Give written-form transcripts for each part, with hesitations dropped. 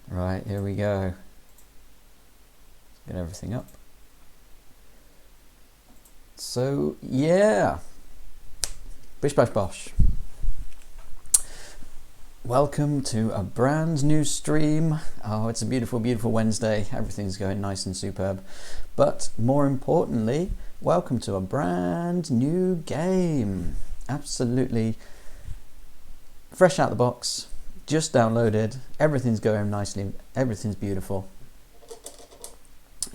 Right, here we go. Get everything up. So, yeah. Bish bash bosh. Welcome to a brand new stream. Oh, it's a beautiful, beautiful Wednesday. Everything's going nice and superb. But more importantly, welcome to a brand new game. Absolutely fresh out the box. Just downloaded. Everything's going nicely. Everything's beautiful.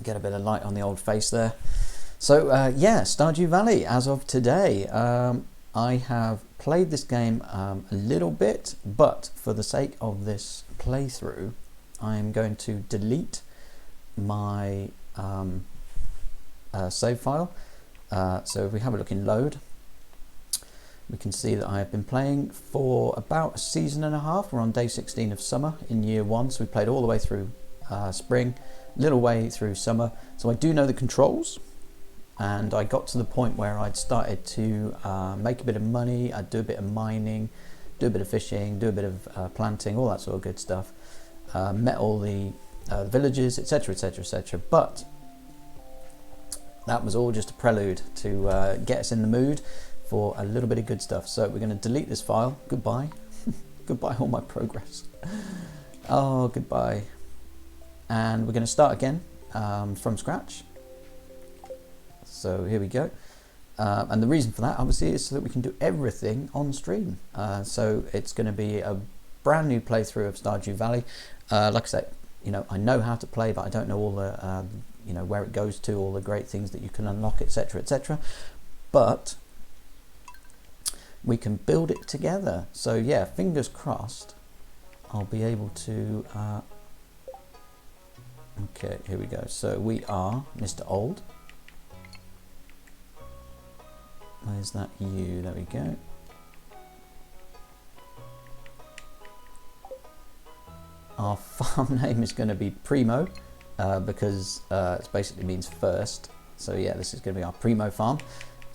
Get a bit of light on the old face there. So, yeah, Stardew Valley as of today. I have played this game a little bit, but for the sake of this playthrough, I'm going to delete my save file. So if we have a look in load, we can see that I have been playing for about a season and a half. We're on day 16 of summer in year 1, so we played all the way through spring, little way through summer. So I do know the controls. And I got to the point where I'd started to make a bit of money. I'd do a bit of mining, do a bit of fishing, do a bit of planting, all that sort of good stuff. Met all the villages, etc, etc, etc. But that was all just a prelude to get us in the mood for a little bit of good stuff. So we're going to delete this file. Goodbye. Goodbye all my progress. Oh, goodbye. And we're going to start again from scratch. So here we go. And the reason for that obviously is so that we can do everything on stream. So it's going to be a brand new playthrough of Stardew Valley. Like I said, you know, I know how to play, but I don't know all the, you know, where it goes to, all the great things that you can unlock, etc, etc. But we can build it together. So yeah, fingers crossed I'll be able to... okay, here we go. So we are Mr. Old. Where's that U? There we go. Our farm name is going to be Primo because it basically means first. So yeah, this is going to be our Primo farm.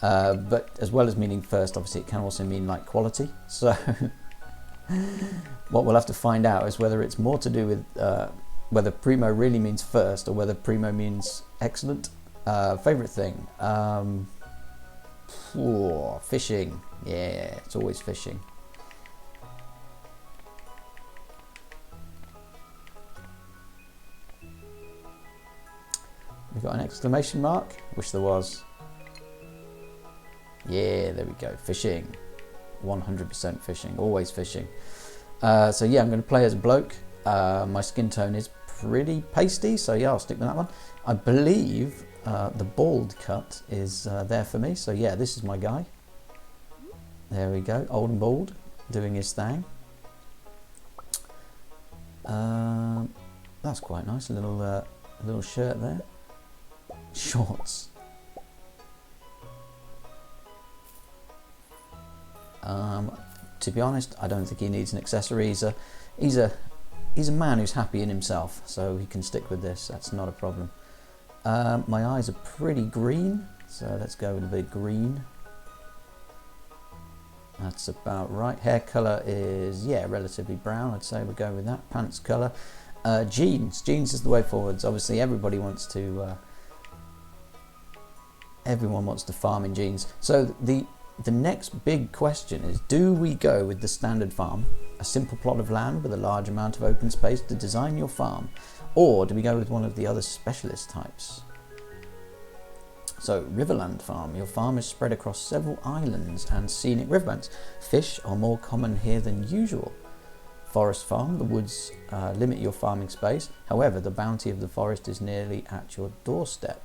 But as well as meaning first, obviously it can also mean like quality. So what we'll have to find out is whether it's more to do with whether Primo really means first or whether Primo means excellent. Favorite thing. Fishing. Yeah, it's always fishing. We've got an exclamation mark. Wish there was. Yeah, there we go. Fishing. 100% fishing. Always fishing. So yeah, I'm going to play as a bloke. My skin tone is pretty pasty, so yeah, I'll stick with that one. I believe the bald cut is there for me, so yeah, this is my guy. There we go, old and bald, doing his thing. That's quite nice, a little shirt there. Shorts. To be honest, I don't think he needs an accessory. He's a man who's happy in himself, so he can stick with this. That's not a problem. My eyes are pretty green, so let's go with a bit of green. That's about right. Hair colour is, yeah, relatively brown, I'd say. We'll go with that. Pants colour. Jeans. Jeans is the way forwards. Obviously, everyone wants to farm in jeans. So the next big question is, do we go with the standard farm, a simple plot of land with a large amount of open space to design your farm, or do we go with one of the other specialist types? So, Riverland Farm. Your farm is spread across several islands and scenic riverbanks. Fish are more common here than usual. Forest Farm. The woods limit your farming space. However, the bounty of the forest is nearly at your doorstep.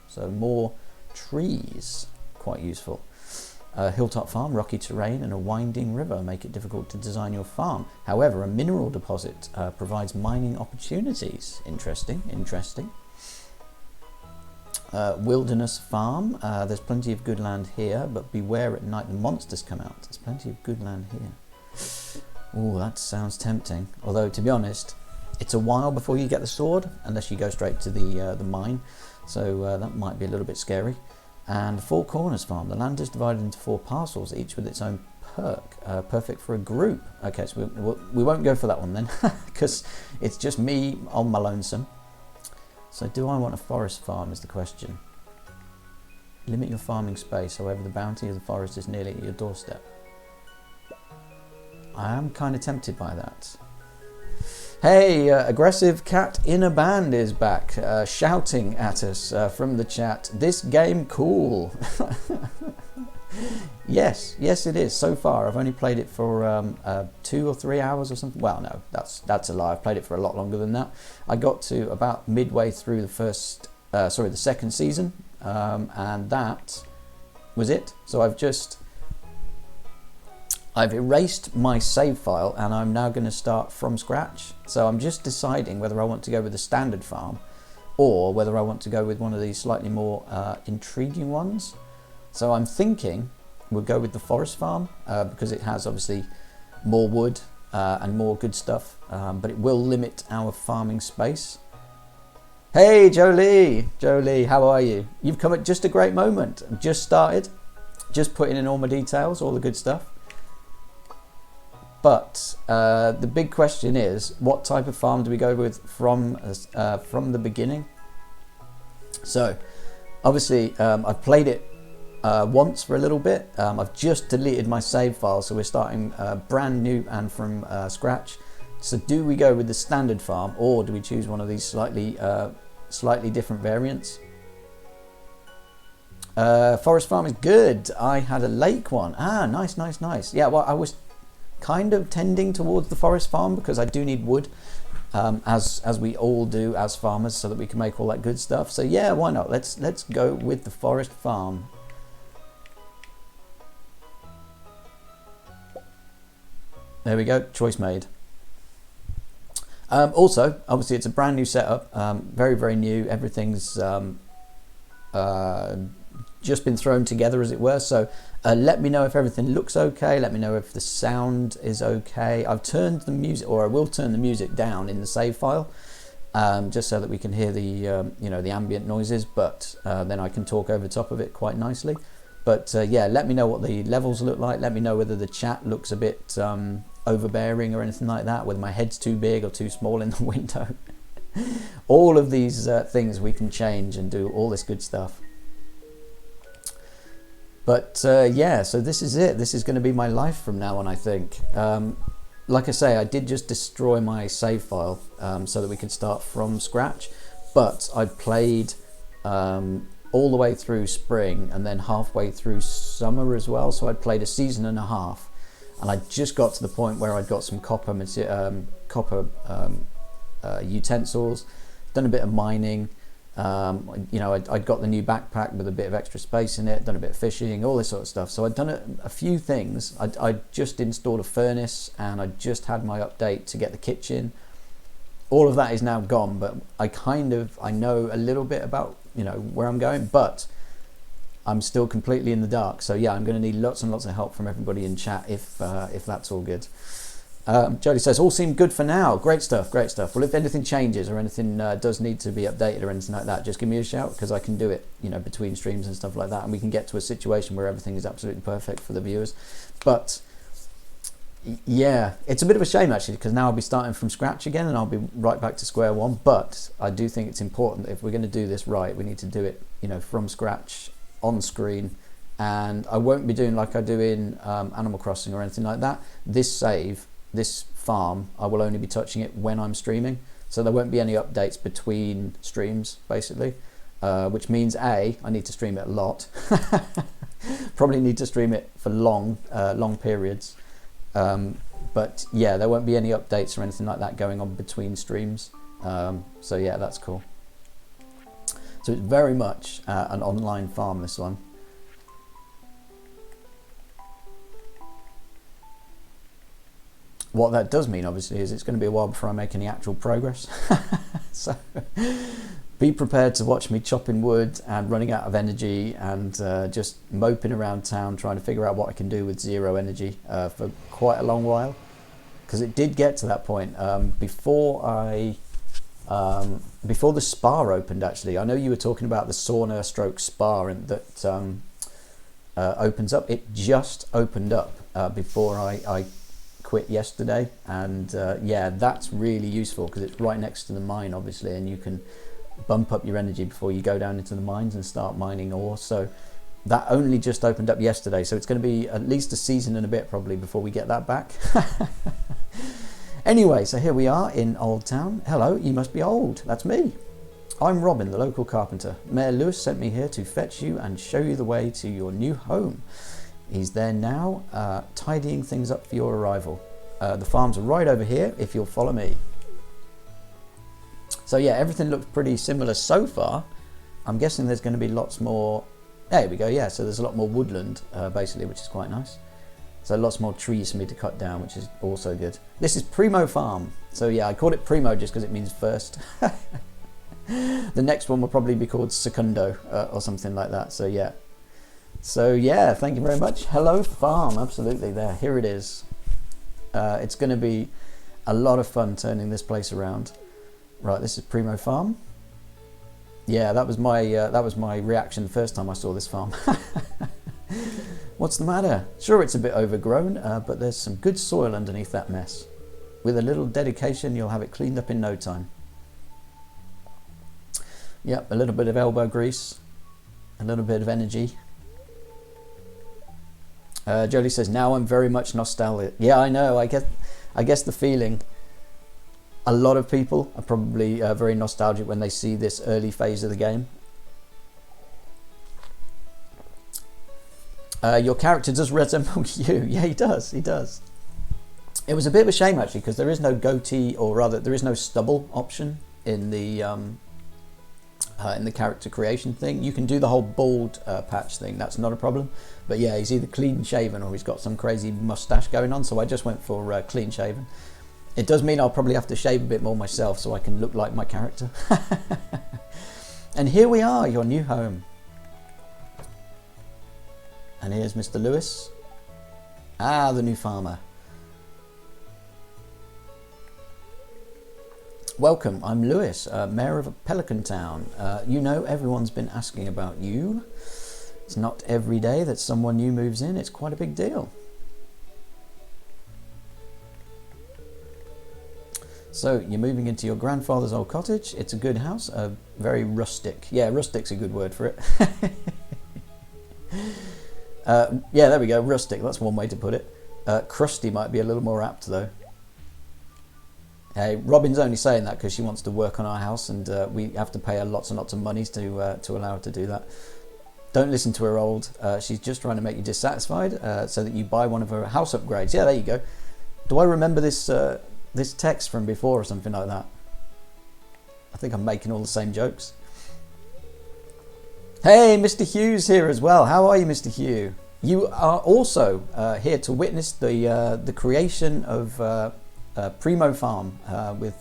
So, more trees. Quite useful. Hilltop Farm. Rocky terrain and a winding river make it difficult to design your farm. However, a mineral deposit provides mining opportunities. Interesting, interesting. Wilderness Farm. There's plenty of good land here, but beware at night the monsters come out. There's plenty of good land here. Oh, that sounds tempting. Although, to be honest, it's a while before you get the sword, unless you go straight to the mine. So that might be a little bit scary. And Four Corners Farm. The land is divided into 4 parcels, each with its own perk. Perfect for a group. Okay, so we won't go for that one then, because it's just me on my lonesome. So do I want a forest farm is the question. Limit your farming space, however the bounty of the forest is nearly at your doorstep. I am kind of tempted by that. Hey, aggressive cat in a band is back, shouting at us from the chat. This game cool. Yes it is. So far I've only played it for 2 or 3 hours or something. Well, no, that's a lie. I've played it for a lot longer than that. I got to about midway through the second season, and that was it. So I've erased my save file and I'm now going to start from scratch. So I'm just deciding whether I want to go with the standard farm or whether I want to go with one of these slightly more intriguing ones. So I'm thinking we'll go with the forest farm because it has obviously more wood and more good stuff, but it will limit our farming space. Hey Jolie, how are you? You've come at just a great moment. I've just started, just putting in all my details, all the good stuff. But the big question is, what type of farm do we go with from the beginning? So obviously I've played it once for a little bit. I've just deleted my save file, so we're starting brand new and from scratch. So do we go with the standard farm or do we choose one of these slightly different variants? Forest farm is good. I had a lake one. Nice. Yeah, well, I was kind of tending towards the forest farm because I do need wood, as we all do as farmers, so that we can make all that good stuff. So yeah, why not? Let's go with the forest farm. There we go, choice made. Also, obviously it's a brand new setup, very new. Everything's just been thrown together, as it were. So let me know if everything looks okay. Let me know if the sound is okay. I've turned the music, or I will turn the music down in the save file, just so that we can hear the the ambient noises. But then I can talk over top of it quite nicely. But yeah, let me know what the levels look like. Let me know whether the chat looks a bit overbearing or anything like that, whether my head's too big or too small in the window. All of these things we can change and do all this good stuff. But yeah, so this is it. This is going to be my life from now on, I think. Like I say, I did just destroy my save file so that we could start from scratch. But I played all the way through spring and then halfway through summer as well. So I'd played a season and a half. And I just got to the point where I'd got some copper utensils, done a bit of mining. I'd got the new backpack with a bit of extra space in it, done a bit of fishing, all this sort of stuff. So I'd done a few things. I'd just installed a furnace and I just had my update to get the kitchen. All of that is now gone, but I know a little bit about where I'm going, but I'm still completely in the dark. So yeah, I'm going to need lots and lots of help from everybody in chat if that's all good. Jody says, all seem good for now. Great stuff. Well, if anything changes or anything does need to be updated or anything like that, just give me a shout, because I can do it, between streams and stuff like that, and we can get to a situation where everything is absolutely perfect for the viewers. But yeah, it's a bit of a shame actually, because now I'll be starting from scratch again and I'll be right back to square one. But I do think it's important that if we're going to do this right, we need to do it, from scratch on screen. And I won't be doing like I do in Animal Crossing or anything like that. This farm, I will only be touching it when I'm streaming, so there won't be any updates between streams, basically, which means I need to stream it a lot. Probably need to stream it for long periods, but yeah, there won't be any updates or anything like that going on between streams. So yeah, that's cool. So it's very much an online farm, this one. What that does mean, obviously, is it's going to be a while before I make any actual progress. So be prepared to watch me chopping wood and running out of energy and just moping around town trying to figure out what I can do with zero energy for quite a long while. Because it did get to that point before the spa opened, actually. I know you were talking about the sauna stroke spa and that opens up. It just opened up. before I quit yesterday, and yeah, that's really useful because it's right next to the mine, obviously, and you can bump up your energy before you go down into the mines and start mining ore. So that only just opened up yesterday, so it's going to be at least a season and a bit probably before we get that back. Anyway, so here we are in Old Town. Hello, you must be old. That's me. I'm Robin, the local carpenter. Mayor Lewis sent me here to fetch you and show you the way to your new home. He's there now, tidying things up for your arrival. The farms are right over here, if you'll follow me. So yeah, everything looks pretty similar so far. I'm guessing there's going to be lots more. There we go, yeah, so there's a lot more woodland, basically, which is quite nice. So lots more trees for me to cut down, which is also good. This is Primo Farm. So yeah, I called it Primo just because it means first. The next one will probably be called Secundo or something like that. So yeah. So yeah, thank you very much. Hello Farm, absolutely there. Here it is. It's going to be a lot of fun turning this place around. Right, this is Primo Farm. Yeah, that was my reaction the first time I saw this farm. What's the matter? Sure, it's a bit overgrown, but there's some good soil underneath that mess. With a little dedication, you'll have it cleaned up in no time. Yep, a little bit of elbow grease, a little bit of energy. Jolie says, now I'm very much nostalgic. Yeah, I know, I guess the feeling. A lot of people are probably very nostalgic when they see this early phase of the game. Your character does resemble you. Yeah, he does. He does. It was a bit of a shame actually because there is no goatee, or rather, there is no stubble option in the character creation thing. You can do the whole bald patch thing. That's not a problem. But yeah, he's either clean shaven or he's got some crazy mustache going on. So I just went for clean shaven. It does mean I'll probably have to shave a bit more myself so I can look like my character. And here we are, your new home. And here's Mr. Lewis. Ah, the new farmer. Welcome, I'm Lewis, Mayor of Pelican Town. You know, everyone's been asking about you. It's not every day that someone new moves in. It's quite a big deal. So, you're moving into your grandfather's old cottage. It's a good house, very rustic. Yeah, rustic's a good word for it. Yeah, there we go, rustic, that's one way to put it. Crusty might be a little more apt though. Hey, Robin's only saying that because she wants to work on our house, and we have to pay her lots and lots of money to allow her to do that. Don't listen to her old, she's just trying to make you dissatisfied so that you buy one of her house upgrades. Yeah, there you go. Do I remember this this text from before or something like that? I think I'm making all the same jokes. Hey, Mr. Hughes here as well. How are you, Mr. Hugh? You are also here to witness the creation of Primo Farm with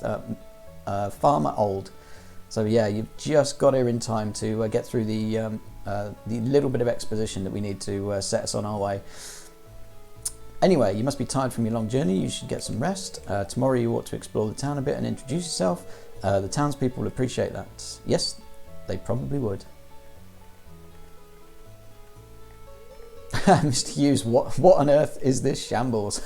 Farmer Old. So yeah, you've just got here in time to get through the little bit of exposition that we need to set us on our way. Anyway, you must be tired from your long journey. You should get some rest. Tomorrow you ought to explore the town a bit and introduce yourself. The townspeople will appreciate that. Yes, they probably would. Mr. Hughes, what on earth is this shambles?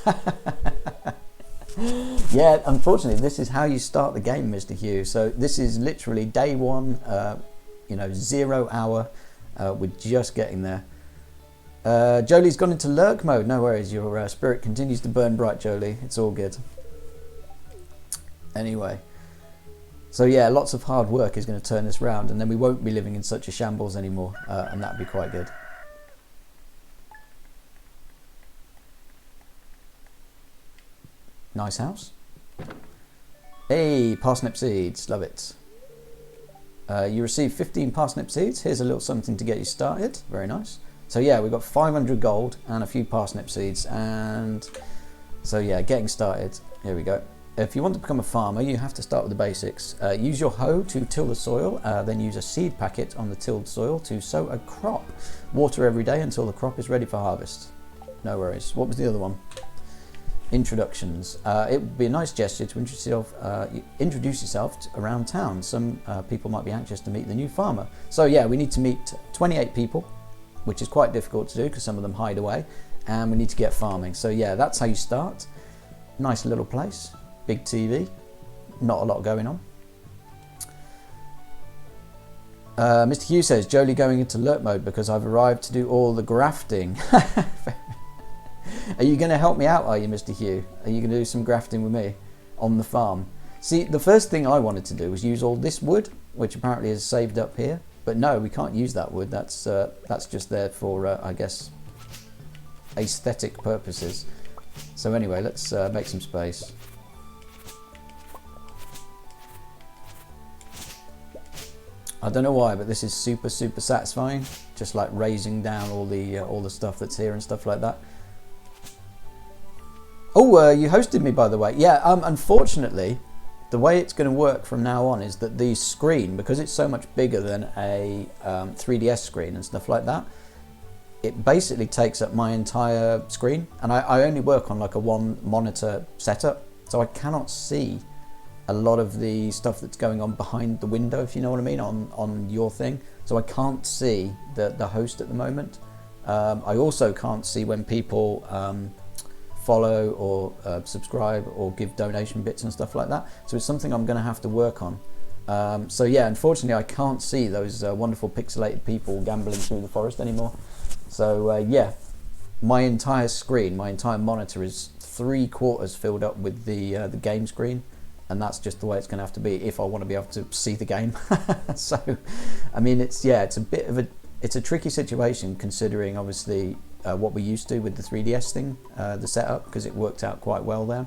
Yeah, unfortunately, this is how you start the game, Mr. Hughes. So this is literally day one, 0 hour. We're just getting there. Jolie's gone into lurk mode. No worries, your spirit continues to burn bright, Jolie. It's all good. Anyway, so yeah, lots of hard work is going to turn this round, and then we won't be living in such a shambles anymore, and that'd be quite good. Nice house. Hey, parsnip seeds, love it. You receive 15 parsnip seeds. Here's a little something to get you started. Very nice. So yeah, we've got 500 gold and a few parsnip seeds, and so yeah, getting started. Here we go. If you want to become a farmer, you have to start with the basics. Use your hoe to till the soil, then use a seed packet on the tilled soil to sow a crop. Water every day until the crop is ready for harvest. No worries. What was the other one? Introductions. It would be a nice gesture to introduce yourself around town. Some people might be anxious to meet the new farmer. So yeah, we need to meet 28 people, which is quite difficult to do because some of them hide away. and we need to get farming. So yeah, that's how you start. Nice little place, big TV, not a lot going on. Mr. Hughes says, Jolie going into alert mode because I've arrived to do all the grafting. Are you going to help me out, are you, Mr. Hugh? Are you going to do some grafting with me on the farm? See, the first thing I wanted to do was use all this wood, which apparently is saved up here. But no, we can't use that wood. That's just there for, I guess, aesthetic purposes. So anyway, let's make some space. I don't know why, but this is super satisfying. Just like raising down all the stuff that's here and stuff like that. Oh, you hosted me, by the way. Yeah, unfortunately, the way it's going to work from now on is that the screen, because it's so much bigger than a 3DS screen and stuff like that, it basically takes up my entire screen. And I only work on like a one monitor setup, so I cannot see a lot of the stuff that's going on behind the window, if you know what I mean, on your thing. So I can't see the host at the moment. I also can't see when people follow or subscribe or give donation bits and stuff like that. So it's something I'm going to have to work on. So yeah, unfortunately I can't see those wonderful pixelated people gambling through the forest anymore. So yeah, my entire screen, my entire monitor is 3/4 filled up with the game screen. And that's just the way it's going to have to be if I want to be able to see the game. So, I mean, it's a bit of a tricky situation considering obviously what we used to with the 3DS thing, the setup, because it worked out quite well there.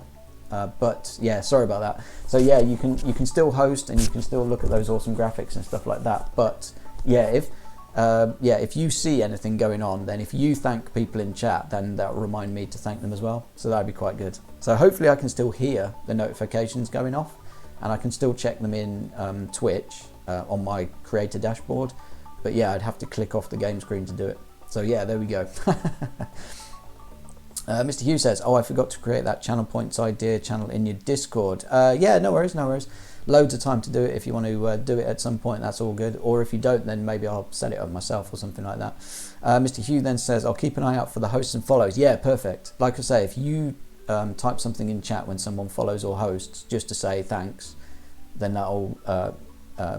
But yeah, sorry about that. So yeah, you can still host and you can still look at those awesome graphics and stuff like that. But yeah, if you see anything going on, then if you thank people in chat, then that will remind me to thank them as well. So that'd be quite good. So hopefully I can still hear the notifications going off, and I can still check them in Twitch on my creator dashboard. But yeah, I'd have to click off the game screen to do it. So yeah, there we go. Mr. Hughes says, oh, I forgot to create that channel points idea channel in your Discord. Yeah, no worries. Loads of time to do it. If you want to do it at some point, that's all good. Or if you don't, then maybe I'll set it up myself or something like that. Mr. Hugh then says, I'll keep an eye out for the hosts and follows. Yeah, perfect. Like I say, if you type something in chat when someone follows or hosts just to say thanks, then that'll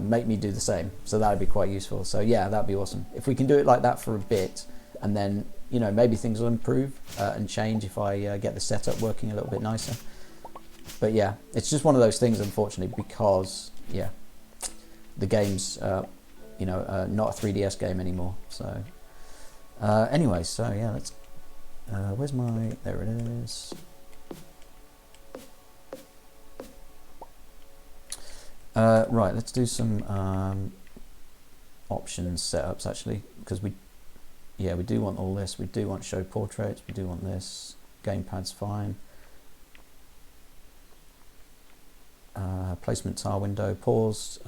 make me do the same. So that'd be quite useful. So yeah, that'd be awesome. If we can do it like that for a bit, and then, you know, maybe things will improve and change if I get the setup working a little bit nicer. But yeah, it's just one of those things, unfortunately, because yeah, the game's you know, not a 3DS game anymore. So anyway, so yeah, let's where's my, there it is. Right, let's do some options setups actually, because we do want all this. We do want show portraits, we do want this. Gamepad's fine. Placement tile window, pause.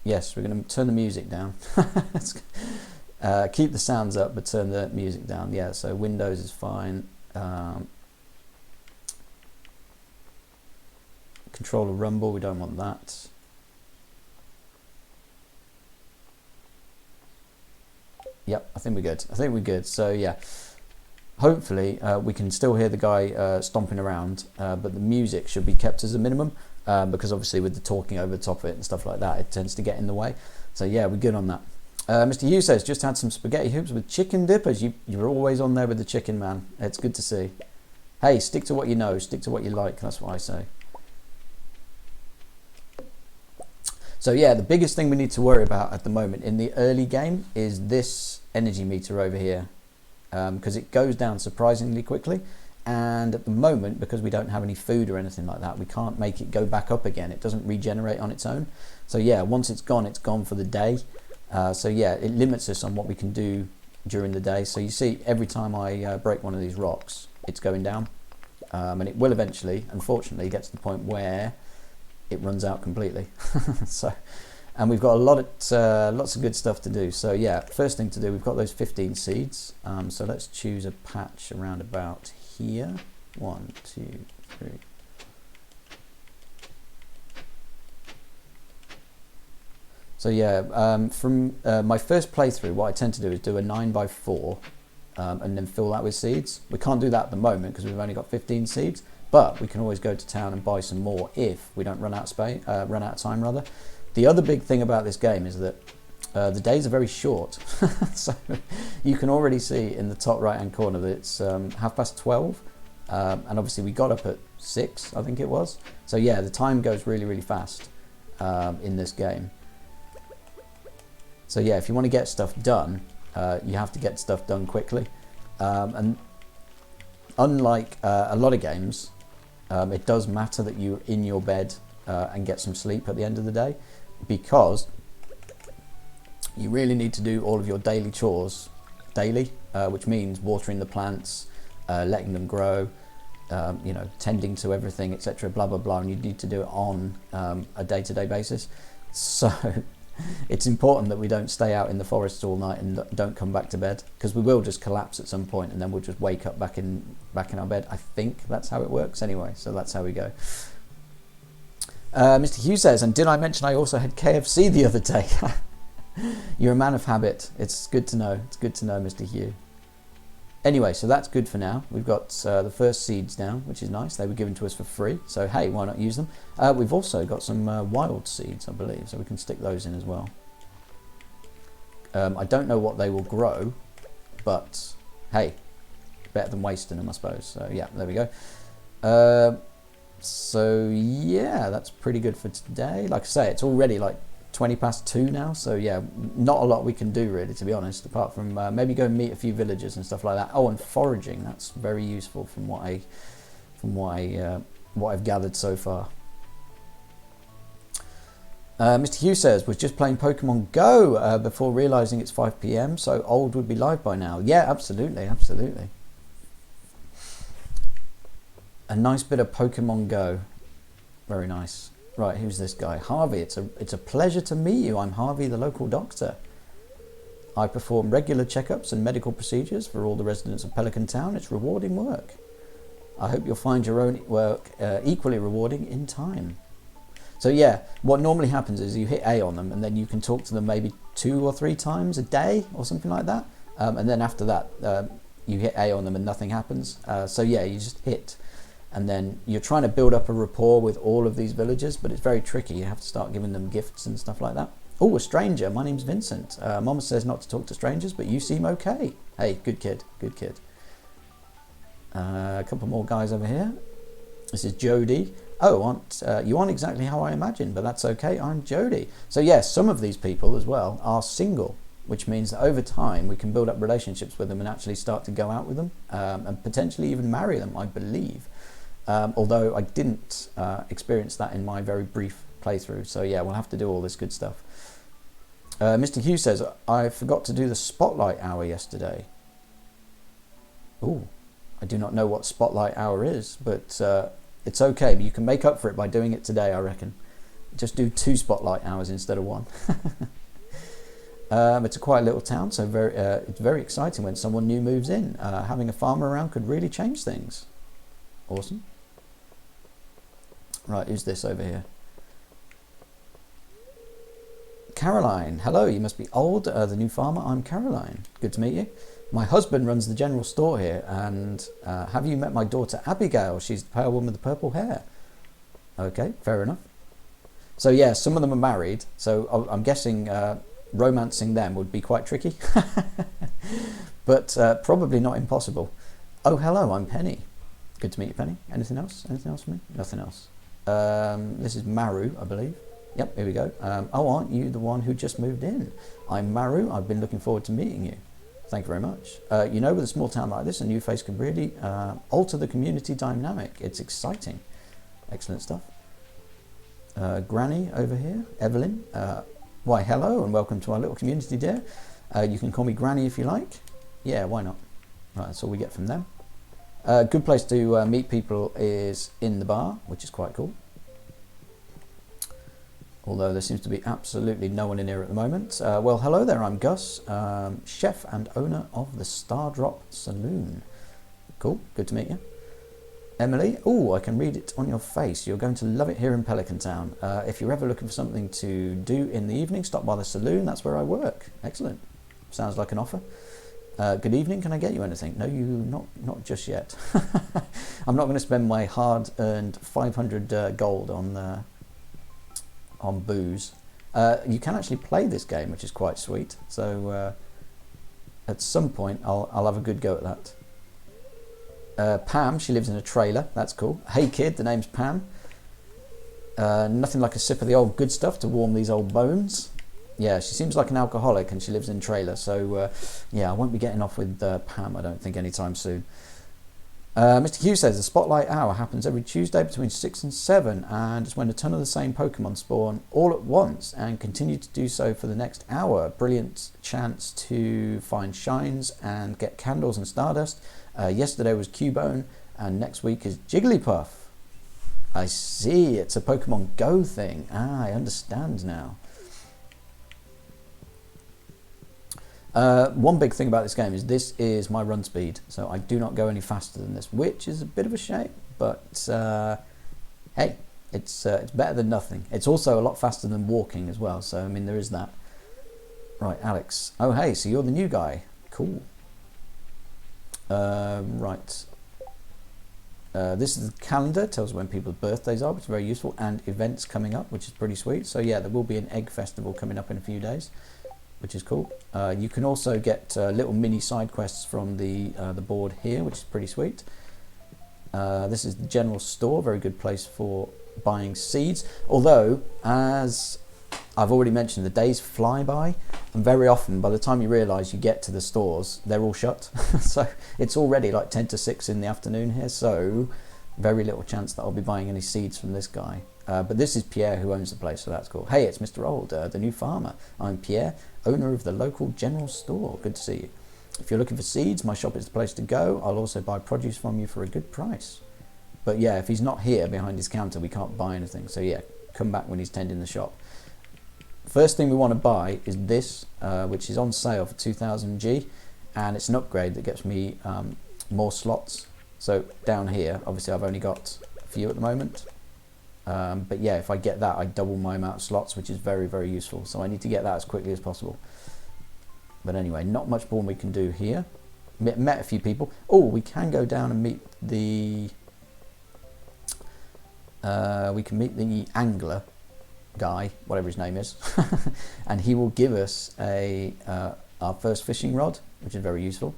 Yes, we're going to turn the music down. Keep the sounds up, but turn the music down. Yeah, so Windows is fine. Controller rumble, we don't want that. Yep, I think we're good. So yeah, hopefully we can still hear the guy stomping around, but the music should be kept as a minimum, because obviously with the talking over the top of it and stuff like that, it tends to get in the way. So yeah, we're good on that. Mr. Hughes says, just had some spaghetti hoops with chicken dippers. You're always on there with the chicken, man. It's good to see. Hey, stick to what you know, stick to what you like, that's what I say. So yeah, the biggest thing we need to worry about at the moment in the early game is this energy meter over here, because it goes down surprisingly quickly, and at the moment, because we don't have any food or anything like that, we can't make it go back up again. It doesn't regenerate on its own. So yeah, once it's gone for the day. So yeah, it limits us on what we can do during the day. So you see, every time I break one of these rocks, it's going down, and it will eventually, unfortunately, get to the point where it runs out completely. So, and we've got a lot of lots of good stuff to do. So yeah, first thing to do, we've got those 15 seeds. So let's choose a patch around about here. 1, 2, 3. So yeah, from my first playthrough, what I tend to do is do a 9x4 and then fill that with seeds. We can't do that at the moment because we've only got 15 seeds, but we can always go to town and buy some more if we don't run out of space, run out of time rather. The other big thing about this game is that the days are very short. So you can already see in the top right hand corner that it's 12:30, and obviously we got up at 6, I think it was. So yeah, the time goes really fast in this game. So yeah, if you want to get stuff done, you have to get stuff done quickly. And unlike a lot of games, it does matter that you're in your bed and get some sleep at the end of the day, because you really need to do all of your daily chores daily, which means watering the plants, letting them grow, you know, tending to everything, etc., blah blah blah, and you need to do it on a day-to-day basis. So it's important that we don't stay out in the forests all night and don't come back to bed, because we will just collapse at some point and then we'll just wake up back in our bed. I think that's how it works anyway, so that's how we go. Mr. Hugh says, and did I mention I also had KFC the other day? You're a man of habit. It's good to know. It's good to know, Mr. Hugh. Anyway, so that's good for now. We've got the first seeds down, which is nice. They were given to us for free, so hey, why not use them? We've also got some wild seeds, I believe, so we can stick those in as well. I don't know what they will grow, but hey, better than wasting them, I suppose. So yeah, there we go. So yeah, that's pretty good for today. Like I say, it's already like 2:20 now, so yeah, not a lot we can do really, to be honest, apart from maybe go and meet a few villagers and stuff like that. Oh, and foraging, that's very useful from what I've gathered so far. Mr. Hugh says, was just playing Pokemon Go before realizing it's 5 PM, so old would be live by now. Yeah, absolutely. A nice bit of Pokemon Go. Very nice. Right, who's this guy? Harvey, it's a pleasure to meet you. I'm Harvey, the local doctor. I perform regular checkups and medical procedures for all the residents of Pelican Town. It's rewarding work. I hope you'll find your own work equally rewarding in time. So yeah, what normally happens is you hit A on them and then you can talk to them maybe 2 or 3 times a day or something like that. And then after that, you hit A on them and nothing happens. So yeah, you just hit. And then you're trying to build up a rapport with all of these villagers, but it's very tricky. You have to start giving them gifts and stuff like that. Oh, a stranger. My name's Vincent. Mama says not to talk to strangers, but you seem okay. Hey, good kid, good kid. A couple more guys over here. This is Jody. Oh, you aren't exactly how I imagined, but that's okay. I'm Jody. So yes, some of these people as well are single, which means that over time we can build up relationships with them and actually start to go out with them and potentially even marry them, I believe. Although I didn't experience that in my very brief playthrough. So yeah, we'll have to do all this good stuff. Mr. Hugh says, I forgot to do the spotlight hour yesterday. Ooh, I do not know what spotlight hour is, but it's okay. You can make up for it by doing it today, I reckon. Just do 2 spotlight hours instead of 1. It's a quiet little town, so it's very exciting when someone new moves in. Having a farmer around could really change things. Awesome. Right, who's this over here? Caroline. Hello, you must be old, the new farmer. I'm Caroline. Good to meet you. My husband runs the general store here, and have you met my daughter Abigail? She's the pale woman with the purple hair. Okay, fair enough. So yeah, some of them are married, so I'm guessing romancing them would be quite tricky. But probably not impossible. Oh, hello, I'm Penny. Good to meet you, Penny. Anything else? Anything else for me? Nothing else. This is Maru, I believe. Yep, here we go. Oh, aren't you the one who just moved in? I'm Maru. I've been looking forward to meeting you. Thank you very much. You know, with a small town like this, a new face can really alter the community dynamic. It's exciting. Excellent stuff. Granny over here. Evelyn. Why, hello and welcome to our little community, dear. You can call me Granny if you like. Yeah, why not? Right, that's all we get from them. A good place to meet people is in the bar, which is quite cool. Although there seems to be absolutely no one in here at the moment. Well, hello there, I'm Gus, chef and owner of the Stardrop Saloon. Cool, good to meet you. Emily, oh, I can read it on your face. You're going to love it here in Pelican Town. If you're ever looking for something to do in the evening, stop by the saloon. That's where I work. Excellent. Sounds like an offer. Good evening, can I get you anything? No, not just yet. I'm not going to spend my hard-earned 500 gold on booze. You can actually play this game, which is quite sweet. So at some point, I'll have a good go at that. Pam, she lives in a trailer. That's cool. Hey kid, the name's Pam. Nothing like a sip of the old good stuff to warm these old bones. Yeah, she seems like an alcoholic and she lives in a trailer. So yeah, I won't be getting off with Pam, I don't think, anytime soon. Mr. Hughes says the Spotlight Hour happens every Tuesday between 6 and 7, and it's when a ton of the same Pokemon spawn all at once and continue to do so for the next hour. Brilliant chance to find shines and get candles and Stardust. Yesterday was Cubone, and next week is Jigglypuff. I see, it's a Pokemon Go thing. Ah, I understand now. One big thing about this game is this is my run speed, so I do not go any faster than this, which is a bit of a shame, but hey, it's better than nothing. It's also a lot faster than walking as well, so I mean there is that. Right, Alex. Oh hey, so you're the new guy. Cool. Right. This is the calendar, tells when people's birthdays are, which is very useful, and events coming up, which is pretty sweet. So yeah, there will be an egg festival coming up in a few days, which is cool. You can also get little mini side quests from the board here, which is pretty sweet. This is the general store, very good place for buying seeds. Although, as I've already mentioned, the days fly by, and very often by the time you realise you get to the stores, they're all shut. So it's already like 10 to 6 in the afternoon here, so very little chance that I'll be buying any seeds from this guy. But this is Pierre who owns the place, so that's cool. Hey, it's Mr. Old, the new farmer. I'm Pierre, owner of the local general store. Good to see you. If you're looking for seeds, my shop is the place to go. I'll also buy produce from you for a good price. But yeah, if he's not here behind his counter, we can't buy anything. So yeah, come back when he's tending the shop. First thing we want to buy is this, which is on sale for 2000 G, and it's an upgrade that gets me more slots. So down here, obviously I've only got a few at the moment. But yeah, if I get that, I double my amount of slots, which is very, very useful. So I need to get that as quickly as possible. But anyway, not much more we can do here. Met a few people. Oh, we can go down and meet the... we can meet the angler guy, whatever his name is. And he will give us our first fishing rod, which is very useful.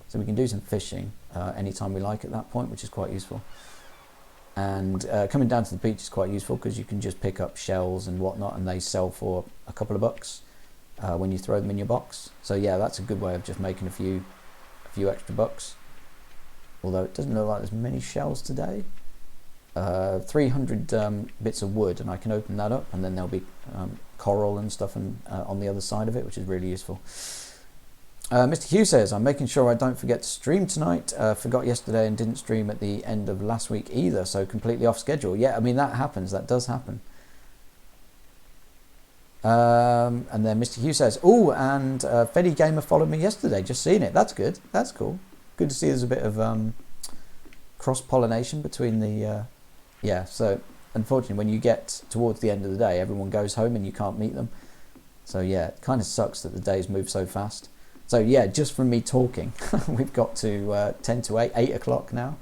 So we can do some fishing anytime we like at that point, which is quite useful. And coming down to the beach is quite useful because you can just pick up shells and whatnot, and they sell for a couple of bucks when you throw them in your box. So yeah, that's a good way of just making a few extra bucks. Although it doesn't look like there's many shells today. 300 bits of wood, and I can open that up, and then there'll be coral and stuff on the other side of it, which is really useful. Mr. Hugh says, I'm making sure I don't forget to stream tonight. Forgot yesterday and didn't stream at the end of last week either, so completely off schedule. Yeah, I mean, that happens. That does happen. And then Mr. Hugh says, oh, and Feddy Gamer followed me yesterday. Just seen it. That's good. That's cool. Good to see there's a bit of cross-pollination between the... yeah, so unfortunately, when you get towards the end of the day, everyone goes home and you can't meet them. So yeah, it kind of sucks that the days move so fast. So yeah, just from me talking, we've got to 10 to 8 o'clock now.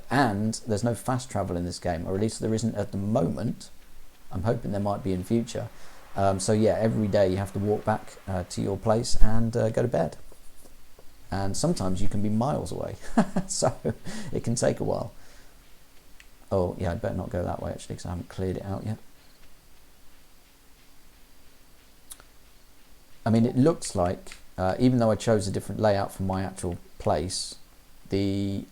And there's no fast travel in this game, or at least there isn't at the moment. I'm hoping there might be in future. So yeah, every day you have to walk back to your place and go to bed. And sometimes you can be miles away, so it can take a while. Oh yeah, I'd better not go that way actually, because I haven't cleared it out yet. I mean, it looks like, even though I chose a different layout for my actual place, the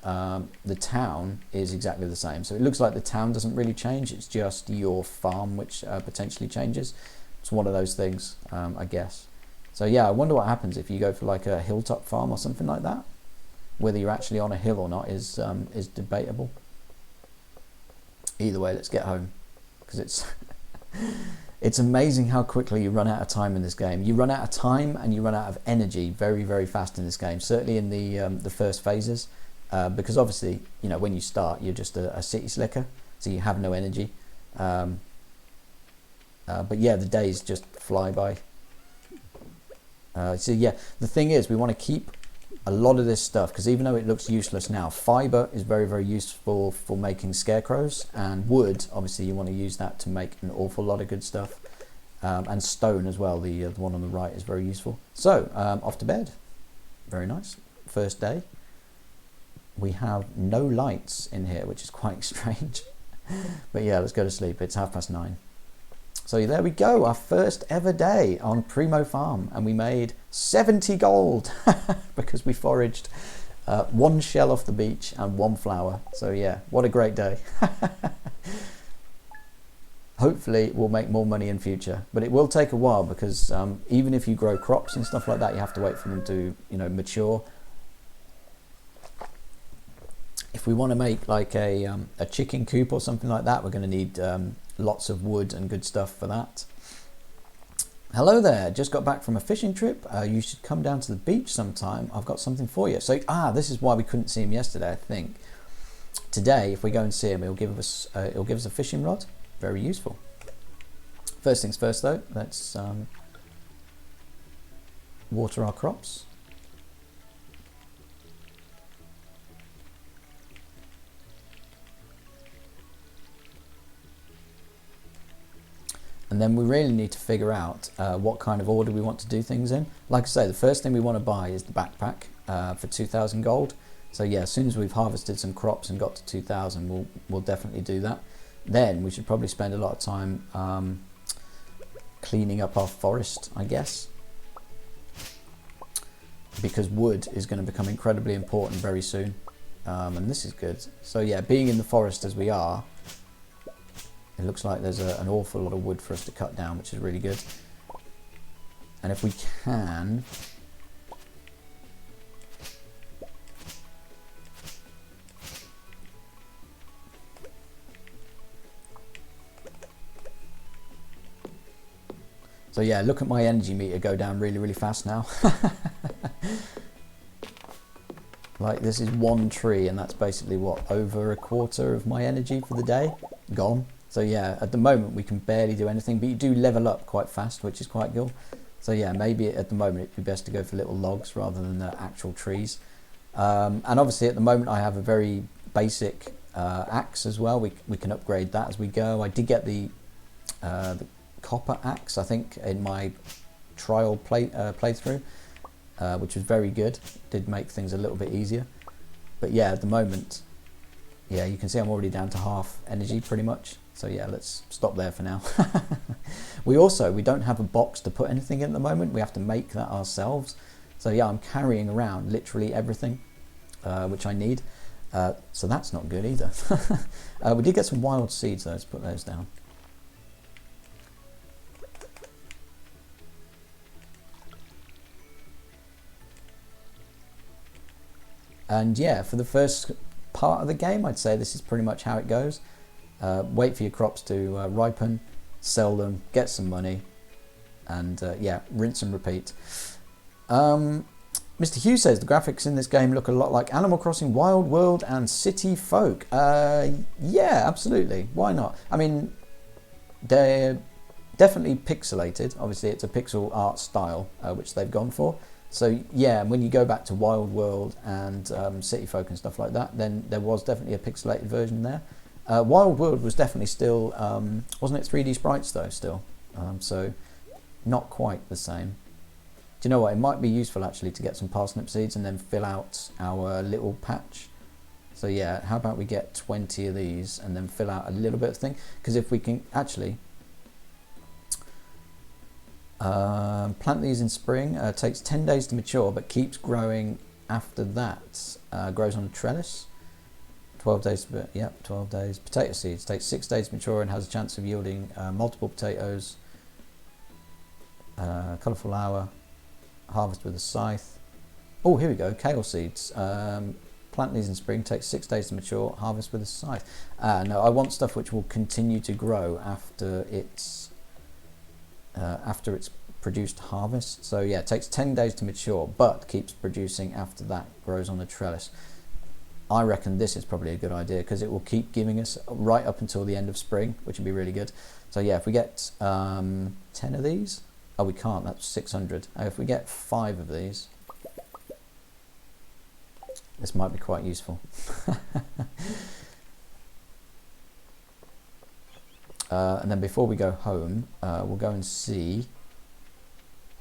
town is exactly the same. So it looks like the town doesn't really change, it's just your farm which potentially changes. It's one of those things, I guess. So yeah, I wonder what happens if you go for like a hilltop farm or something like that. Whether you're actually on a hill or not is debatable. Either way, let's get home, because it's amazing how quickly you run out of time in this game. You run out of time and you run out of energy very, very fast in this game. Certainly in the first phases, because obviously, you know, when you start, you're just a city slicker, so you have no energy. But yeah, the days just fly by. So yeah, the thing is, we want to keep a lot of this stuff, because even though it looks useless now, fiber is very, very useful for making scarecrows, and wood, obviously you want to use that to make an awful lot of good stuff, and stone as well. The one on the right is very useful. So off to bed. Very nice. First day. We have no lights in here, which is quite strange. But yeah, let's go to sleep. It's 9:30. So there we go, our first ever day on Primo Farm, and we made 70 gold because we foraged one shell off the beach and one flower. So yeah, what a great day. Hopefully we'll make more money in future, but it will take a while, because even if you grow crops and stuff like that, you have to wait for them to, you know, mature. If we want to make like a chicken coop or something like that, we're going to need lots of wood and good stuff for that. Hello there, just got back from a fishing trip. You should come down to the beach sometime. I've got something for you. So this is why we couldn't see him yesterday, I think. Today, if we go and see him, he'll give us a fishing rod. Very useful. First things first though, let's water our crops. And then we really need to figure out what kind of order we want to do things in. Like I say, the first thing we want to buy is the backpack for 2,000 gold. So yeah, as soon as we've harvested some crops and got to 2,000, we'll definitely do that. Then we should probably spend a lot of time cleaning up our forest, I guess, because wood is going to become incredibly important very soon, and this is good. So yeah, being in the forest as we are, it looks like there's an awful lot of wood for us to cut down, which is really good. And if we can, so yeah, look at my energy meter go down really, really fast now. Like this is one tree, and that's basically what, over a quarter of my energy for the day gone. So yeah, at the moment we can barely do anything, but you do level up quite fast, which is quite cool. So yeah, maybe at the moment it'd be best to go for little logs rather than actual trees. And obviously at the moment I have a very basic axe as well. We can upgrade that as we go. I did get the copper axe, I think, in my trial playthrough, which was very good. Did make things a little bit easier. But yeah, at the moment, yeah, you can see I'm already down to half energy pretty much. So yeah, let's stop there for now. We don't have a box to put anything in at the moment. We have to make that ourselves. So yeah, I'm carrying around literally everything which I need. So that's not good either. We did get some wild seeds though, let's put those down. And yeah, for the first part of the game, I'd say this is pretty much how it goes. Wait for your crops to ripen, sell them, get some money, and yeah, rinse and repeat. Mr. Hughes says the graphics in this game look a lot like Animal Crossing Wild World and City Folk. Yeah, absolutely. Why not? I mean, they're definitely pixelated. Obviously, it's a pixel art style, which they've gone for. So yeah, when you go back to Wild World and City Folk and stuff like that, then there was definitely a pixelated version there. Wild World was definitely still, wasn't it 3D sprites though still? So not quite the same. Do you know what, it might be useful actually to get some parsnip seeds and then fill out our little patch. So yeah, how about we get 20 of these and then fill out a little bit of thing? Because if we can actually plant these in spring, takes 10 days to mature but keeps growing after that, grows on a trellis. 12 days, yep, 12 days. Potato seeds takes 6 days to mature and has a chance of yielding multiple potatoes. Colourful flower, harvest with a scythe. Oh, here we go, kale seeds. Plant these in spring, takes 6 days to mature, harvest with a scythe. No, I want stuff which will continue to grow after it's produced harvest. So yeah, it takes 10 days to mature, but keeps producing after that, grows on a trellis. I reckon this is probably a good idea because it will keep giving us right up until the end of spring, which would be really good. So yeah, if we get 10 of these, oh we can't, that's 600. If we get 5 of these, This might be quite useful. And then before we go home, we'll go and see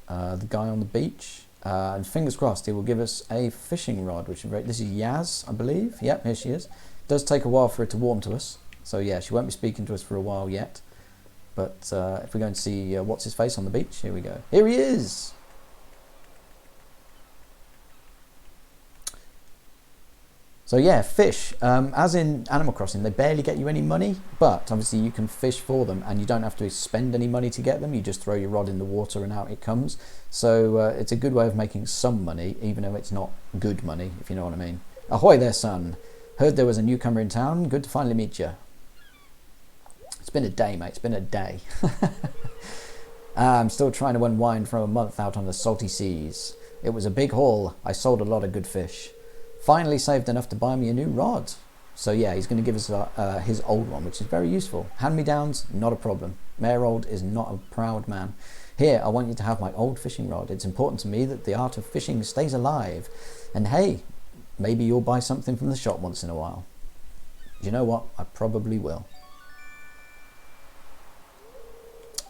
the guy on the beach. And fingers crossed he will give us a fishing rod, which is very... This is Yaz, I believe. Yep, here she is. It does take a while for it to warm to us. So yeah, she won't be speaking to us for a while yet. But if we go and see what's his face on the beach, here we go. Here he is! So yeah, fish. As in Animal Crossing, they barely get you any money, but obviously you can fish for them and you don't have to spend any money to get them. You just throw your rod in the water and out it comes. So it's a good way of making some money, even though it's not good money, if you know what I mean. Ahoy there, son. Heard there was a newcomer in town. Good to finally meet you. It's been a day, mate. It's been a day. I'm still trying to unwind from a month out on the salty seas. It was a big haul. I sold a lot of good fish. Finally saved enough to buy me a new rod. So yeah, he's going to give us his old one, which is very useful. Hand-me-downs, not a problem. Mayor Old is not a proud man. Here, I want you to have my old fishing rod. It's important to me that the art of fishing stays alive. And hey, maybe you'll buy something from the shop once in a while. You know what? I probably will.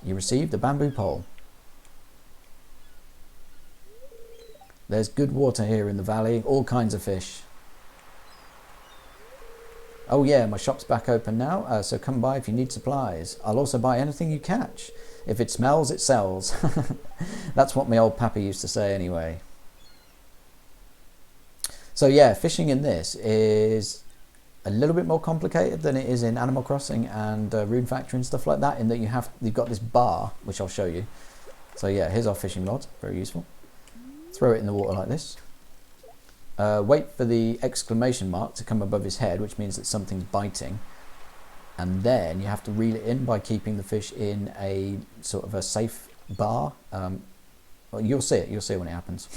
You received a bamboo pole. There's good water here in the valley, all kinds of fish. Oh yeah, my shop's back open now, so come by if you need supplies. I'll also buy anything you catch. If it smells, it sells. That's what my old pappy used to say anyway. So yeah, fishing in this is a little bit more complicated than it is in Animal Crossing and Rune Factory and stuff like that, in that you've got this bar, which I'll show you. So yeah, here's our fishing rod, very useful. Throw it in the water like this. Wait for the exclamation mark to come above his head, which means that something's biting. And then you have to reel it in by keeping the fish in a sort of a safe bar. Well, you'll see it. You'll see it when it happens.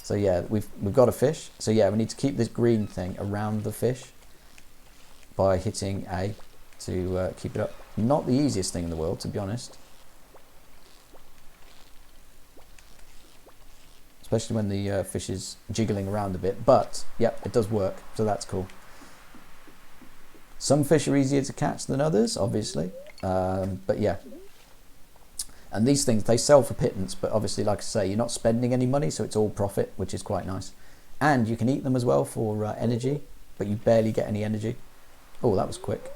So yeah, we've got a fish. So yeah, we need to keep this green thing around the fish by hitting A to keep it up. Not the easiest thing in the world, to be honest. Especially when the fish is jiggling around a bit, but yep, it does work, so that's cool. Some fish are easier to catch than others, obviously, but yeah. And these things, they sell for pittance, but obviously, like I say, you're not spending any money, so it's all profit, which is quite nice. And you can eat them as well for energy, but you barely get any energy. Oh, that was quick.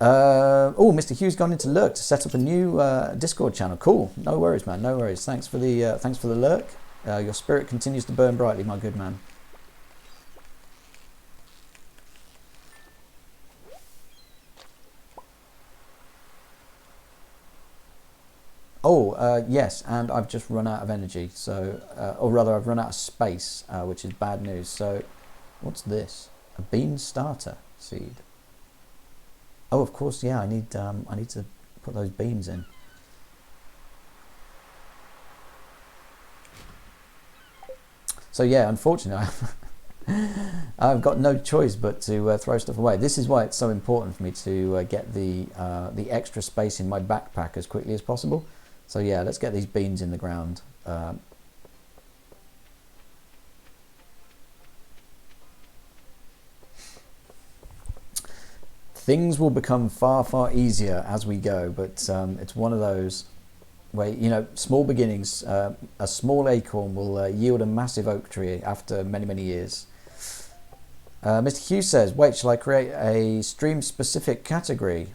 Oh, Mr. Hugh's gone into lurk to set up a new Discord channel. Cool. No worries, man. No worries. Thanks for the lurk. Your spirit continues to burn brightly, my good man. Oh, yes, and I've just run out of energy. So, or rather, I've run out of space, which is bad news. So, what's this? A bean starter seed. Oh, of course, yeah. I need to put those beans in. So yeah, unfortunately, I've got no choice but to throw stuff away. This is why it's so important for me to get the extra space in my backpack as quickly as possible. So yeah, let's get these beans in the ground. Things will become far, far easier as we go, but it's one of those where, you know, small beginnings, a small acorn will yield a massive oak tree after many, many years. Mr. Hughes says, wait, shall I create a stream-specific category?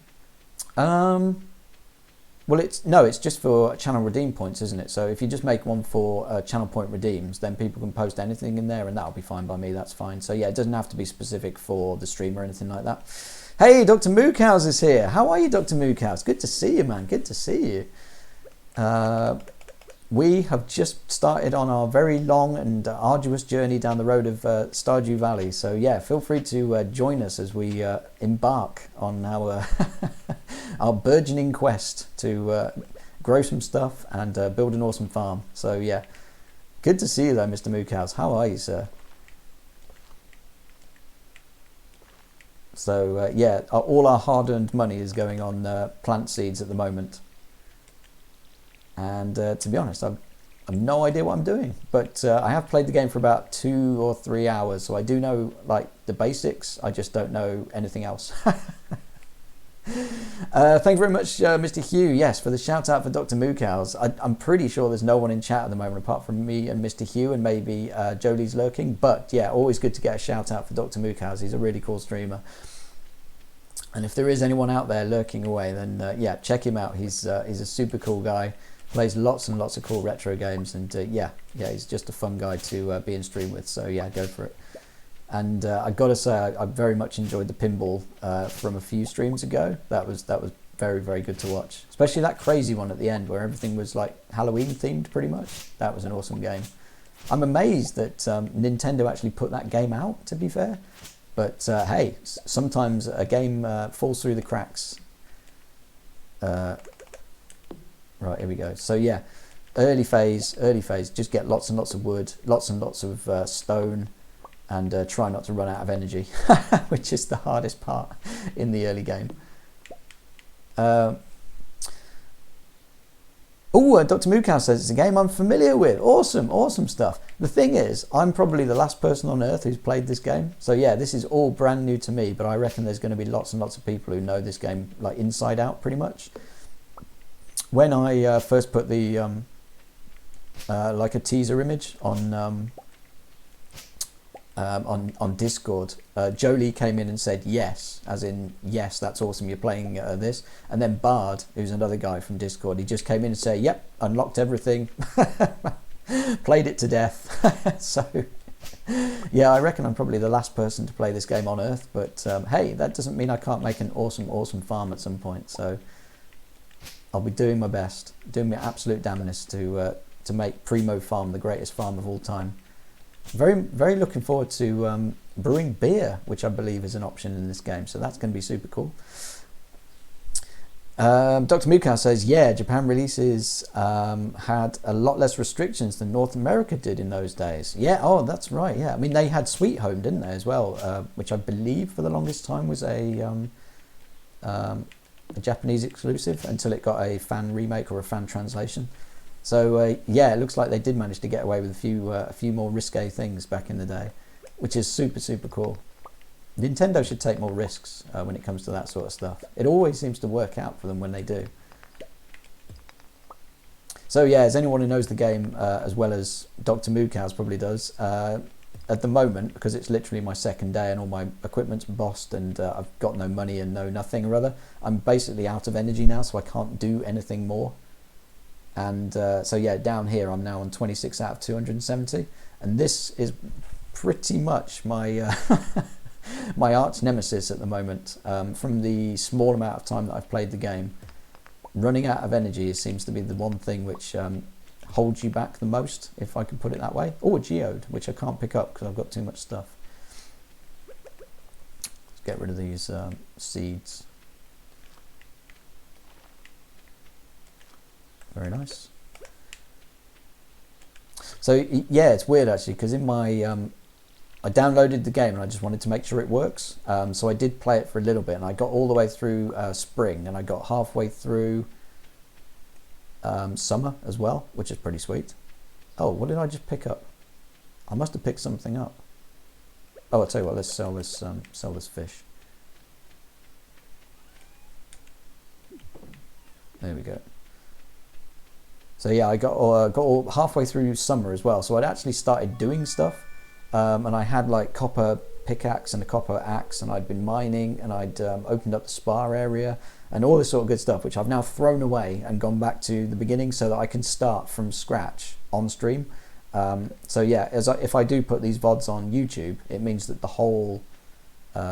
Well, it's just for channel redeem points, isn't it? So if you just make one for channel point redeems, then people can post anything in there, and that'll be fine by me. That's fine. So yeah, it doesn't have to be specific for the stream or anything like that. Hey, Dr. Mookhouse is here. How are you, Dr. Mookhouse? Good to see you, man. Good to see you. We have just started on our very long and arduous journey down the road of Stardew Valley. So yeah, feel free to join us as we embark on our our burgeoning quest to grow some stuff and build an awesome farm. So yeah, good to see you though, Mr. Mookhouse. How are you, sir? So yeah, all our hard-earned money is going on plant seeds at the moment. And to be honest, I've no idea what I'm doing, but I have played the game for about 2 or 3 hours, so I do know like the basics. I just don't know anything else. Thank you very much, Mr. Hugh. Yes, for the shout out for Dr. Mookows. I'm pretty sure there's no one in chat at the moment apart from me and Mr. Hugh, and maybe Jolie's lurking. But yeah, always good to get a shout out for Dr. Mookows. He's a really cool streamer. And if there is anyone out there lurking away, then yeah, check him out. He's a super cool guy. Plays lots and lots of cool retro games, and yeah, he's just a fun guy to be in stream with. So yeah, go for it. And I gotta say, I very much enjoyed the pinball from a few streams ago. That was very, very good to watch. Especially that crazy one at the end where everything was like Halloween themed pretty much. That was an awesome game. I'm amazed that Nintendo actually put that game out, to be fair. But hey, sometimes a game falls through the cracks. Right, here we go. So yeah, early phase, just get lots and lots of wood, lots and lots of stone, and try not to run out of energy, which is the hardest part in the early game. Dr. Mookow says it's a game I'm familiar with. Awesome stuff. The thing is, I'm probably the last person on earth who's played this game. So yeah, this is all brand new to me, but I reckon there's going to be lots and lots of people who know this game like inside out pretty much. When I first put the like a teaser image on Discord, Jolie came in and said yes, as in yes, that's awesome, you're playing this. And then Bard, who's another guy from Discord, he just came in and said, yep, unlocked everything, played it to death. So yeah, I reckon I'm probably the last person to play this game on Earth, but hey, that doesn't mean I can't make an awesome farm at some point. So I'll be doing my best, doing my absolute damnedest to make Primo Farm the greatest farm of all time. Very looking forward to brewing beer, which I believe is an option in this game, so that's going to be super cool. Dr. Mookow says, yeah, Japan releases had a lot less restrictions than North America did in those days. Yeah, oh, that's right, yeah. I mean, they had Sweet Home, didn't they, as well, which I believe for the longest time was a Japanese exclusive until it got a fan remake or a fan translation. So yeah, it looks like they did manage to get away with a few more risque things back in the day, which is super cool. Nintendo should take more risks when it comes to that sort of stuff. It always seems to work out for them when they do. So yeah, as anyone who knows the game as well as Dr. Mookows probably does, at the moment, because it's literally my second day and all my equipment's bossed and I've got no money and no nothing or other, I'm basically out of energy now, so I can't do anything more. And so yeah, down here I'm now on 26 out of 270, and this is pretty much my my arch nemesis at the moment. From the small amount of time that I've played the game, running out of energy seems to be the one thing which holds you back the most, if I can put it that way. Oh, a geode, which I can't pick up because I've got too much stuff. Let's get rid of these seeds. Very nice. So yeah, it's weird actually, because in my I downloaded the game and I just wanted to make sure it works. So I did play it for a little bit, and I got all the way through spring, and I got halfway through summer as well, which is pretty sweet. Oh, what did I just pick up? I must have picked something up. Oh, I'll tell you what, let's sell this fish. There we go. So yeah, I got all halfway through summer as well. So I'd actually started doing stuff, and I had like copper pickaxe and a copper axe, and I'd been mining, and I'd opened up the spa area and all this sort of good stuff, which I've now thrown away and gone back to the beginning so that I can start from scratch on stream. So yeah, if I do put these VODs on YouTube, it means that the whole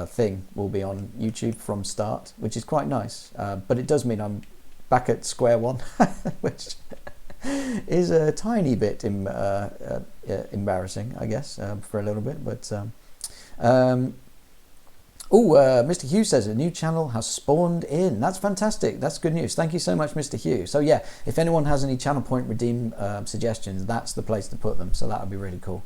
thing will be on YouTube from start, which is quite nice. But it does mean I'm back at square one, which is a tiny bit embarrassing, I guess, for a little bit. But Mr. Hugh says a new channel has spawned in. That's fantastic. That's good news. Thank you so much, Mr. Hugh. So yeah, if anyone has any channel point redeem suggestions, that's the place to put them. So that would be really cool.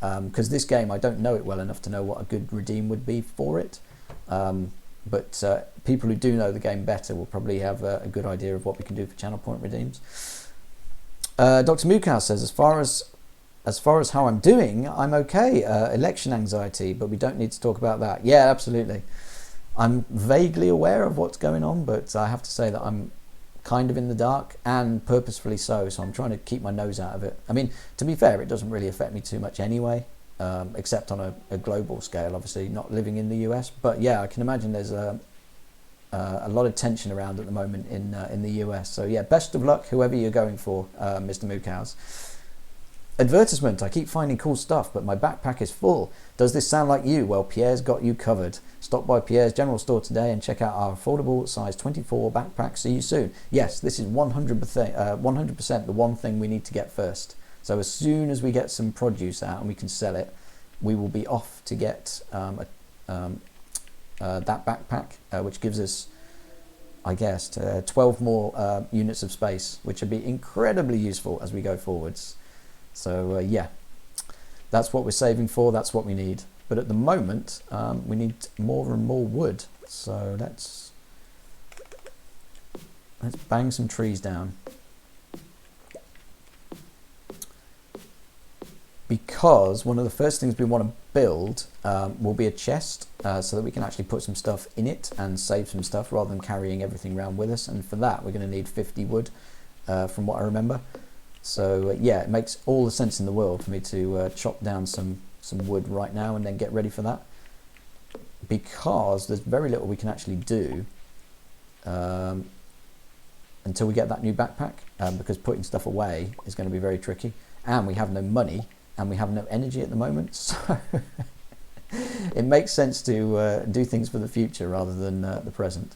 Because this game, I don't know it well enough to know what a good redeem would be for it. But people who do know the game better will probably have a good idea of what we can do for channel point redeems. Dr. Mukau says, as far as how I'm doing, I'm okay. Election anxiety, but we don't need to talk about that. Yeah, absolutely. I'm vaguely aware of what's going on, but I have to say that I'm kind of in the dark, and purposefully so. So I'm trying to keep my nose out of it. I mean, to be fair, it doesn't really affect me too much anyway, except on a global scale, obviously, not living in the US. But yeah, I can imagine there's a lot of tension around at the moment in the US. So yeah, best of luck, whoever you're going for, Mr. Mukaus. Advertisement. I keep finding cool stuff, but my backpack is full. Does this sound like you? Well, Pierre's got you covered. Stop by Pierre's General Store today and check out our affordable size 24 backpack. See you soon. Yes, this is 100% the one thing we need to get first. So as soon as we get some produce out and we can sell it, we will be off to get that backpack, which gives us, I guess, 12 more units of space, which would be incredibly useful as we go forwards. So yeah, that's what we're saving for, that's what we need. But at the moment, we need more and more wood. So let's bang some trees down. Because one of the first things we want to build will be a chest, so that we can actually put some stuff in it and save some stuff rather than carrying everything around with us. And for that, we're going to need 50 wood, from what I remember. So yeah, it makes all the sense in the world for me to chop down some wood right now and then get ready for that, because there's very little we can actually do until we get that new backpack, because putting stuff away is going to be very tricky, and we have no money and we have no energy at the moment, so it makes sense to do things for the future rather than the present.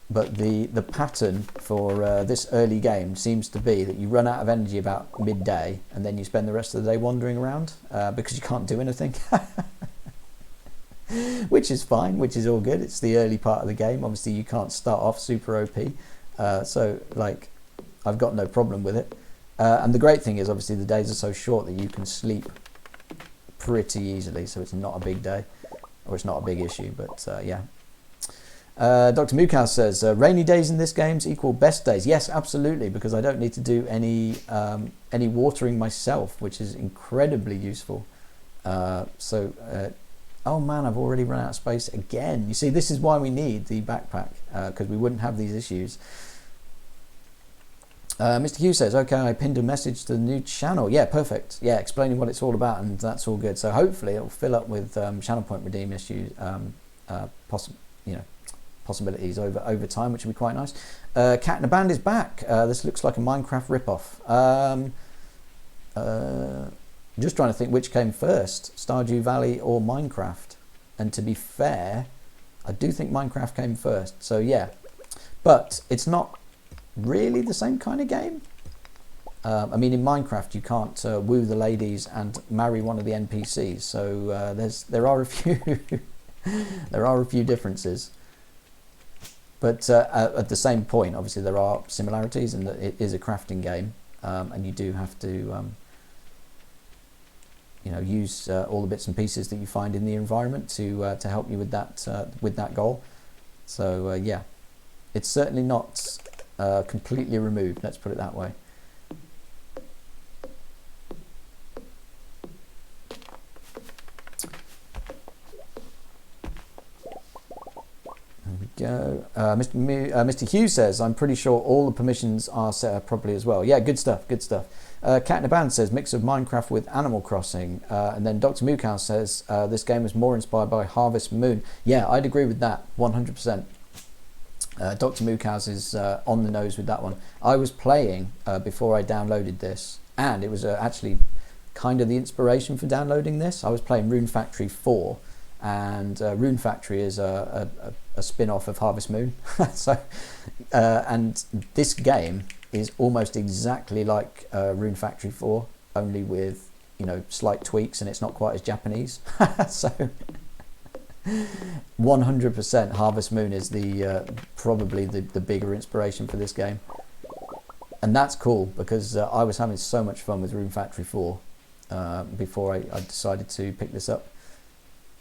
But the pattern for this early game seems to be that you run out of energy about midday, and then you spend the rest of the day wandering around because you can't do anything. Which is fine, which is all good. It's the early part of the game. Obviously, you can't start off super OP. So, like, I've got no problem with it. And the great thing is, obviously, the days are so short that you can sleep pretty easily. So it's not a big day, or it's not a big issue. But yeah. Dr. Mukaus says, rainy days in this game equal best days. Yes, absolutely, because I don't need to do any watering myself, which is incredibly useful. Oh man, I've already run out of space again. You see, this is why we need the backpack, because we wouldn't have these issues. Mr. Hughes says, okay, I pinned a message to the new channel. Yeah, perfect. Yeah, explaining what it's all about, and that's all good. So hopefully it'll fill up with channel point redeem issues, possibilities over time, which would be quite nice. Cat in a Band is back. This looks like a Minecraft ripoff. Just trying to think which came first, Stardew Valley or Minecraft. And to be fair, I do think Minecraft came first. So yeah, but it's not really the same kind of game. I mean, in Minecraft, you can't woo the ladies and marry one of the NPCs. So there are a few there are a few differences. But at the same point, obviously, there are similarities in that it is a crafting game, and you do have to, use all the bits and pieces that you find in the environment to help you with that goal. So yeah, it's certainly not completely removed. Let's put it that way. Go. Mr. Hughes says, I'm pretty sure all the permissions are set up properly as well. Yeah, good stuff, good stuff. Cat in a Band says, mix of Minecraft with Animal Crossing. And then Dr. Mukaus says, this game is more inspired by Harvest Moon. Yeah, I'd agree with that, 100%. Dr. Mukaus is on the nose with that one. I was playing before I downloaded this, and it was actually kind of the inspiration for downloading this. I was playing Rune Factory 4, and Rune Factory is a spin-off of Harvest Moon. So and this game is almost exactly like Rune Factory 4, only with slight tweaks, and it's not quite as Japanese. So 100% Harvest Moon is the probably the bigger inspiration for this game, and that's cool because I was having so much fun with Rune Factory 4 before I decided to pick this up.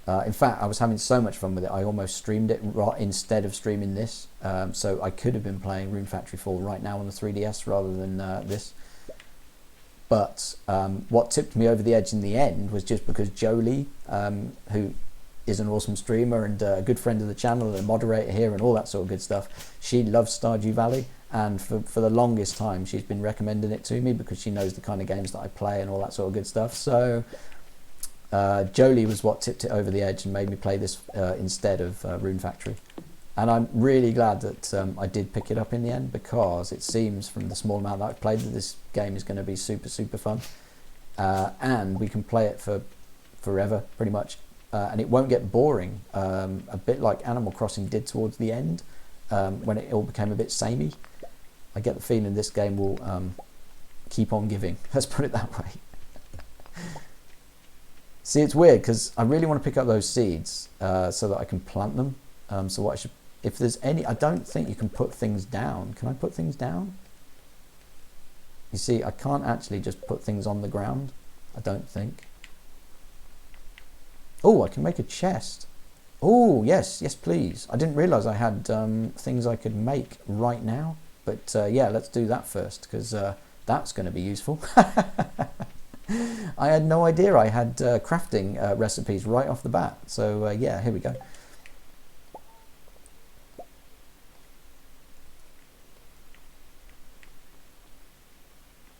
In fact, I was having so much fun with it, I almost streamed it instead of streaming this. So I could have been playing Rune Factory 4 right now on the 3DS rather than this. But what tipped me over the edge in the end was just because Jolie, who is an awesome streamer and a good friend of the channel and a moderator here and all that sort of good stuff, she loves Stardew Valley. And for the longest time, she's been recommending it to me because she knows the kind of games that I play and all that sort of good stuff. So Jolie was what tipped it over the edge and made me play this instead of Rune Factory. And I'm really glad that I did pick it up in the end, because it seems from the small amount that I've played that this game is going to be super, super fun. And we can play it for forever, pretty much. And it won't get boring, a bit like Animal Crossing did towards the end, when it all became a bit samey. I get the feeling this game will keep on giving, let's put it that way. See, it's weird, because I really want to pick up those seeds so that I can plant them. So what I should... If there's any... I don't think you can put things down. Can I put things down? You see, I can't actually just put things on the ground. I don't think. Oh, I can make a chest. Oh, yes, yes, please. I didn't realise I had things I could make right now. But yeah, let's do that first, because that's going to be useful. I had no idea I had crafting recipes right off the bat. So yeah, here we go.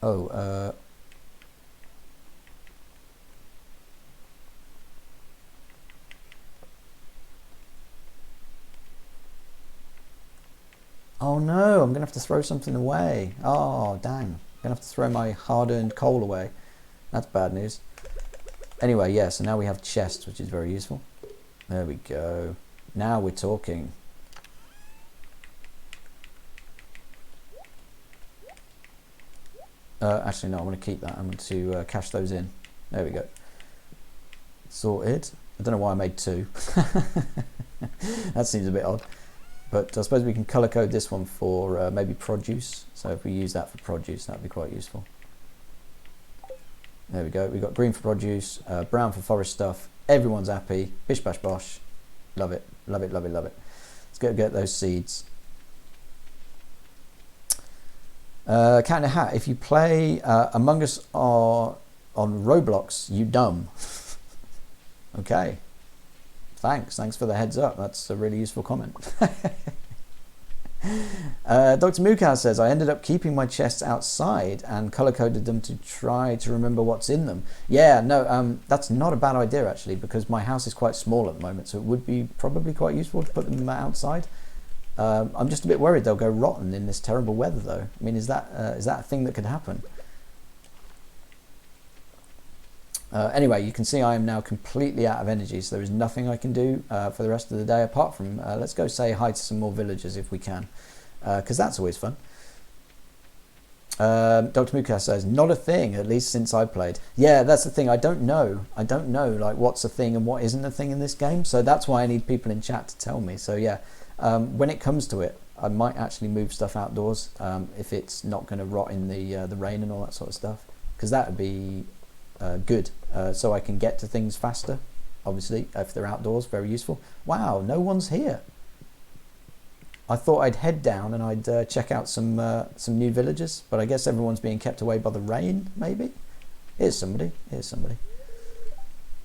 Oh, oh no, I'm going to have to throw something away. Oh, dang. I'm going to have to throw my hard-earned coal away. That's bad news. Anyway, yeah, so now we have chests, which is very useful. There we go. Now we're talking. Actually, no, I want to keep that. I'm going to cash those in. There we go. Sorted. I don't know why I made two. That seems a bit odd. But I suppose we can colour code this one for maybe produce. So if we use that for produce, that would be quite useful. There we go. We've got green for produce, brown for forest stuff. Everyone's happy. Bish bash bosh. Love it. Love it, love it, love it. Let's go get those seeds. Cat in a Hat. If you play Among Us on Roblox, you dumb. Okay. Thanks for the heads up. That's a really useful comment. Dr. Mukaz says, I ended up keeping my chests outside and color-coded them to try to remember what's in them. Yeah, no, that's not a bad idea, actually, because my house is quite small at the moment, so it would be probably quite useful to put them outside. I'm just a bit worried they'll go rotten in this terrible weather, though. I mean, is that a thing that could happen? Anyway, you can see I am now completely out of energy, so there is nothing I can do for the rest of the day apart from let's go say hi to some more villagers if we can, because that's always fun. Dr. Mukas says, not a thing, at least since I played. Yeah, that's the thing. I don't know like what's a thing and what isn't a thing in this game, so that's why I need people in chat to tell me. So yeah, when it comes to it, I might actually move stuff outdoors if it's not going to rot in the rain and all that sort of stuff, because that would be good, so I can get to things faster. Obviously, if they're outdoors, very useful. Wow, no one's here. I thought I'd head down and I'd check out some new villagers, but I guess everyone's being kept away by the rain. Maybe. Here's somebody. Here's somebody.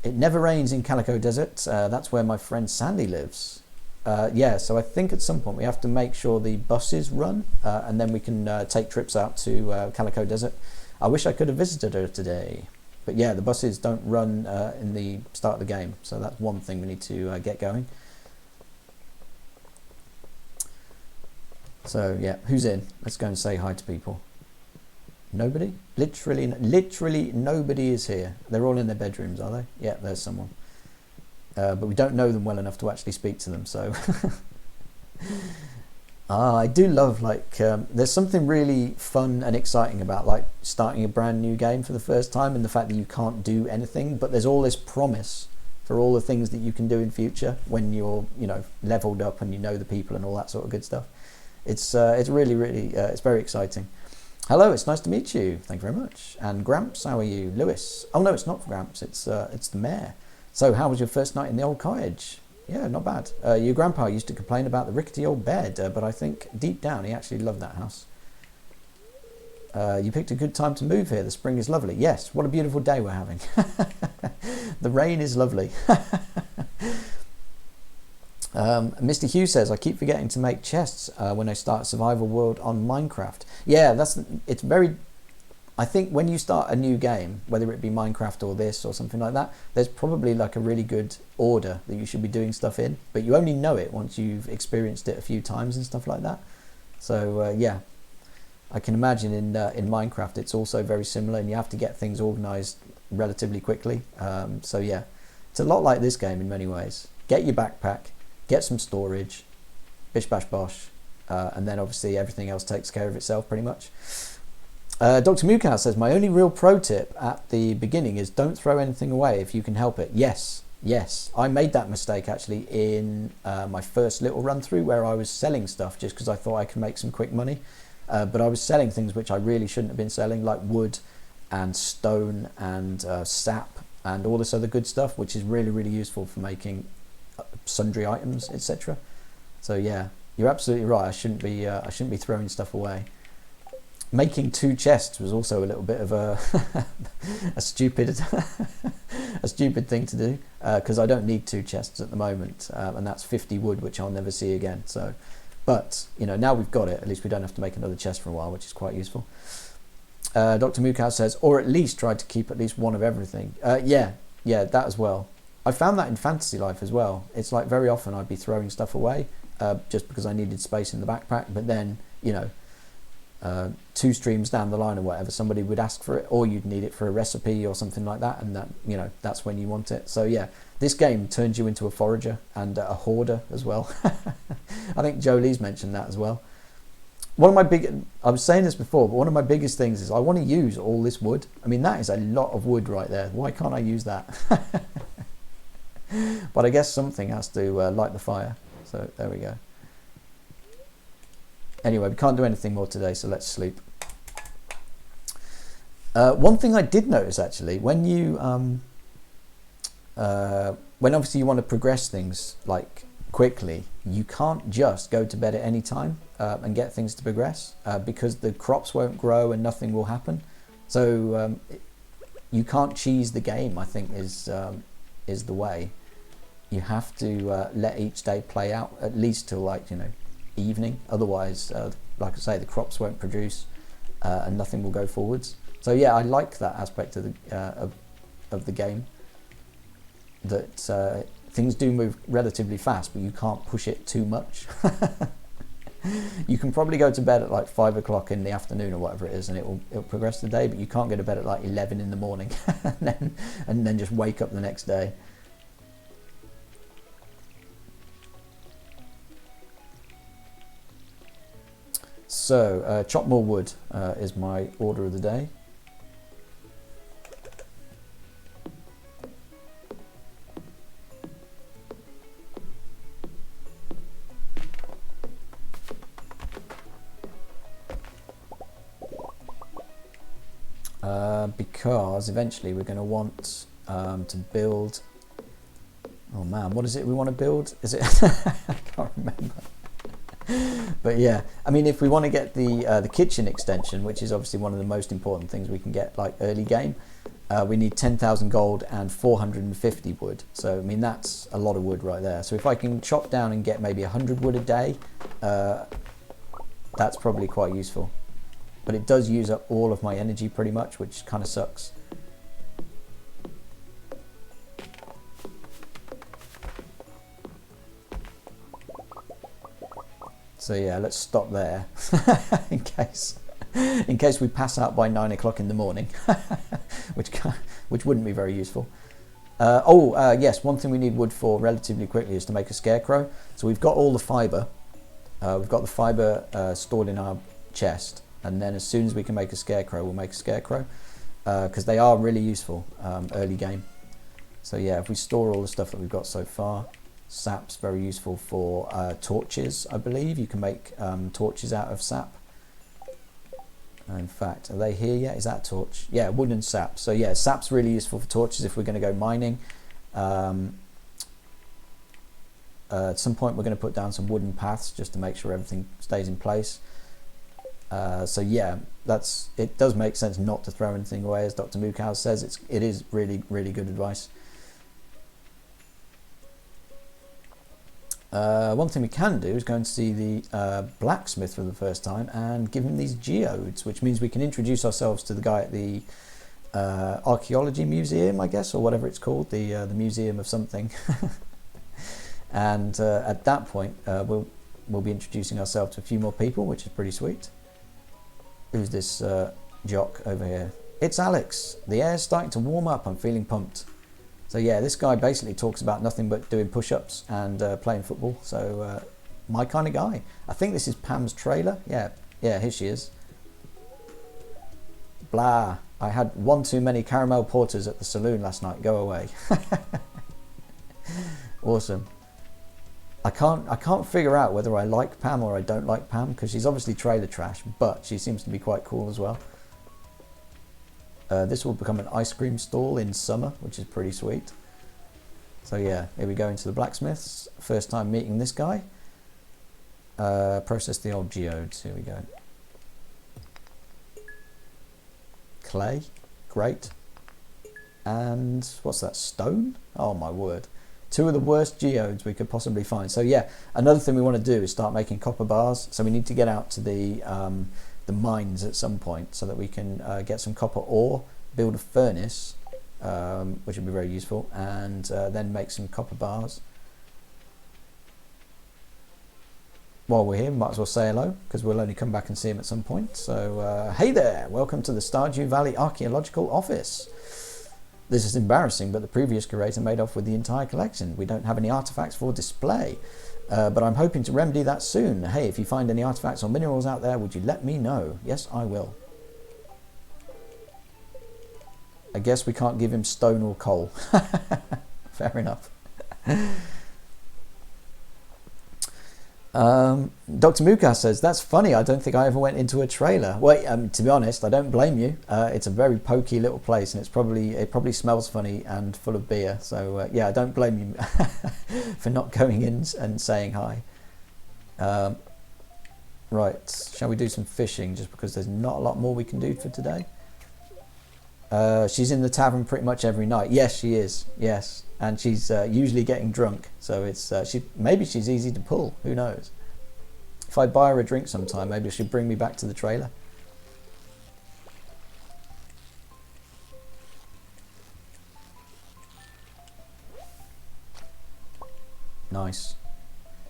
It never rains in Calico Desert. That's where my friend Sandy lives. Yeah, so I think at some point we have to make sure the buses run, and then we can take trips out to Calico Desert. I wish I could have visited her today. But yeah, the buses don't run in the start of the game, so that's one thing we need to get going. So yeah, who's in? Let's go and say hi to people. Nobody? Literally nobody is here. They're all in their bedrooms, are they? Yeah, there's someone. But we don't know them well enough to actually speak to them, so... I do love, like, there's something really fun and exciting about, like, starting a brand new game for the first time, and the fact that you can't do anything, but there's all this promise for all the things that you can do in future when you're, you know, leveled up and you know the people and all that sort of good stuff. It's really, it's very exciting. Hello, it's nice to meet you. Thank you very much. And Gramps, how are you? Lewis. Oh no, it's not Gramps. It's the mayor. So how was your first night in the old cottage? Yeah, not bad. Your grandpa used to complain about the rickety old bed, but I think deep down he actually loved that house. You picked a good time to move here. The spring is lovely. Yes, what a beautiful day we're having. The rain is lovely. Mr. Hugh says, I keep forgetting to make chests when I start Survival World on Minecraft. Yeah, it's very... I think when you start a new game, whether it be Minecraft or this or something like that, there's probably like a really good order that you should be doing stuff in, but you only know it once you've experienced it a few times and stuff like that. So yeah, I can imagine in Minecraft it's also very similar, and you have to get things organized relatively quickly. So yeah, it's a lot like this game in many ways. Get your backpack, get some storage, bish bash bosh, and then obviously everything else takes care of itself pretty much. Dr. Mukow says, my only real pro tip at the beginning is don't throw anything away if you can help it. Yes, I made that mistake actually in my first little run through, where I was selling stuff just because I thought I could make some quick money. But I was selling things which I really shouldn't have been selling, like wood and stone and sap and all this other good stuff, which is really, really useful for making sundry items, etc. So yeah, you're absolutely right. I shouldn't be throwing stuff away. Making 2 chests was also a little bit of a a stupid thing to do, because I don't need 2 chests at the moment, and that's 50 wood, which I'll never see again. So, but you know, now we've got it, at least we don't have to make another chest for a while, which is quite useful. Dr. Mukow says, or at least try to keep at least one of everything. Yeah, that as well. I found that in Fantasy Life as well. It's like very often I'd be throwing stuff away just because I needed space in the backpack, but then, you know, 2 streams down the line or whatever, somebody would ask for it, or you'd need it for a recipe or something like that, and that, you know, that's when you want it. So yeah, this game turns you into a forager and a hoarder as well. I think Jolie's mentioned that as well. I was saying this before, but one of my biggest things is I want to use all this wood. I mean, that is a lot of wood right there. Why can't I use that? But I guess something has to light the fire. So there we go. Anyway, we can't do anything more today, so let's sleep. One thing I did notice actually, when you when obviously you want to progress things like quickly, you can't just go to bed at any time and get things to progress, because the crops won't grow and nothing will happen. So you can't cheese the game, I think, is the way. You have to let each day play out at least till, like, you know, evening. Otherwise, like I say, the crops won't produce and nothing will go forwards. So yeah, I like that aspect of the game, that things do move relatively fast, but you can't push it too much. You can probably go to bed at like 5 o'clock in the afternoon or whatever it is, and it'll progress the day, but you can't go to bed at like 11 in the morning and then just wake up the next day. So chop more wood is my order of the day. Because eventually we're going to want to build... Oh man, what is it we want to build? Is it... I can't remember. But yeah, I mean, if we want to get the kitchen extension, which is obviously one of the most important things we can get like early game, we need 10,000 gold and 450 wood. So I mean, that's a lot of wood right there. So if I can chop down and get maybe 100 wood a day, that's probably quite useful. But it does use up all of my energy pretty much, which kind of sucks. So yeah, let's stop there in case we pass out by 9 o'clock in the morning, which wouldn't be very useful. Yes, one thing we need wood for relatively quickly is to make a scarecrow. So we've got all the fibre. We've got the fibre stored in our chest, and then as soon as we can make a scarecrow, we'll make a scarecrow, because they are really useful early game. So yeah, if we store all the stuff that we've got so far. Sap's very useful for torches, I believe. You can make torches out of sap. In fact, are they here yet? Is that a torch? Yeah, wood and sap. So yeah, sap's really useful for torches if we're going to go mining. At some point we're going to put down some wooden paths just to make sure everything stays in place. So yeah, it does make sense not to throw anything away, as Dr. Mukau says. It is really, really good advice. One thing we can do is go and see the blacksmith for the first time and give him these geodes, which means we can introduce ourselves to the guy at the archaeology museum, I guess, or whatever it's called, the museum of something. And at that point, we'll be introducing ourselves to a few more people, which is pretty sweet. Who's this jock over here? It's Alex. The air's starting to warm up. I'm feeling pumped. So yeah, this guy basically talks about nothing but doing push-ups and playing football. So my kind of guy. I think this is Pam's trailer. Yeah, here she is. Blah. I had one too many caramel porters at the saloon last night. Go away. Awesome. I can't figure out whether I like Pam or I don't like Pam, because she's obviously trailer trash, but she seems to be quite cool as well. This will become an ice cream stall in summer, which is pretty sweet. So yeah, here we go into the blacksmith's. First time meeting this guy. Process the old geodes. Here we go. Clay, great. And what's that? Stone? Oh my word. Two of the worst geodes we could possibly find. So yeah, another thing we want to do is start making copper bars. So we need to get out to the mines at some point so that we can get some copper ore, build a furnace, which would be very useful, and then make some copper bars. While we're here, might as well say hello, because we'll only come back and see him at some point. So hey there, welcome to the Stardew Valley Archaeological Office. This is embarrassing, but the previous curator made off with the entire collection. We don't have any artifacts for display, but I'm hoping to remedy that soon. Hey, if you find any artifacts or minerals out there, would you let me know? Yes, I will. I guess we can't give him stone or coal. Fair enough. Dr. Muka says, that's funny, I don't think I ever went into a trailer. Well, to be honest, I don't blame you. It's a very pokey little place, and it probably smells funny and full of beer. So yeah, I don't blame you for not going in and saying hi. Right, shall we do some fishing, just because there's not a lot more we can do for today? She's in the tavern pretty much every night. Yes, she is. Yes, and she's usually getting drunk. So it's maybe she's easy to pull. Who knows? If I buy her a drink sometime, maybe she'll bring me back to the trailer. Nice.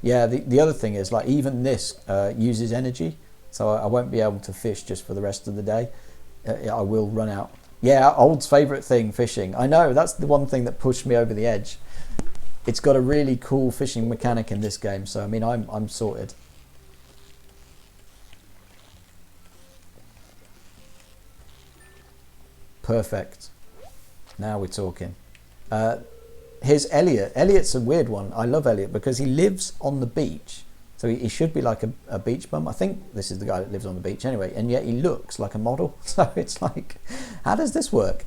Yeah. The other thing is, like, even this uses energy, so I won't be able to fish just for the rest of the day. I will run out. Yeah, Old's favourite thing, fishing. I know, that's the one thing that pushed me over the edge. It's got a really cool fishing mechanic in this game, so I mean, I'm sorted. Perfect. Now we're talking. Here's Elliot. Elliot's a weird one. I love Elliot because he lives on the beach. So he should be like a beach bum. I think this is the guy that lives on the beach anyway, and yet he looks like a model. So it's like, how does this work?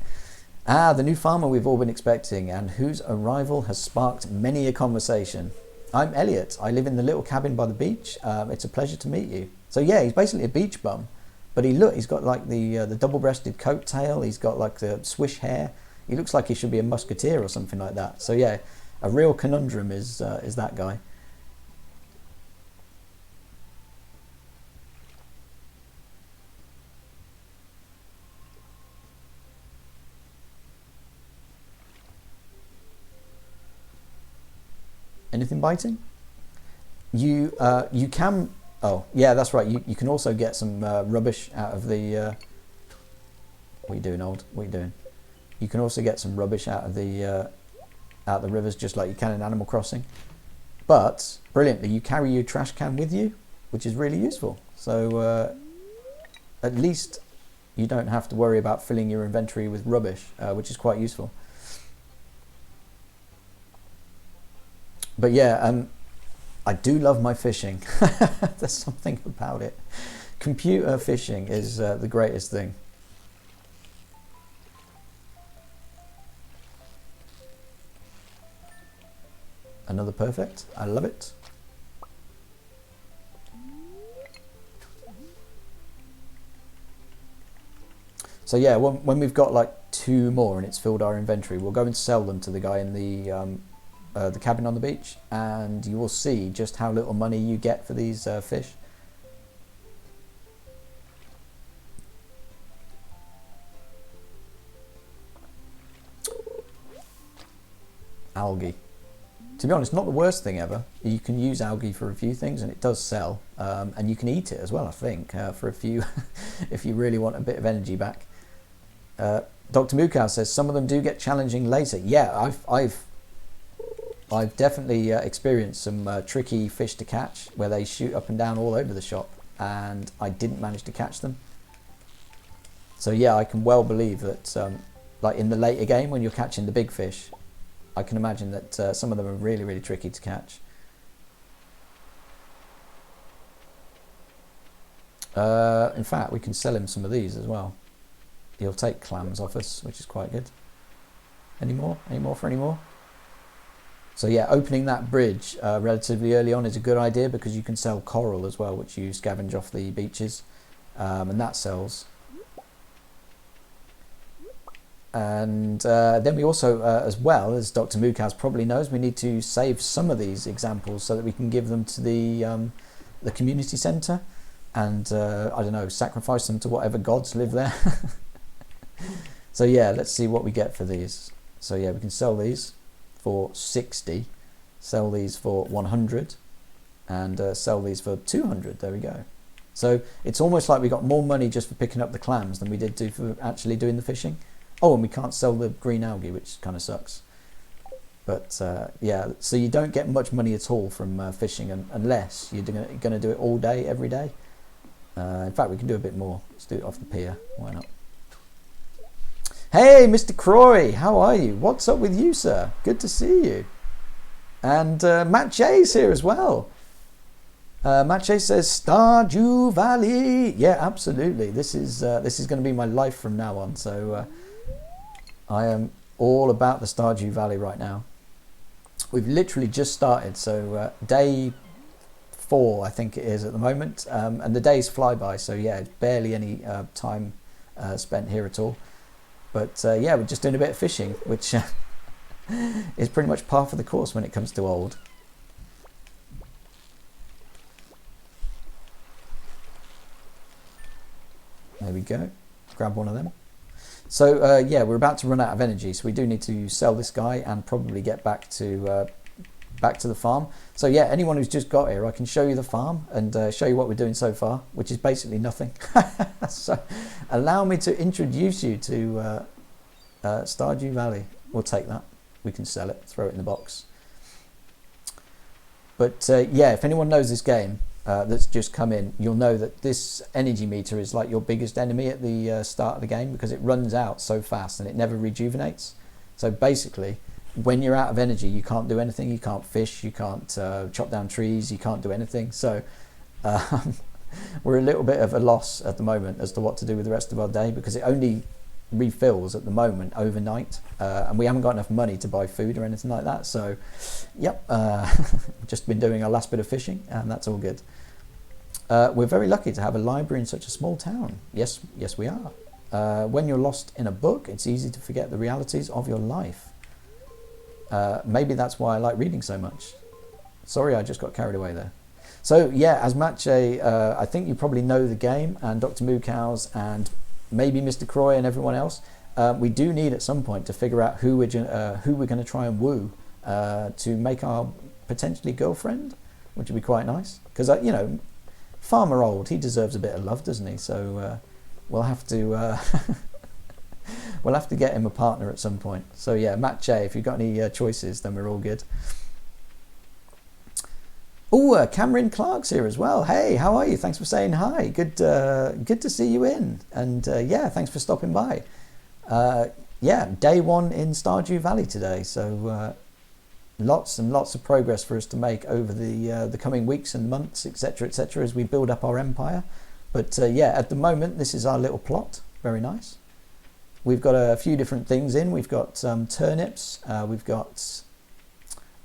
Ah, the new farmer we've all been expecting, and whose arrival has sparked many a conversation. I'm Elliot. I live in the little cabin by the beach. It's a pleasure to meet you. So yeah, he's basically a beach bum, but he's got like the double-breasted coat tail. He's got like the swish hair. He looks like he should be a musketeer or something like that. So yeah, a real conundrum is that guy. Anything biting? You can. Oh yeah, that's right. You can also get some rubbish out of the. What are you doing, Old? What are you doing? You can also get some rubbish out of the rivers, just like you can in Animal Crossing. But brilliantly, you carry your trash can with you, which is really useful. So at least you don't have to worry about filling your inventory with rubbish, which is quite useful. But yeah, I do love my fishing. There's something about it. Computer fishing is the greatest thing. another perfect. I love it. So yeah, when we've got like 2 more and it's filled our inventory, we'll go and sell them to the guy in the cabin on the beach, and you will see just how little money you get for these fish. Algae. To be honest, not the worst thing ever. You can use algae for a few things, and it does sell, and you can eat it as well, I think, for a few, if you really want a bit of energy back. Dr. Mukau says some of them do get challenging later. Yeah, I've definitely experienced some tricky fish to catch where they shoot up and down all over the shop, and I didn't manage to catch them. So yeah, I can well believe that, like in the later game when you're catching the big fish, I can imagine that some of them are really, really tricky to catch. In fact, we can sell him some of these as well. He'll take clams off us, which is quite good. Any more? Any more for any more? So yeah, opening that bridge relatively early on is a good idea because you can sell coral as well, which you scavenge off the beaches, and that sells. And then we also, as well as Dr. Mukaz probably knows, we need to save some of these examples so that we can give them to the community centre, and I don't know, sacrifice them to whatever gods live there. So yeah, let's see what we get for these. So yeah, we can sell these for 60, sell these for 100, and sell these for 200. There we go. So it's almost like we got more money just for picking up the clams than we did for actually doing the fishing. Oh, and we can't sell the green algae, which kind of sucks. But yeah, so you don't get much money at all from fishing unless you're going to do it all day, every day. In fact, we can do a bit more. Let's do it off the pier. Why not? Hey, Mr. Croy, how are you? What's up with you, sir? Good to see you. And Matt J's here as well. Matt J says Stardew Valley. Yeah, absolutely. This is going to be my life from now on. So I am all about the Stardew Valley right now. We've literally just started, so day 4 I think it is at the moment, and the days fly by. So yeah, it's barely any time spent here at all. But yeah, we're just doing a bit of fishing, which is pretty much par for the course when it comes to old. There we go. Grab one of them. So yeah, we're about to run out of energy, so we do need to sell this guy and probably get back to the farm. So yeah, anyone who's just got here, I can show you the farm and show you what we're doing so far, which is basically nothing. So allow me to introduce you to Stardew Valley. We'll take that. We can sell it, throw it in the box. But yeah, if anyone knows this game, that's just come in, you'll know that this energy meter is like your biggest enemy at the start of the game because it runs out so fast and it never rejuvenates. So basically, when you're out of energy, you can't do anything. You can't fish, you can't chop down trees, you can't do anything. So we're a little bit of a loss at the moment as to what to do with the rest of our day because it only refills at the moment overnight, and we haven't got enough money to buy food or anything like that. So yep, just been doing our last bit of fishing and that's all good. We're very lucky to have a library in such a small town. Yes we are. When you're lost in a book, it's easy to forget the realities of your life. Maybe that's why I like reading so much. Sorry, I just got carried away there. So yeah, as Matche, I think you probably know the game, and Dr. Moocows and maybe Mr. Croy and everyone else. We do need at some point to figure out who we're going to try and woo to make our potentially girlfriend, which would be quite nice. Because you know, Farmer Old, he deserves a bit of love, doesn't he? So we'll have to we'll have to get him a partner at some point. So yeah, Matt J, if you've got any choices, then we're all good. Oh, Cameron Clark's here as well. Hey, how are you? Thanks for saying hi. Good to see you in. And yeah, thanks for stopping by. Yeah, day 1 in Stardew Valley today. So lots and lots of progress for us to make over the coming weeks and months, etc., etc., as we build up our empire. But yeah, at the moment, this is our little plot. Very nice. We've got a few different things in. We've got turnips. We've got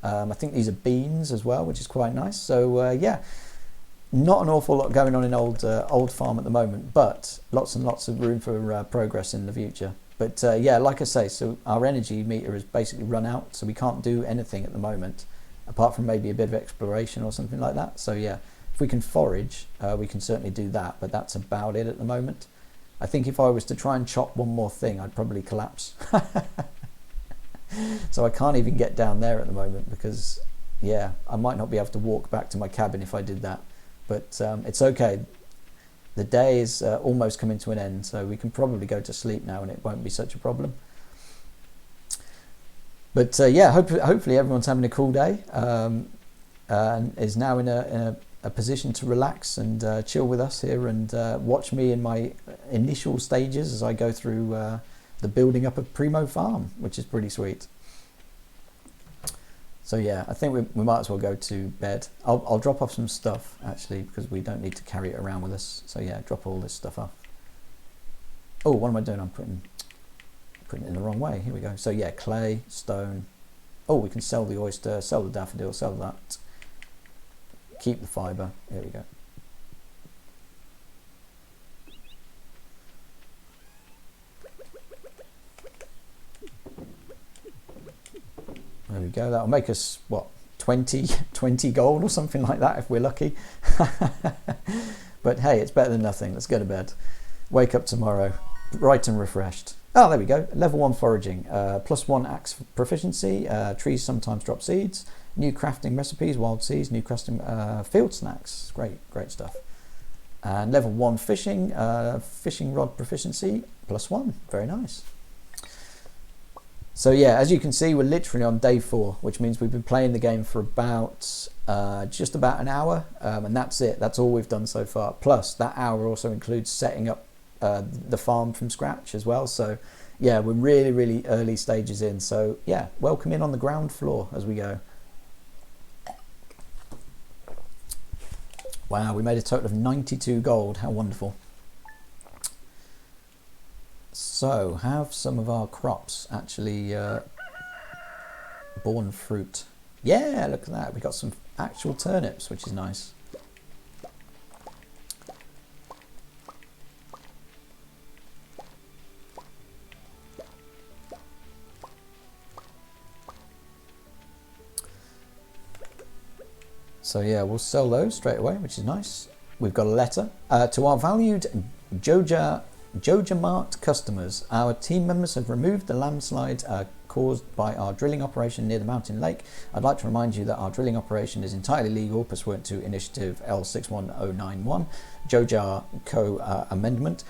I think these are beans as well, which is quite nice. So yeah, not an awful lot going on in old farm at the moment, but lots and lots of room for progress in the future. But yeah, like I say, so our energy meter has basically run out, so we can't do anything at the moment, apart from maybe a bit of exploration or something like that. So yeah, if we can forage, we can certainly do that, but that's about it at the moment. I think if I was to try and chop one more thing, I'd probably collapse. So I can't even get down there at the moment because, yeah, I might not be able to walk back to my cabin if I did that. But it's okay. The day is almost coming to an end, so we can probably go to sleep now and it won't be such a problem. But yeah, hopefully everyone's having a cool day and is now in a position to relax and chill with us here and watch me in my initial stages as I go through the building up of Primo Farm, which is pretty sweet. So yeah, I think we might as well go to bed. I'll drop off some stuff actually because we don't need to carry it around with us. So yeah, drop all this stuff off. Oh, what am I doing? I'm putting it in the wrong way. Here we go. So yeah, clay, stone. Oh, we can sell the oyster, sell the daffodil, sell that. Keep the fibre. There we go. There we go. That'll make us, what, 20 gold or something like that if we're lucky. But hey, it's better than nothing. Let's go to bed. Wake up tomorrow, bright and refreshed. Oh, there we go. Level 1 foraging. +1 axe proficiency. Trees sometimes drop seeds. New crafting recipes, wild seeds, new crafting field snacks. Great stuff. And level 1 fishing. Fishing rod proficiency, +1. Very nice. So yeah, as you can see, we're literally on day 4, which means we've been playing the game for about just about an hour, and that's it. That's all we've done so far. Plus, that hour also includes setting up the farm from scratch as well. So yeah, we're really early stages in. So yeah, welcome in on the ground floor as we go. Wow, we made a total of 92 gold. How wonderful. So, have some of our crops actually borne fruit? Yeah, look at that. We got some actual turnips, which is nice. So yeah, we'll sell those straight away, which is nice. We've got a letter to our valued Jojamart customers. Our team members have removed the landslide caused by our drilling operation near the mountain lake. I'd like to remind you that our drilling operation is entirely legal pursuant to Initiative L61091, Jojar Co. Amendment.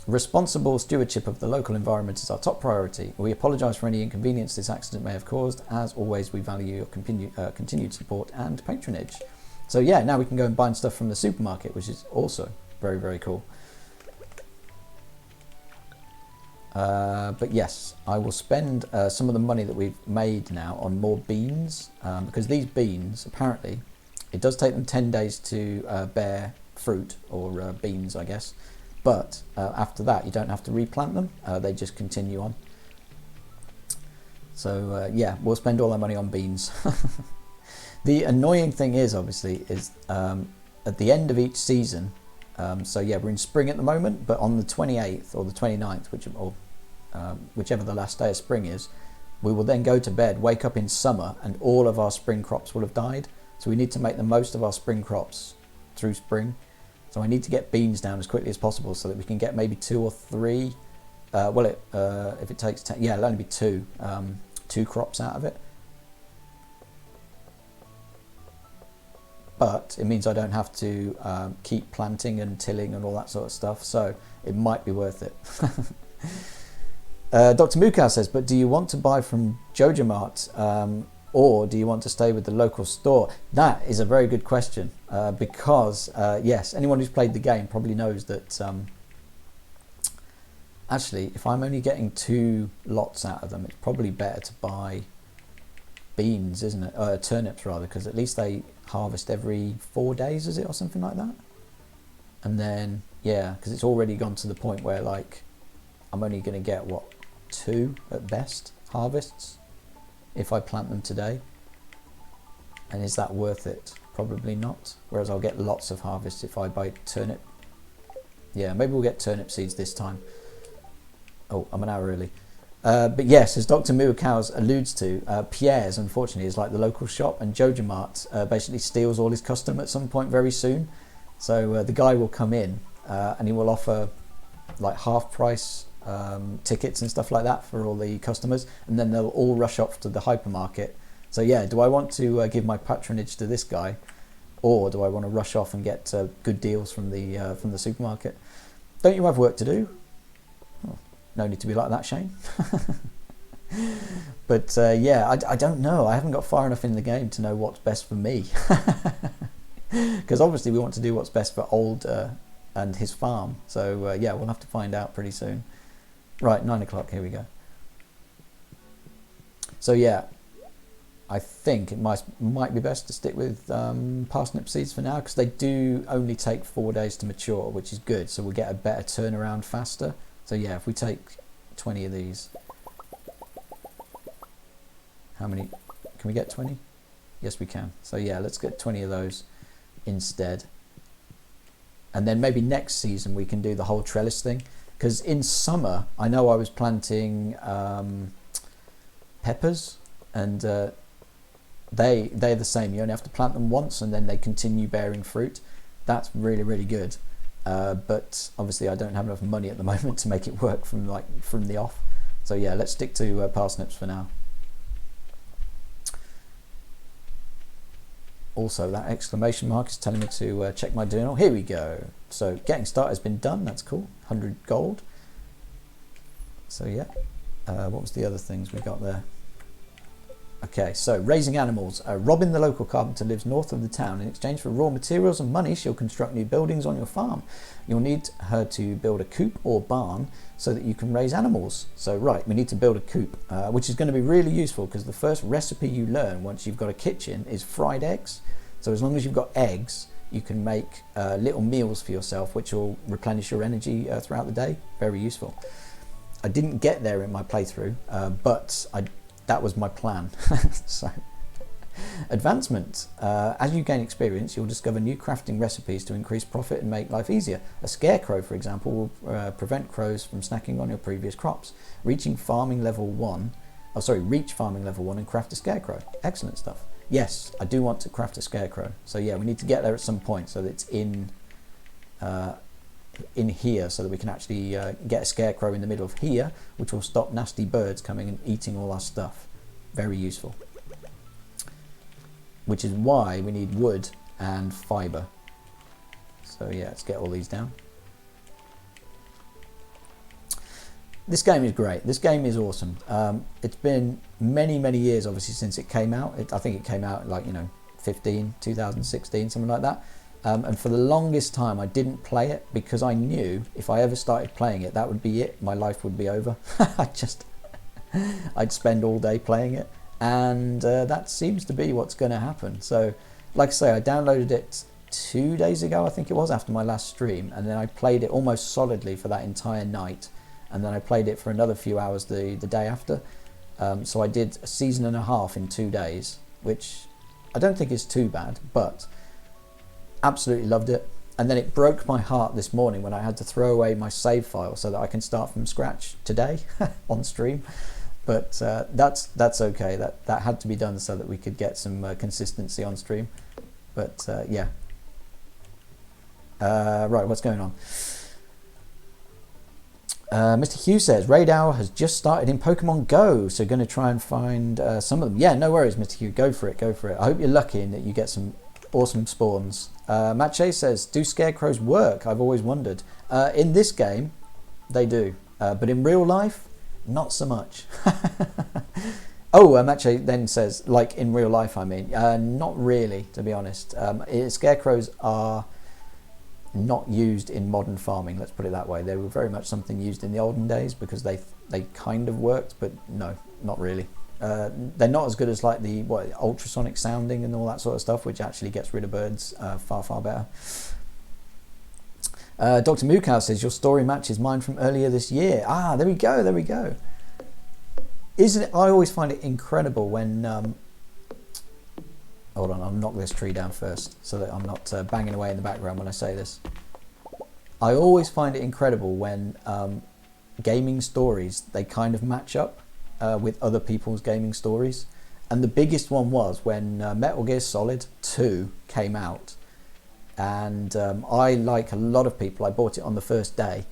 Responsible stewardship of the local environment is our top priority. We apologise for any inconvenience this accident may have caused. As always, we value your continued support and patronage. So yeah, now we can go and buy stuff from the supermarket, which is also very cool. But yes, I will spend some of the money that we've made now on more beans, because these beans, apparently, it does take them 10 days to bear fruit, or beans, I guess. But after that, you don't have to replant them. They just continue on. So yeah, we'll spend all our money on beans. The annoying thing is, obviously, is at the end of each season, so yeah, we're in spring at the moment, but on the 28th or the 29th, whichever the last day of spring is, we will then go to bed, wake up in summer, and all of our spring crops will have died. So we need to make the most of our spring crops through spring. So I need to get beans down as quickly as possible so that we can get maybe 2 or 3. If it takes 10, yeah, it'll only be 2 crops out of it. But it means I don't have to keep planting and tilling and all that sort of stuff, so it might be worth it. Dr. Mukau says, but do you want to buy from Jojamart or do you want to stay with the local store? That is a very good question, because yes, anyone who's played the game probably knows that actually, if I'm only getting 2 lots out of them, it's probably better to buy beans, isn't it? Turnips rather, because at least they harvest every 4 days, is it, or something like that? And then yeah, because it's already gone to the point where like I'm only going to get what, 2 at best harvests if I plant them today. And is that worth it? Probably not. Whereas I'll get lots of harvest if I buy turnip. Yeah, maybe we'll get turnip seeds this time. Oh, I'm an hour early. But yes, as Dr. Muakaus alludes to, Pierre's, unfortunately, is like the local shop, and Jojamart basically steals all his custom at some point very soon. So the guy will come in and he will offer like half price tickets and stuff like that for all the customers, and then they'll all rush off to the hypermarket. So yeah, do I want to give my patronage to this guy, or do I want to rush off and get good deals from the supermarket? Don't you have work to do? Oh, no need to be like that, Shane. But yeah, I don't know. I haven't got far enough in the game to know what's best for me. Because obviously we want to do what's best for Old and his farm. So yeah, we'll have to find out pretty soon. Right, 9 o'clock, here we go. So yeah, I think it might be best to stick with parsnip seeds for now, because they do only take 4 days to mature, which is good. So we'll get a better turnaround faster. So yeah, if we take 20 of these. How many? Can we get 20? Yes, we can. So yeah, let's get 20 of those instead. And then maybe next season we can do the whole trellis thing. Because in summer, I know I was planting peppers, and they're the same. You only have to plant them once and then they continue bearing fruit. That's really, really good. But obviously I don't have enough money at the moment to make it work from the off. So yeah, let's stick to parsnips for now. Also, that exclamation mark is telling me to check my journal. Here we go. So getting started has been done. That's cool. 100 gold. So yeah. What was the other things we got there? Okay, so raising animals. Robin, the local carpenter, lives north of the town. In exchange for raw materials and money, she'll construct new buildings on your farm. You'll need her to build a coop or barn so that you can raise animals. So right, we need to build a coop, which is going to be really useful, because the first recipe you learn once you've got a kitchen is fried eggs. So as long as you've got eggs, you can make little meals for yourself, which will replenish your energy throughout the day. Very useful. I didn't get there in my playthrough, but that was my plan. So, advancement. As you gain experience, you'll discover new crafting recipes to increase profit and make life easier. A scarecrow, for example, will prevent crows from snacking on your previous crops. Reach farming level 1 and craft a scarecrow. Excellent stuff. Yes, I do want to craft a scarecrow. So yeah, we need to get there at some point so that it's in here, so that we can actually get a scarecrow in the middle of here, which will stop nasty birds coming and eating all our stuff. Very useful. Which is why we need wood and fibre. So yeah, let's get all these down. This game is great. This game is awesome. It's been many years, obviously, since it came out. I think it came out like 2016, something like that. And for the longest time I didn't play it, because I knew if I ever started playing it, that would be it. My life would be over. I'd spend all day playing it, and that seems to be what's going to happen. So like I say, I downloaded it 2 days ago, I think it was, after my last stream, and then I played it almost solidly for that entire night, and then I played it for another few hours the day after. So I did a season and a half in 2 days, which I don't think is too bad, but absolutely loved it. And then it broke my heart this morning when I had to throw away my save file so that I can start from scratch today on stream. But that's okay. That had to be done so that we could get some consistency on stream. But yeah. Right, what's going on? Mr. Hugh says Raid Hour has just started in Pokemon Go, so going to try and find some of them. Yeah, no worries, Mr. Hugh. Go for it. I hope you're lucky and that you get some awesome spawns. Matt Chase says, do scarecrows work? I've always wondered. In this game, they do, but in real life, not so much. Oh, Matt Chase then says, like in real life, I mean, not really, to be honest. Scarecrows are not used in modern farming, let's put it that way. They were very much something used in the olden days because they kind of worked, but no, not really. They're not as good as like the ultrasonic sounding and all that sort of stuff, which actually gets rid of birds far better. Dr. Mukow says your story matches mine from earlier this year. Ah, there we go. Isn't it? I always find it incredible when hold on, I'll knock this tree down first so that I'm not banging away in the background when I say this. I always find it incredible when gaming stories, they kind of match up with other people's gaming stories. And the biggest one was when Metal Gear Solid 2 came out. And I, like a lot of people, I bought it on the first day.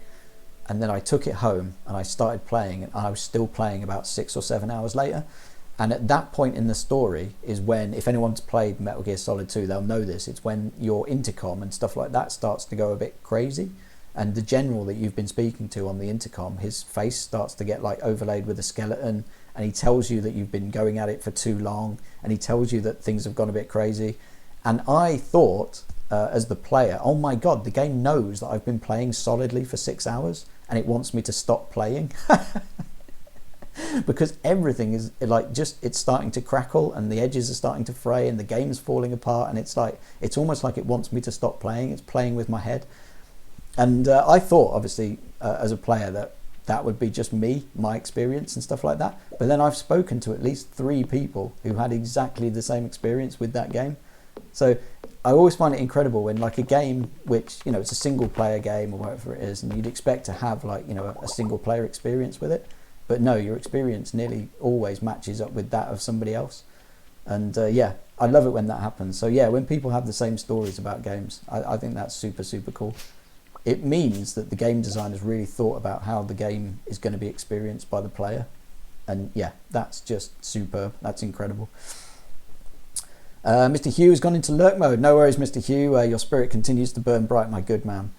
And then I took it home and I started playing, and I was still playing about 6 or 7 hours later. And at that point in the story is when, if anyone's played Metal Gear Solid 2, they'll know this. It's when your intercom and stuff like that starts to go a bit crazy. And the general that you've been speaking to on the intercom, his face starts to get like overlaid with a skeleton. And he tells you that you've been going at it for too long. And he tells you that things have gone a bit crazy. And I thought, as the player, oh my God, the game knows that I've been playing solidly for 6 hours. And it wants me to stop playing. Because everything is like just, it's starting to crackle and the edges are starting to fray and the game's falling apart, and it's like, it's almost like it wants me to stop playing. It's playing with my head. And I thought, obviously, as a player, that would be just me, my experience and stuff like that. But then I've spoken to at least 3 people who had exactly the same experience with that game. So I always find it incredible when, like, a game which, you know, it's a single player game or whatever it is, and you'd expect to have, like, you know, a single player experience with it. But no, your experience nearly always matches up with that of somebody else. And yeah, I love it when that happens. So yeah, when people have the same stories about games, I think that's super, super cool. It means that the game designers really thought about how the game is going to be experienced by the player. And yeah, that's just superb. That's incredible. Mr. Hugh has gone into lurk mode. No worries, Mr. Hugh. Your spirit continues to burn bright, my good man.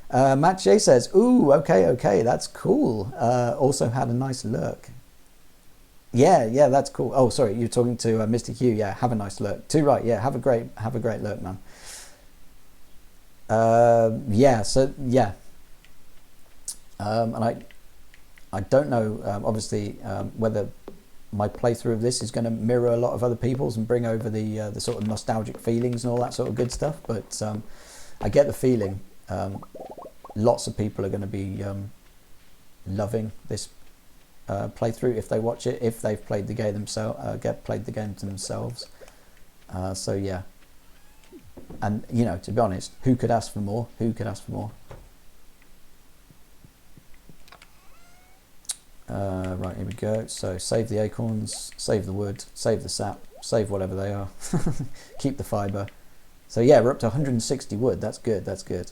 Matt J says, ooh, okay, that's cool. Also had a nice lurk. Yeah, that's cool. Oh, sorry, you're talking to Mr. Hugh. Yeah, have a nice lurk. Too right. Yeah, have a great lurk, man. Yeah, so yeah. And I don't know, obviously, whether my playthrough of this is going to mirror a lot of other people's and bring over the sort of nostalgic feelings and all that sort of good stuff. But I get the feeling lots of people are going to be loving this playthrough if they watch it, if they've played the game themselves. So yeah, and you know, to be honest, who could ask for more? Right, here we go. So save the acorns, save the wood, save the sap, save whatever they are. Keep the fibre. So yeah, we're up to 160 wood. That's good.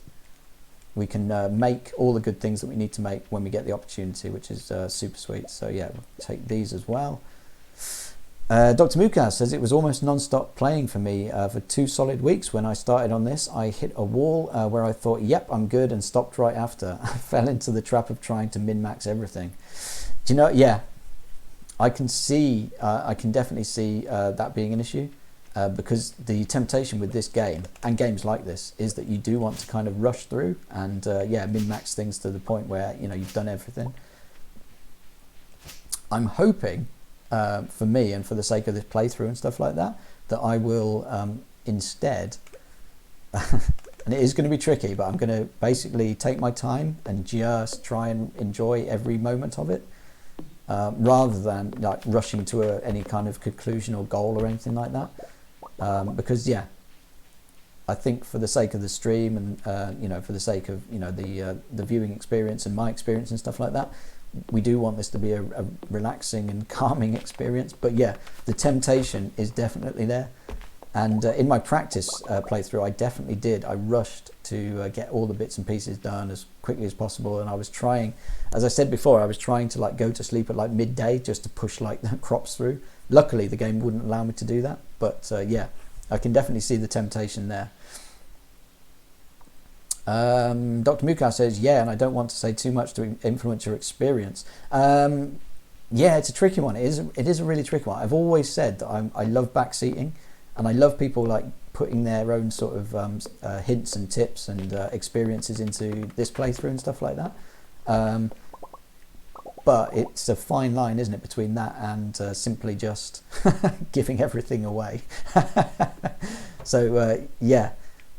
We can make all the good things that we need to make when we get the opportunity, which is super sweet. So yeah, we'll take these as well. Dr. Mukas says, it was almost non-stop playing for me for 2 solid weeks. When I started on this, I hit a wall where I thought, yep, I'm good, and stopped right after. I fell into the trap of trying to min-max everything. Do you know, yeah, I can definitely see that being an issue. Because the temptation with this game and games like this is that you do want to kind of rush through and yeah, min-max things to the point where, you know, you've done everything. I'm hoping for me and for the sake of this playthrough and stuff like that, that I will instead, and it is going to be tricky, but I'm going to basically take my time and just try and enjoy every moment of it, rather than like rushing to any kind of conclusion or goal or anything like that. Because yeah, I think for the sake of the stream and you know, for the sake of, you know, the viewing experience and my experience and stuff like that, we do want this to be a relaxing and calming experience. But yeah, the temptation is definitely there. And in my practice playthrough, I definitely did. I rushed to get all the bits and pieces done as quickly as possible, and I was trying, as I said before, I was trying to like go to sleep at like midday just to push like the crops through. Luckily, the game wouldn't allow me to do that, but yeah, I can definitely see the temptation there. Dr. Mukas says, yeah, and I don't want to say too much to influence your experience. Yeah, it's a tricky one. It is a really tricky one. I've always said that I love backseating, and I love people like putting their own sort of hints and tips and experiences into this playthrough and stuff like that. But it's a fine line, isn't it, between that and simply just giving everything away. So yeah,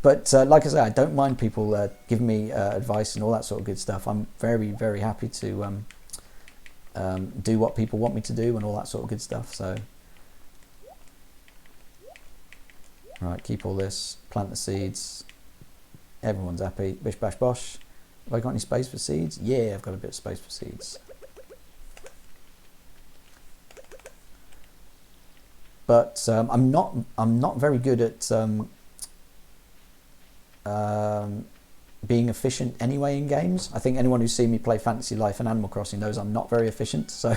but like I say, I don't mind people giving me advice and all that sort of good stuff. I'm very, very happy to do what people want me to do and all that sort of good stuff. So Right, keep all this, plant the seeds. Everyone's happy. Bish bash bosh. Have I got any space for seeds? Yeah, I've got a bit of space for seeds. But I'm not very good at being efficient anyway in games. I think anyone who's seen me play Fantasy Life and Animal Crossing knows I'm not very efficient. So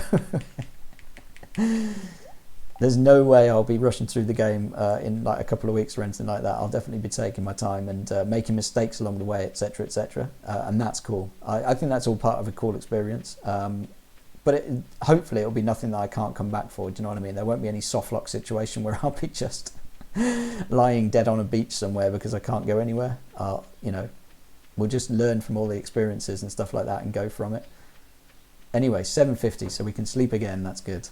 there's no way I'll be rushing through the game in like a couple of weeks or anything like that. I'll definitely be taking my time and making mistakes along the way, etc., etc. And that's cool. I think that's all part of a cool experience. But hopefully it'll be nothing that I can't come back for. Do you know what I mean? There won't be any softlock situation where I'll be just lying dead on a beach somewhere because I can't go anywhere. You know, we'll just learn from all the experiences and stuff like that and go from it. Anyway, 7:50, so we can sleep again. That's good.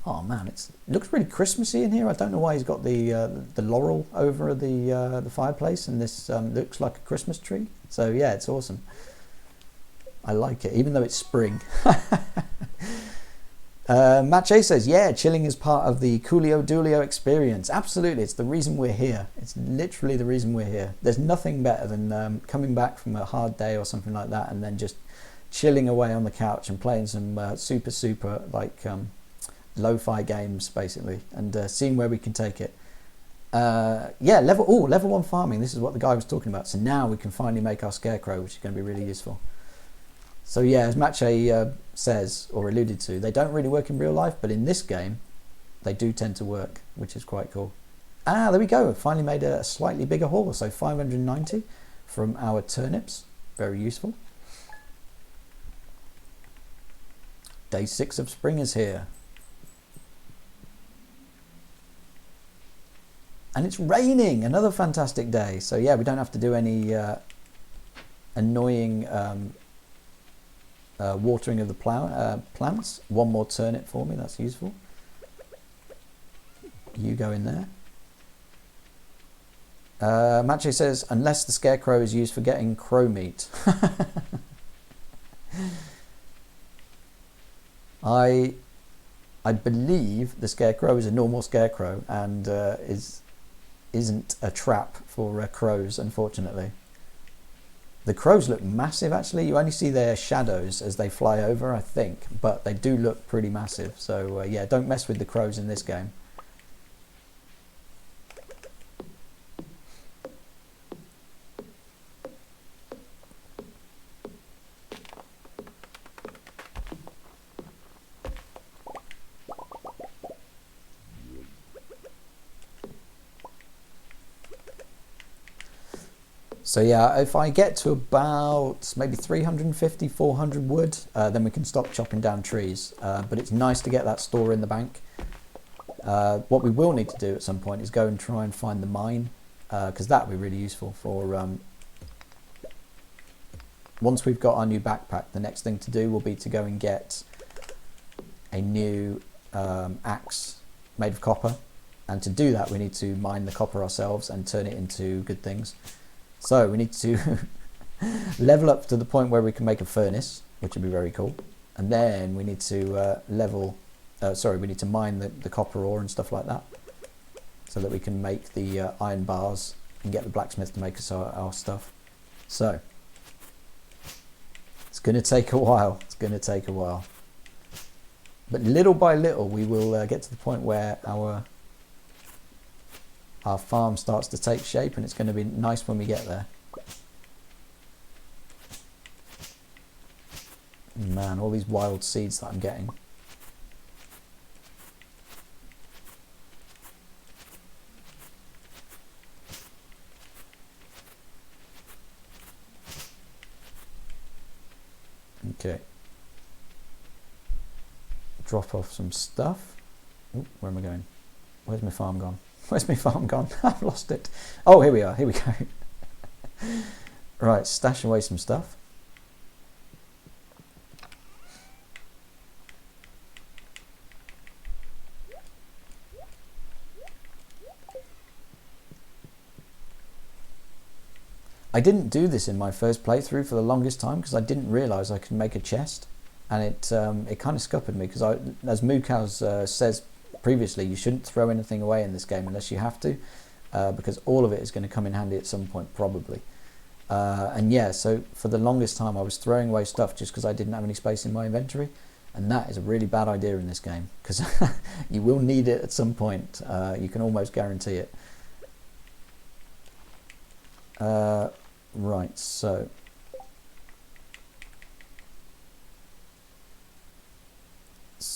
Oh man, it looks really Christmassy in here. I don't know why he's got the laurel over the fireplace, and this looks like a Christmas tree. So yeah, it's awesome. I like it, even though it's spring. Matt J says, yeah, chilling is part of the Coolio Doolio experience. Absolutely, it's the reason we're here. It's literally the reason we're here. There's nothing better than coming back from a hard day or something like that and then just chilling away on the couch and playing some super like lo-fi games basically, and seeing where we can take it. Yeah, level 1 farming. This is what the guy was talking about. So now we can finally make our scarecrow, which is going to be really useful. So yeah, as Mache says or alluded to, they don't really work in real life, but in this game they do tend to work, which is quite cool. Ah, there we go. Finally made a slightly bigger haul. So 590 from our turnips. Very useful. Day 6 of spring is here. And it's raining. Another fantastic day. So yeah, we don't have to do any annoying watering of the plants. One more turnip for me. That's useful. You go in there. Mache says, unless the scarecrow is used for getting crow meat. I believe the scarecrow is a normal scarecrow and isn't a trap for crows, unfortunately. The crows look massive, actually. You only see their shadows as they fly over, I think, but they do look pretty massive. So yeah, don't mess with the crows in this game. So yeah, if I get to about maybe 350, 400 wood, then we can stop chopping down trees. But it's nice to get that store in the bank. What we will need to do at some point is go and try and find the mine, because that would be really useful for... once we've got our new backpack, the next thing to do will be to go and get a new axe made of copper. And to do that, we need to mine the copper ourselves and turn it into good things. So we need to level up to the point where we can make a furnace, which would be very cool. And then we need to we need to mine the copper ore and stuff like that, so that we can make the iron bars and get the blacksmith to make us our stuff. So it's going to take a while. It's going to take a while. But little by little, we will get to the point where our farm starts to take shape, and it's going to be nice when we get there. Man, all these wild seeds that I'm getting. Okay. Drop off some stuff. Ooh, where am I going? Where's my farm gone? Where's my farm gone? I've lost it. Oh, here we are. Here we go. Right, stash away some stuff. I didn't do this in my first playthrough for the longest time because I didn't realise I could make a chest, and it kind of scuppered me because, as Moocows says previously, you shouldn't throw anything away in this game unless you have to, because all of it is going to come in handy at some point, probably. And yeah, so for the longest time I was throwing away stuff just because I didn't have any space in my inventory, and that is a really bad idea in this game, because you will need it at some point. You can almost guarantee it. Right, so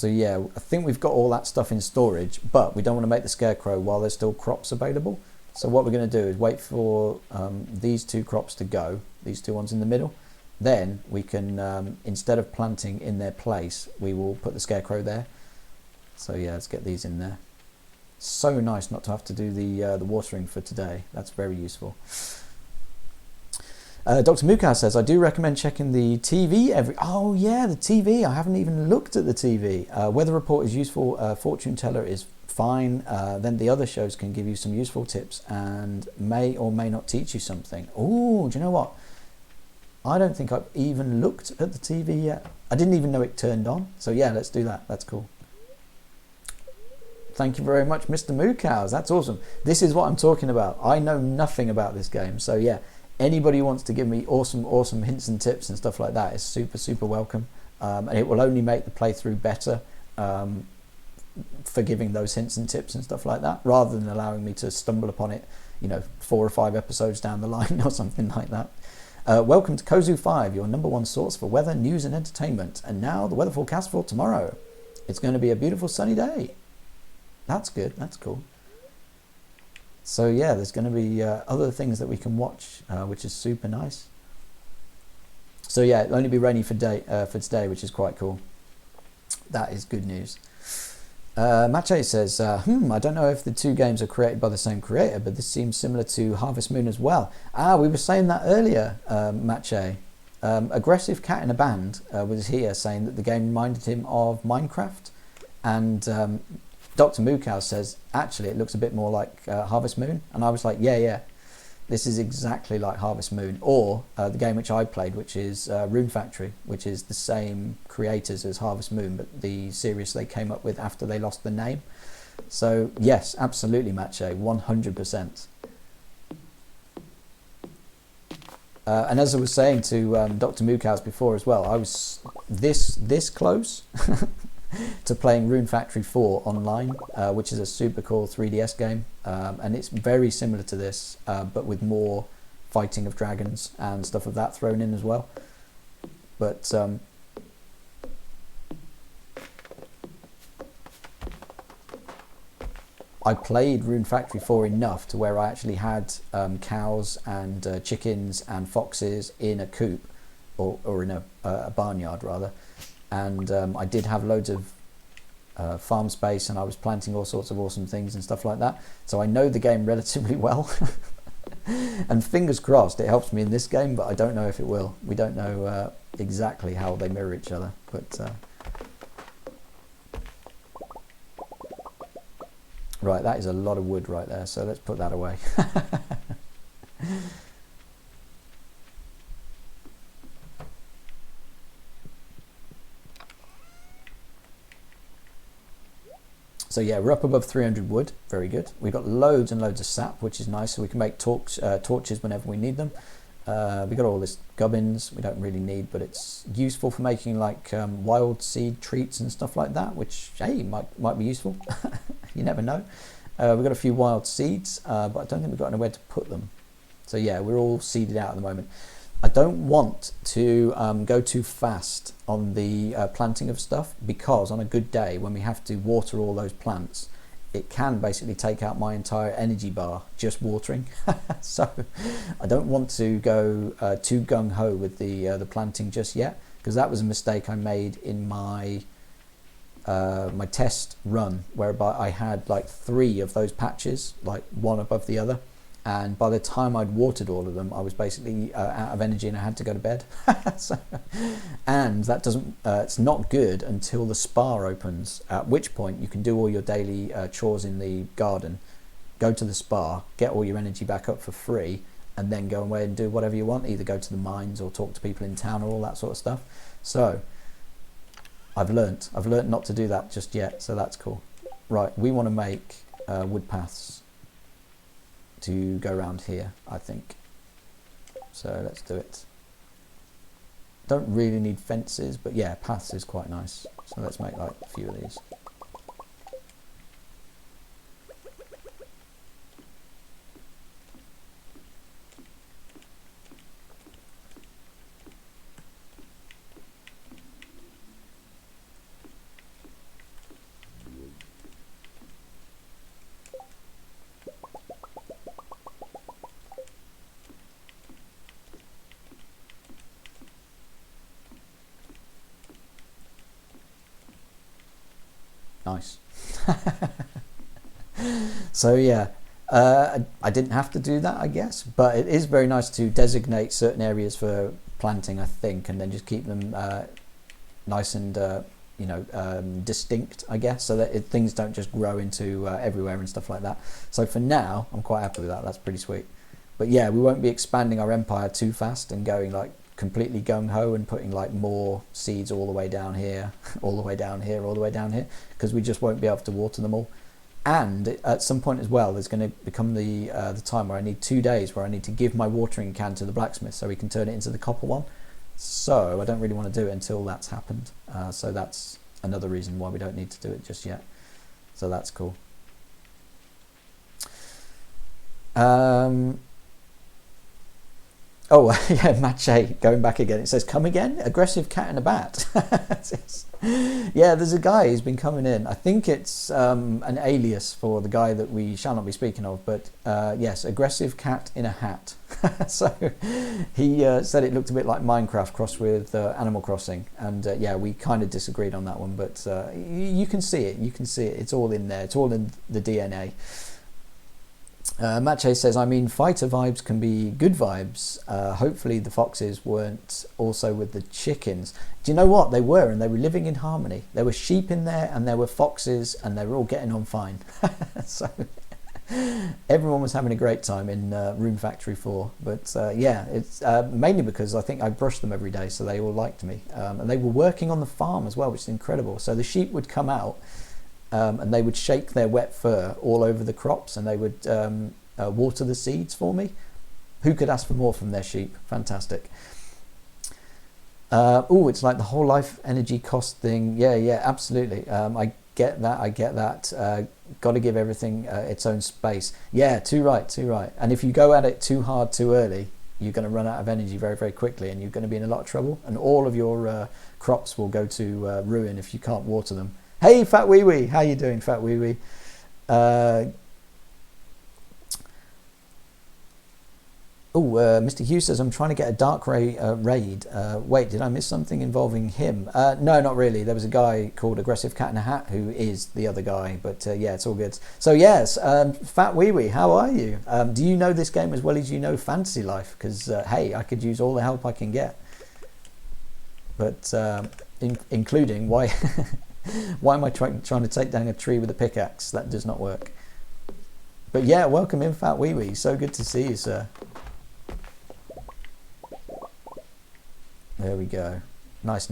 yeah, I think we've got all that stuff in storage, but we don't want to make the scarecrow while there's still crops available. So what we're going to do is wait for these 2 crops to go, these 2 ones in the middle. Then we can, instead of planting in their place, we will put the scarecrow there. So yeah, let's get these in there. So nice not to have to do the watering for today. That's very useful. Dr. Mukau says, I do recommend checking the TV Oh yeah, the TV. I haven't even looked at the TV. Weather report is useful. Fortune teller is fine. Then the other shows can give you some useful tips and may or may not teach you something. Oh, do you know what? I don't think I've even looked at the TV yet. I didn't even know it turned on. So yeah, let's do that. That's cool. Thank you very much, Mr. Moocows. That's awesome. This is what I'm talking about. I know nothing about this game. So yeah, anybody who wants to give me awesome hints and tips and stuff like that is super welcome. And it will only make the playthrough better for giving those hints and tips and stuff like that, rather than allowing me to stumble upon it, 4 or 5 episodes down the line or something like that. Welcome to Kozu5, your #1 source for weather, news and entertainment. And now the weather forecast for tomorrow. It's going to be a beautiful sunny day. That's good. That's cool. So yeah, there's going to be other things that we can watch, which is super nice. So yeah, it'll only be rainy for today, which is quite cool. That is good news. Mache says, I don't know if the 2 games are created by the same creator, but this seems similar to Harvest Moon as well. We were saying that earlier, Mache. Aggressive Cat in a Band was here saying that the game reminded him of Minecraft, and Dr. Mukau says, actually, it looks a bit more like Harvest Moon. And I was like, yeah, this is exactly like Harvest Moon. Or the game which I played, which is Rune Factory, which is the same creators as Harvest Moon, but the series they came up with after they lost the name. So, yes, absolutely, Mache, 100%. And as I was saying to Dr. Mukau before as well, I was this close to playing Rune Factory 4 online, which is a super cool 3DS game, and it's very similar to this, but with more fighting of dragons and stuff of that thrown in as well. But I played Rune Factory 4 enough to where I actually had cows and chickens and foxes in a coop, or in a barnyard rather. And I did have loads of farm space, and I was planting all sorts of awesome things and stuff like that. So I know the game relatively well. And fingers crossed it helps me in this game, but I don't know if it will. We don't know exactly how they mirror each other. But right, that is a lot of wood right there. So let's put that away. So yeah, we're up above 300 wood. Very good. We've got loads and loads of sap, which is nice. So we can make torches whenever we need them. We've got all this gubbins we don't really need, but it's useful for making like wild seed treats and stuff like that, which, hey, might be useful. You never know. We've got a few wild seeds, but I don't think we've got anywhere to put them. So yeah, we're all seeded out at the moment. I don't want to go too fast on the planting of stuff, because on a good day when we have to water all those plants, it can basically take out my entire energy bar just watering. So I don't want to go too gung-ho with the planting just yet, because that was a mistake I made in my my test run, whereby I had like 3 of those patches, like one above the other. And by the time I'd watered all of them, I was basically out of energy and I had to go to bed. And that doesn't, it's not good until the spa opens, at which point you can do all your daily chores in the garden, go to the spa, get all your energy back up for free, and then go away and do whatever you want, either go to the mines or talk to people in town or all that sort of stuff. So I've learnt not to do that just yet, so that's cool. Right, we want to make wood paths to go around here, I think. So let's do it. Don't really need fences, but yeah, paths is quite nice. So let's make like a few of these. Nice. So yeah, I didn't have to do that, I guess, but it is very nice to designate certain areas for planting, I think, and then just keep them nice and distinct, I guess, so that things don't just grow into everywhere and stuff like that. So for now, I'm quite happy with that. That's pretty sweet. But yeah, we won't be expanding our empire too fast and going like completely gung-ho and putting like more seeds all the way down here, all the way down here, all the way down here, because we just won't be able to water them all. And at some point as well, there's going to become the time where I need 2 days where I need to give my watering can to the blacksmith so he can turn it into the copper one. So I don't really want to do it until that's happened. So that's another reason why we don't need to do it just yet. So that's cool. Oh, yeah, Mache, going back again. It says, come again? Aggressive cat in a bat. Yeah, there's a guy who's been coming in. I think it's an alias for the guy that we shall not be speaking of. But yes, aggressive cat in a hat. So he said it looked a bit like Minecraft crossed with Animal Crossing. And yeah, we kind of disagreed on that one. But you can see it. You can see it. It's all in there. It's all in the DNA. Mache says, I mean, fighter vibes can be good vibes. Hopefully the foxes weren't also with the chickens. Do you know what? They were, and they were living in harmony. There were sheep in there, and there were foxes, and they were all getting on fine. So everyone was having a great time in Room Factory 4. But yeah, it's mainly because I think I brushed them every day, so they all liked me. And they were working on the farm as well, which is incredible. So the sheep would come out, and they would shake their wet fur all over the crops, and they would water the seeds for me. Who could ask for more from their sheep? Fantastic. Oh, it's like the whole life energy cost thing. Yeah, absolutely. I get that. Got to give everything its own space. Yeah, too right. And if you go at it too hard too early, you're going to run out of energy very, very quickly, and you're going to be in a lot of trouble, and all of your crops will go to ruin if you can't water them. Hey, Fat Wee Wee, how you doing, Fat Wee Wee? Mr. Hughes says, I'm trying to get a Dark Ray raid. Wait, did I miss something involving him? No, not really. There was a guy called Aggressive Cat in a Hat who is the other guy. But yeah, it's all good. So yes, Fat Wee Wee, how are you? Do you know this game as well as you know Fantasy Life? Because, hey, I could use all the help I can get. But including why... Why am I trying to take down a tree with a pickaxe? That does not work. But yeah, welcome in, Fat Wee Wee. So good to see you, sir. There we go. Nice.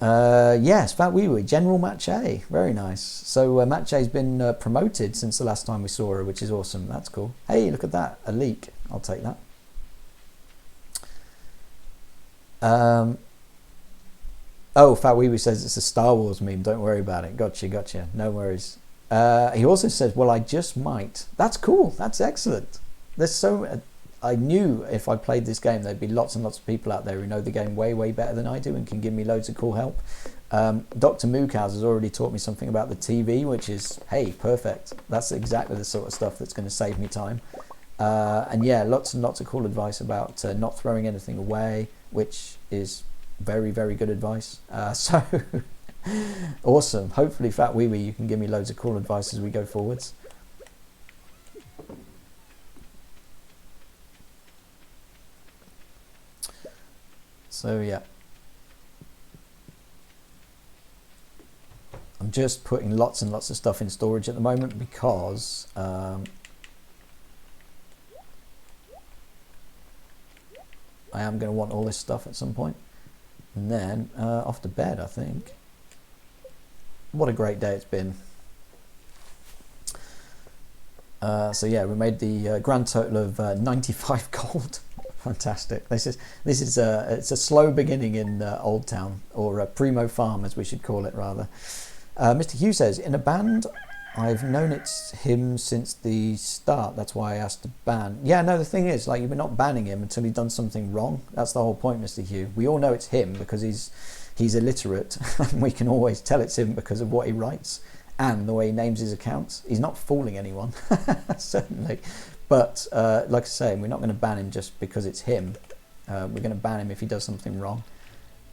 Yes, Fat Wee Wee, General Mache. Very nice. So Mache's been promoted since the last time we saw her, which is awesome. That's cool. Hey, look at that. A leek. I'll take that. Oh, Fat Wee Wee says it's a Star Wars meme. Don't worry about it. Gotcha. No worries. He also says, well, I just might. That's cool. That's excellent. There's so... I knew if I played this game, there'd be lots and lots of people out there who know the game way, way better than I do and can give me loads of cool help. Dr. Mookhouse has already taught me something about the TV, which is, hey, perfect. That's exactly the sort of stuff that's going to save me time. And yeah, lots and lots of cool advice about not throwing anything away, which is... very, very good advice. So awesome. Hopefully, Fat Wee Wee, you can give me loads of cool advice as we go forwards. So yeah, I'm just putting lots and lots of stuff in storage at the moment because I am going to want all this stuff at some point. And then off to bed, I think. what a great day it's been. So yeah, we made the grand total of 95 gold. Fantastic. This is it's a slow beginning in Old Town, or Primo Farm as we should call it rather. Mr. Hugh says, in a band, I've known it's him since the start. That's why I asked to ban. Yeah, no, the thing is, like, we're not banning him until he's done something wrong. That's the whole point, Mr. Hugh. We all know it's him because he's illiterate, and we can always tell it's him because of what he writes and the way he names his accounts. He's not fooling anyone, certainly. But like I say, we're not going to ban him just because it's him. We're going to ban him if he does something wrong.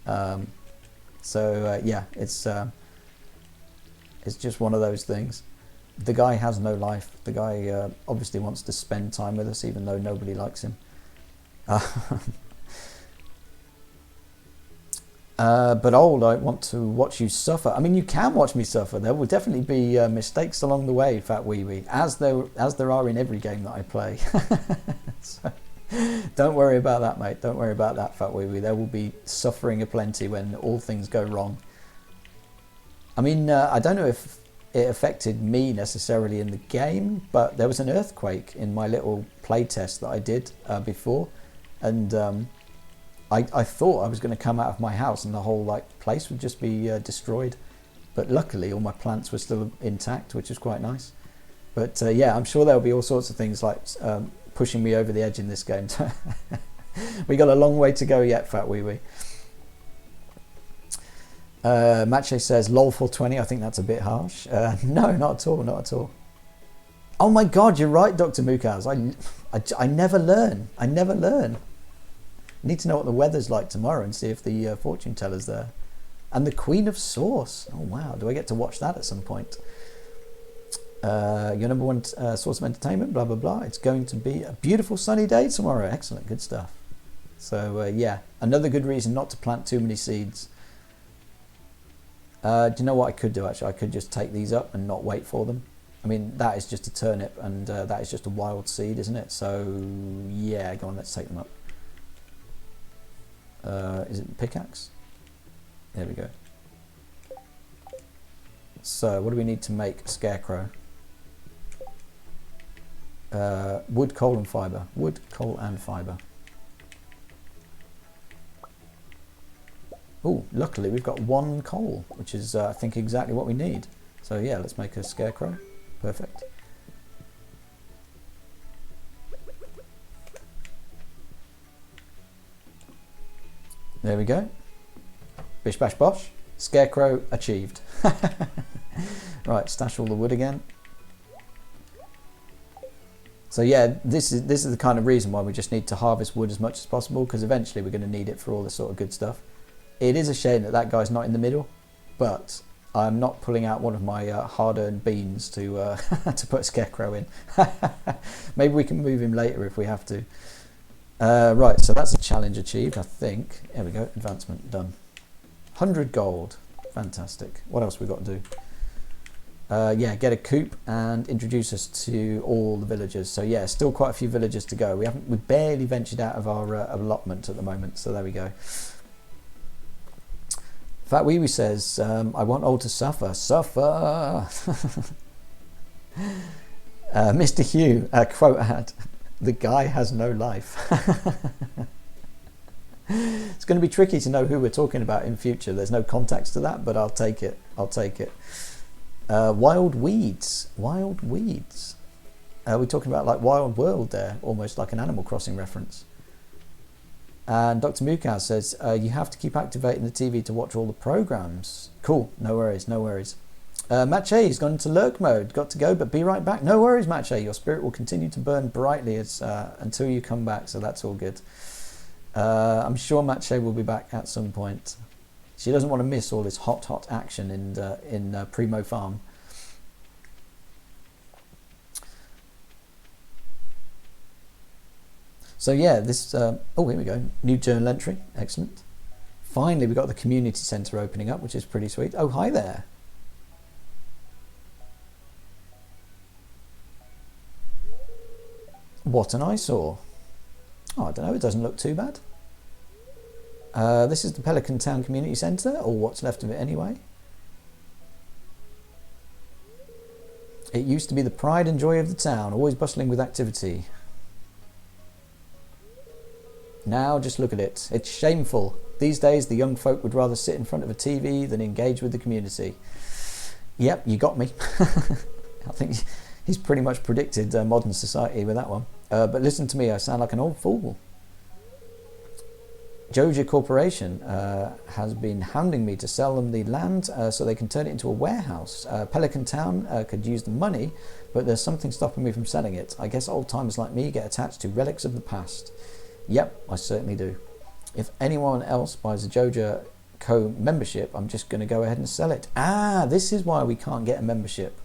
Yeah, it's just one of those things. The guy has no life. The guy obviously wants to spend time with us, even though nobody likes him. But old, I want to watch you suffer. I mean, you can watch me suffer. There will definitely be mistakes along the way, Fat Wee Wee, as there are in every game that I play. So, don't worry about that, mate. Don't worry about that, Fat Wee Wee. There will be suffering aplenty when all things go wrong. I mean, I don't know if it affected me necessarily in the game, but there was an earthquake in my little play test that I did before, and I thought I was going to come out of my house and the whole place would just be destroyed, but luckily all my plants were still intact, which is quite nice. But yeah, I'm sure there'll be all sorts of things like pushing me over the edge in this game. We got a long way to go yet, Fat Wee Wee. Mache says lol 420. I think that's a bit harsh. No, not at all, not at all. Oh my god, you're right, Dr. Mukaz. I never learn. I never learn. Need to know what the weather's like tomorrow and see if the fortune teller's there. And the Queen of Sauce. Oh wow, do I get to watch that at some point? Your number one source of entertainment, blah blah blah. It's going to be a beautiful sunny day tomorrow. Excellent, good stuff. So yeah, another good reason not to plant too many seeds. Do you know what I could do actually? I could just take these up and not wait for them. I mean, that is just a turnip and that is just a wild seed, isn't it? So yeah, go on, let's take them up. Is it the pickaxe? There we go. So what do we need to make a scarecrow? Wood, coal and fibre. Wood, coal and fibre. Oh, luckily we've got one coal, which is I think exactly what we need. So yeah, let's make a scarecrow. Perfect. There we go. Bish bash bosh. Scarecrow achieved. Right, stash all the wood again. So yeah, this is the kind of reason why we just need to harvest wood as much as possible, because eventually we're going to need it for all this sort of good stuff. It is a shame that guy's not in the middle, but I'm not pulling out one of my hard-earned beans to to put a scarecrow in. Maybe we can move him later if we have to. Right, so that's a challenge achieved, I think. There we go, advancement done. 100 gold, fantastic. What else we got to do? Yeah, get a coop and introduce us to all the villagers. So yeah, still quite a few villagers to go. We barely ventured out of our allotment at the moment, so there we go. Fat Wee Wee says, I want all to suffer. Suffer! Mr. Hugh, quote ad, the guy has no life. It's going to be tricky to know who we're talking about in future. There's no context to that, but I'll take it. I'll take it. Wild weeds. Wild weeds. We're talking about like Wild World there, almost like an Animal Crossing reference. And Dr. Mukaz says, you have to keep activating the TV to watch all the programs. Cool, no worries, no worries. Mache has gone into lurk mode, got to go, but be right back. No worries, Mache, your spirit will continue to burn brightly until you come back, so that's all good. I'm sure Mache will be back at some point. She doesn't want to miss all this hot action in Primo Farm. So yeah, this, oh, here we go, new journal entry, excellent. Finally, we got the community centre opening up, which is pretty sweet. Oh, hi there. What an eyesore. Oh, I don't know, it doesn't look too bad. This is the Pelican Town Community Centre, or what's left of it anyway. It used to be the pride and joy of the town, always bustling with activity. Now just look at it. It's shameful. These days the young folk would rather sit in front of a TV than engage with the community. Yep, you got me. I think he's pretty much predicted modern society with that one. But listen to me, I sound like an old fool. Joja Corporation has been hounding me to sell them the land so they can turn it into a warehouse. Pelican Town could use the money, but there's something stopping me from selling it. I guess old timers like me get attached to relics of the past. Yep, I certainly do. If anyone else buys a Joja Co membership, I'm just going to go ahead and sell it. Ah, this is why we can't get a membership.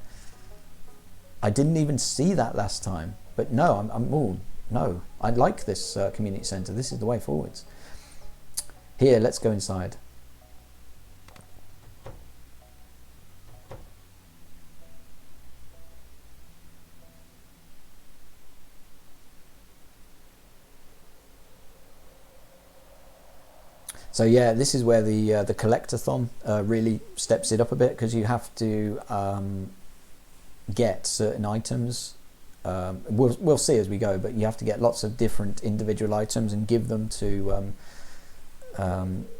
I didn't even see that last time. But no, no. I like this community centre. This is the way forwards. Here, let's go inside. So yeah, this is where the collectathon really steps it up a bit, because you have to get certain items. We'll see as we go, but you have to get lots of different individual items and give them to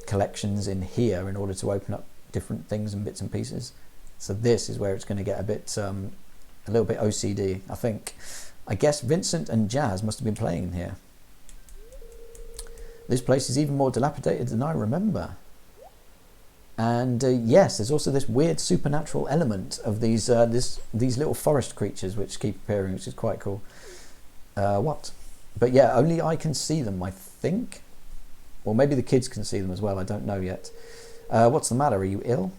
collections in here in order to open up different things and bits and pieces. So this is where it's going to get a little bit OCD, I think. I guess Vincent and Jazz must have been playing in here. This place is even more dilapidated than I remember. And yes, there's also this weird supernatural element of these little forest creatures which keep appearing, which is quite cool. What? But yeah, only I can see them, I think. Or maybe the kids can see them as well, I don't know yet. What's the matter? Are you ill?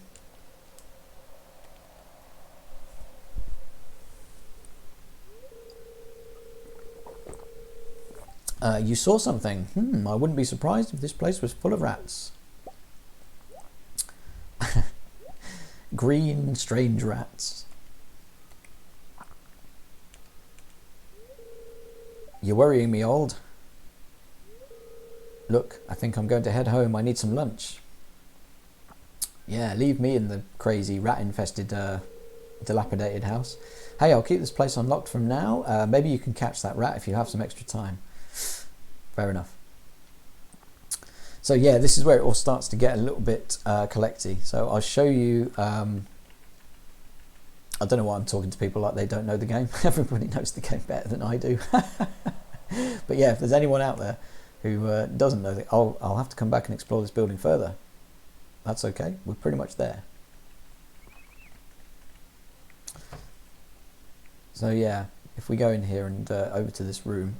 You saw something. I wouldn't be surprised if this place was full of rats. Green, strange rats. You're worrying me, old. Look, I think I'm going to head home. I need some lunch. Yeah, leave me in the crazy rat-infested, dilapidated house. Hey, I'll keep this place unlocked from now. Maybe you can catch that rat if you have some extra time. Fair enough. So yeah, this is where it all starts to get a little bit collecty. So I'll show you. I don't know why I'm talking to people like they don't know the game. Everybody knows the game better than I do. But yeah, if there's anyone out there who doesn't know, I'll have to come back and explore this building further. That's okay. We're pretty much there. So yeah, if we go in here and over to this room.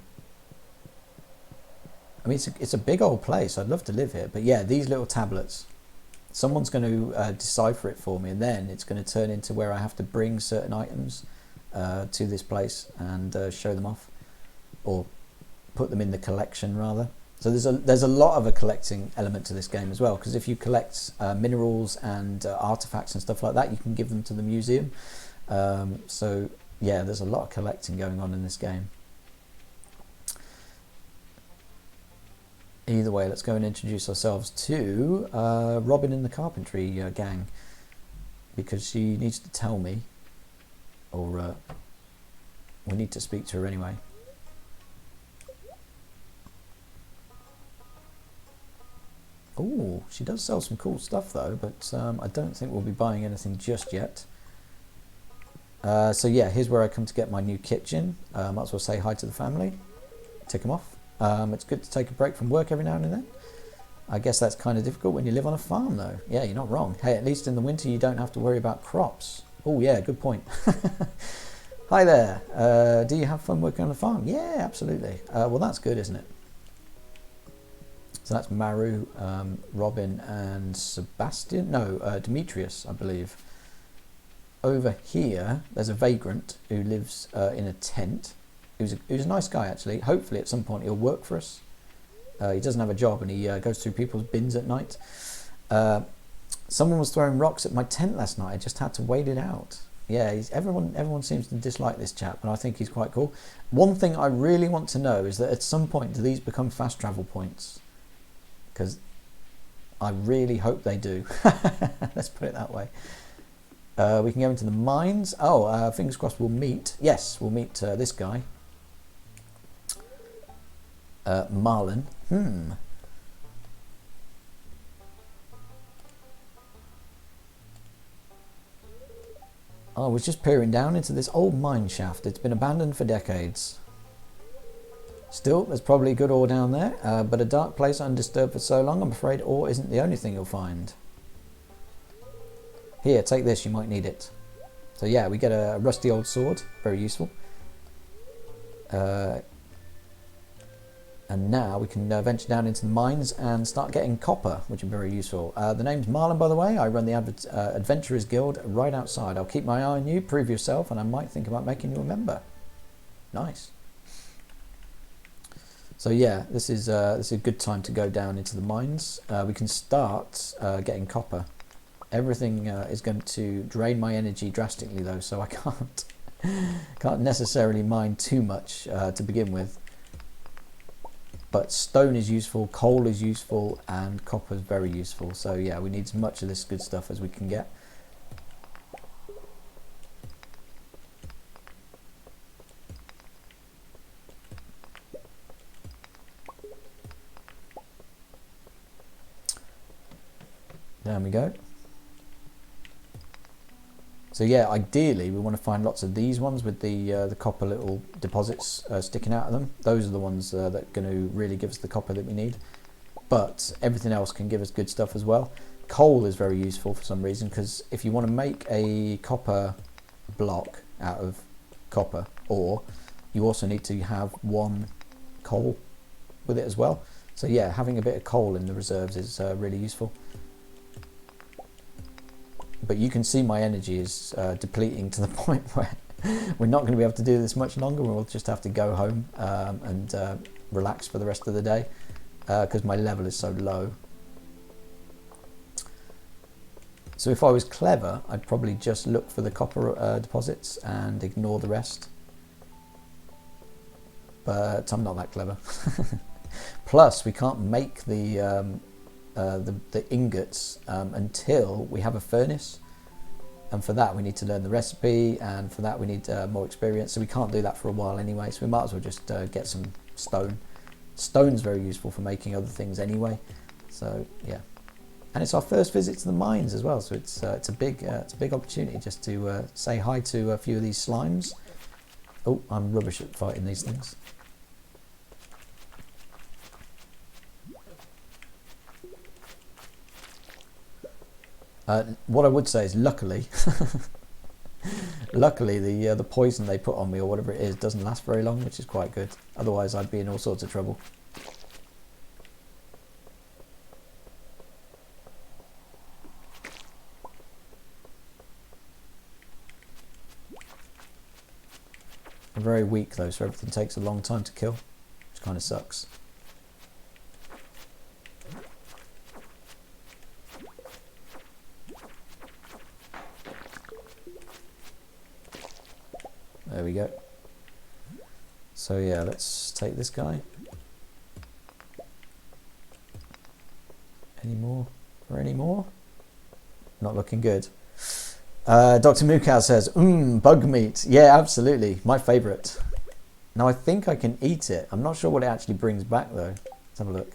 I mean, it's a big old place. I'd love to live here. But yeah, these little tablets, someone's going to decipher it for me, and then it's going to turn into where I have to bring certain items to this place and show them off, or put them in the collection rather. So there's a lot of a collecting element to this game as well, because if you collect minerals and artifacts and stuff like that, you can give them to the museum. So yeah, there's a lot of collecting going on in this game. Either way, let's go and introduce ourselves to Robin in the carpentry gang, because she needs to tell me, or we need to speak to her anyway. Oh, she does sell some cool stuff though, but I don't think we'll be buying anything just yet. So yeah, here's where I come to get my new kitchen. Might as well say hi to the family, tick them off. It's good to take a break from work every now and then. I guess that's kind of difficult when you live on a farm though. Yeah, you're not wrong. Hey, at least in the winter you don't have to worry about crops. Oh yeah, good point. Hi there. Do you have fun working on a farm? Yeah, absolutely. Well, that's good, isn't it? So that's Maru, Robin and Sebastian. No, Demetrius, I believe. Over here, there's a vagrant who lives in a tent. Who's a nice guy, actually. Hopefully, at some point, he'll work for us. He doesn't have a job, and he goes through people's bins at night. Someone was throwing rocks at my tent last night. I just had to wait it out. Yeah, everyone seems to dislike this chap, and I think he's quite cool. One thing I really want to know is that at some point, do these become fast travel points? Because I really hope they do. Let's put it that way. We can go into the mines. Oh, fingers crossed we'll meet. Yes, we'll meet this guy. Marlin. I was just peering down into this old mine shaft. It's been abandoned for decades. Still, there's probably good ore down there, but a dark place undisturbed for so long, I'm afraid ore isn't the only thing you'll find. Here, take this, you might need it. So yeah, we get a rusty old sword, very useful. And now we can venture down into the mines and start getting copper, which is very useful. The name's Marlin, by the way. I run the Adventurers Guild right outside. I'll keep my eye on you, prove yourself, and I might think about making you a member. Nice. So yeah, this is a good time to go down into the mines. We can start getting copper. Everything is going to drain my energy drastically though, so I can't necessarily mine too much to begin with. But stone is useful, coal is useful, and copper is very useful. So yeah, we need as much of this good stuff as we can get. There we go. So yeah, ideally we want to find lots of these ones with the copper little deposits sticking out of them. Those are the ones that are going to really give us the copper that we need. But everything else can give us good stuff as well. Coal is very useful for some reason, because if you want to make a copper block out of copper ore, you also need to have one coal with it as well. So yeah, having a bit of coal in the reserves is really useful. But you can see my energy is depleting to the point where we're not going to be able to do this much longer. We'll just have to go home and relax for the rest of the day because my level is so low. So if I was clever, I'd probably just look for the copper deposits and ignore the rest. But I'm not that clever. Plus, we can't make the ingots until we have a furnace, and for that we need to learn the recipe, and for that we need more experience, so we can't do that for a while anyway, so we might as well just get some stone. Stone's very useful for making other things anyway, so yeah. And it's our first visit to the mines as well, so it's a big opportunity just to say hi to a few of these slimes. Oh, I'm rubbish at fighting these things. What I would say is, luckily, the poison they put on me, or whatever it is, doesn't last very long, which is quite good. Otherwise, I'd be in all sorts of trouble. I'm very weak though, so everything takes a long time to kill, which kind of sucks. There we go. So yeah, let's take this guy. Any more? Or any more? Not looking good. Dr. Mukau says, bug meat. Yeah, absolutely. My favourite. Now I think I can eat it. I'm not sure what it actually brings back though. Let's have a look.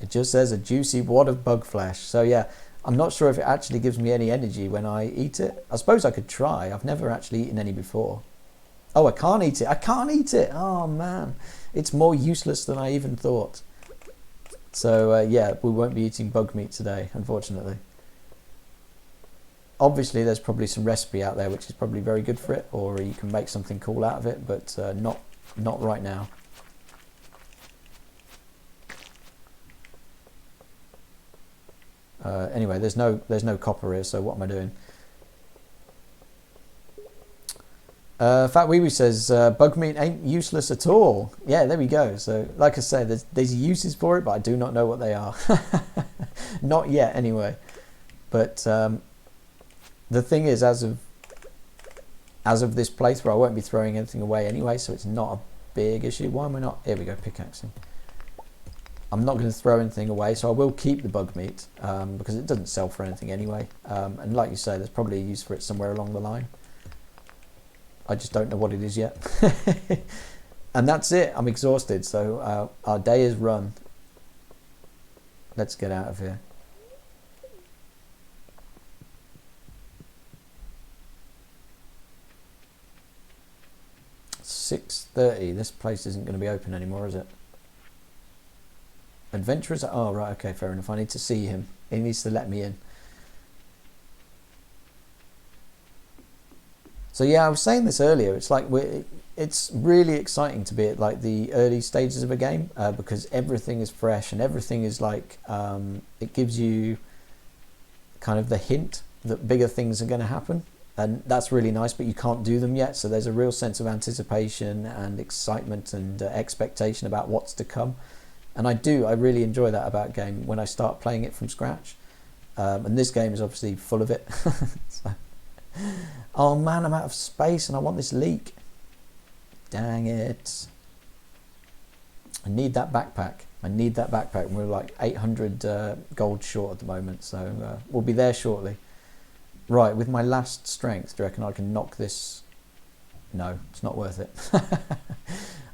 It just says a juicy wad of bug flesh. So yeah, I'm not sure if it actually gives me any energy when I eat it. I suppose I could try. I've never actually eaten any before. Oh, I can't eat it. I can't eat it. Oh, man. It's more useless than I even thought. So, yeah, we won't be eating bug meat today, unfortunately. Obviously, there's probably some recipe out there which is probably very good for it, or you can make something cool out of it, but not right now. Anyway, there's no copper here, so what am I doing? Fat Wee Wee says bug meat ain't useless at all. Yeah, there we go. So, like I said, there's uses for it, but I do not know what they are. Not yet, anyway. But the thing is, as of this playthrough, I won't be throwing anything away anyway, so it's not a big issue. Why am I not? Here we go, pickaxing. I'm not going to throw anything away, so I will keep the bug meat because it doesn't sell for anything anyway. And like you say, there's probably a use for it somewhere along the line. I just don't know what it is yet. And that's it. I'm exhausted, so our day is run. Let's get out of here. $6:30. This place isn't going to be open anymore, is it? Adventurers. Oh, right. Okay, fair enough. I need to see him. He needs to let me in. So yeah, I was saying this earlier. It's like it's really exciting to be at like the early stages of a game because everything is fresh and everything is like it gives you kind of the hint that bigger things are going to happen, and that's really nice. But you can't do them yet, so there's a real sense of anticipation and excitement and expectation about what's to come. And I really enjoy that about a game when I start playing it from scratch. And this game is obviously full of it. So, oh man, I'm out of space and I want this leek. Dang it. I need that backpack. And we're like 800 gold short at the moment, so we'll be there shortly. Right, with my last strength, do you reckon I can knock this? No, it's not worth it.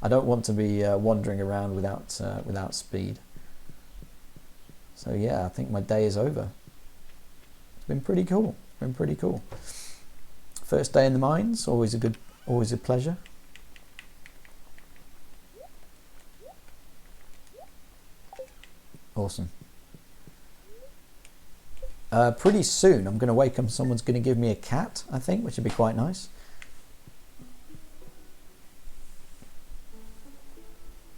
I don't want to be wandering around without speed. So yeah, I think my day is over. It's been pretty cool. First day in the mines, always a pleasure. Awesome. Pretty soon I'm going to wake up, someone's going to give me a cat, I think, which would be quite nice.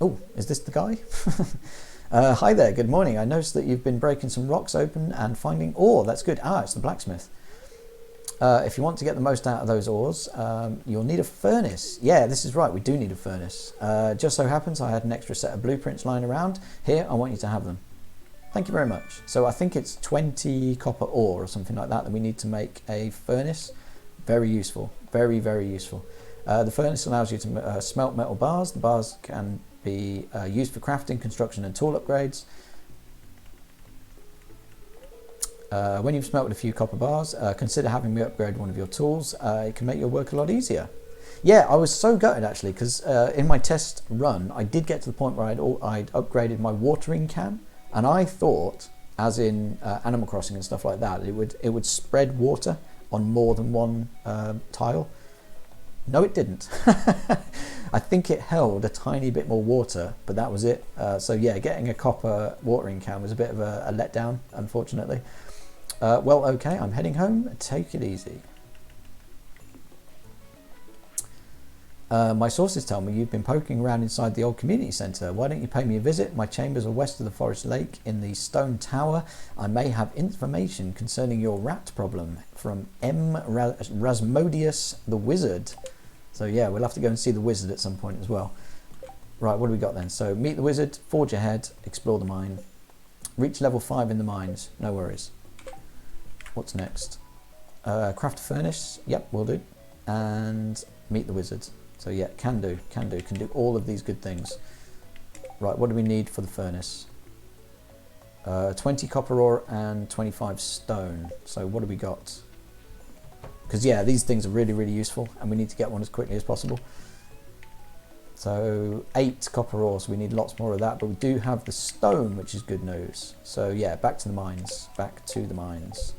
Oh, is this the guy? Hi there, good morning. I noticed that you've been breaking some rocks open and finding ore. That's good. Ah, it's the blacksmith. If you want to get the most out of those ores, you'll need a furnace. Yeah, this is right, we do need a furnace. Just so happens I had an extra set of blueprints lying around. Here, I want you to have them. Thank you very much. So I think it's 20 copper ore or something like that we need to make a furnace. Very useful. Very, very useful. The furnace allows you to smelt metal bars. The bars can be used for crafting, construction and tool upgrades. When you've smelted a few copper bars, consider having me upgrade one of your tools. It can make your work a lot easier. Yeah, I was so gutted actually because in my test run I did get to the point where I'd upgraded my watering can, and I thought, as in Animal Crossing and stuff like that, it would spread water on more than one tile. No, it didn't. I think it held a tiny bit more water, but that was it. So yeah, getting a copper watering can was a bit of a letdown, unfortunately. Well, okay, I'm heading home. Take it easy. My sources tell me you've been poking around inside the old community centre. Why don't you pay me a visit? My chambers are west of the forest lake in the stone tower. I may have information concerning your rat problem from M. Rasmodius the wizard. So yeah, we'll have to go and see the wizard at some point as well. Right, what do we got then? So meet the wizard, forge ahead, explore the mine. Reach level 5 in the mines. No worries. What's next? Craft a furnace. Yep, will do. And meet the wizard. So yeah, can do all of these good things. Right, what do we need for the furnace? 20 copper ore and 25 stone. So what do we got? Because yeah, these things are really, really useful and we need to get one as quickly as possible. So 8 copper ore, so we need lots more of that, but we do have the stone, which is good news. So yeah, back to the mines.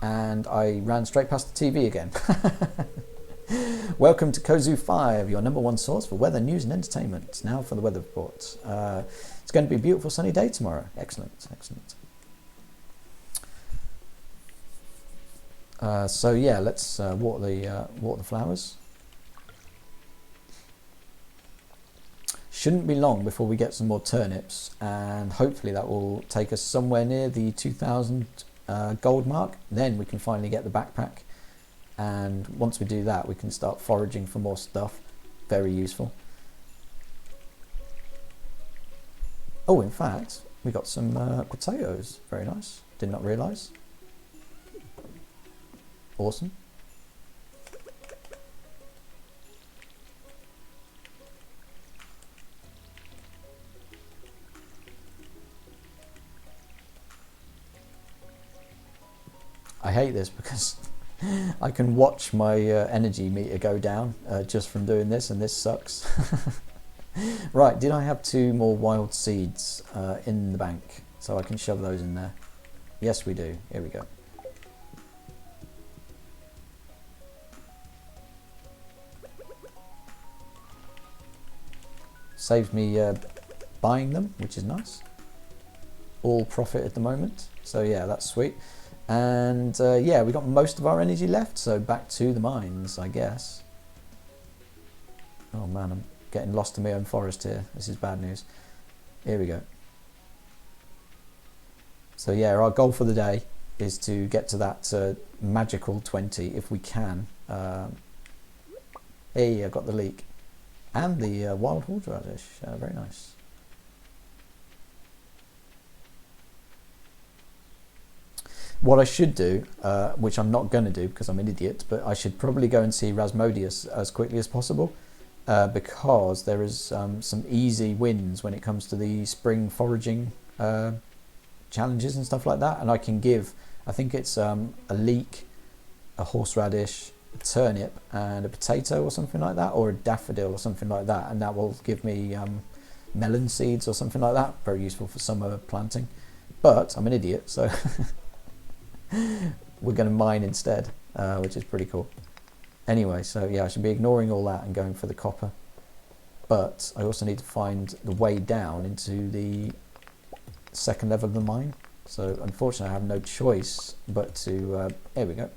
And I ran straight past the TV again. Welcome to Kozu 5, your #1 source for weather, news and entertainment. Now for the weather report. It's going to be a beautiful sunny day tomorrow. Excellent. So yeah, let's water the flowers. Shouldn't be long before we get some more turnips, and hopefully that will take us somewhere near the 2,000 gold mark. Then we can finally get the backpack, and once we do that we can start foraging for more stuff. Very useful. Oh, in fact we got some potatoes. Very nice. Did not realise. Awesome. hate this because I can watch my energy meter go down just from doing this, and this sucks. Right, did I have 2 more wild seeds in the bank? So I can shove those in there. Yes, we do. Here we go. Saves me buying them, which is nice. All profit at the moment. So yeah, that's sweet. And yeah, we got most of our energy left, so back to the mines, I guess. Oh man, I'm getting lost in my own forest here. This is bad news. Here we go. So yeah, our goal for the day is to get to that magical 20 if we can. Hey, I got the leek. And the wild horseradish. Very nice. What I should do, which I'm not going to do because I'm an idiot, but I should probably go and see Rasmodius as quickly as possible. Because there is some easy wins when it comes to the spring foraging challenges and stuff like that, and I can give, I think it's a leek, a horseradish, a turnip and a potato or something like that, or a daffodil or something like that, and that will give me melon seeds or something like that. Very useful for summer planting, but I'm an idiot, so we're going to mine instead, which is pretty cool. Anyway, so yeah, I should be ignoring all that and going for the copper. But I also need to find the way down into the second level of the mine. So unfortunately I have no choice but to, there we go,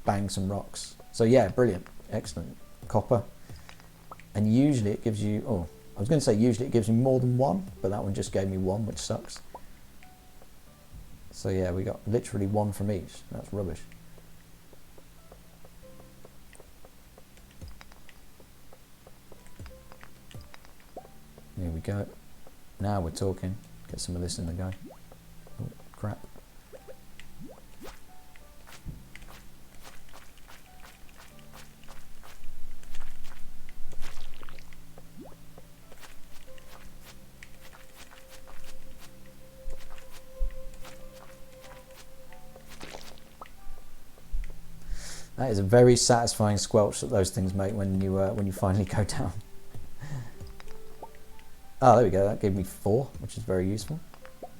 bang some rocks. So yeah, brilliant, excellent, copper. And usually it gives you, oh, I was going to say usually it gives you more than 1, but that one just gave me 1, which sucks. So yeah, we got literally 1 from each. That's rubbish. Here we go. Now we're talking. Get some of this in the go. Oh, crap. That is a very satisfying squelch that those things make when you finally go down. Oh, there we go. That gave me 4, which is very useful.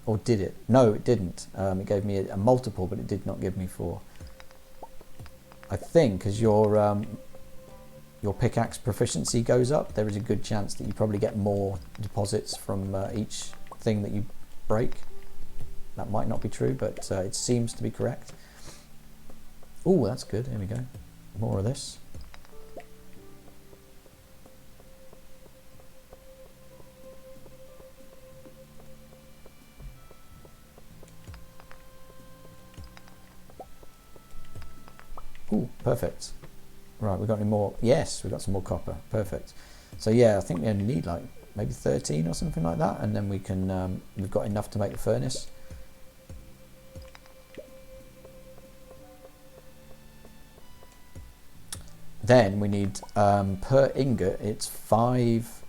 Or did it? No, it didn't. It gave me a multiple, but it did not give me 4. I think as your pickaxe proficiency goes up, there is a good chance that you probably get more deposits from each thing that you break. That might not be true, but it seems to be correct. Oh, that's good. Here we go. More of this. Ooh, perfect. Right, we got any more? Yes, we got some more copper. Perfect. So yeah, I think we only need like maybe 13 or something like that, and then we can. We've got enough to make the furnace. Then we need per ingot. It's 5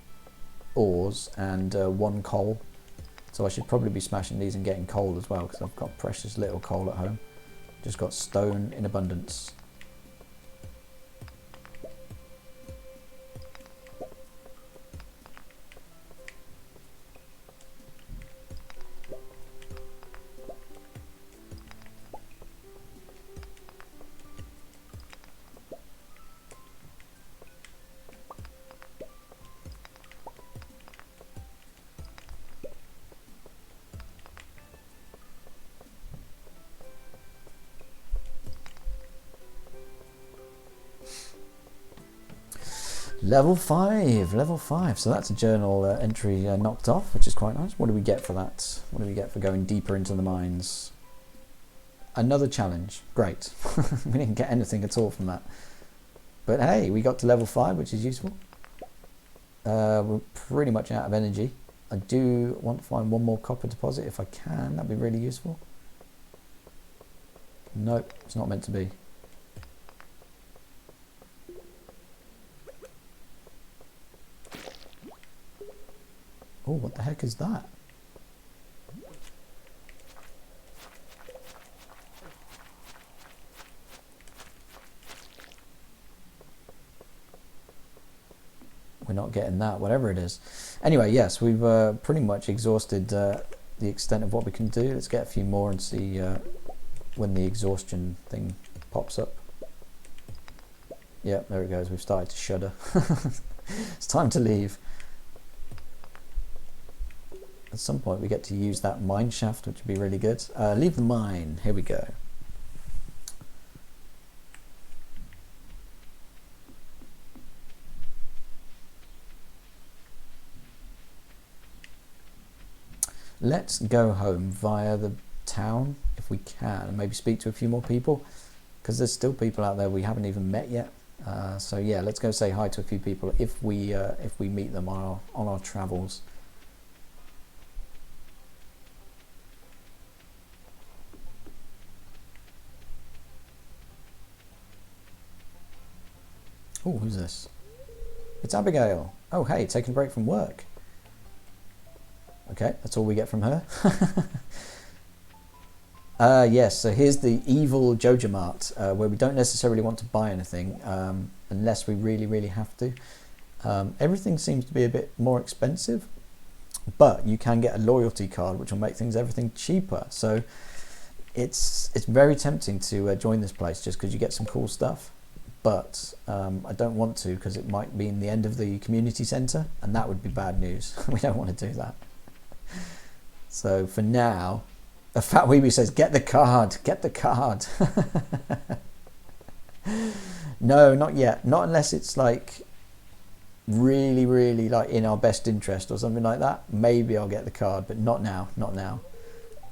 ores and 1 coal. So I should probably be smashing these and getting coal as well, because I've got precious little coal at home. Just got stone in abundance. Level 5, level 5. So that's a journal entry knocked off, which is quite nice. What do we get for that? What do we get for going deeper into the mines? Another challenge. Great. We didn't get anything at all from that. But hey, we got to level 5, which is useful. We're pretty much out of energy. I do want to find 1 more copper deposit if I can. That'd be really useful. Nope, it's not meant to be. Oh, what the heck is that? not getting that, whatever it is. Anyway, yes, we've pretty much exhausted the extent of what we can do. Let's get a few more and see when the exhaustion thing pops up. Yeah, there it goes. We've started to shudder. It's time to leave. At some point we get to use that mine shaft, which would be really good. Leave the mine. Here we go. Let's go home via the town if we can, and maybe speak to a few more people, because there's still people out there we haven't even met yet. So yeah, let's go say hi to a few people if we meet them on our travels. Oh, who's this? It's Abigail. Oh, hey, taking a break from work. Okay, that's all we get from her. Yes, so here's the evil Joja Mart, where we don't necessarily want to buy anything unless we really have to. Everything seems to be a bit more expensive, but you can get a loyalty card which will make everything cheaper. So it's very tempting to join this place just because you get some cool stuff. But I don't want to, because it might mean the end of the community centre, and that would be bad news. We don't want to do that. So for now, a Fat Weeby says, get the card, get the card. No, not yet. Not unless it's like really like in our best interest or something like that. Maybe I'll get the card, but not now, not now.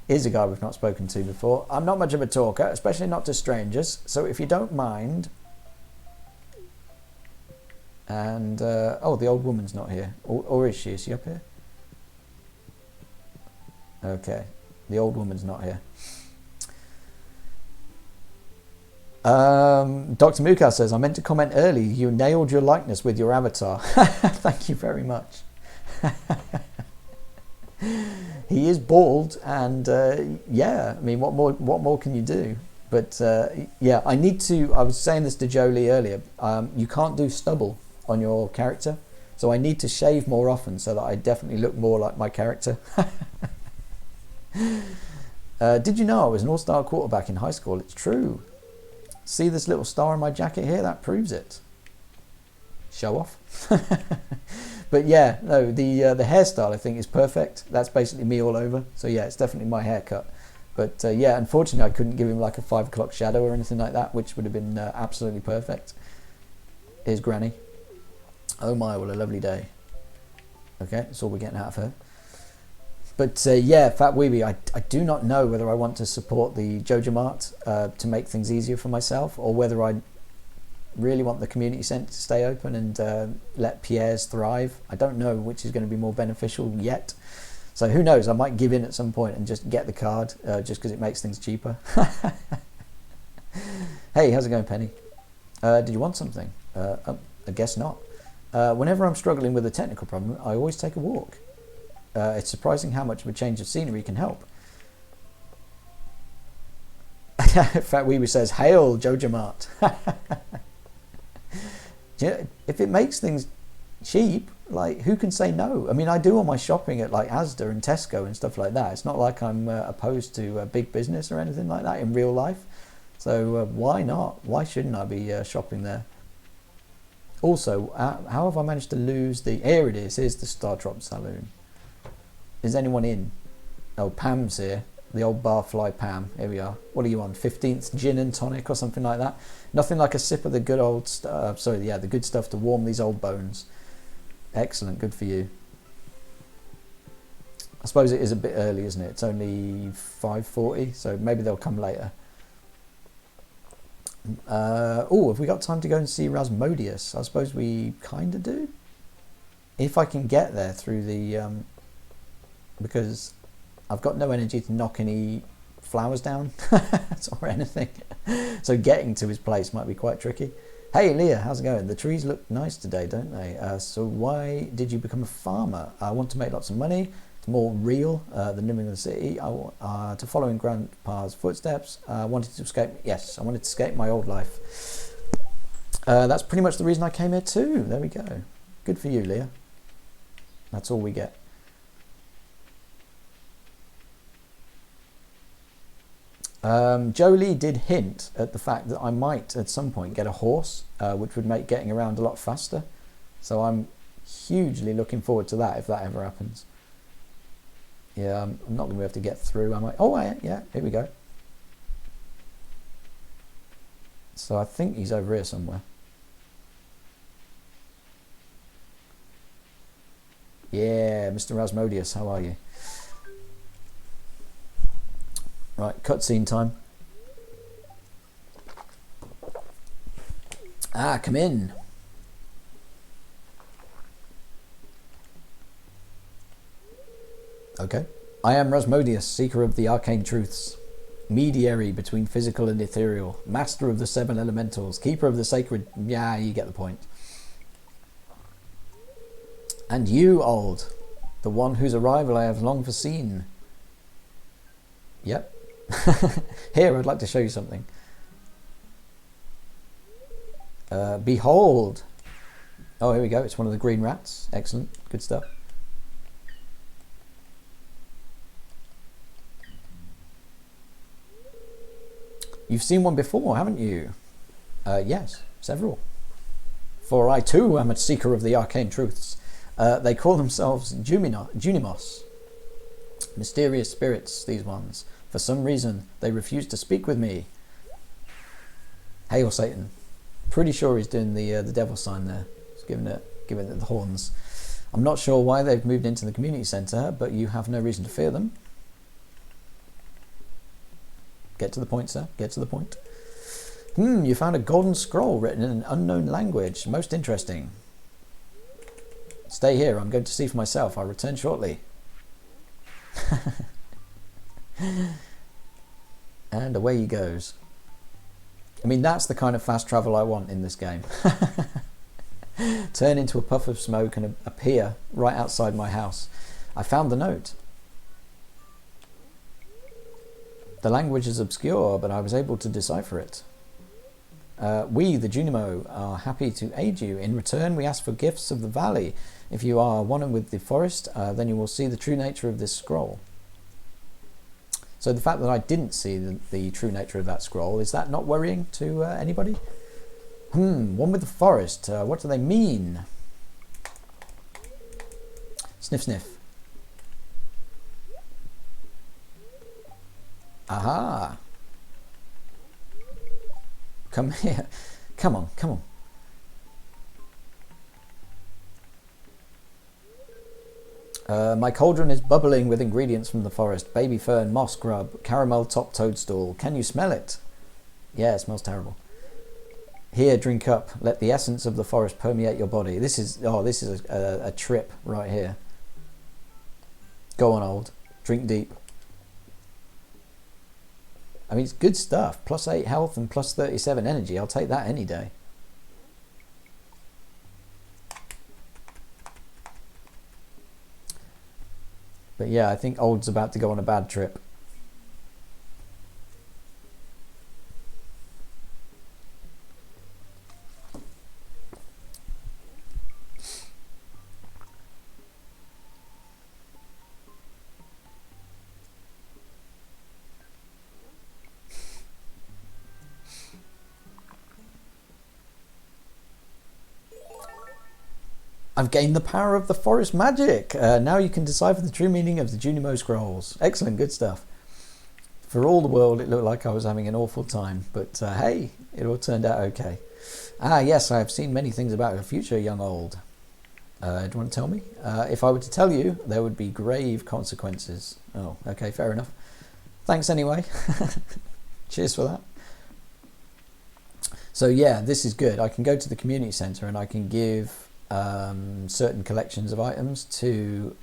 Here's a guy we've not spoken to before. I'm not much of a talker, especially not to strangers. So if you don't mind... And, oh, the old woman's not here. Or is she? Is she up here? Okay. The old woman's not here. Dr. Muka says, I meant to comment early. You nailed your likeness with your avatar. Thank you very much. He is bald, and yeah, I mean, what more can you do? But yeah, I was saying this to Jolie earlier. You can't do stubble on your character, so I need to shave more often so that I definitely look more like my character. Did you know I was an all-star quarterback in high school? It's true. See this little star on my jacket here? That proves it. Show off. But yeah, no, the hairstyle I think is perfect. That's basically me all over. So yeah, it's definitely my haircut. But yeah, unfortunately I couldn't give him like a 5 o'clock shadow or anything like that, which would have been absolutely perfect. Here's Granny. Oh my, what a lovely day. Okay, that's all we're getting out of her. But yeah, Fat Weeby, I do not know whether I want to support the Joja Mart to make things easier for myself, or whether I really want the community centre to stay open and let Pierre's thrive. I don't know which is going to be more beneficial yet. So who knows, I might give in at some point and just get the card just because it makes things cheaper. Hey, how's it going, Penny? Did you want something? Oh, I guess not. Whenever I'm struggling with a technical problem, I always take a walk. It's surprising how much of a change of scenery can help. Fat Weeby says, hail Joja Mart. Yeah, if it makes things cheap, like, who can say no? I mean, I do all my shopping at like Asda and Tesco and stuff like that. It's not like I'm opposed to big business or anything like that in real life. So why not? Why shouldn't I be shopping there? Also, how have I managed to lose the... Here it is. Here's the Star Drop Saloon. Is anyone in? Oh, Pam's here. The old barfly Pam. Here we are. What are you on? 15th gin and tonic or something like that? Nothing like a sip of the good old... the good stuff to warm these old bones. Excellent. Good for you. I suppose it is a bit early, isn't it? It's only 5:40, so maybe they'll come later. Oh, have we got time to go and see Rasmodius? I suppose we kind of do. If I can get there through the... because I've got no energy to knock any flowers down or anything. So getting to his place might be quite tricky. Hey Leah, how's it going? The trees look nice today, don't they? So why did you become a farmer? I want to make lots of money. It's more real than living in the city. I want to follow in Grandpa's footsteps. I wanted to escape. Yes, I wanted to escape my old life. That's pretty much the reason I came here too. There we go. Good for you, Leah. That's all we get. Jolie did hint at the fact that I might at some point get a horse, which would make getting around a lot faster. So I'm hugely looking forward to that if that ever happens. Yeah, I'm not going to be able to get through. Yeah, here we go. So I think he's over here somewhere. Yeah, Mr. Rasmodius, how are you? Right, cutscene time. Ah, come in. Okay. I am Rasmodius, seeker of the arcane truths, mediary between physical and ethereal, master of the 7 elementals, keeper of the sacred... Yeah, you get the point. And you, old, the one whose arrival I have long foreseen. Yep. Here, I'd like to show you something. Behold. Oh, here we go. It's one of the green rats. Excellent. Good stuff. You've seen one before, haven't you? Yes, several. For I too am a seeker of the arcane truths. They call themselves Junimos. Mysterious spirits, these ones. For some reason, they refuse to speak with me. Hail Satan. Pretty sure he's doing the devil sign there. He's giving it the horns. I'm not sure why they've moved into the community centre, but you have no reason to fear them. Get to the point, sir. Get to the point. You found a golden scroll written in an unknown language. Most interesting. Stay here. I'm going to see for myself. I'll return shortly. And away he goes. I mean, that's the kind of fast travel I want in this game. Turn into a puff of smoke and appear right outside my house. I found the note. The language is obscure, but I was able to decipher it. We, the Junimo, are happy to aid you. In return, we ask for gifts of the valley. If you are one with the forest, then you will see the true nature of this scroll. So the fact that I didn't see the true nature of that scroll, is that not worrying to anybody? One with the forest. What do they mean? Sniff, sniff. Aha! Come here. Come on, come on. My cauldron is bubbling with ingredients from the forest. Baby fern, moss grub, caramel top toadstool. Can you smell it? Yeah, it smells terrible. Here, drink up. Let the essence of the forest permeate your body. This is a trip right here. Go on, old. Drink deep. I mean, it's good stuff. +8 health and +37 energy. I'll take that any day. But yeah, I think Old's about to go on a bad trip. I've gained the power of the forest magic. Now you can decipher the true meaning of the Junimo scrolls. Excellent, good stuff. For all the world, it looked like I was having an awful time, but hey, it all turned out okay. Ah, yes, I have seen many things about your future, young old. Do you want to tell me? If I were to tell you, there would be grave consequences. Oh, okay, fair enough. Thanks anyway. Cheers for that. So yeah, this is good. I can go to the community centre and I can give certain collections of items to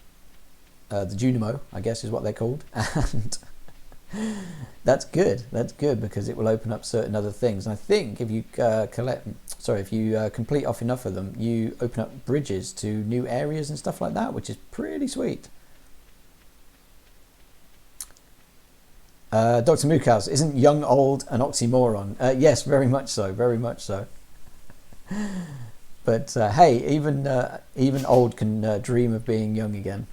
the Junimo, I guess is what they're called, and that's good because it will open up certain other things. And I think if you complete off enough of them, you open up bridges to new areas and stuff like that, which is pretty sweet. Dr. Mukaus, isn't young old an oxymoron? Yes, very much so, very much so. But hey, even old can dream of being young again.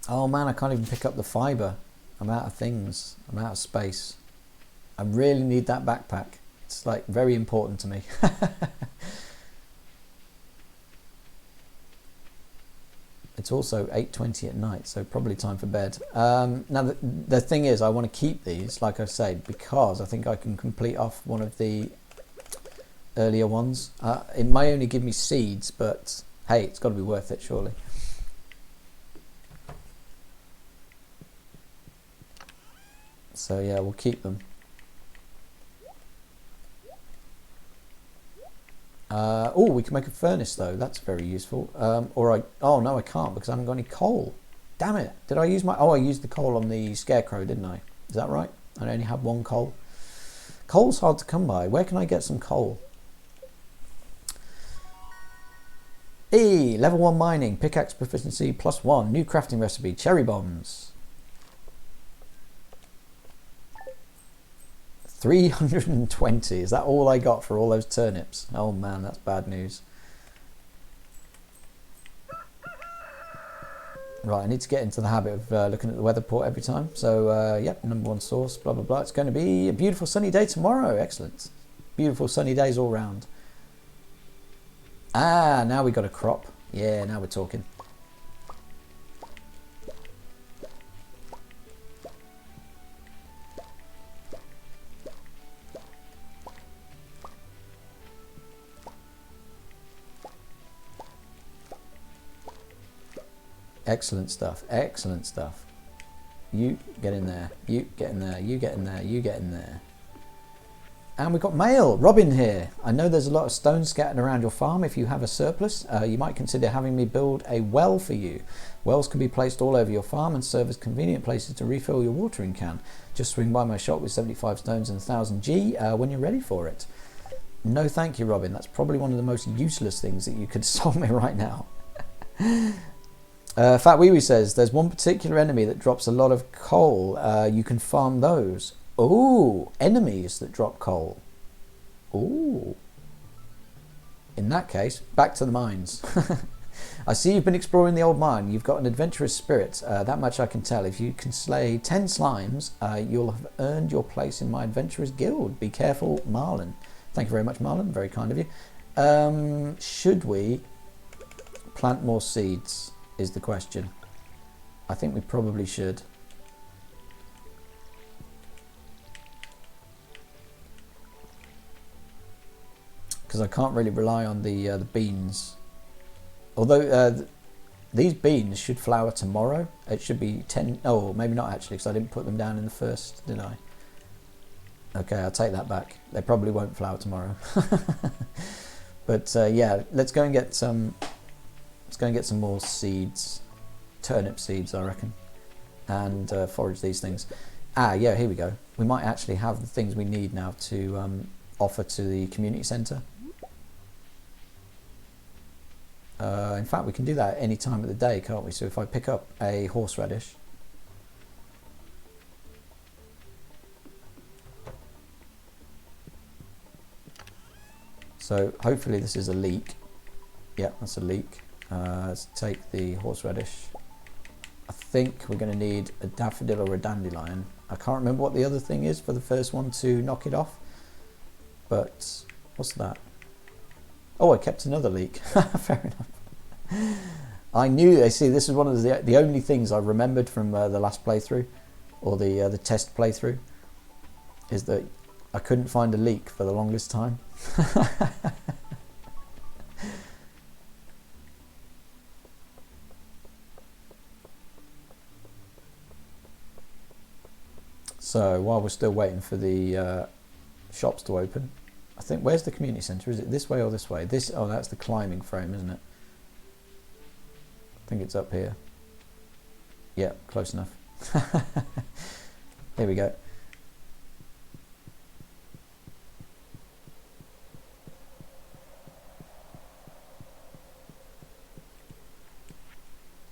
Oh man, I can't even pick up the fibre. I'm out of things. I'm out of space. I really need that backpack. It's like very important to me. It's also 8:20 at night, so probably time for bed. Now the thing is, I want to keep these, like I say, because I think I can complete off one of the earlier ones. It may only give me seeds, but hey, it's got to be worth it, surely. So yeah, we'll keep them. Oh, we can make a furnace though. That's very useful. Oh no, I can't because I haven't got any coal. Damn it! Did I use my? Oh, I used the coal on the scarecrow, didn't I? Is that right? I only have one coal. Coal's hard to come by. Where can I get some coal? Level 1 mining, pickaxe proficiency +1, new crafting recipe, cherry bombs. 320. Is that all I got for all those turnips? Oh man, that's bad news. Right, I need to get into the habit of looking at the weather report every time. So, yep, number 1 source, blah, blah, blah. It's going to be a beautiful sunny day tomorrow. Excellent. Beautiful sunny days all round. Ah, now we got a crop. Yeah, now we're talking. Excellent stuff. Excellent stuff. You get in there. You get in there. You get in there. You get in there. And we've got mail. Robin here. I know there's a lot of stones scattered around your farm. If you have a surplus, you might consider having me build a well for you. Wells can be placed all over your farm and serve as convenient places to refill your watering can. Just swing by my shop with 75 stones and 1000 G when you're ready for it. No thank you, Robin. That's probably one of the most useless things that you could solve me right now. Fat Wee Wee says, there's one particular enemy that drops a lot of coal. You can farm those. Oh, enemies that drop coal. Oh. In that case, back to the mines. I see you've been exploring the old mine. You've got an adventurous spirit. That much I can tell. If you can slay 10 slimes, you'll have earned your place in my adventurers guild. Be careful, Marlon. Thank you very much, Marlon. Very kind of you. Should we plant more seeds? Is the question. I think we probably should. Because I can't really rely on the beans. Although these beans should flower tomorrow. It should be 10. Oh, maybe not actually, because I didn't put them down in the first, did I? Okay, I'll take that back. They probably won't flower tomorrow. But yeah, let's go and get some. Let's go and get some more seeds, turnip seeds, I reckon, and forage these things. Ah, yeah, here we go. We might actually have the things we need now to offer to the community centre. In fact, we can do that at any time of the day, can't we? So if I pick up a horseradish, so hopefully this is a leek. Yeah, that's a leek. Let's take the horseradish. I think we're going to need a daffodil or a dandelion. I can't remember what the other thing is for the first one to knock it off. But what's that? Oh, I kept another leek. Fair enough. I knew. I see. This is one of the only things I remembered from the last playthrough, or the test playthrough, is that I couldn't find a leek for the longest time. So while we're still waiting for the shops to open, I think, where's the community centre? Is it this way or this way? This, oh, that's the climbing frame, isn't it? I think it's up here. Yeah, close enough. Here we go.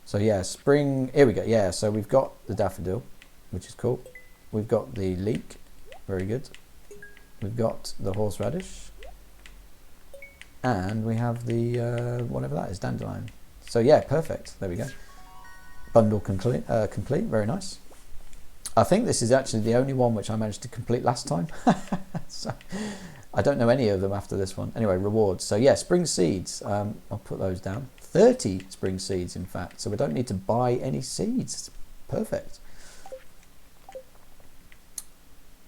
So yeah, spring, here we go. Yeah, so we've got the daffodil, which is cool. We've got the leek, very good. We've got the horseradish. And we have the, whatever that is, dandelion. So yeah, perfect. There we go. Bundle complete, very nice. I think this is actually the only one which I managed to complete last time. So I don't know any of them after this one. Anyway, rewards. So yeah, spring seeds. I'll put those down. 30 spring seeds, in fact. So we don't need to buy any seeds. Perfect.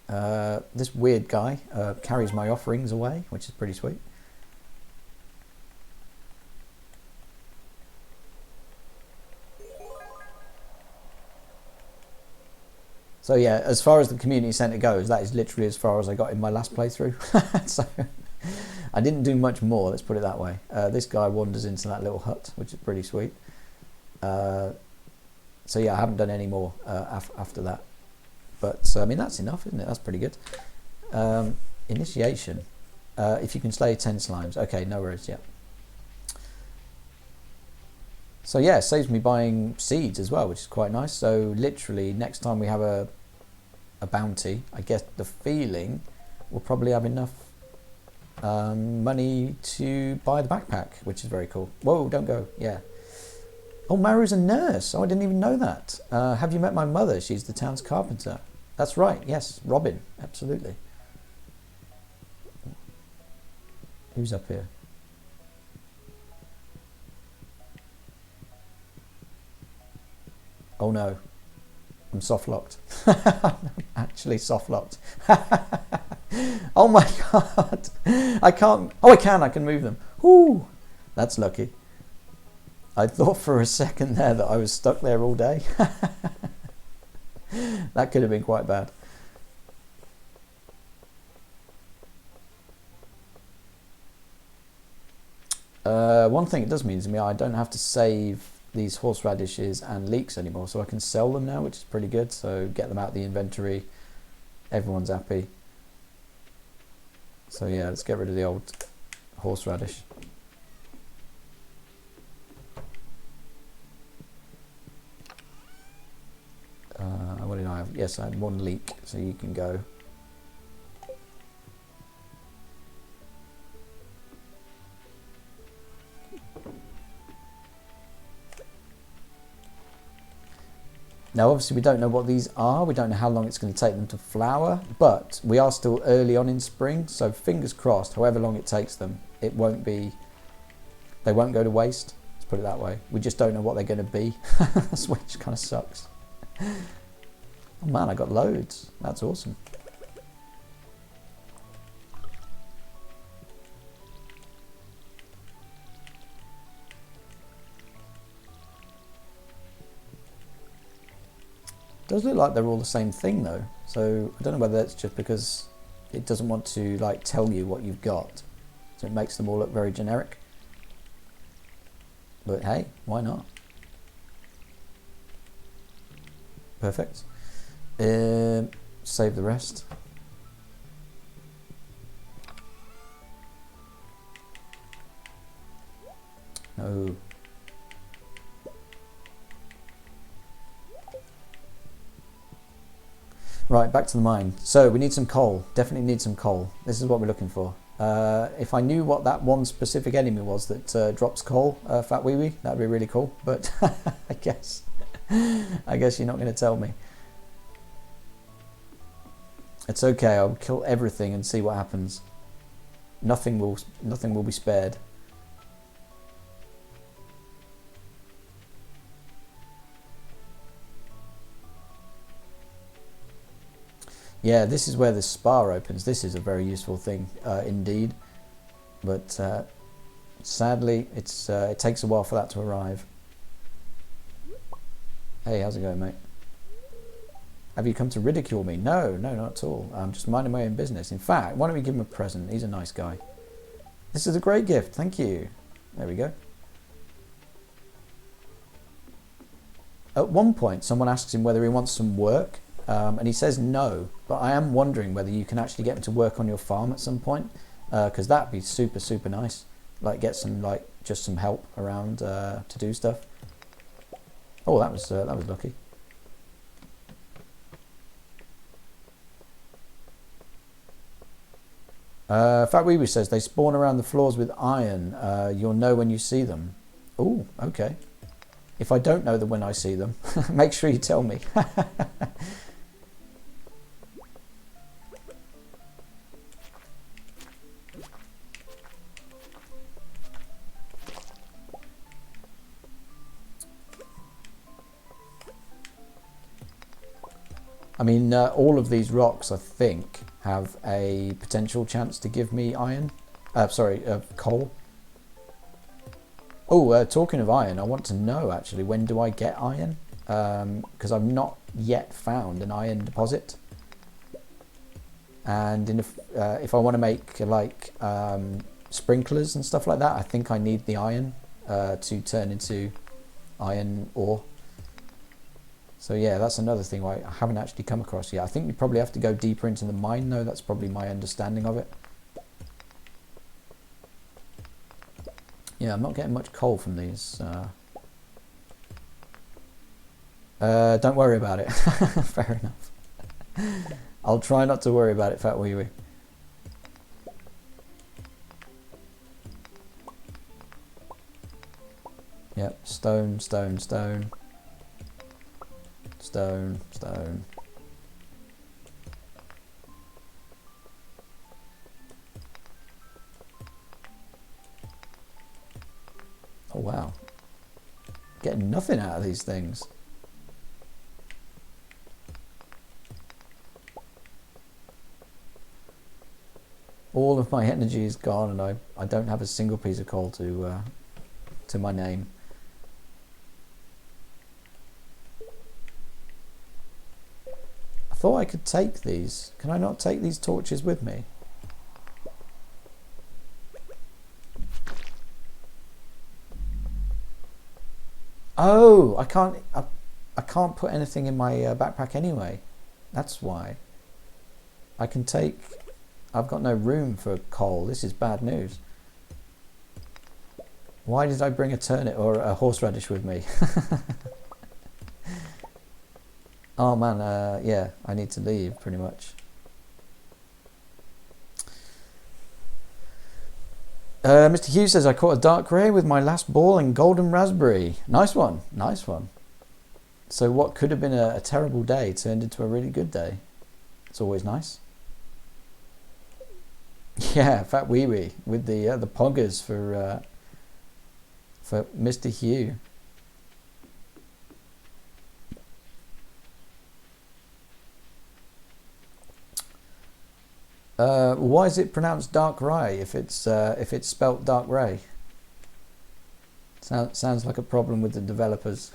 This weird guy carries my offerings away, which is pretty sweet. So yeah, as far as the community centre goes, that is literally as far as I got in my last playthrough. So I didn't do much more, let's put it that way. This guy wanders into that little hut, which is pretty sweet. So yeah, I haven't done any more after that. But I mean, that's enough, isn't it? That's pretty good. Initiation. If you can slay 10 slimes. Okay, no worries, yeah. So yeah, it saves me buying seeds as well, which is quite nice. So literally, next time we have a bounty, I get the feeling we'll probably have enough money to buy the backpack, which is very cool. Whoa, don't go. Yeah. Oh, Maru's a nurse. Oh, I didn't even know that. Have you met my mother? She's the town's carpenter. That's right. Yes, Robin. Absolutely. Who's up here? Oh no, I'm soft locked. I'm actually soft locked. Oh my god, I can't. Oh, I can move them. Whoo, that's lucky. I thought for a second there that I was stuck there all day. That could have been quite bad. One thing it does mean to me, I don't have to save these horseradishes and leeks anymore, so I can sell them now, which is pretty good. So get them out of the inventory, everyone's happy. So yeah, let's get rid of the old horseradish. What did I have? Yes, I had 1 leek, so you can go. Now obviously we don't know what these are, we don't know how long it's going to take them to flower, but we are still early on in spring, so fingers crossed, however long it takes them, they won't go to waste, let's put it that way. We just don't know what they're going to be, which kind of sucks. Oh man, I got loads, that's awesome. Does look like they're all the same thing though, so I don't know whether that's just because it doesn't want to like tell you what you've got, so it makes them all look very generic. But hey, why not? Perfect. Save the rest. No. Right, back to the mine. So we need some coal. Definitely need some coal. This is what we're looking for. If I knew what that one specific enemy was that drops coal, Fat Wee Wee, that'd be really cool. But I guess you're not going to tell me. It's okay. I'll kill everything and see what happens. Nothing will be spared. Yeah, this is where the spa opens. This is a very useful thing indeed, but sadly it takes a while for that to arrive. Hey, how's it going, mate? Have you come to ridicule me? No, not at all. I'm just minding my own business. In fact, why don't we give him a present? He's a nice guy. This is a great gift. Thank you. There we go. At one point, someone asks him whether he wants some work. And he says no, but I am wondering whether you can actually get him to work on your farm at some point, because that'd be super nice. Like get some just some help around to do stuff. Oh, that was lucky. Fat Weeby says they spawn around the floors with iron. You'll know when you see them. Oh, okay. If I don't know them when I see them, make sure you tell me. I mean, all of these rocks, I think, have a potential chance to give me iron. Coal. Oh, talking of iron, I want to know, actually, when do I get iron? Because I've not yet found an iron deposit. And if I want to make, like, sprinklers and stuff like that, I think I need the iron to turn into iron ore. So yeah, that's another thing I haven't actually come across yet. I think you probably have to go deeper into the mine though. That's probably my understanding of it. Yeah, I'm not getting much coal from these. Don't worry about it. Fair enough. I'll try not to worry about it, Fat Wee Wee. Yep, stone, stone, stone. Stone, stone. Oh wow. Getting nothing out of these things. All of my energy is gone and I don't have a single piece of coal to my name. I thought I could take these. Can I not take these torches with me? Oh, I can't put anything in my backpack anyway. That's why. I can take... I've got no room for coal. This is bad news. Why did I bring a turnip or a horseradish with me? Oh man, yeah, I need to leave pretty much. Mr. Hughes says, I caught a dark ray with my last ball and golden raspberry. Nice one, nice one. So what could have been a terrible day turned into a really good day. It's always nice. Yeah, Fat Wee Wee with the poggers for Mr. Hugh. Why is it pronounced dark ray if it's spelt dark ray? Sounds like a problem with the developers.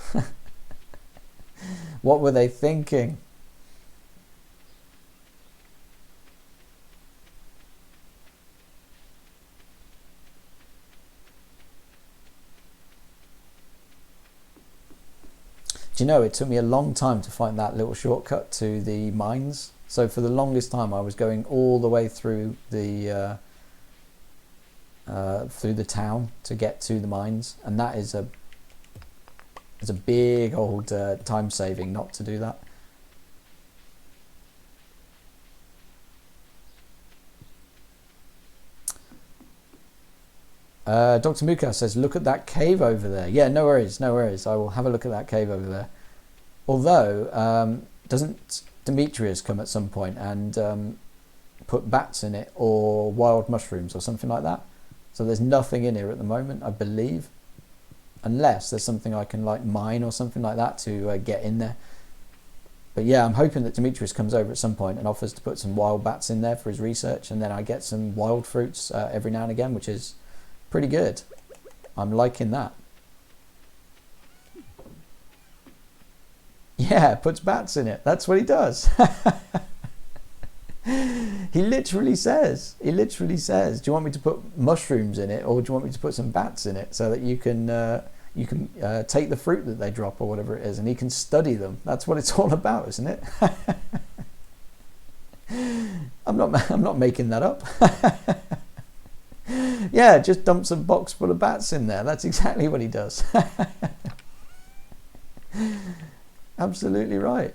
What were they thinking? Do you know, it took me a long time to find that little shortcut to the mines. So for the longest time, I was going all the way through the town to get to the mines, and that is a big old time saving not to do that. Dr. Muka says, look at that cave over there. Yeah, no worries, no worries. I will have a look at that cave over there. Although, doesn't Demetrius come at some point and put bats in it or wild mushrooms or something like that? So there's nothing in here at the moment, I believe. Unless there's something I can like mine or something like that to get in there. But yeah, I'm hoping that Demetrius comes over at some point and offers to put some wild bats in there for his research, and then I get some wild fruits every now and again, which is pretty good. I'm liking that. Yeah, puts bats in it. That's what he does. He literally says, do you want me to put mushrooms in it, or do you want me to put some bats in it so that you can take the fruit that they drop or whatever it is, and he can study them. That's what it's all about, isn't it? I'm not making that up. Yeah, just dumps a box full of bats in there. That's exactly what he does. Absolutely right.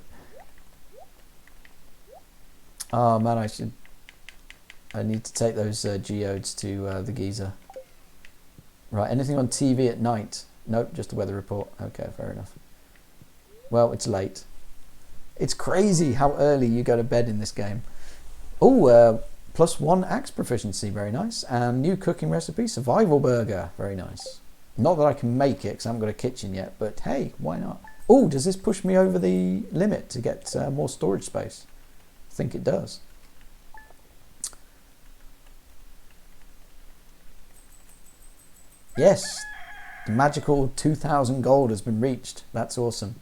Oh man, I I need to take those geodes to the geezer. Right, anything on TV at night? Nope, just a weather report. Okay, fair enough. Well, it's late. It's crazy how early you go to bed in this game. Oh, +1 axe proficiency, very nice. And new cooking recipe, survival burger, very nice. Not that I can make it because I haven't got a kitchen yet, but hey, why not? Oh, does this push me over the limit to get more storage space? I think it does. Yes, the magical 2,000 gold has been reached. That's awesome.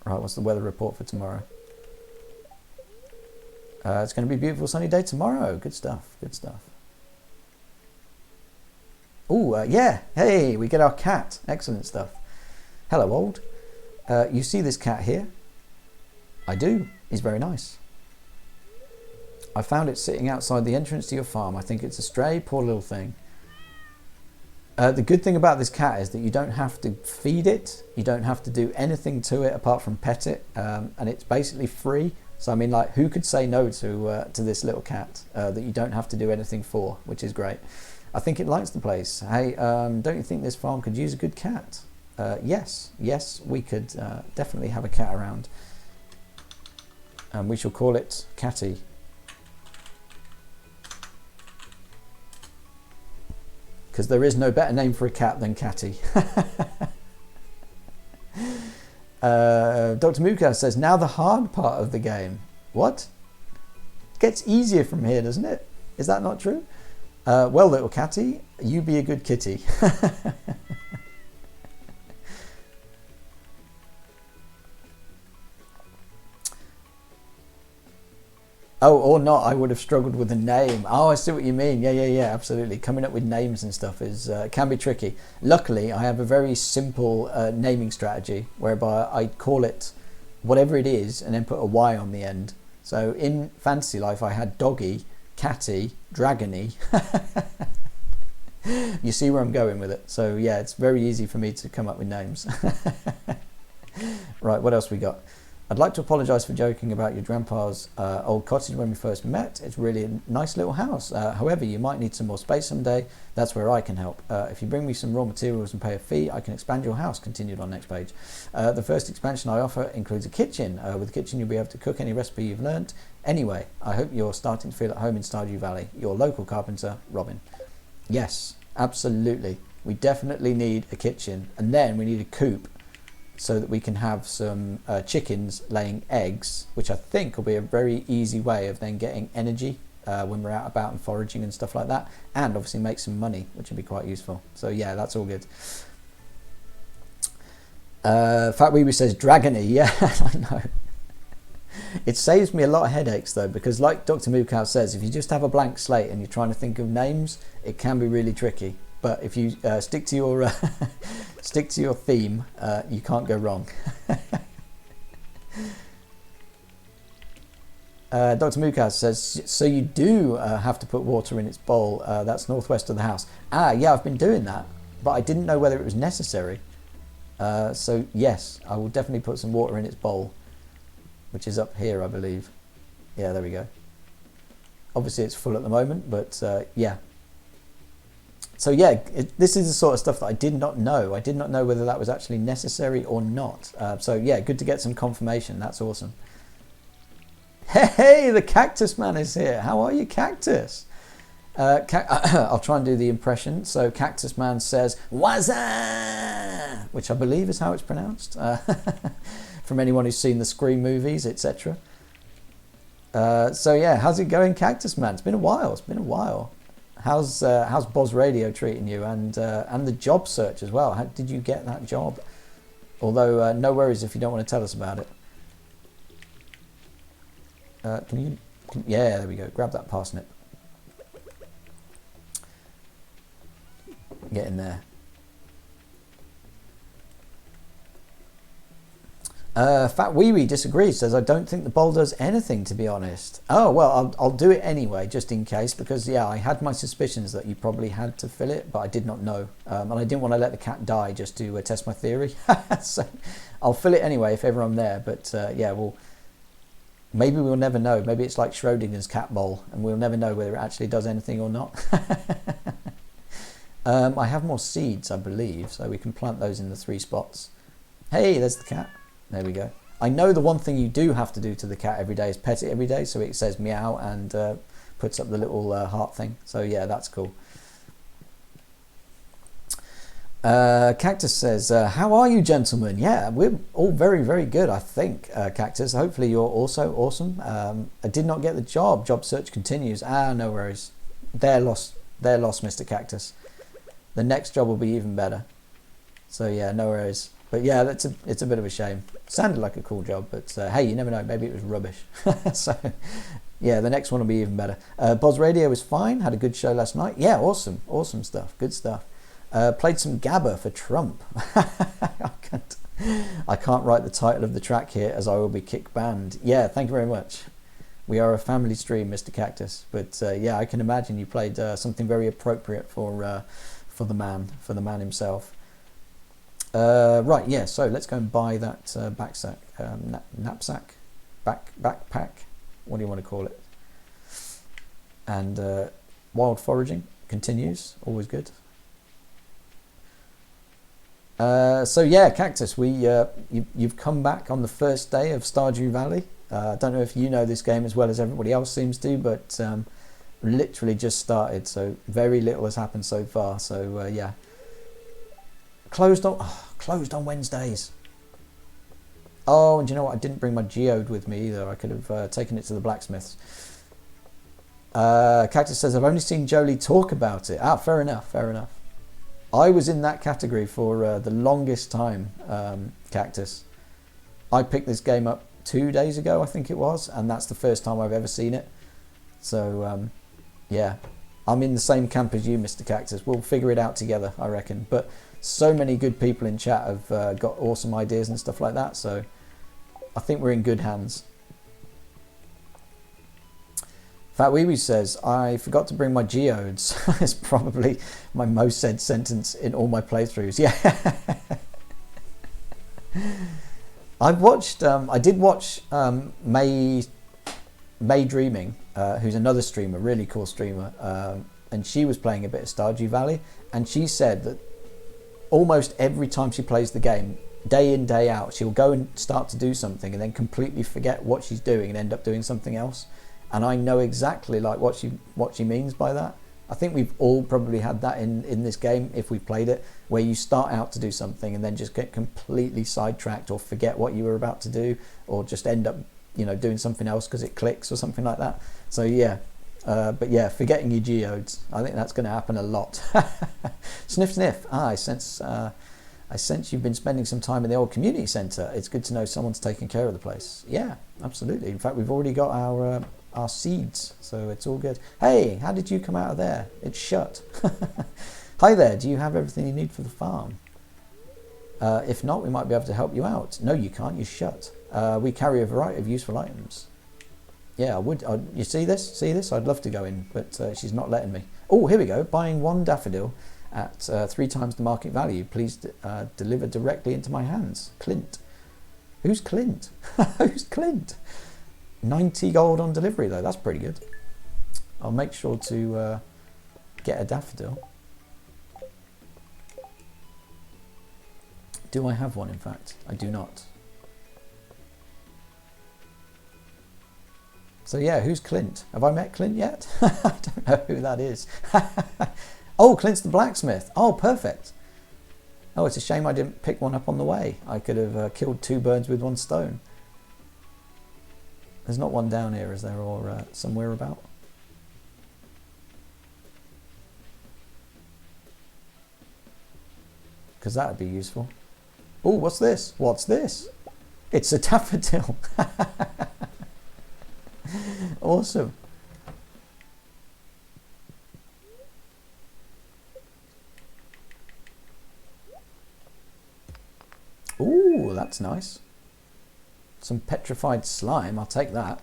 Right, what's the weather report for tomorrow? It's going to be a beautiful sunny day tomorrow. Good stuff, good stuff. Oh, yeah. Hey, we get our cat. Excellent stuff. Hello, old. You see this cat here? I do. He's very nice. I found it sitting outside the entrance to your farm. I think it's a stray, poor little thing. The good thing about this cat is that you don't have to feed it. You don't have to do anything to it apart from pet it. And it's basically free. So, I mean, like, who could say no to this little cat that you don't have to do anything for, which is great. I think it likes the place. Hey, don't you think this farm could use a good cat? Yes, we could definitely have a cat around. And we shall call it Catty. Because there is no better name for a cat than Catty. Dr. Muka says, now the hard part of the game. What? It gets easier from here, doesn't it? Is that not true? Well, little Catty, you be a good kitty. Oh, or not, I would have struggled with a name. Oh, I see what you mean. Yeah, absolutely. Coming up with names and stuff is can be tricky. Luckily, I have a very simple naming strategy whereby I call it whatever it is and then put a Y on the end. So in Fantasy Life, I had Doggy, Catty, Dragony. You see where I'm going with it. So yeah, it's very easy for me to come up with names. Right, what else we got? I'd like to apologise for joking about your grandpa's old cottage when we first met. It's really a nice little house. However, you might need some more space someday. That's where I can help. If you bring me some raw materials and pay a fee, I can expand your house. Continued on next page. The first expansion I offer includes a kitchen. With the kitchen, you'll be able to cook any recipe you've learnt. Anyway, I hope you're starting to feel at home in Stardew Valley. Your local carpenter, Robin. Yes, absolutely. We definitely need a kitchen. And then we need a coop, so that we can have some chickens laying eggs, which I think will be a very easy way of then getting energy when we're out about and foraging and stuff like that, and obviously make some money, which would be quite useful. So yeah, that's all good. Fat Weeby says Dragony. Yeah, I know. It saves me a lot of headaches though, because like Dr. Mukow says, if you just have a blank slate and you're trying to think of names, it can be really tricky. But if you stick to your stick to your theme, you can't go wrong. Dr. Mukas says, so you do have to put water in its bowl. That's northwest of the house. Ah, yeah, I've been doing that, but I didn't know whether it was necessary. So yes, I will definitely put some water in its bowl, which is up here, I believe. Yeah, there we go. Obviously, it's full at the moment, but yeah. So yeah, this is the sort of stuff that I did not know. I did not know whether that was actually necessary or not. So yeah, good to get some confirmation. That's awesome. Hey, the Cactus Man is here. How are you, Cactus? I'll try and do the impression. So Cactus Man says, "Wazza," which I believe is how it's pronounced. From anyone who's seen the Scream movies, etc. So yeah, how's it going, Cactus Man? It's been a while. It's been a while. How's Boz Radio treating you, and the job search as well? How did you get that job? Although no worries if you don't want to tell us about it. Yeah, there we go. Grab that parsnip. Get in there. Fat Wee Wee disagrees, says, I don't think the bowl does anything, to be honest. Oh, well, I'll do it anyway, just in case, because, yeah, I had my suspicions that you probably had to fill it, but I did not know. And I didn't want to let the cat die just to test my theory. So I'll fill it anyway if ever I'm there, but, yeah, Maybe we'll never know. Maybe it's like Schrodinger's cat bowl, and we'll never know whether it actually does anything or not. I have more seeds, I believe, so we can plant those in the 3 spots. Hey, there's the cat. There we go. I know the one thing you do have to do to the cat every day is pet it every day, so it says meow and puts up the little heart thing. So yeah, that's cool. Cactus says, how are you, gentlemen? Yeah, we're all very, very good, I think, Cactus. Hopefully you're also awesome. I did not get the job. Job search continues. No worries. They're lost, Mr. Cactus. The next job will be even better. So yeah, no worries. But yeah, it's a bit of a shame. Sounded like a cool job, but hey, you never know. Maybe it was rubbish. So yeah, the next one will be even better. Boz Radio was fine. Had a good show last night. Yeah, awesome. Awesome stuff. Good stuff. Played some Gabba for Trump. I can't write the title of the track here as I will be kick banned. Yeah, thank you very much. We are a family stream, Mr. Cactus. But yeah, I can imagine you played something very appropriate for the man himself. Right, yeah. So let's go and buy that backpack. What do you want to call it? And wild foraging continues. Always good. So yeah, Cactus, you've come back on the first day of Stardew Valley. I don't know if you know this game as well as everybody else seems to, but literally just started, so very little has happened so far. So yeah, closed on Wednesdays. Oh, and you know what? I didn't bring my geode with me either. I could have taken it to the blacksmiths. Cactus says, I've only seen Jolie talk about it. Fair enough. I was in that category for the longest time, Cactus. I picked this game up 2 days ago, I think it was, and that's the first time I've ever seen it. So, yeah, I'm in the same camp as you, Mr. Cactus. We'll figure it out together, I reckon. But so many good people in chat have got awesome ideas and stuff like that, so I think we're in good hands. Fat Wee Wee says, I forgot to bring my geodes. It's probably my most said sentence in all my playthroughs. Yeah. I did watch May Dreaming, who's another streamer, really cool streamer, and she was playing a bit of Stardew Valley, and she said that almost every time she plays the game, day in, day out, she'll go and start to do something and then completely forget what she's doing and end up doing something else. And I know exactly like what she means by that. I think we've all probably had that in this game if we played it, where you start out to do something and then just get completely sidetracked or forget what you were about to do, or just end up, doing something else because it clicks or something like that. So yeah, but yeah, forgetting your geodes, I think that's going to happen a lot. Sniff sniff. I sense you've been spending some time in the old community centre. It's good to know someone's taking care of the place. Yeah, absolutely. In fact, we've already got our seeds, so it's all good. Hey, how did you come out of there? It's shut. Hi there, do you have everything you need for the farm? If not, we might be able to help you out. No, you can't, you're shut. We carry a variety of useful items. Yeah, I would. You see this? I'd love to go in, but she's not letting me. Oh, here we go. Buying 1 daffodil at 3 times the market value. Please deliver directly into my hands. Clint. Who's Clint? Who's Clint? 90 gold on delivery though, that's pretty good. I'll make sure to get a daffodil. Do I have one, in fact? I do not. So yeah, who's Clint? Have I met Clint yet? I don't know who that is. Oh, Clint's the blacksmith. Oh, perfect. Oh, it's a shame I didn't pick one up on the way. I could have killed 2 birds with 1 stone. There's not one down here, is there, or somewhere about? Because that would be useful. Oh, what's this? What's this? It's a daffodil. Awesome. Ooh, that's nice. Some petrified slime, I'll take that.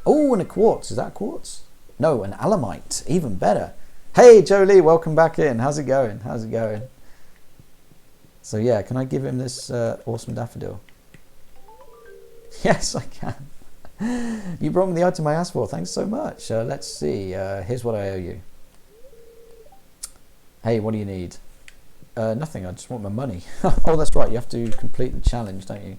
Oh, and a quartz. Is that quartz? No, an alamite. Even better. Hey, Jolie, welcome back in. How's it going? How's it going? So yeah, can I give him this awesome daffodil? Yes, I can. You brought me the item I asked for. Thanks so much. Let's see. Here's what I owe you. Hey, what do you need? Nothing. I just want my money. Oh, that's right. You have to complete the challenge, don't you?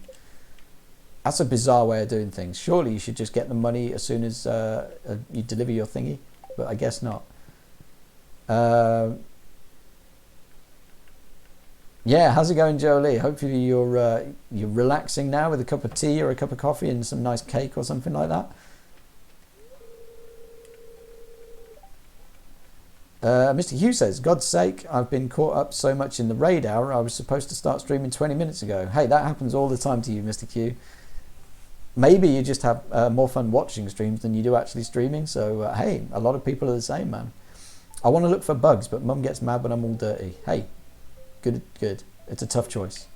That's a bizarre way of doing things. Surely you should just get the money as soon as you deliver your thingy. But I guess not. Yeah, how's it going, Jolie? Hopefully you're relaxing now with a cup of tea or a cup of coffee and some nice cake or something like that. Mr. Hugh says, God's sake, I've been caught up so much in the raid hour, I was supposed to start streaming 20 minutes ago. Hey, that happens all the time to you, Mr. Q. Maybe you just have more fun watching streams than you do actually streaming. So, hey, a lot of people are the same, man. I want to look for bugs, but Mum gets mad when I'm all dirty. Hey, good. It's a tough choice.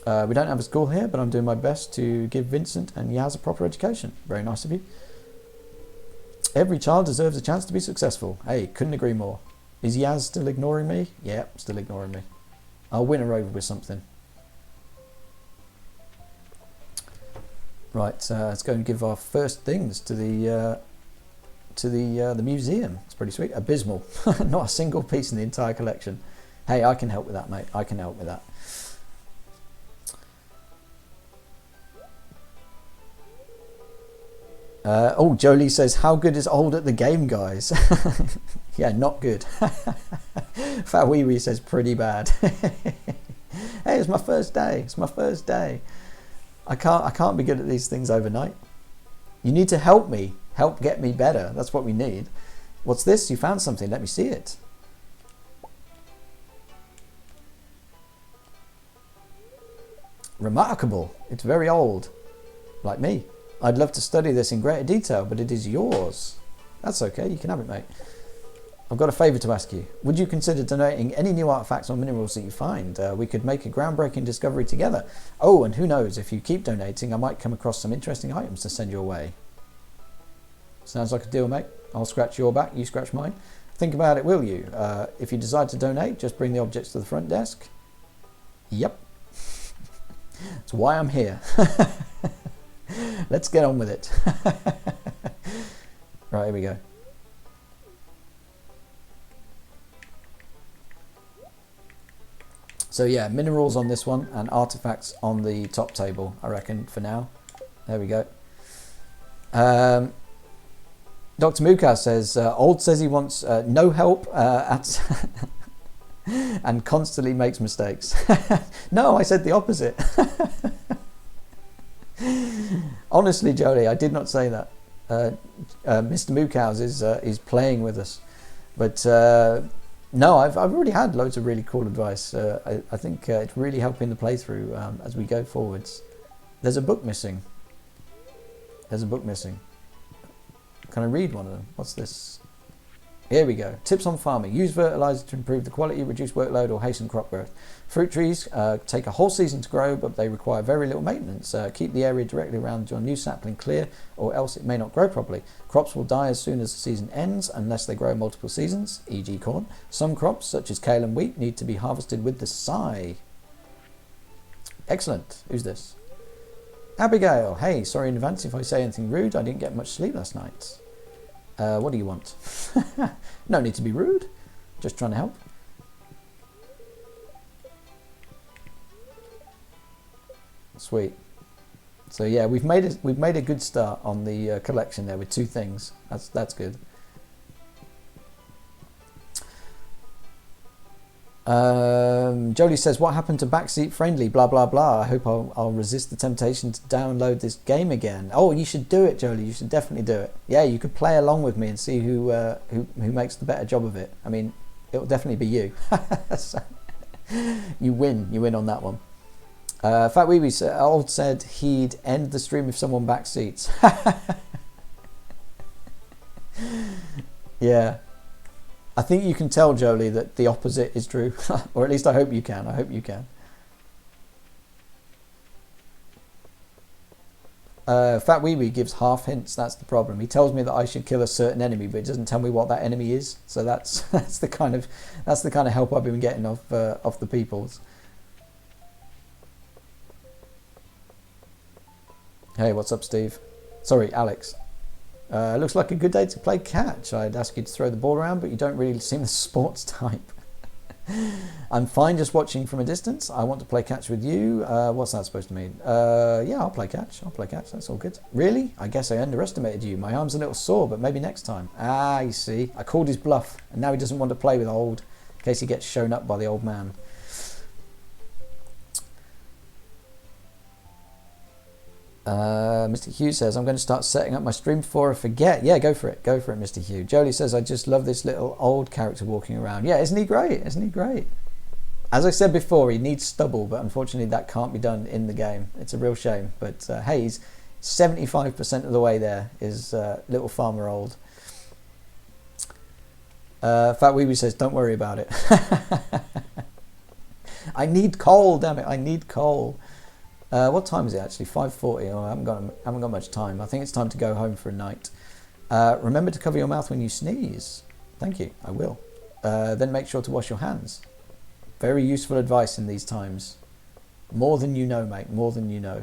We don't have a school here, but I'm doing my best to give Vincent and Yaz a proper education. Very nice of you. Every child deserves a chance to be successful. Hey, couldn't agree more. Is Yaz still ignoring me? Yeah, still ignoring me. I'll win her over with something. Right, let's go and give our first things to the museum. It's pretty sweet. Abysmal. Not a single piece in the entire collection. Hey, I can help with that, mate. I can help with that. Oh, Jolie says, how good is old at the game, guys? Yeah, not good. Fat Wee Wee says, pretty bad. Hey, it's my first day. It's my first day. I can't be good at these things overnight. You need to help me. Help get me better. That's what we need. What's this? You found something. Let me see it. Remarkable. It's very old. Like me. I'd love to study this in greater detail, but it is yours. That's okay, you can have it, mate. I've got a favour to ask you. Would you consider donating any new artefacts or minerals that you find? We could make a groundbreaking discovery together. Oh, and who knows, if you keep donating, I might come across some interesting items to send your way. Sounds like a deal, mate. I'll scratch your back, you scratch mine. Think about it, will you? If you decide to donate, just bring the objects to the front desk. Yep. That's why I'm here. Let's get on with it. Right, here we go. So yeah, minerals on this one and artifacts on the top table, I reckon, for now. There we go. Dr. Mukaz says, Old says he wants no help at and constantly makes mistakes. No, I said the opposite. Honestly, Jolie, I did not say that. Mr. Mukaz is playing with us, but no, I've already had loads of really cool advice. I think it's really helping the playthrough as we go forwards. There's a book missing. There's a book missing. Can I read one of them? What's this? Here we go. Tips on farming. Use fertilizer to improve the quality, reduce workload, or hasten crop growth. Fruit trees take a whole season to grow, but they require very little maintenance. Keep the area directly around your new sapling clear, or else it may not grow properly. Crops will die as soon as the season ends, unless they grow multiple seasons, e.g. corn. Some crops, such as kale and wheat, need to be harvested with the scythe. Excellent. Who's this? Abigail. Hey, sorry in advance if I say anything rude. I didn't get much sleep last night. What do you want? No need to be rude. Just trying to help. Sweet. So yeah, we've made a good start on the collection there with 2 things. That's good. Jolie says, what happened to backseat friendly? Blah blah blah. I hope I'll resist the temptation to download this game again. Oh, you should do it, Jolie. You should definitely do it. Yeah, you could play along with me and see who makes the better job of it. I mean, it'll definitely be you. So, you win on that one. Fat Weeby Old said he'd end the stream if someone backseats. Yeah. I think you can tell, Jolie, that the opposite is true. Or at least I hope you can. I hope you can. Fat Weeby gives half hints. That's the problem. He tells me that I should kill a certain enemy, but he doesn't tell me what that enemy is. So that's the kind of help I've been getting off the peoples. Hey, what's up, Steve? Sorry, Alex. Looks like a good day to play catch. I'd ask you to throw the ball around, but you don't really seem the sports type. I'm fine just watching from a distance. I want to play catch with you. What's that supposed to mean? Yeah, I'll play catch. I'll play catch. That's all good. Really? I guess I underestimated you. My arm's a little sore, but maybe next time. Ah, you see. I called his bluff, and now he doesn't want to play with old, in case he gets shown up by the old man. Mr. Hugh says, I'm going to start setting up my stream before I forget. Yeah, go for it. Go for it, Mr. Hugh. Jolie says, I just love this little old character walking around. Yeah, isn't he great? Isn't he great? As I said before, he needs stubble, but unfortunately that can't be done in the game. It's a real shame. But hey, he's 75% of the way there, is little farmer old. Fat Weeby says, don't worry about it. I need coal, damn it. I need coal. What time is it actually? 5:40. Oh, I haven't got much time. I think it's time to go home for a night. Remember to cover your mouth when you sneeze. Thank you. I will. Then make sure to wash your hands. Very useful advice in these times. More than you know, mate. More than you know.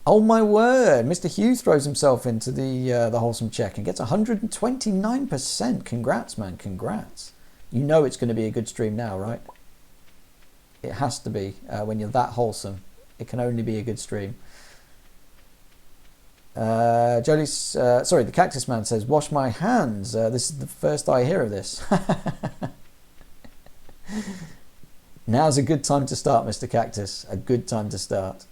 Oh my word! Mr. Hughes throws himself into the wholesome check and gets 129%. Congrats, man. Congrats. You know it's going to be a good stream now, right? It has to be when you're that wholesome. It can only be a good stream. Jolie's sorry, the Cactus Man says, "Wash my hands." This is the first I hear of this. Now's a good time to start, Mr. Cactus. A good time to start.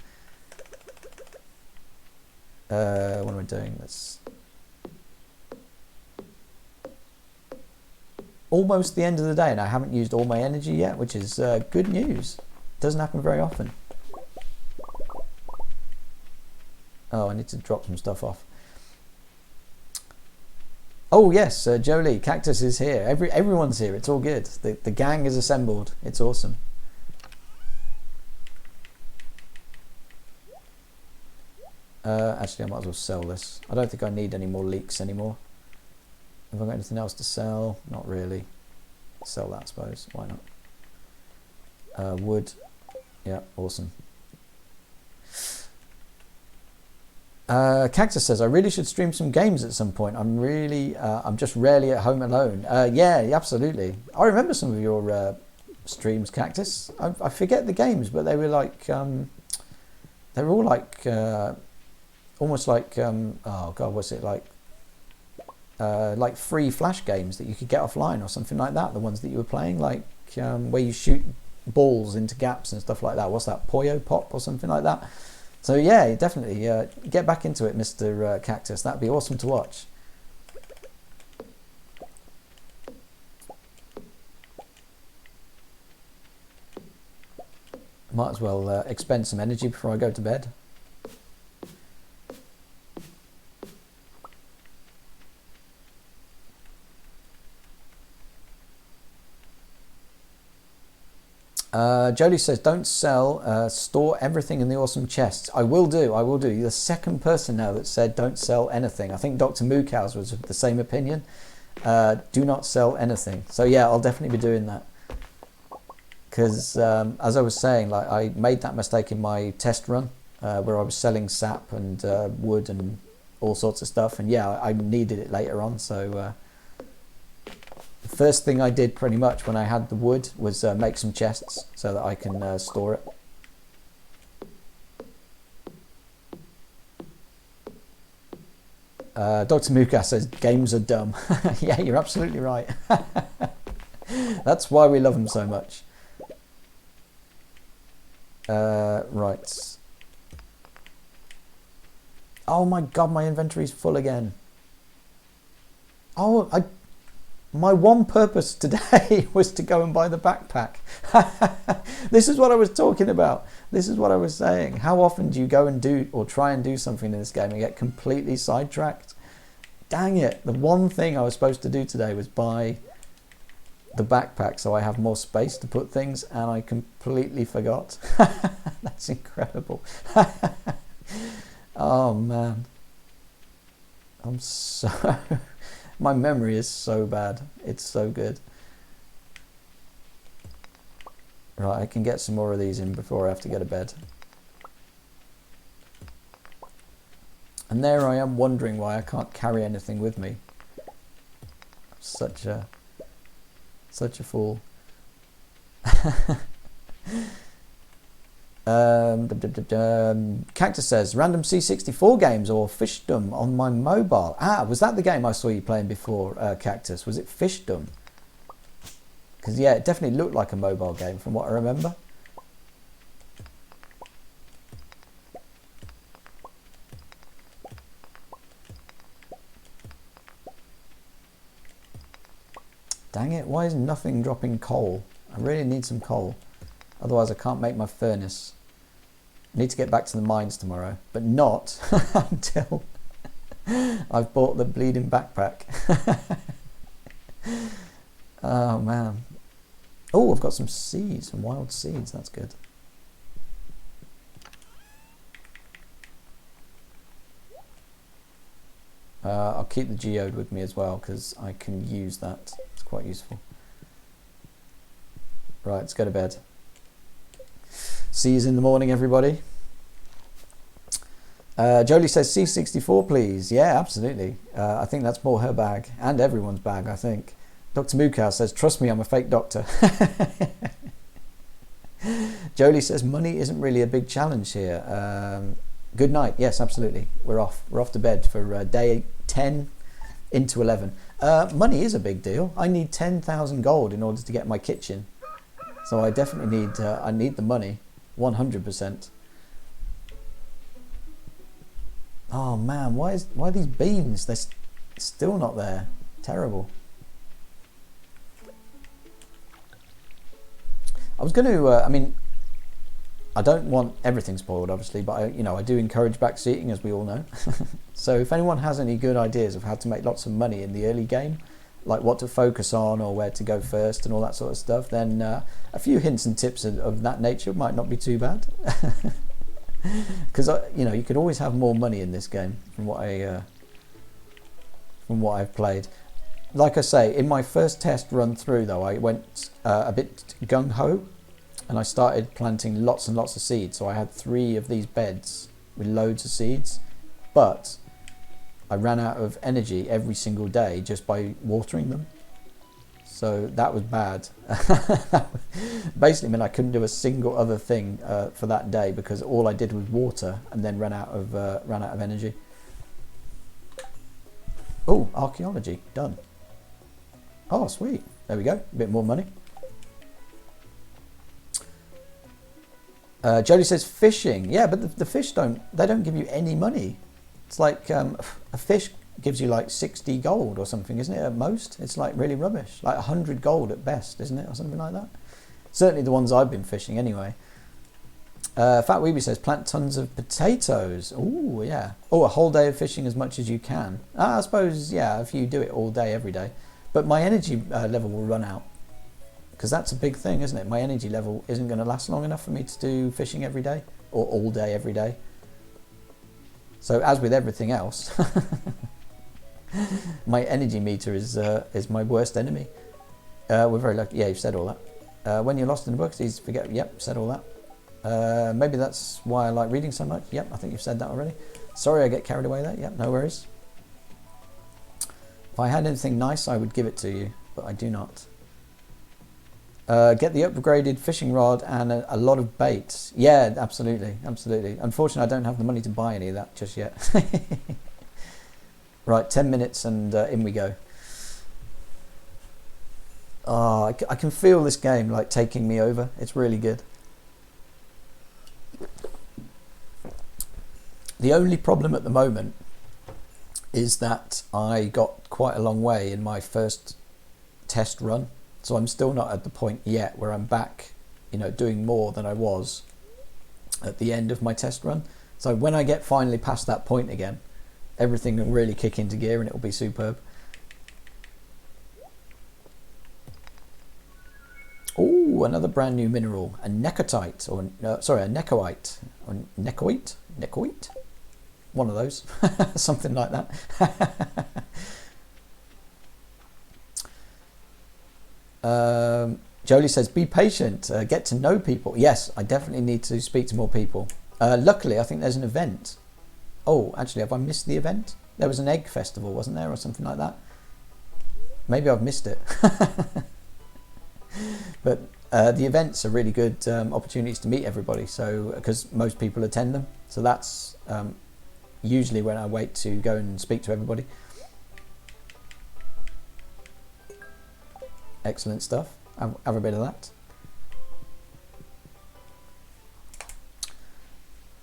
What am I doing? That's almost the end of the day and I haven't used all my energy yet, which is good news. Doesn't happen very often. Oh, I need to drop some stuff off. Oh yes, Jolie, Cactus is here. Everyone's here. It's all good. The gang is assembled. It's awesome. Actually, I might as well sell this. I don't think I need any more leeks anymore. Have I got anything else to sell? Not really. Sell that, I suppose. Why not? Wood. Yeah, awesome. Cactus says, I really should stream some games at some point. I'm just rarely at home alone. Yeah, absolutely. I remember some of your streams, Cactus. I forget the games, but they were like, they were all like, almost like, oh God, what's it like? Like free flash games that you could get offline or something like that. The ones that you were playing, like where you shoot balls into gaps and stuff like that. What's that, Poyo Pop or something like that? So yeah, definitely get back into it, Mr. Cactus. That'd be awesome to watch. Might as well expend some energy before I go to bed. Jolie says, don't sell, store everything in the awesome chests. I will do. You're the second person now that said don't sell anything. I think Dr. Mookows was of the same opinion. Do not sell anything. So yeah, I'll definitely be doing that. Because as I was saying, like I made that mistake in my test run where I was selling sap and wood and all sorts of stuff. And yeah, I needed it later on. So the first thing I did pretty much when I had the wood was make some chests so that I can store it. Dr. Muka says games are dumb. Yeah, you're absolutely right. That's why we love them so much. Right. Oh my God, my inventory's full again. Oh, my one purpose today was to go and buy the backpack. This is what I was talking about. This is what I was saying. How often do you go and do or try and do something in this game and get completely sidetracked? Dang it. The one thing I was supposed to do today was buy the backpack so I have more space to put things, and I completely forgot. That's incredible. Oh man. I'm so... My memory is so bad. It's so good. Right, I can get some more of these in before I have to go to bed. And there I am wondering why I can't carry anything with me. Such a fool. Cactus says, random C64 games or Fishdom on my mobile. Ah, was that the game I saw you playing before, Cactus? Was it Fishdom? Because, yeah, it definitely looked like a mobile game from what I remember. Dang it, why is nothing dropping coal? I really need some coal. Otherwise I can't make my furnace. I need to get back to the mines tomorrow, but not until I've bought the bleeding backpack. Oh man. Oh, I've got some seeds, some wild seeds, that's good. I'll keep the geode with me as well because I can use that. It's quite useful. Right, let's go to bed. See you in the morning, everybody. Jolie says C64, please. Yeah, absolutely. I think that's more her bag and everyone's bag, I think. Dr. Mukau says, trust me, I'm a fake doctor. Jolie says, money isn't really a big challenge here. Good night. Yes, absolutely. We're off. We're off to bed for day 10 into 11. Money is a big deal. I need 10,000 gold in order to get my kitchen. So I definitely need, I need the money. 100%. Oh man, why are these beans? They're still not there. Terrible. I was going to, I mean, I don't want everything spoiled, obviously, but I do encourage backseating, as we all know. So if anyone has any good ideas of how to make lots of money in the early game, like what to focus on or where to go first and all that sort of stuff, then a few hints and tips of that nature might not be too bad. Because you could always have more money in this game from what I've played. Like I say, in my first test run through, though, I went a bit gung-ho. And I started planting lots and lots of seeds. So I had 3 of these beds with loads of seeds. But I ran out of energy every single day just by watering them. So that was bad. Basically meant I couldn't do a single other thing for that day because all I did was water and then ran out of energy. Oh, archaeology, done. Oh, sweet. There we go. A bit more money. Jodie says fishing. Yeah, but the fish don't give you any money. It's like a fish gives you like 60 gold or something, isn't it, at most? It's like really rubbish. Like 100 gold at best, isn't it? Or something like that. Certainly the ones I've been fishing anyway. Fat Weeby says plant tons of potatoes. Oh, yeah. Oh, a whole day of fishing as much as you can. I suppose, yeah, if you do it all day, every day. But my energy level will run out. Because that's a big thing, isn't it? My energy level isn't going to last long enough for me to do fishing every day or all day every day. So as with everything else, my energy meter is my worst enemy. We're very lucky. Yeah, you've said all that. When you're lost in the books, easy to forget. Yep, said all that. Maybe that's why I like reading so much. Yep, I think you've said that already. Sorry I get carried away there. Yep, no worries. If I had anything nice, I would give it to you, but I do not. Get the upgraded fishing rod and a lot of bait. Yeah, absolutely, absolutely. Unfortunately, I don't have the money to buy any of that just yet. Right, 10 minutes and in we go. Oh, I can feel this game like taking me over. It's really good. The only problem at the moment is that I got quite a long way in my first test run. So I'm still not at the point yet where I'm back, doing more than I was at the end of my test run. So when I get finally past that point again, everything will really kick into gear and it will be superb. Oh, another brand new mineral, a necotite, or a necoite, or necoite, one of those, something like that. Jolie says, be patient, get to know people. Yes, I definitely need to speak to more people. Luckily, I think there's an event. Oh, actually, have I missed the event? There was an egg festival, wasn't there, or something like that? Maybe I've missed it. But the events are really good opportunities to meet everybody, so because most people attend them. So that's usually when I wait to go and speak to everybody. Excellent stuff. Have a bit of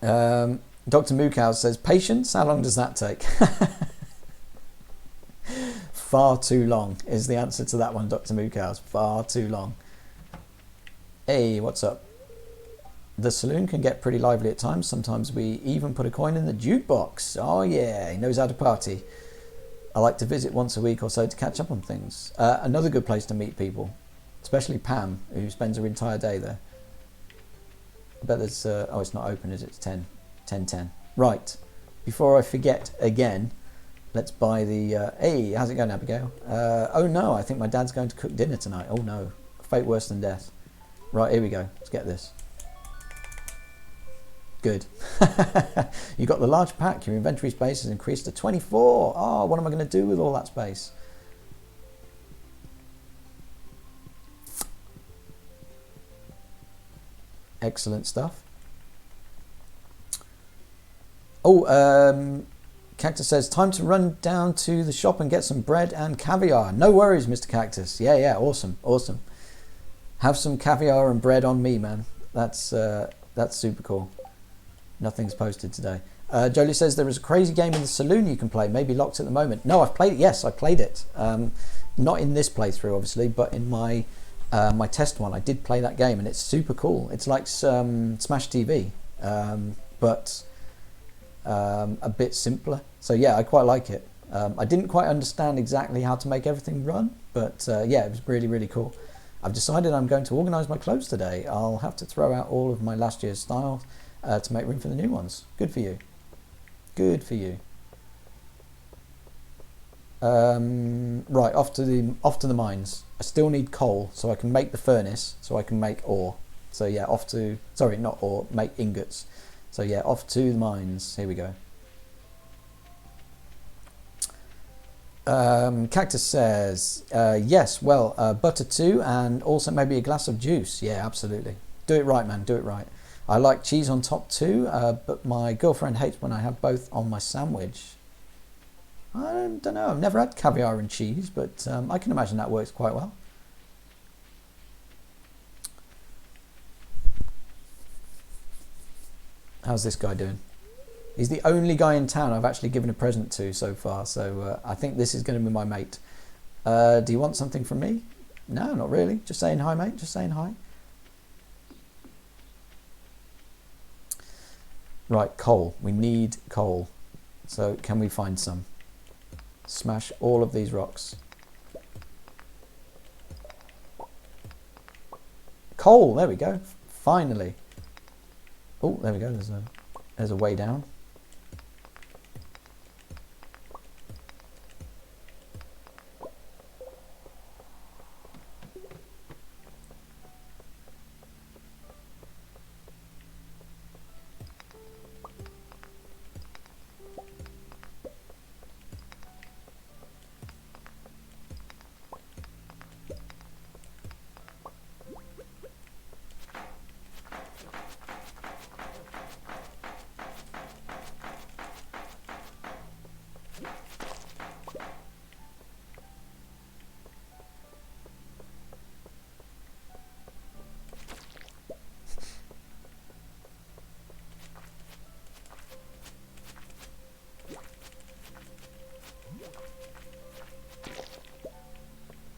that. Dr. Mookow says, patience, how long does that take? Far too long is the answer to that one, Dr. Mookow. Far too long. Hey, what's up? The saloon can get pretty lively at times. Sometimes we even put a coin in the jukebox. Oh yeah, he knows how to party. I like to visit once a week or so to catch up on things. Another good place to meet people, especially Pam, who spends her entire day there. I bet there's... oh, it's not open, is it? It's 10:10. Right. Before I forget again, let's buy the... hey, how's it going, Abigail? Oh no, I think my dad's going to cook dinner tonight. Oh no. Fate worse than death. Right, here we go. Let's get this. Good. You got the large pack. Your inventory space has increased to 24. Oh, what am I going to do with all that space? Excellent stuff. Oh, Cactus says, time to run down to the shop and get some bread and caviar. No worries, Mr. Cactus. Yeah, awesome. Have some caviar and bread on me, man. That's super cool. Nothing's posted today. Jolie says, there is a crazy game in the saloon you can play, maybe locked at the moment. No, I've played it. Yes, I played it. Not in this playthrough, obviously, but in my my test one, I did play that game, and it's super cool. It's like Smash TV, but a bit simpler. So yeah, I quite like it. I didn't quite understand exactly how to make everything run, but yeah, it was really cool. I've decided I'm going to organise my clothes today. I'll have to throw out all of my last year's styles to make room for the new ones. Good for you. Good for you. Right, off to the mines. I still need coal so I can make the furnace, so I can make ore. So yeah, not ore, make ingots. So yeah, off to the mines. Here we go. Cactus says, yes, well, butter too, and also maybe a glass of juice. Yeah, absolutely. Do it right, man, do it right. I like cheese on top too, but my girlfriend hates when I have both on my sandwich. I don't know, I've never had caviar and cheese, but I can imagine that works quite well. How's this guy doing? He's the only guy in town I've actually given a present to so far, so I think this is going to be my mate. Do you want something from me? No, not really. Just saying hi, mate. Just saying hi. Right, coal. We need coal. So can we find some? Smash all of these rocks. Coal! There we go. Finally. Oh, there we go. There's a way down.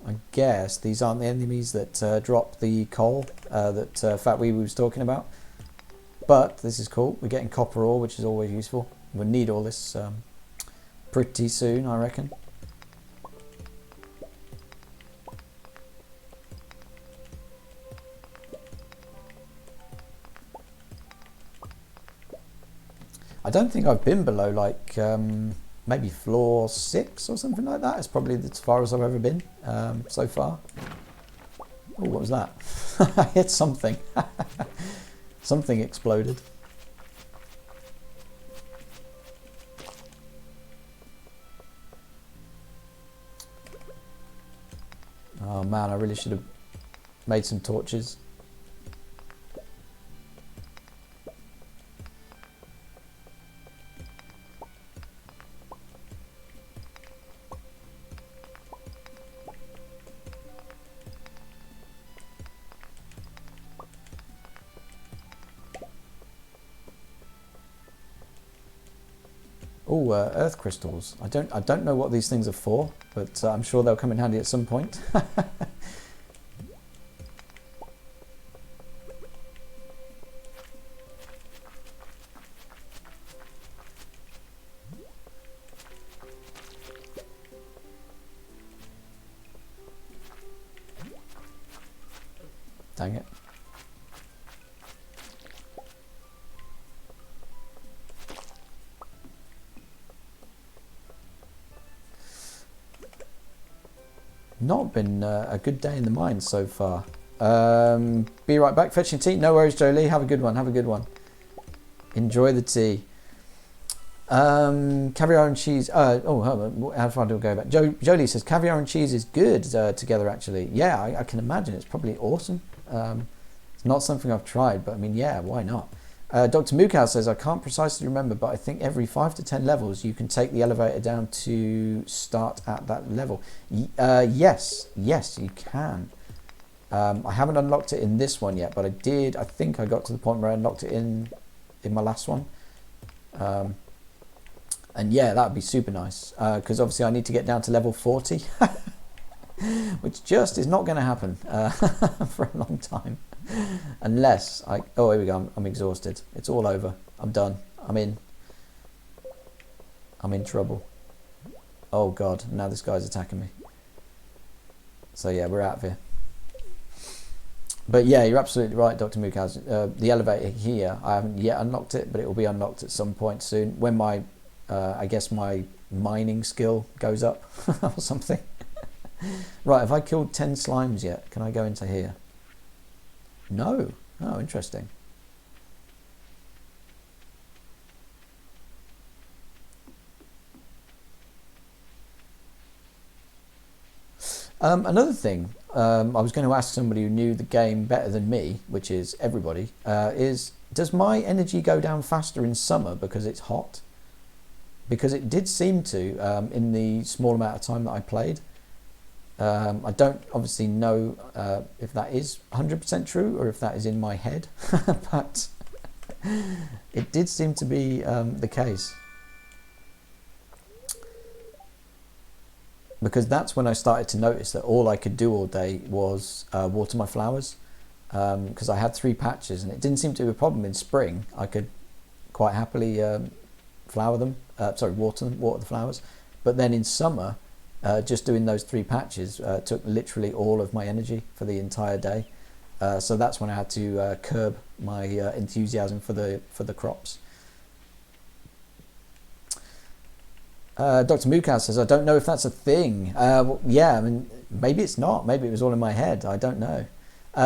I guess these aren't the enemies that drop the coal that Fat Wee was talking about. But this is cool. We're getting copper ore, which is always useful. We'll need all this pretty soon, I reckon. I don't think I've been below like maybe floor 6 or something like that. It's probably as far as I've ever been so far. Oh, what was that? I hit something. Something exploded. Oh man, I really should have made some torches. Oh, earth crystals. I don't know what these things are for, but I'm sure they'll come in handy at some point. Dang it. Not been a good day in the mines so far. Be right back, fetching tea. No worries, Jolie. Have a good one. Have a good one. Enjoy the tea. Caviar and cheese. How far do I go back? Jolie says caviar and cheese is good together. Actually, yeah, I can imagine it's probably awesome. It's not something I've tried, but I mean, yeah, why not? Dr. Mukau says, I can't precisely remember, but I think every 5 to 10 levels you can take the elevator down to start at that level. Yes, you can. I haven't unlocked it in this one yet, but I think I got to the point where I unlocked it in my last one. And yeah, that would be super nice, because obviously I need to get down to level 40, which just is not going to happen for a long time. Unless oh, here we go. I'm exhausted. It's all over. I'm done. I'm in trouble. Oh god, now this guy's attacking me. So yeah, we're out of here. But yeah, you're absolutely right, Dr. Mukaz. The elevator here, I haven't yet unlocked it, but it will be unlocked at some point soon when my I guess my mining skill goes up or something. Right, have I killed 10 slimes yet? Can I go into here? No. Oh, interesting. Another thing, I was going to ask somebody who knew the game better than me, which is everybody, is does my energy go down faster in summer because it's hot? Because it did seem to in the small amount of time that I played. I don't obviously know if that is 100% true or if that is in my head, but it did seem to be the case. Because that's when I started to notice that all I could do all day was water my flowers, because I had 3 patches and it didn't seem to be a problem in spring. I could quite happily water the flowers, but then in summer, just doing those 3 patches took literally all of my energy for the entire day. So that's when I had to curb my enthusiasm for the crops. Dr. Mukaz says, I don't know if that's a thing. Well, yeah, I mean, maybe it's not. Maybe it was all in my head. I don't know.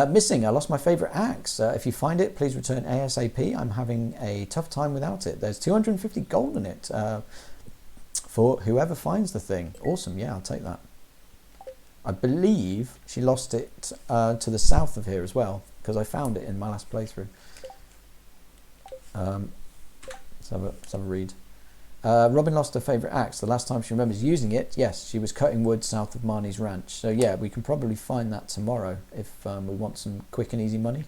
Missing, I lost my favourite axe. If you find it, please return ASAP. I'm having a tough time without it. There's 250 gold in it. For whoever finds the thing. Awesome, yeah, I'll take that. I believe she lost it to the south of here as well, because I found it in my last playthrough. Let's have a read. Robin lost her favourite axe. The last time she remembers using it, yes, she was cutting wood south of Marnie's ranch. So yeah, we can probably find that tomorrow if we want some quick and easy money.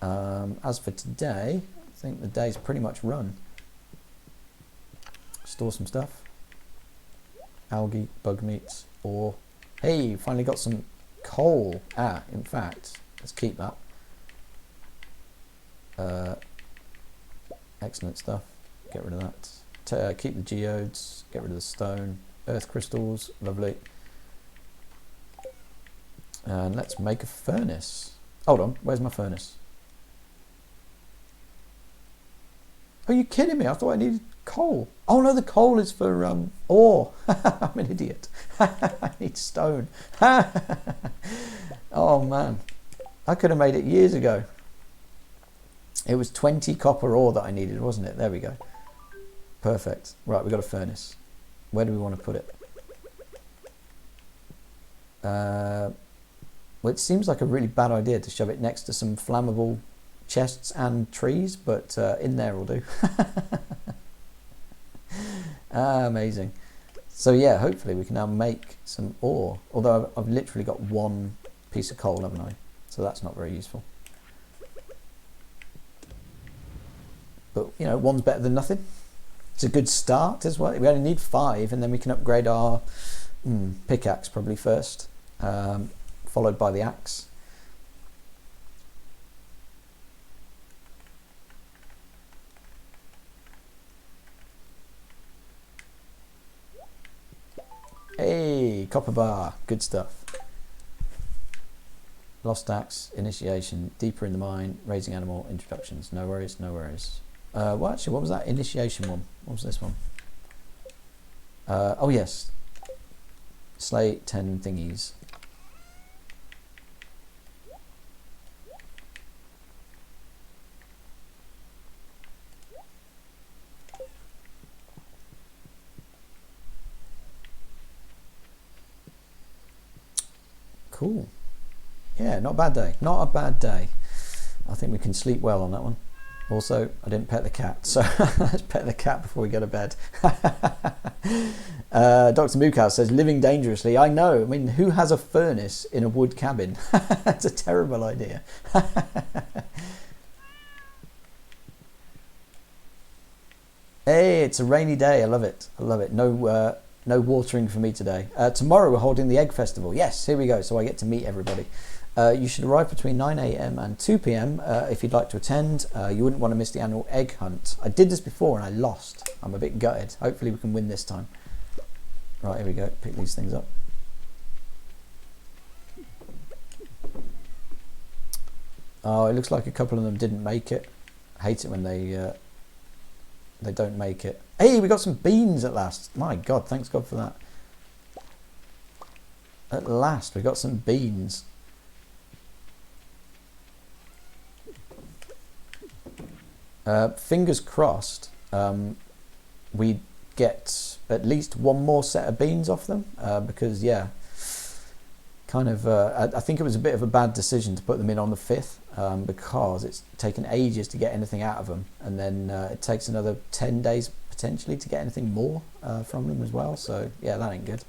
As for today, I think the day's pretty much run. Store some stuff. Algae, bug meats, ore. Hey, finally got some coal. In fact, let's keep that. Excellent stuff. Get rid of that. Keep the geodes. Get rid of the stone. Earth crystals. Lovely. And let's make a furnace. Hold on, where's my furnace? Are you kidding me? I thought I needed coal. Oh no, the coal is for ore. I'm an idiot. I need stone. Oh man, I could have made it years ago. It was 20 copper ore that I needed, wasn't it? There we go. Perfect. Right, we've got a furnace. Where do we want to put it? Well, it seems like a really bad idea to shove it next to some flammable chests and trees, but in there will do. Amazing. So yeah, hopefully we can now make some ore. Although I've literally got one piece of coal, haven't I? So that's not very useful. But you know, one's better than nothing. It's a good start as well. We only need 5, and then we can upgrade our pickaxe probably first, followed by the axe. Hey, copper bar, good stuff. Lost axe, initiation, deeper in the mine, raising animal, introductions. No worries, no worries. Well, actually, what was that initiation one? What was this one? Oh yes, slay 10 thingies. Cool. Yeah, not a bad day. Not a bad day. I think we can sleep well on that one. Also, I didn't pet the cat, so let's pet the cat before we go to bed. Dr. Mukau says, living dangerously. I know. I mean, who has a furnace in a wood cabin? That's a terrible idea. Hey, it's a rainy day. I love it. I love it. No, no watering for me today. Tomorrow we're holding the Egg Festival. Yes, here we go. So I get to meet everybody. You should arrive between 9 AM and 2 PM if you'd like to attend. You wouldn't want to miss the annual egg hunt. I did this before and I lost. I'm a bit gutted. Hopefully we can win this time. Right, here we go. Pick these things up. Oh, it looks like a couple of them didn't make it. I hate it when they don't make it. Hey, we got some beans at last. My God, thanks God for that. At last, we got some beans. Fingers crossed we get at least one more set of beans off them because yeah, kind of I think it was a bit of a bad decision to put them in on the 5th because it's taken ages to get anything out of them, and then it takes another 10 days potentially to get anything more from them as well, so yeah, that ain't good.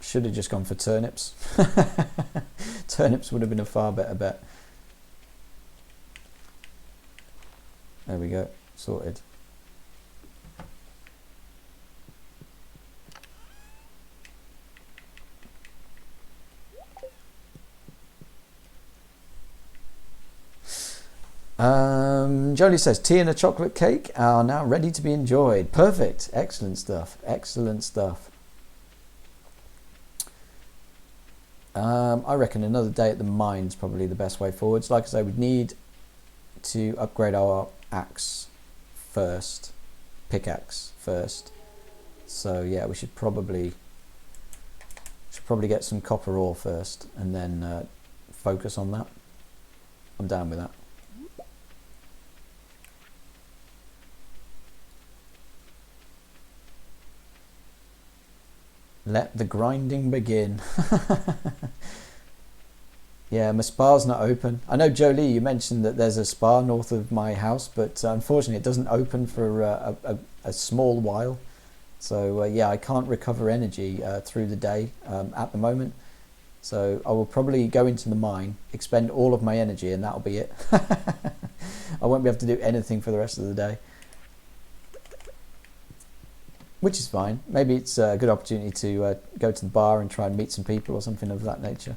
Should have just gone for turnips. Turnips would have been a far better bet. There we go, sorted. Jolie says tea and a chocolate cake are now ready to be enjoyed. Perfect, excellent stuff, excellent stuff. I reckon another day at the mine's probably the best way forwards. Like I say, we'd need to upgrade our axe first, pickaxe first. So yeah, we should probably get some copper ore first, and then focus on that. I'm down with that. Let the grinding begin. Yeah, my spa's not open. I know, Jolie, you mentioned that there's a spa north of my house, but unfortunately it doesn't open for a small while. So yeah, I can't recover energy through the day at the moment. So I will probably go into the mine, expend all of my energy, and that'll be it. I won't be able to do anything for the rest of the day. Which is fine. Maybe it's a good opportunity to go to the bar and try and meet some people or something of that nature.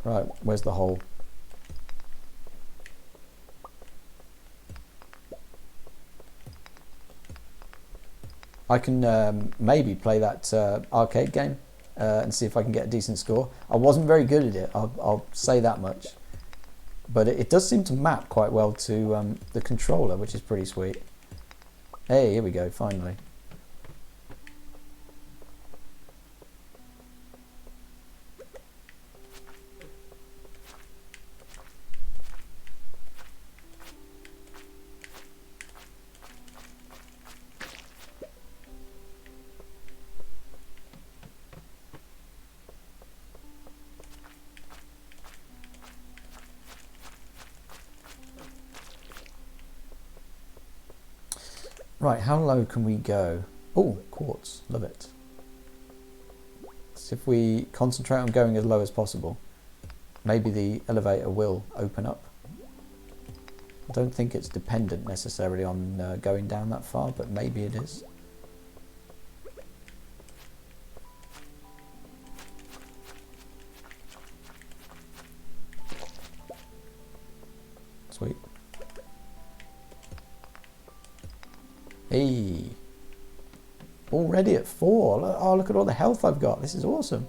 Right, where's the hole? I can maybe play that arcade game and see if I can get a decent score. I wasn't very good at it, I'll say that much. But it does seem to map quite well to the controller, which is pretty sweet. Hey, here we go, finally. Right, how low can we go? Oh, quartz, love it. So if we concentrate on going as low as possible, maybe the elevator will open up. I don't think it's dependent necessarily on going down that far, but maybe it is. Sweet. Hey, already at 4. Oh, look at all the health I've got. This is awesome.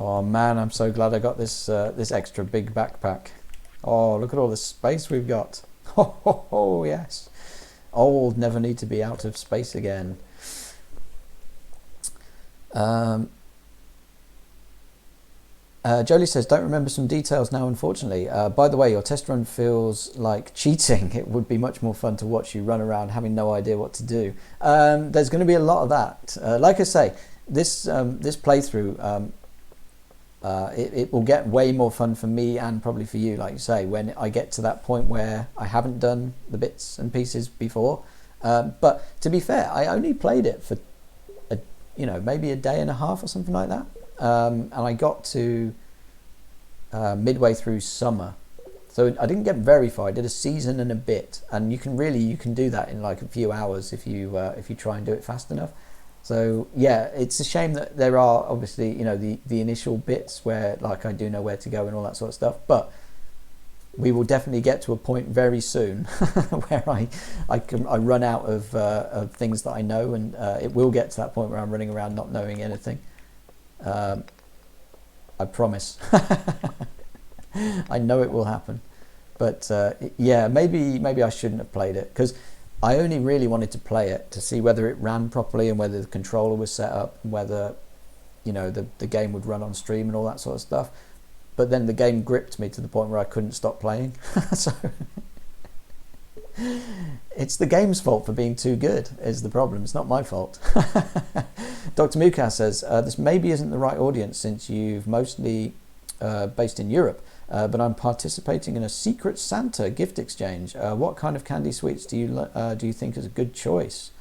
Oh man, I'm so glad I got this this extra big backpack. Oh, look at all the space we've got. Oh, yes. Old, never need to be out of space again. Jolie says, don't remember some details now, unfortunately. By the way, your test run feels like cheating. It would be much more fun to watch you run around having no idea what to do. There's going to be a lot of that. Like I say, this playthrough, it will get way more fun for me and probably for you, like you say, when I get to that point where I haven't done the bits and pieces before. But to be fair, I only played it for maybe a day and a half or something like that. And I got to midway through summer, so I didn't get very far. I did a season and a bit, and you can do that in like a few hours if you try and do it fast enough. So yeah, it's a shame that there are obviously the initial bits where like I do know where to go and all that sort of stuff, but we will definitely get to a point very soon where I run out of things that I know, and it will get to that point where I'm running around not knowing anything. I promise. I know it will happen, but yeah, maybe I shouldn't have played it, because I only really wanted to play it to see whether it ran properly and whether the controller was set up and whether the game would run on stream and all that sort of stuff. But then the game gripped me to the point where I couldn't stop playing. So it's the game's fault for being too good is the problem. It's not my fault. Dr. Mukas says, this maybe isn't the right audience since you've mostly based in Europe, but I'm participating in a Secret Santa gift exchange. What kind of candy sweets do you think is a good choice?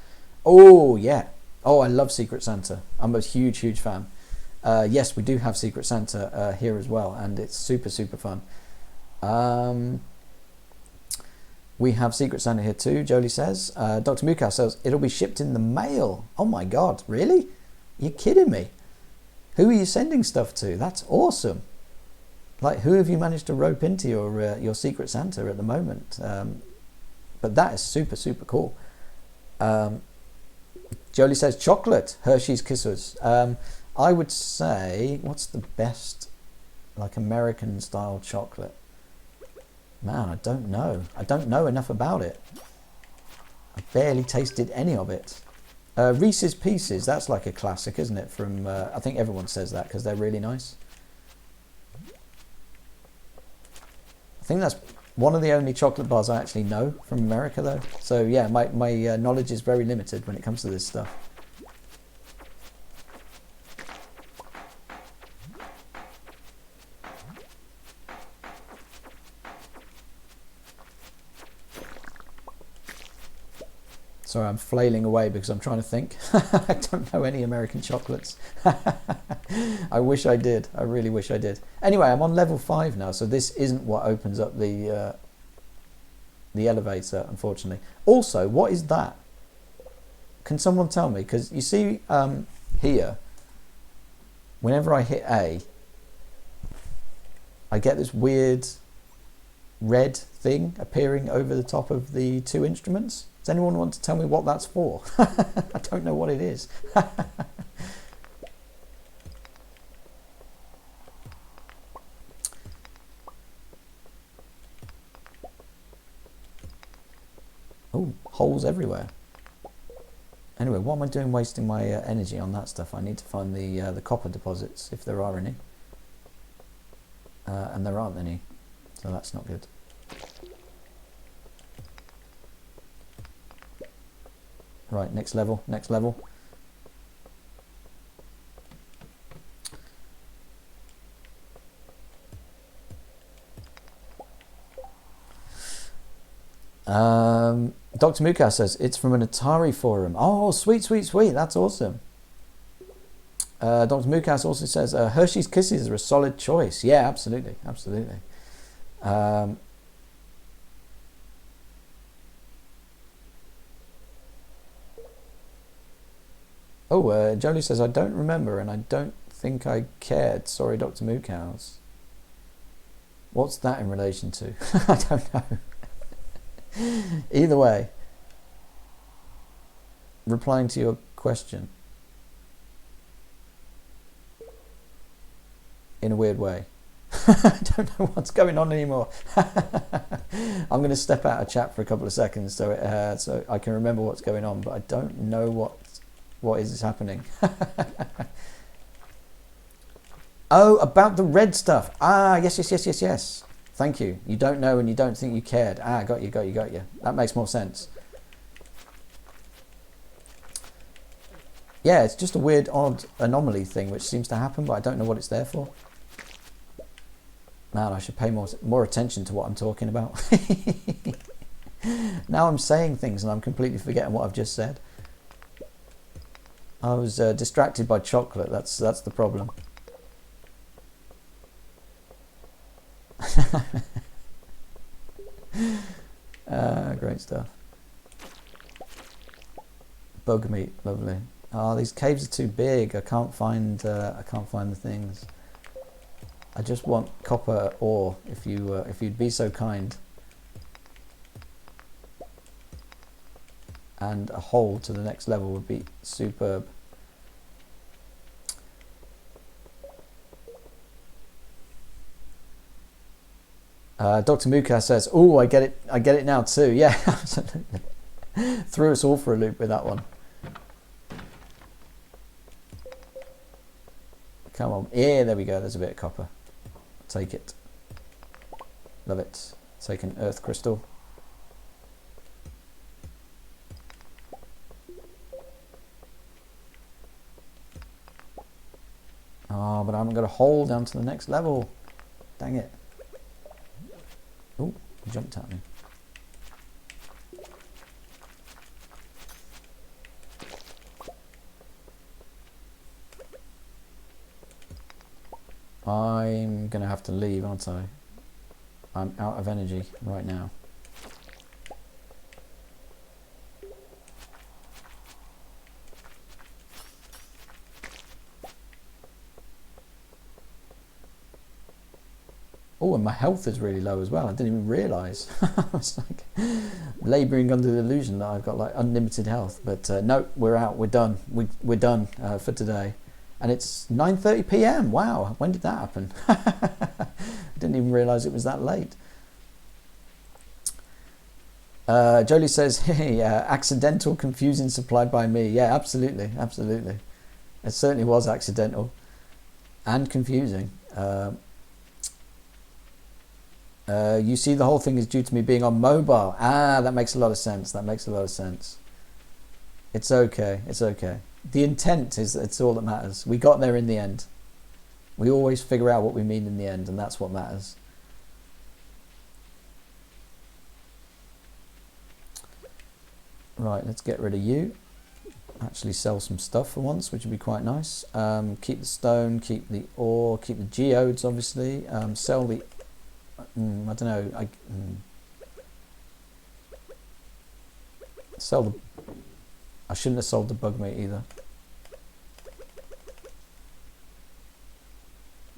Oh, yeah. Oh, I love Secret Santa. I'm a huge fan. Yes, we do have Secret Santa here as well, and it's super fun. We have Secret Santa here too, Jolie says. Dr. Mukas says, it'll be shipped in the mail. Oh my god, really? You're kidding me? Who are you sending stuff to? That's awesome. Like, who have you managed to rope into your Secret Santa at the moment? But that is super cool. Jolie says, chocolate, Hershey's Kisses. I would say, what's the best, like, American style chocolate? Man, I don't know. I don't know enough about it. I barely tasted any of it. Reese's Pieces, that's like a classic, isn't it? From I think everyone says that because they're really nice. I think that's one of the only chocolate bars I actually know from America, though. So yeah, my knowledge is very limited when it comes to this stuff. Sorry, I'm flailing away because I'm trying to think. I don't know any American chocolates. I wish I did. I really wish I did. Anyway, I'm on level 5 now, so this isn't what opens up the elevator, unfortunately. Also, what is that? Can someone tell me? Because you see here, whenever I hit A, I get this weird red thing appearing over the top of the 2 instruments. Does anyone want to tell me what that's for? I don't know what it is. Oh, holes everywhere. Anyway, what am I doing wasting my energy on that stuff? I need to find the copper deposits, if there are any. And there aren't any, so that's not good. Right, next level, next level. Dr. Mukas says, it's from an Atari forum. Oh, sweet, sweet, sweet. That's awesome. Dr. Mukas also says, Hershey's Kisses are a solid choice. Yeah, absolutely, absolutely. Jolie says, I don't remember and I don't think I cared. Sorry, Dr. Mookows. What's that in relation to? I don't know. Either way, replying to your question in a weird way. I don't know what's going on anymore. I'm going to step out of chat for a couple of seconds so I can remember what's going on, but I don't know what is happening. Oh, about the red stuff. Ah, yes. Thank you. You don't know and you don't think you cared. Ah, got you. That makes more sense. Yeah, it's just a weird, odd anomaly thing which seems to happen, but I don't know what it's there for. Man, I should pay more attention to what I'm talking about. Now I'm saying things and I'm completely forgetting what I've just said. I was distracted by chocolate. That's the problem. Great stuff. Bug meat, lovely. Oh, these caves are too big. I can't find the things. I just want copper ore. If you'd be so kind. And a hole to the next level would be superb. Dr. Muka says, "Oh, I get it now too." Yeah, absolutely. Threw us all for a loop with that one. Come on, yeah, there we go. There's a bit of copper. Take it. Love it. Take an earth crystal. Oh, but I haven't got a hole down to the next level. Dang it. Oh, he jumped at me. I'm going to have to leave, aren't I? I'm out of energy right now. Oh, and my health is really low as well. I didn't even realise. I was like labouring under the illusion that I've got like unlimited health. But no, we're out. We're done. We're done for today. And it's 9:30 p.m. Wow, when did that happen? I didn't even realise it was that late. Jolie says, hey, accidental, confusing, supplied by me. Yeah, absolutely, absolutely. It certainly was accidental and confusing. You see, the whole thing is due to me being on mobile. Ah, that makes a lot of sense. That makes a lot of sense. It's okay. It's okay. The intent is, it's all that matters. We got there in the end. We always figure out what we mean in the end, and that's what matters. Right, let's get rid of you. Actually sell some stuff for once, which would be quite nice. Keep the stone, keep the ore, keep the geodes, obviously. Sell the... I don't know. Sell the... I shouldn't have sold the bug meat either.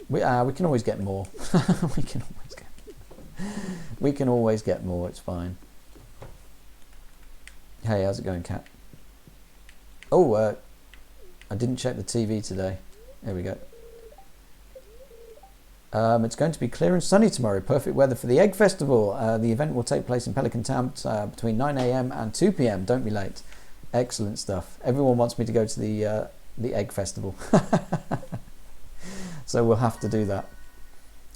We can always get more. we can always get more. It's fine. Hey, how's it going, cat? Oh, I didn't check the TV today. There we go. It's going to be clear and sunny tomorrow. Perfect weather for the Egg Festival. The event will take place in Pelican Town between 9 AM and 2 PM. Don't be late. Excellent stuff. Everyone wants me to go to the Egg Festival. So we'll have to do that.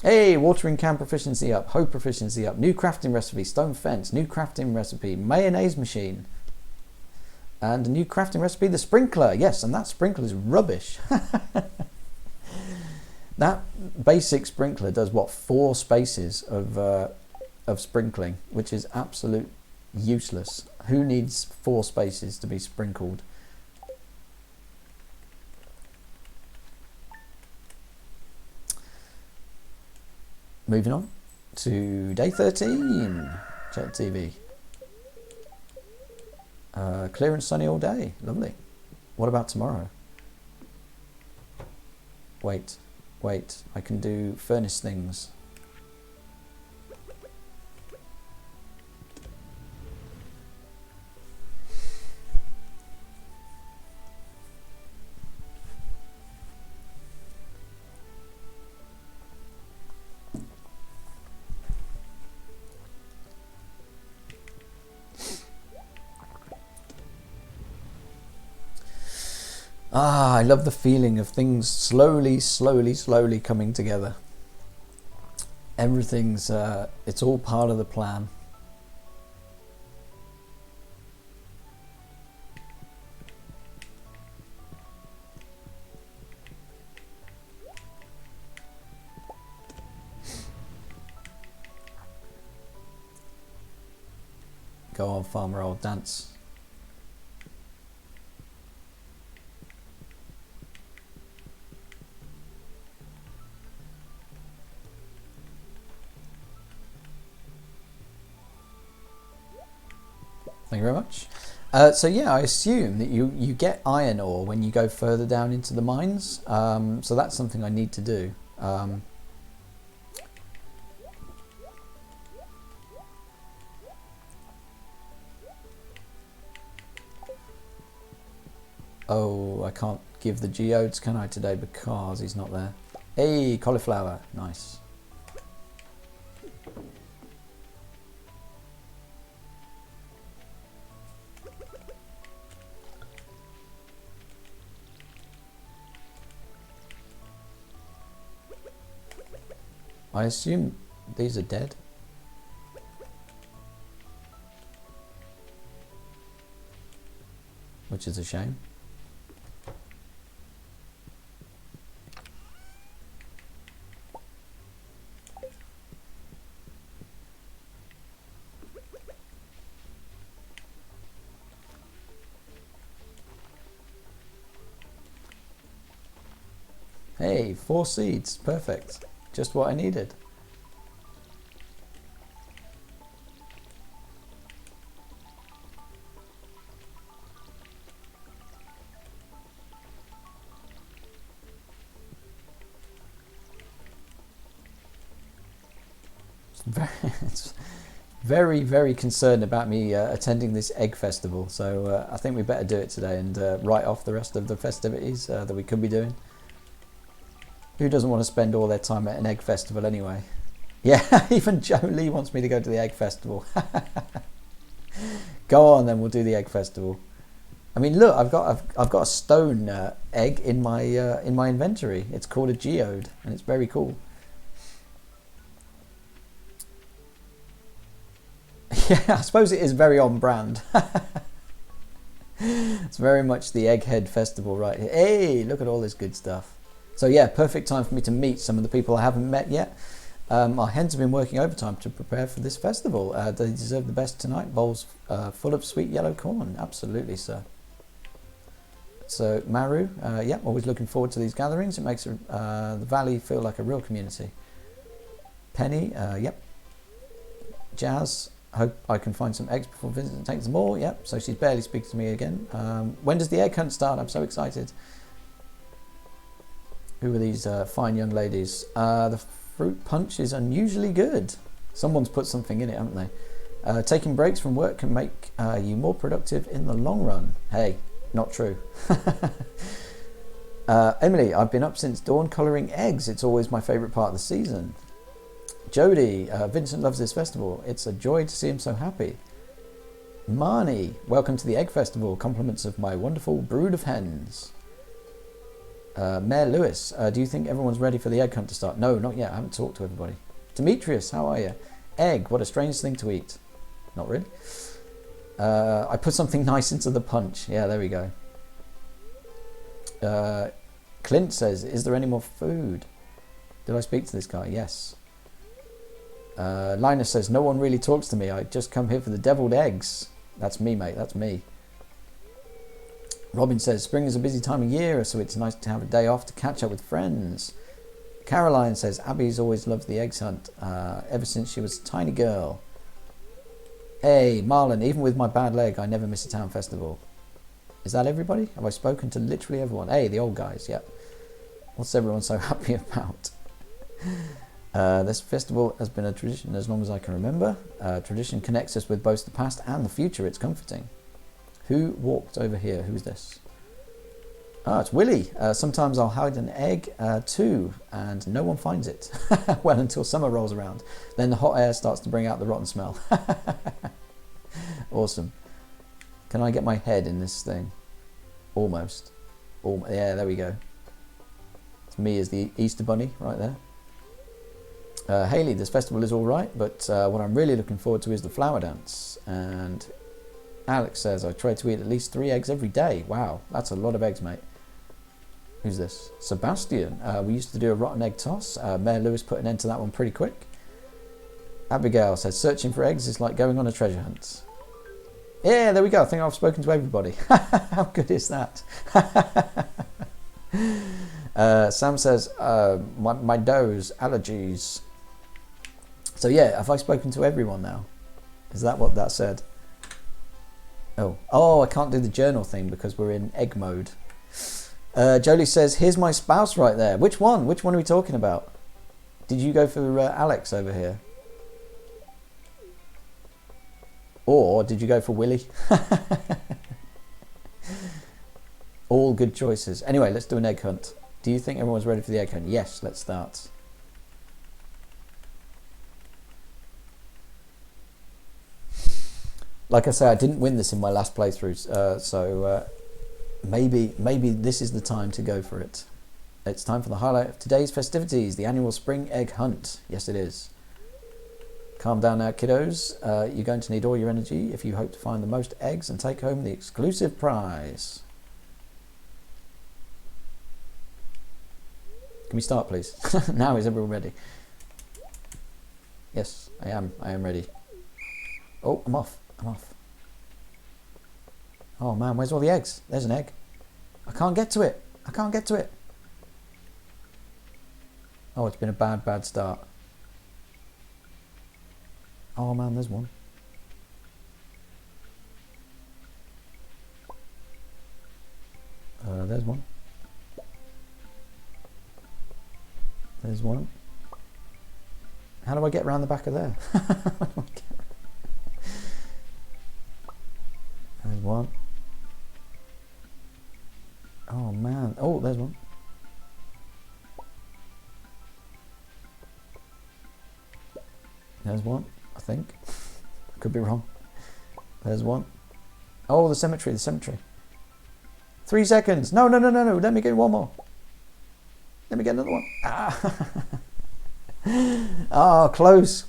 Hey, watering can proficiency up. Hoe proficiency up. New crafting recipe. Stone fence. New crafting recipe. Mayonnaise machine. And a new crafting recipe. The sprinkler. Yes, and that sprinkler is rubbish. That basic sprinkler does what, 4 spaces of sprinkling, which is absolute useless. Who needs 4 spaces to be sprinkled? Moving on to day 13. Check TV. Clear and sunny all day. Lovely. What about tomorrow? Wait. I can do furnace things. I love the feeling of things slowly coming together. Everything's, it's all part of the plan. Go on, farmer, I'll dance. Thank you very much. So yeah, I assume that you get iron ore when you go further down into the mines. So that's something I need to do. Oh, I can't give the geodes, can I, today, because he's not there. Hey, cauliflower, nice. I assume these are dead. Which is a shame. Hey, 4 seeds, perfect. Just what I needed. It's very concerned about me attending this egg festival, so I think we better do it today and write off the rest of the festivities that we could be doing. Who doesn't want to spend all their time at an egg festival anyway? Yeah, even Jolie wants me to go to the egg festival. Go on then, we'll do the egg festival. I mean, look, I've got a stone egg in my inventory. It's called a geode, and it's very cool. Yeah, I suppose it is very on brand. It's very much the Egghead Festival right here. Hey, look at all this good stuff. So yeah, perfect time for me to meet some of the people I haven't met yet. Our hens have been working overtime to prepare for this festival. They deserve the best tonight. Bowls full of sweet yellow corn. Absolutely, sir. So Maru, yeah, always looking forward to these gatherings. It makes the valley feel like a real community. Penny, yep. Jazz, hope I can find some eggs before visiting takes them all. Yep, so she's barely speaking to me again. When does the egg hunt start? I'm so excited. Who are these fine young ladies? The fruit punch is unusually good. Someone's put something in it, haven't they? Taking breaks from work can make you more productive in the long run. Hey, not true. Emily, I've been up since dawn colouring eggs. It's always my favourite part of the season. Jody, Vincent loves this festival. It's a joy to see him so happy. Marnie, welcome to the Egg Festival. Compliments of my wonderful brood of hens. Mayor Lewis, do you think everyone's ready for the egg hunt to start? No, not yet. I haven't talked to everybody. Demetrius, how are you? Egg, what a strange thing to eat. Not really. I put something nice into the punch. Yeah, there we go. Clint says, is there any more food? Did I speak to this guy? Yes. Linus says, no one really talks to me. I just come here for the deviled eggs. That's me, mate. That's me. Robin says, spring is a busy time of year, so it's nice to have a day off to catch up with friends. Caroline says, Abby's always loved the eggs hunt, ever since she was a tiny girl. Hey, Marlon, even with my bad leg, I never miss a town festival. Is that everybody? Have I spoken to literally everyone? Hey, the old guys, yep. What's everyone so happy about? This festival has been a tradition as long as I can remember. Tradition connects us with both the past and the future. It's comforting. Who walked over here? Who's this? Ah, it's Willie. Sometimes I'll hide an egg too, and no one finds it. Well, until summer rolls around. Then the hot air starts to bring out the rotten smell. Awesome. Can I get my head in this thing? Almost. Yeah, there we go. It's me as the Easter Bunny right there. Haley, this festival is all right, but what I'm really looking forward to is the flower dance. And Alex says, I try to eat at least 3 eggs every day. Wow, that's a lot of eggs, mate. Who's this? Sebastian. We used to do a rotten egg toss. Mayor Lewis put an end to that one pretty quick. Abigail says, searching for eggs is like going on a treasure hunt. Yeah, there we go. I think I've spoken to everybody. How good is that? Sam says, my does, allergies. So yeah, have I spoken to everyone now? Is that what that said? Oh, I can't do the journal thing because we're in egg mode. Jolie says, here's my spouse right there. Which one? Which one are we talking about? Did you go for Alex over here? Or did you go for Willie? All good choices. Anyway, let's do an egg hunt. Do you think everyone's ready for the egg hunt? Yes, let's start. Like I say, I didn't win this in my last playthrough, so maybe this is the time to go for it. It's time for the highlight of today's festivities, the annual spring egg hunt. Yes, it is. Calm down now, kiddos. You're going to need all your energy if you hope to find the most eggs and take home the exclusive prize. Can we start, please? Now is everyone ready? Yes, I am ready. Oh, I'm off. Oh man, where's all the eggs? There's an egg. I can't get to it. Oh, it's been a bad start. Oh man, there's one. There's one. There's one. How do I get around the back of there? There's one. Oh man. Oh, there's one. There's one, I think. Could be wrong. There's one. Oh, the cemetery. 3 seconds. No. Let me get one more. Let me get another one. Ah. Oh, close.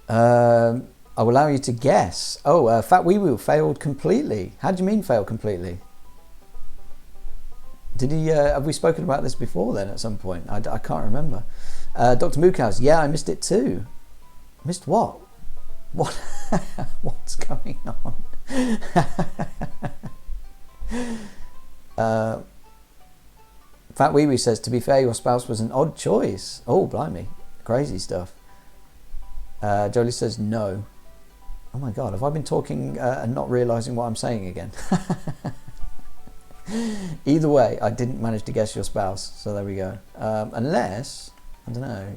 I'll allow you to guess. Oh, Fat Wee Woo failed completely. How do you mean failed completely? Did he? Have we spoken about this before then at some point? I can't remember. Dr. Mookows, yeah, I missed it too. Missed what? What? What's going on? Fat Wee Wee says, to be fair, your spouse was an odd choice. Oh, blimey. Crazy stuff. Jolie says, no. Oh my God, have I been talking and not realising what I'm saying again? Either way, I didn't manage to guess your spouse, so there we go. Unless, I don't know.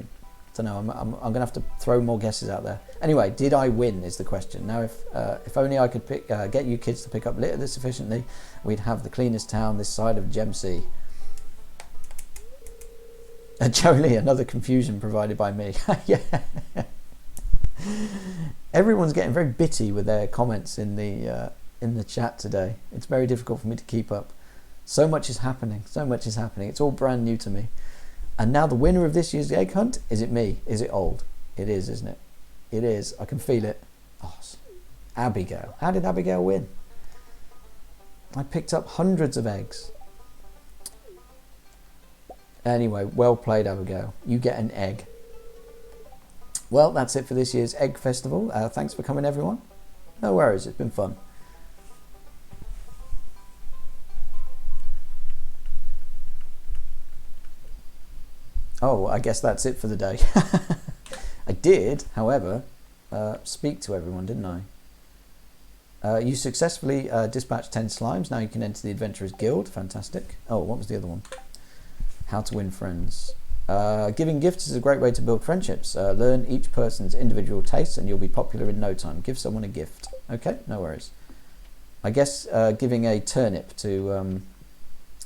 I'm going to have to throw more guesses out there. Anyway, did I win is the question. Now, if only I could get you kids to pick up litter this efficiently, we'd have the cleanest town this side of Gem Sea. Jolie, another confusion provided by me. Yeah. Everyone's getting very bitty with their comments in the chat today. It's very difficult for me to keep up. So much is happening. So much is happening. It's all brand new to me. And now the winner of this year's egg hunt, is it me? Is it old? It is, isn't it? It is. I can feel it. Oh, Abigail. How did Abigail win? I picked up hundreds of eggs. Anyway, well played, Abigail. You get an egg. Well, that's it for this year's Egg Festival. Thanks for coming, everyone. No worries. It's been fun. Oh, I guess that's it for the day. I did, however, speak to everyone, didn't I? You successfully dispatched 10 slimes. Now you can enter the Adventurers Guild. Fantastic. Oh, what was the other one? How to win friends. Giving gifts is a great way to build friendships. Learn each person's individual tastes and you'll be popular in no time. Give someone a gift. Okay, no worries. I guess giving a turnip to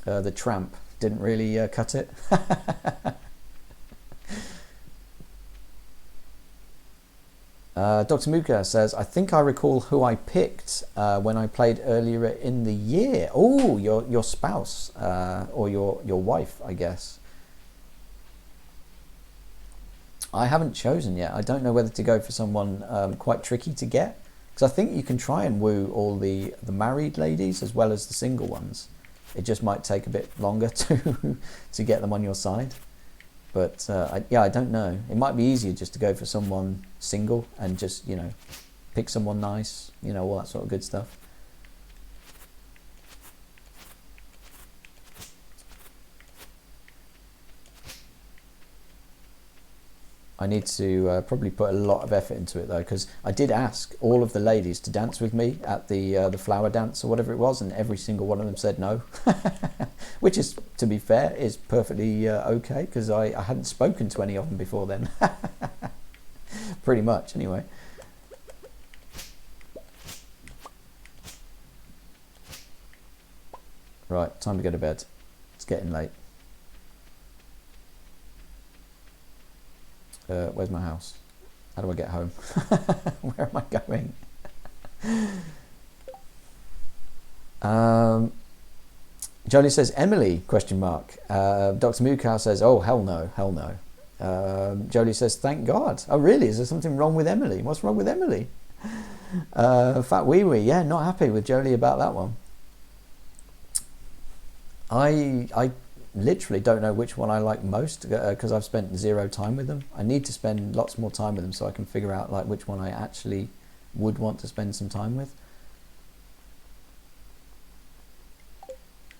the tramp didn't really cut it. Dr. Muka says, I think I recall who I picked when I played earlier in the year. Oh, your spouse or your wife, I guess. I haven't chosen yet. I don't know whether to go for someone quite tricky to get, because I think you can try and woo all the married ladies as well as the single ones. It just might take a bit longer to get them on your side. But I don't know. It might be easier just to go for someone single and just, pick someone nice, all that sort of good stuff. I need to probably put a lot of effort into it though, because I did ask all of the ladies to dance with me at the flower dance or whatever it was, and every single one of them said no. Which is, to be fair, is perfectly okay, because I hadn't spoken to any of them before then. Pretty much, anyway. Right, time to go to bed. It's getting late. Where's my house? How do I get home? Where am I going? Johnny says, Emily, question mark. Dr. Mukau says, oh, hell no. Jolie says, thank God. Oh, really? Is there something wrong with Emily? What's wrong with Emily? Fat Wee Wee, yeah, not happy with Jolie about that one. I literally don't know which one I like most, because I've spent 0 time with them. I need to spend lots more time with them so I can figure out like which one I actually would want to spend some time with.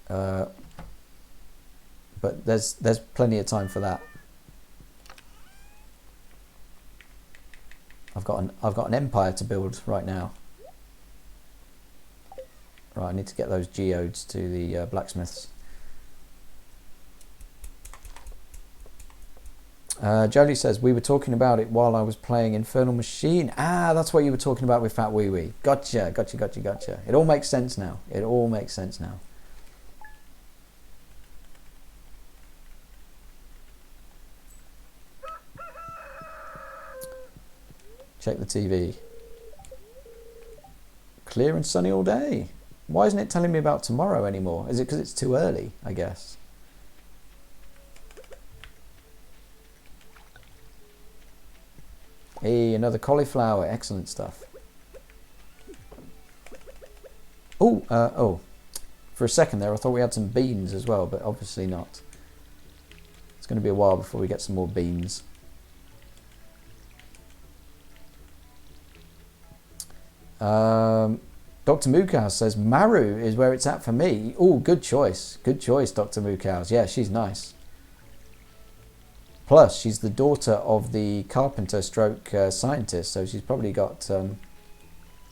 But there's plenty of time for that. I've got an empire to build right now. Right, I need to get those geodes to the blacksmiths. Jolie says, we were talking about it while I was playing Infernal Machine. Ah, that's what you were talking about with Fat Wee Wee. Gotcha. It all makes sense now. Check the TV. Clear and sunny all day. Why isn't it telling me about tomorrow anymore? Is it because it's too early, I guess? It Hey, another cauliflower. Excellent stuff. Oh, oh. For a second there, I thought we had some beans as well, but obviously not. It's going to be a while before we get some more beans. Dr. Mukows says Maru is where it's at for me. Oh, good choice. Good choice, Dr. Mukows. Yeah, she's nice. Plus, she's the daughter of the carpenter stroke scientist, so she's probably got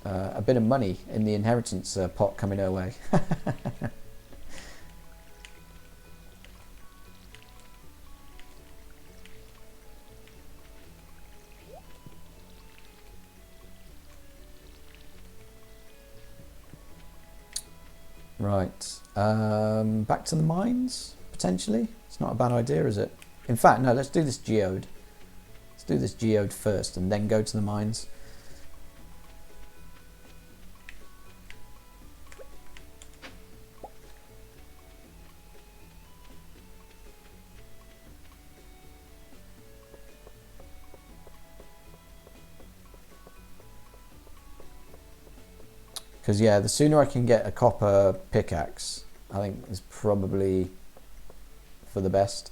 a bit of money in the inheritance pot coming her way. Right, back to the mines, potentially. It's not a bad idea, is it? In fact, no, let's do this geode. Let's do this geode first and then go to the mines. Because, yeah, the sooner I can get a copper pickaxe, I think is probably for the best.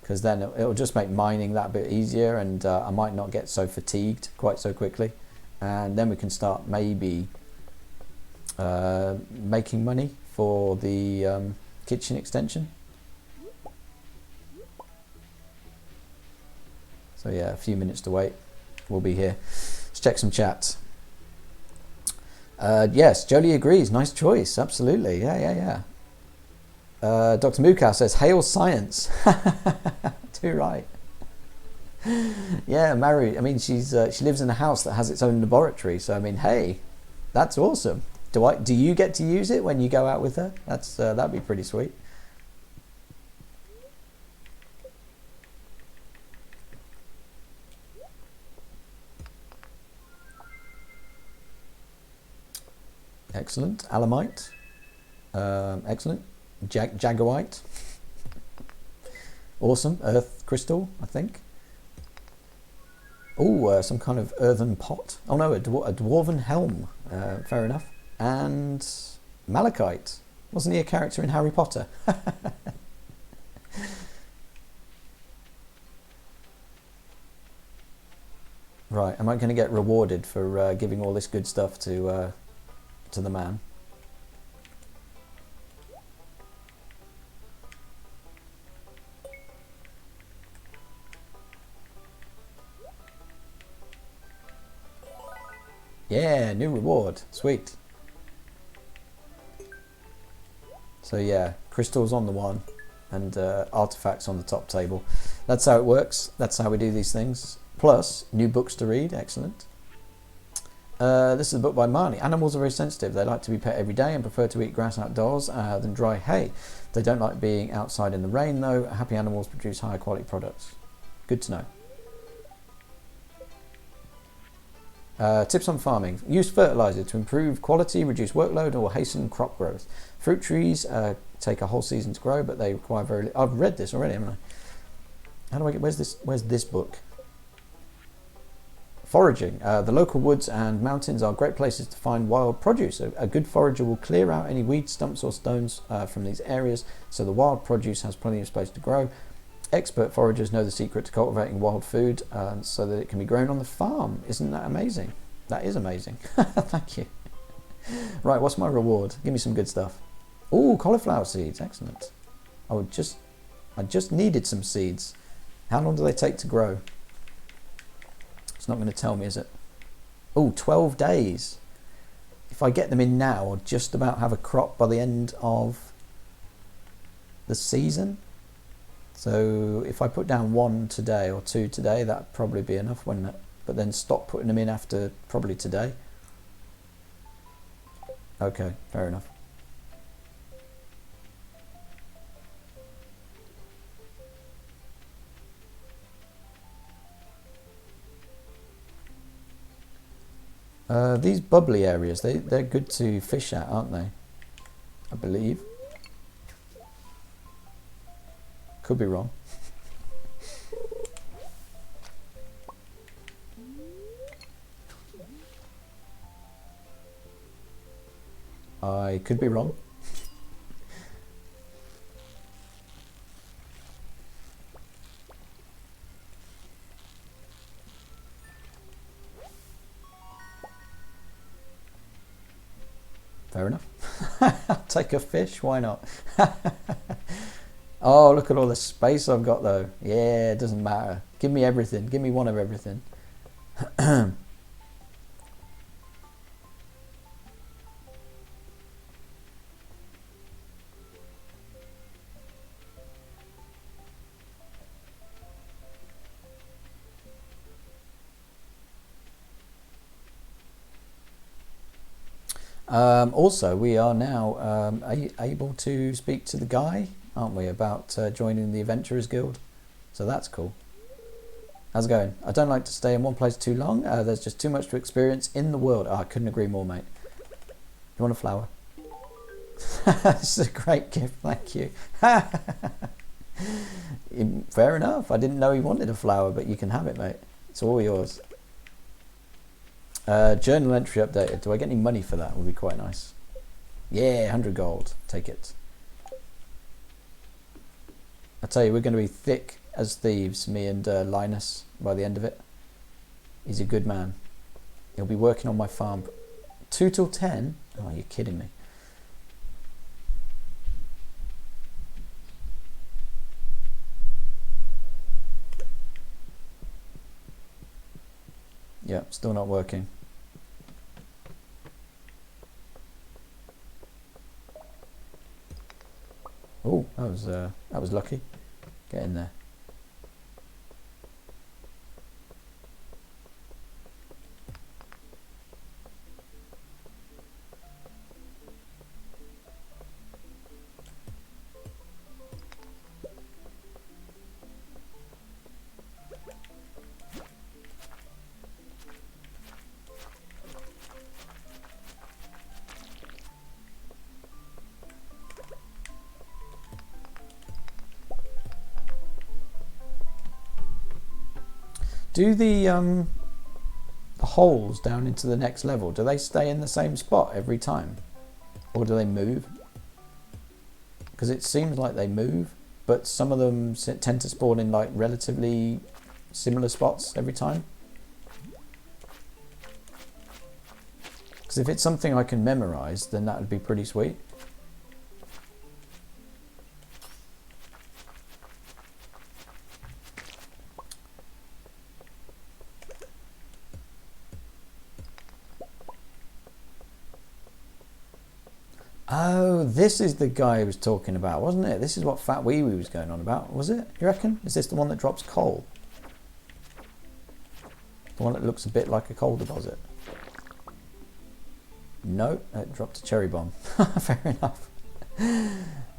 Because then it'll just make mining that bit easier, and I might not get so fatigued quite so quickly. And then we can start maybe making money for the kitchen extension. So, yeah, a few minutes to wait. We'll be here. Let's check some chat. Yes, Jolie agrees. Nice choice. Absolutely. Yeah. Dr. Mukow says, "Hail science." Too right. Yeah, Maru. I mean, she lives in a house that has its own laboratory. So I mean, hey, that's awesome. Do you get to use it when you go out with her? That'd be pretty sweet. Excellent. Alamite. Excellent. Jaguite. Awesome. Earth crystal, I think. Oh, some kind of earthen pot. Oh no, a dwarven helm. Fair enough. And malachite. Wasn't he a character in Harry Potter? Right. Am I going to get rewarded for giving all this good stuff to the man? Yeah, new reward. Sweet. So yeah, crystals on the one and artifacts on the top table. That's how it works. That's how we do these things. Plus, new books to read. Excellent. This is a book by Marnie. Animals are very sensitive. They like to be pet every day and prefer to eat grass outdoors than dry hay. They don't like being outside in the rain though. Happy animals produce higher quality products. Good to know. Tips on farming. Use fertilizer to improve quality, reduce workload, or hasten crop growth. Fruit trees take a whole season to grow, but they require very... I've read this already, haven't I? How do I get... Where's this book? Foraging. The local woods and mountains are great places to find wild produce. A good forager will clear out any weeds, stumps, or stones from these areas, so the wild produce has plenty of space to grow. Expert foragers know the secret to cultivating wild food so that it can be grown on the farm. Isn't that amazing? That is amazing. Thank you. Right, what's my reward? Give me some good stuff. Oh, cauliflower seeds. Excellent. I just needed some seeds. How long do they take to grow? It's not going to tell me, is it? Oh, 12 days. If I get them in now, I'll just about have a crop by the end of the season. So if I put down 1 today or 2 today, that'd probably be enough, wouldn't it? But then stop putting them in after probably today. Okay, fair enough. These bubbly areas, they're good to fish at, aren't they? I believe. Could be wrong. I could be wrong. Fair enough. I'll take a fish, why not? Oh, look at all the space I've got though. Yeah, it doesn't matter. Give me everything. Give me one of everything. Also, we are now able to speak to the guy, aren't we, about joining the Adventurers Guild. So that's cool. How's it going? I don't like to stay in one place too long. There's just too much to experience in the world. Oh, I couldn't agree more, mate. You want a flower? This is a great gift, thank you. Fair enough. I didn't know he wanted a flower, but you can have it, mate. It's all yours. Journal entry updated. Do I get any money for that? Would be quite nice. Yeah, 100 gold. Take it. I tell you, we're going to be thick as thieves, me and Linus, by the end of it. He's a good man. He'll be working on my farm. 2 till 10? Oh, you're kidding me. Yeah, still not working. Oh, that was lucky. Get in there. Do the holes down into the next level, do they stay in the same spot every time? Or do they move? Because it seems like they move, but some of them tend to spawn in like relatively similar spots every time. Because if it's something I can memorize, then that would be pretty sweet. Oh, this is the guy he was talking about, wasn't it? This is what Fat Wee Wee was going on about, was it? You reckon? Is this the one that drops coal? The one that looks a bit like a coal deposit? No, it dropped a cherry bomb. Fair enough.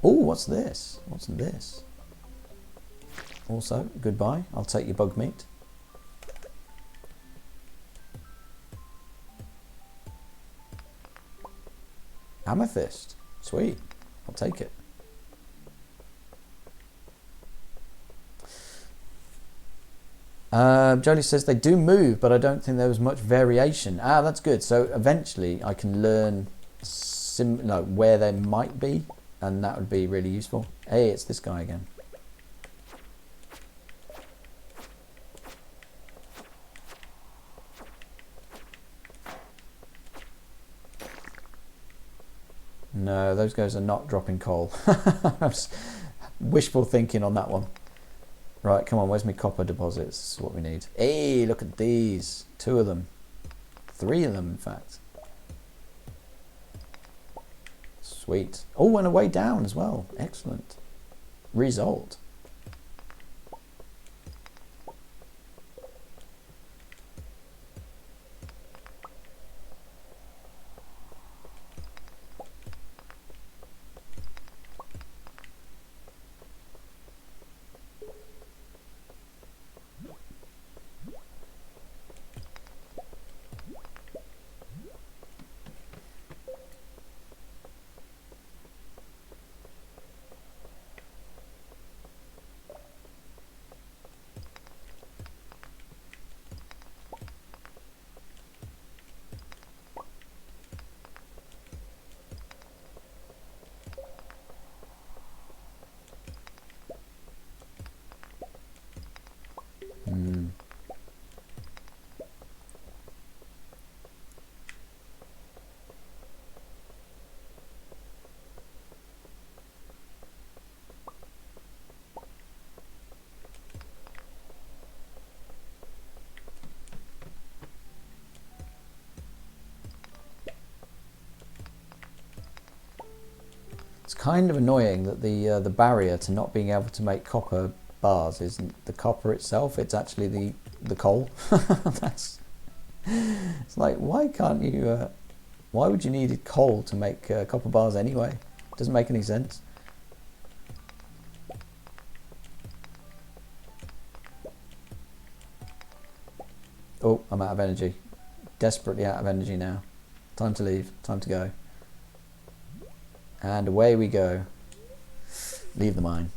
Oh, what's this? What's this? Also, goodbye. I'll take your bug meat. Amethyst. Sweet. I'll take it. Jolie says they do move, but I don't think there was much variation. Ah, that's good. So eventually I can learn where they might be, and that would be really useful. Hey, it's this guy again. No, those guys are not dropping coal. Wishful thinking on that one. Right, come on, where's my copper deposits? This is what we need. Hey, look at these. 2 of them. 3 of them, in fact. Sweet. Oh, and a way down as well. Excellent. Result. kind of annoying that the barrier to not being able to make copper bars isn't the copper itself, it's actually the coal. That's, it's like, why can't you, why would you need coal to make copper bars anyway? It doesn't make any sense. Oh, I'm out of energy. Desperately out of energy now. Time to leave, time to go. And away we go. Leave the mine.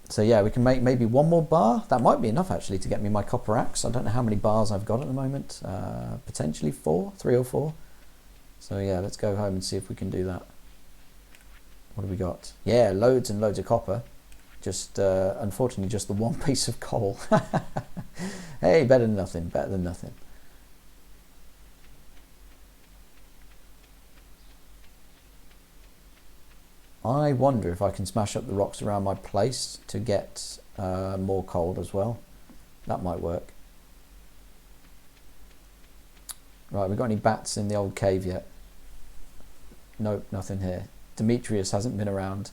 So yeah, we can make maybe one more bar. That might be enough actually to get me my copper axe. I don't know how many bars I've got at the moment. Potentially 3 or 4. So yeah, let's go home and see if we can do that. What have we got? Yeah, loads and loads of copper. Just unfortunately just the one piece of coal. Hey, better than nothing, better than nothing. I wonder if I can smash up the rocks around my place to get more coal as well. That might work. Right, we got any bats in the old cave yet? Nope, nothing here. Demetrius hasn't been around.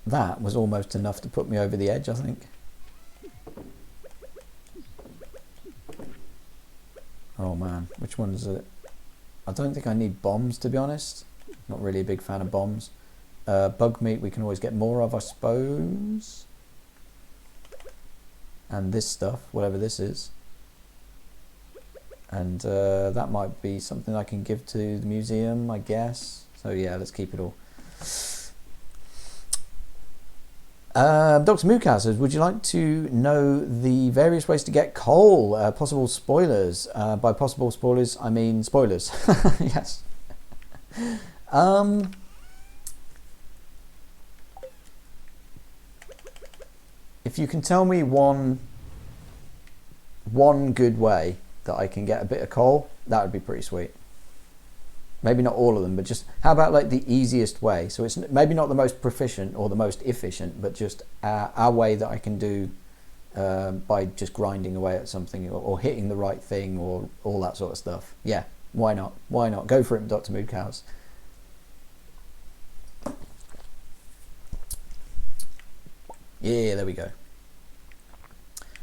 That was almost enough to put me over the edge, I think. Oh man, which one is it? I don't think I need bombs, to be honest. Not really a big fan of bombs. Bug meat we can always get more of, I suppose. And this stuff, whatever this is. And that might be something I can give to the museum, I guess. So yeah, let's keep it all. Dr. Mukau says, would you like to know the various ways to get coal? Possible spoilers. By possible spoilers, I mean spoilers. Yes. If you can tell me one good way that I can get a bit of coal, that would be pretty sweet. Maybe not all of them, but just how about like the easiest way? So it's maybe not the most proficient or the most efficient, but just our way that I can do by just grinding away at something or hitting the right thing or all that sort of stuff. Yeah, why not? Why not? Go for it, Dr. Moodcows. Yeah, there we go.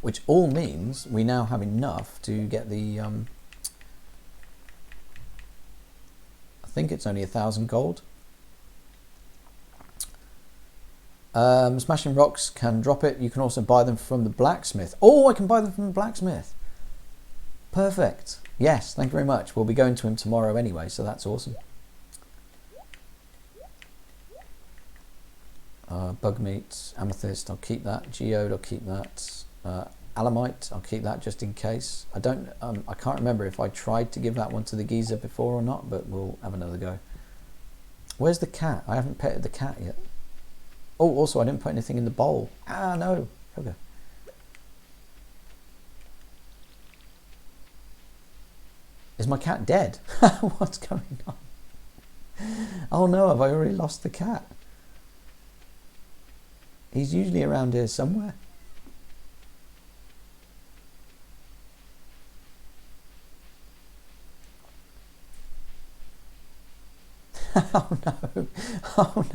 Which all means we now have enough to get the... I think it's only 1,000 gold. Smashing rocks can drop it. You can also buy them from the blacksmith. Oh, I can buy them from the blacksmith. Perfect. Yes, thank you very much. We'll be going to him tomorrow anyway, so that's awesome. Bug meat, amethyst, I'll keep that. Geode, I'll keep that. Alamite, I'll keep that just in case. I can't remember if I tried to give that one to the geezer before or not, but we'll have another go. Where's the cat? I haven't petted the cat yet. Oh, also I didn't put anything in the bowl. Ah, no. Okay. Is my cat dead? What's going on? Oh no, have I already lost the cat? He's usually around here somewhere. Oh no, oh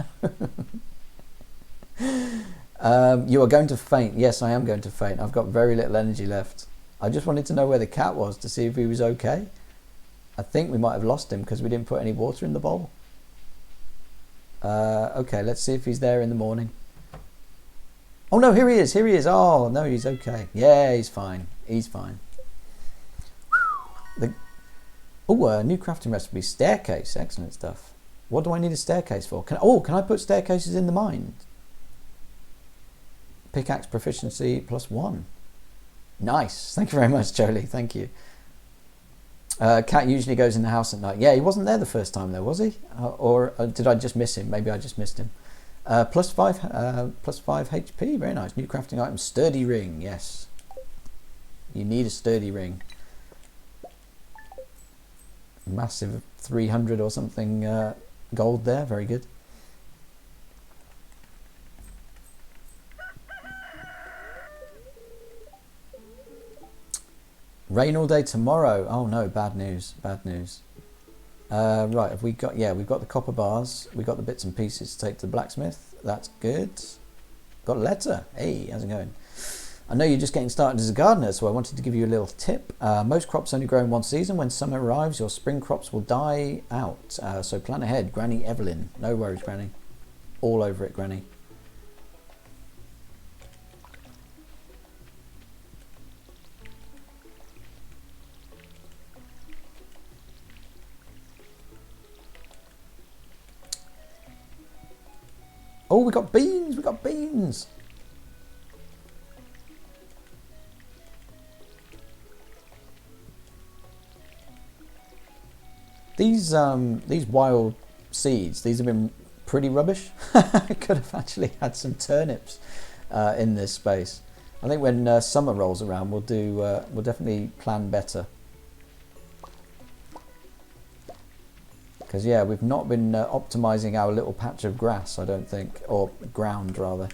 no. You are going to faint. Yes, I am going to faint. I've got very little energy left. I just wanted to know where the cat was to see if he was okay. I think we might have lost him because we didn't put any water in the bowl. Okay, let's see if he's there in the morning. Oh no, here he is, here he is. Oh no, he's okay. Yeah, he's fine. He's fine. Oh, new crafting recipe. Staircase. Excellent stuff. What do I need a staircase for? Can I put staircases in the mine? Pickaxe proficiency +1. Nice. Thank you very much, Jolie. Thank you. Cat usually goes in the house at night. Yeah, he wasn't there the first time though, was he? Or did I just miss him? Maybe I just missed him. +5 HP. Very nice. New crafting item. Sturdy ring. Yes. You need a sturdy ring. Massive 300 or something gold there. Very good. Rain all day tomorrow. Oh no, bad news. Bad news. Right, have we got... Yeah, we've got the copper bars. We've got the bits and pieces to take to the blacksmith. That's good. Got a letter. Hey, how's it going? I know you're just getting started as a gardener, so I wanted to give you a little tip. Most crops only grow in one season. When summer arrives, your spring crops will die out. So plan ahead. Granny Evelyn. No worries, Granny. All over it, Granny. Oh, we got beans! We got beans! These wild seeds, these have been pretty rubbish. I could have actually had some turnips in this space. I think when summer rolls around, we'll definitely plan better. Because yeah, we've not been optimizing our little patch of grass, I don't think, or ground rather.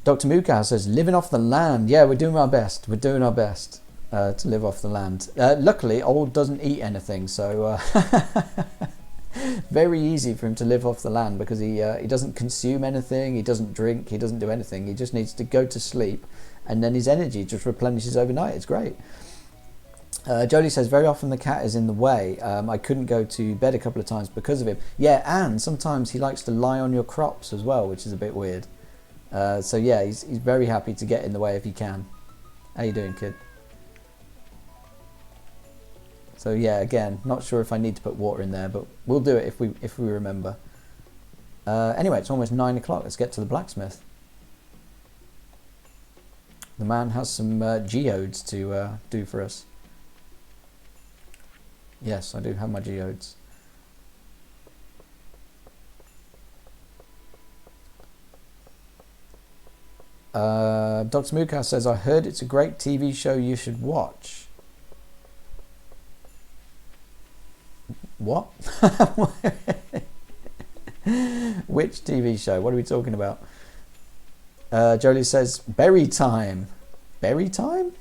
Dr. Mukau says, living off the land. Yeah, we're doing our best. We're doing our best to live off the land. Luckily, Old doesn't eat anything, so very easy for him to live off the land because he doesn't consume anything, he doesn't drink, he doesn't do anything. He just needs to go to sleep, and then his energy just replenishes overnight. It's great. Jolie says, very often the cat is in the way. I couldn't go to bed a couple of times because of him. Yeah, and sometimes he likes to lie on your crops as well, which is a bit weird. So yeah, he's very happy to get in the way if he can. How you doing, kid? So yeah, again, not sure if I need to put water in there, but we'll do it if we remember. Anyway, it's almost 9 o'clock. Let's get to the blacksmith. The man has some geodes to do for us. Yes, I do have my geodes. Dr. Mukau says, I heard it's a great TV show you should watch. What? Which TV show? What are we talking about? Jolie says, berry time. Berry time?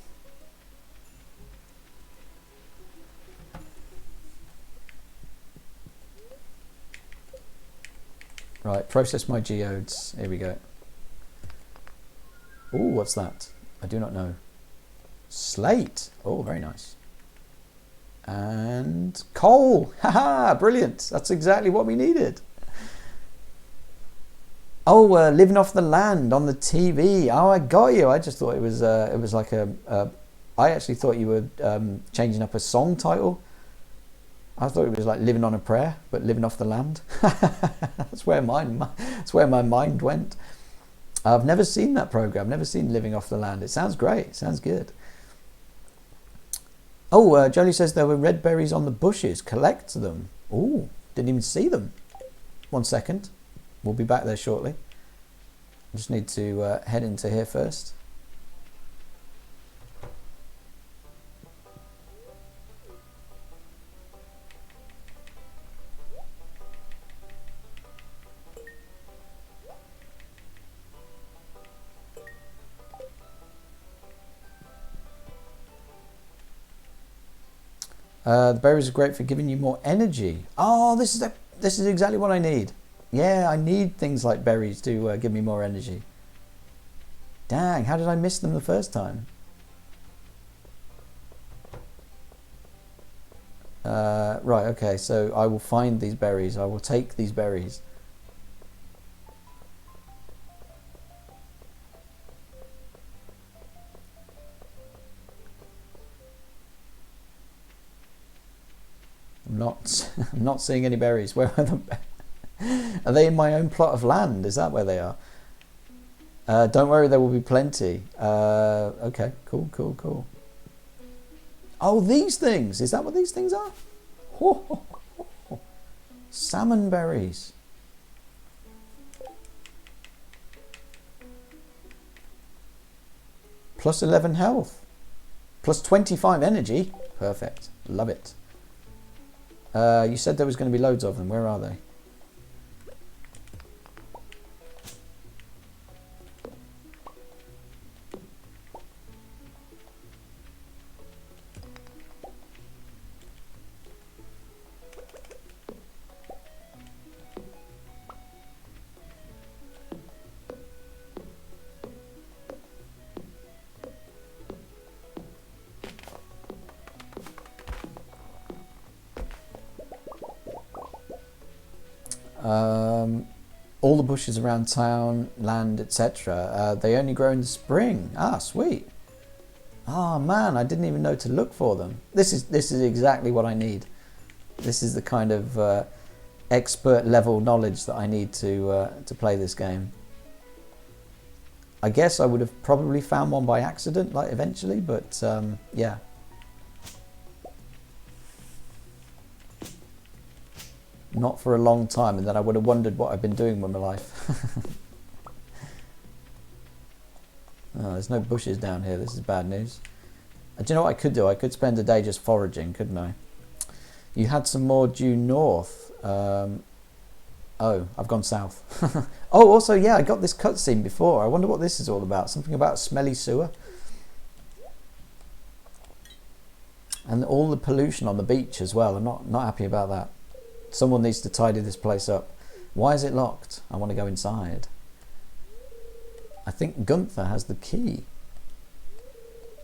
Right, process my geodes. Here we go. Oh, what's that? I do not know. Slate. Oh, very nice. And coal. Haha, brilliant. That's exactly what we needed. Oh, living off the land on the TV. Oh, I got you. I just thought it was like I actually thought you were changing up a song title. I thought it was like living on a prayer, but living off the land. That's where my mind went. I've never seen that program. Never seen Living Off the Land. It sounds great. It sounds good. Oh, Jolie says there were red berries on the bushes. Collect them. Oh, didn't even see them. 1 second. We'll be back there shortly. I just need to head into here first. The berries are great for giving you more energy. Oh, this is exactly what I need. Yeah, I need things like berries to give me more energy. Dang, how did I miss them the first time? Right, okay, so I will find these berries. I will take these berries. I'm not seeing any berries. Where are the... Are they in my own plot of land? Is that where they are? Don't worry, there will be plenty. Okay, cool, cool, cool. Oh, these things! Is that what these things are? Ho, ho, ho, ho. Salmon berries. Plus 11 health. Plus 25 energy. Perfect. Love it. You said there was going to be loads of them. Where are they? All the bushes around town, land, etc. They only grow in the spring. Ah, sweet. Oh man, I didn't even know to look for them. This is exactly what I need. This is the kind of expert level knowledge that I need to play this game. I guess I would have probably found one by accident, like eventually, but yeah. Not for a long time, and then I would have wondered what I've been doing with my life. Oh, there's no bushes down here. This is bad news. Do you know what I could do? I could spend a day just foraging, couldn't I? You had some more due north. Oh, I've gone south. Oh, also, yeah, I got this cutscene before. I wonder what this is all about. Something about a smelly sewer. And all the pollution on the beach as well. I'm not happy about that. Someone needs to tidy this place up. Why is it locked? I want to go inside. I think Gunther has the key.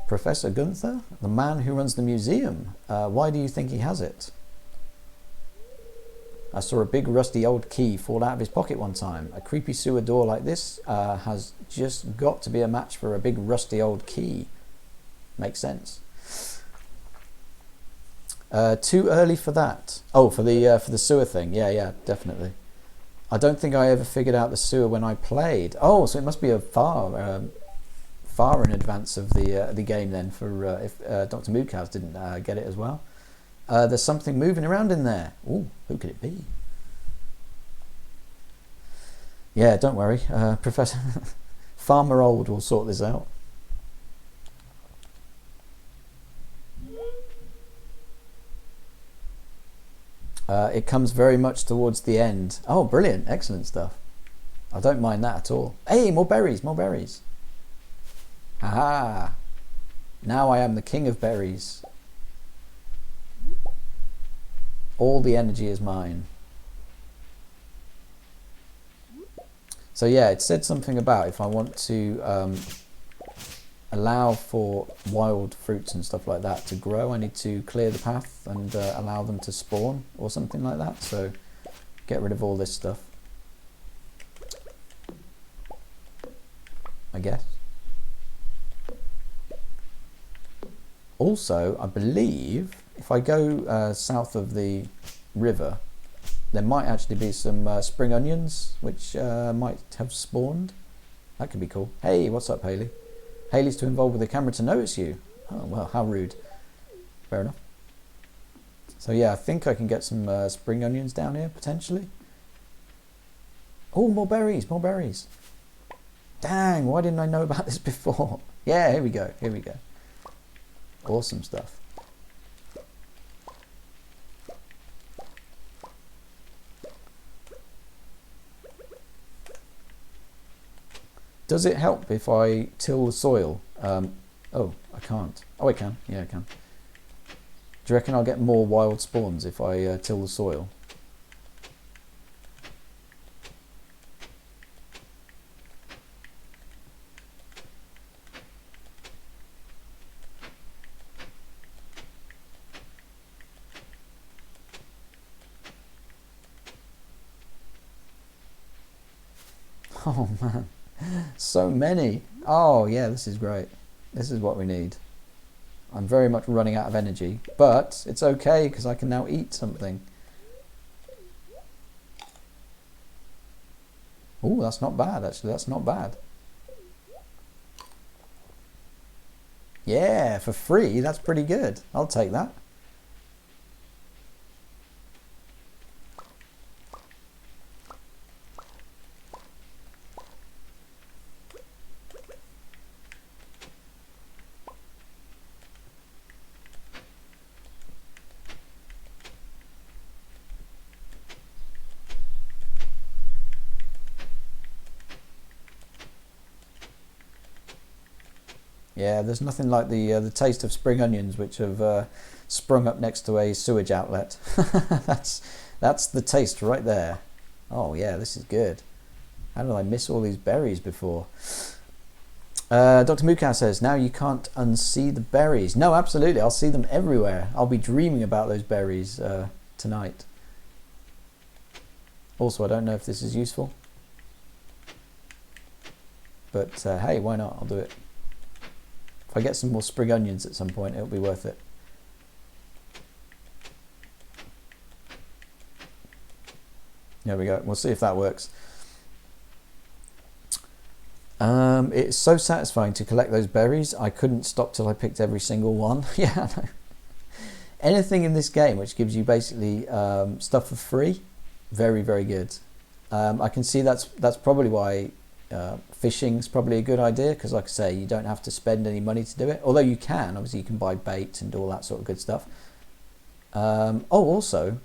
Professor Gunther? The man who runs the museum. Why do you think he has it? I saw a big rusty old key fall out of his pocket one time. A creepy sewer door like this has just got to be a match for a big rusty old key. Makes sense. Too early for that. Oh, for the sewer thing. Yeah, definitely. I don't think I ever figured out the sewer when I played. Oh, so it must be a far in advance of the game then. For if Dr. Moodcows didn't get it as well. There's something moving around in there. Ooh, who could it be? Yeah, don't worry. Professor Farmer Old will sort this out. It comes very much towards the end. Oh, brilliant. Excellent stuff. I don't mind that at all. Hey, more berries, more berries. Aha. Now I am the king of berries. All the energy is mine. So yeah, it said something about if I want to allow for wild fruits and stuff like that to grow, I need to clear the path and allow them to spawn or something like that. So get rid of all this stuff, I guess. Also, I believe if I go south of the river, there might actually be some spring onions which might have spawned. That could be cool. Hey, what's up, Haley? Haley's too involved with the camera to notice you. Oh, well, how rude. Fair enough. So yeah, I think I can get some spring onions down here, potentially. Oh, more berries, more berries. Dang, why didn't I know about this before? Yeah, here we go, here we go. Awesome stuff. Does it help if I till the soil? Oh, I can't. Oh, I can. Yeah, I can. Do you reckon I'll get more wild spawns if I till the soil? Oh man, so many. Oh yeah, this is great. This is what we need. I'm very much running out of energy, but it's okay because I can now eat something. Oh, that's not bad actually, that's not bad. Yeah, for free. That's pretty good. I'll take that. Yeah, there's nothing like the taste of spring onions, which have sprung up next to a sewage outlet. that's the taste right there. Oh yeah, this is good. How did I miss all these berries before? Dr. Mukau says, now you can't unsee the berries. No, absolutely. I'll see them everywhere. I'll be dreaming about those berries tonight. Also, I don't know if this is useful. But hey, why not? I'll do it. If I get some more spring onions at some point, it'll be worth it. There we go. We'll see if that works. It's so satisfying to collect those berries. I couldn't stop till I picked every single one. Yeah, I know. Anything in this game which gives you basically stuff for free, very, very good. I can see that's probably why fishing's probably a good idea, because like I say, you don't have to spend any money to do it. Although you can, obviously you can buy bait and do all that sort of good stuff. Oh, also,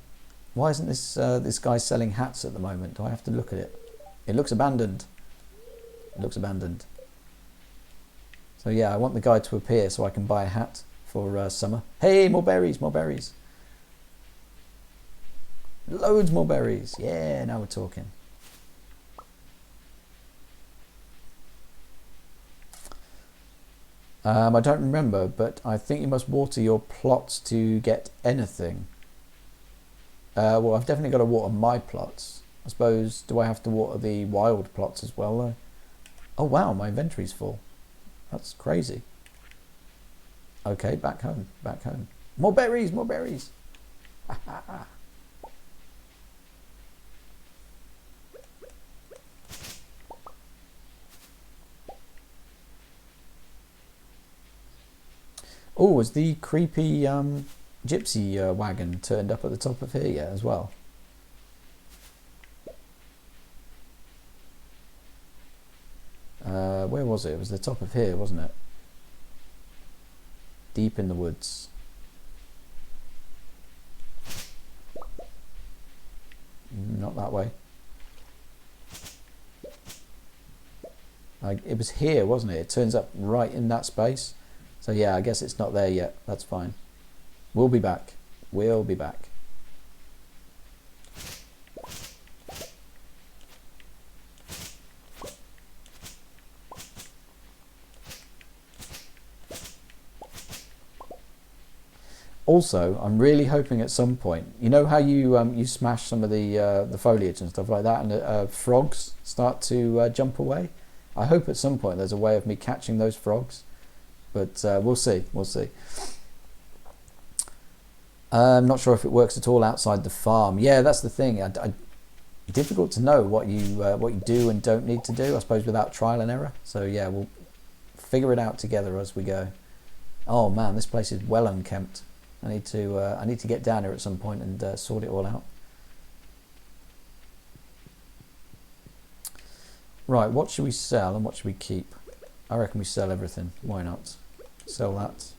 why isn't this guy selling hats at the moment? Do I have to look at it? It looks abandoned. It looks abandoned. So yeah, I want the guy to appear so I can buy a hat for summer. Hey, more berries, more berries. Loads more berries. Yeah, now we're talking. I don't remember, but I think you must water your plots to get anything. Well, I've definitely got to water my plots. I suppose, do I have to water the wild plots as well, though? Oh, wow, my inventory's full. That's crazy. Okay, back home, back home. More berries, more berries. Oh, has the creepy gypsy wagon turned up at the top of here yet as well? Where was it? It was the top of here, wasn't it? Deep in the woods. Not that way. It was here, wasn't it? It turns up right in that space. So yeah, I guess it's not there yet. That's fine. We'll be back. We'll be back. Also, I'm really hoping at some point, you know how you smash some of the foliage and stuff like that, and frogs start to jump away. I hope at some point there's a way of me catching those frogs, but we'll see. We'll see. I'm not sure if it works at all outside the farm. Yeah, that's the thing. Difficult to know what you do and don't need to do, I suppose, without trial and error. So yeah, we'll figure it out together as we go. Oh man, this place is well unkempt. I need to get down here at some point and sort it all out. Right, what should we sell and what should we keep? I reckon we sell everything. Why not? Sell that.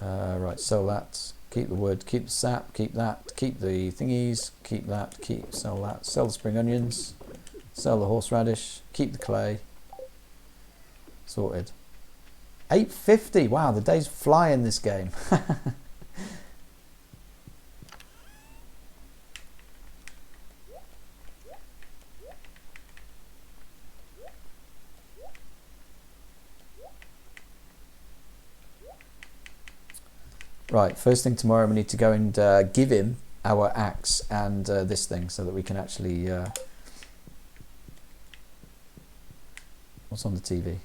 Right, sell that. Keep the wood, keep the sap, keep that, keep the thingies, keep that, sell that. Sell the spring onions, sell the horseradish, keep the clay. Sorted. 850. Wow, the days fly in this game. Right, first thing tomorrow we need to go and give him our axe and this thing so that we can actually... What's on the TV?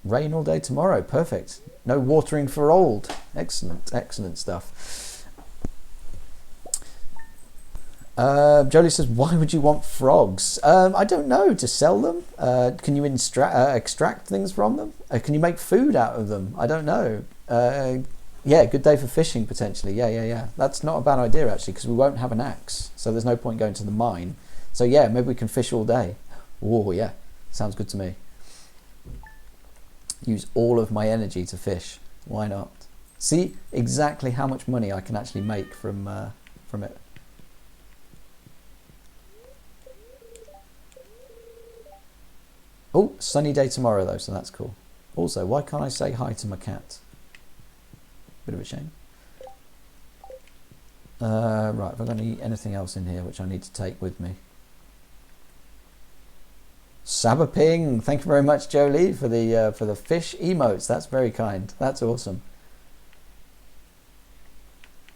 Rain all day tomorrow. Perfect. No watering for old. Excellent, excellent stuff. Jolie says, why would you want frogs? I don't know, to sell them? Can you extract things from them? Can you make food out of them? I don't know. Yeah, good day for fishing, potentially. Yeah. That's not a bad idea, actually, because we won't have an axe. So there's no point going to the mine. So yeah, maybe we can fish all day. Oh, yeah. Sounds good to me. Use all of my energy to fish. Why not? See exactly how much money I can actually make from it. Oh, sunny day tomorrow though, so that's cool. Also, why can't I say hi to my cat? Bit of a shame. Right, have I got anything else in here which I need to take with me? Sabaping, thank you very much, Jolie, for the fish emotes. That's very kind. That's awesome.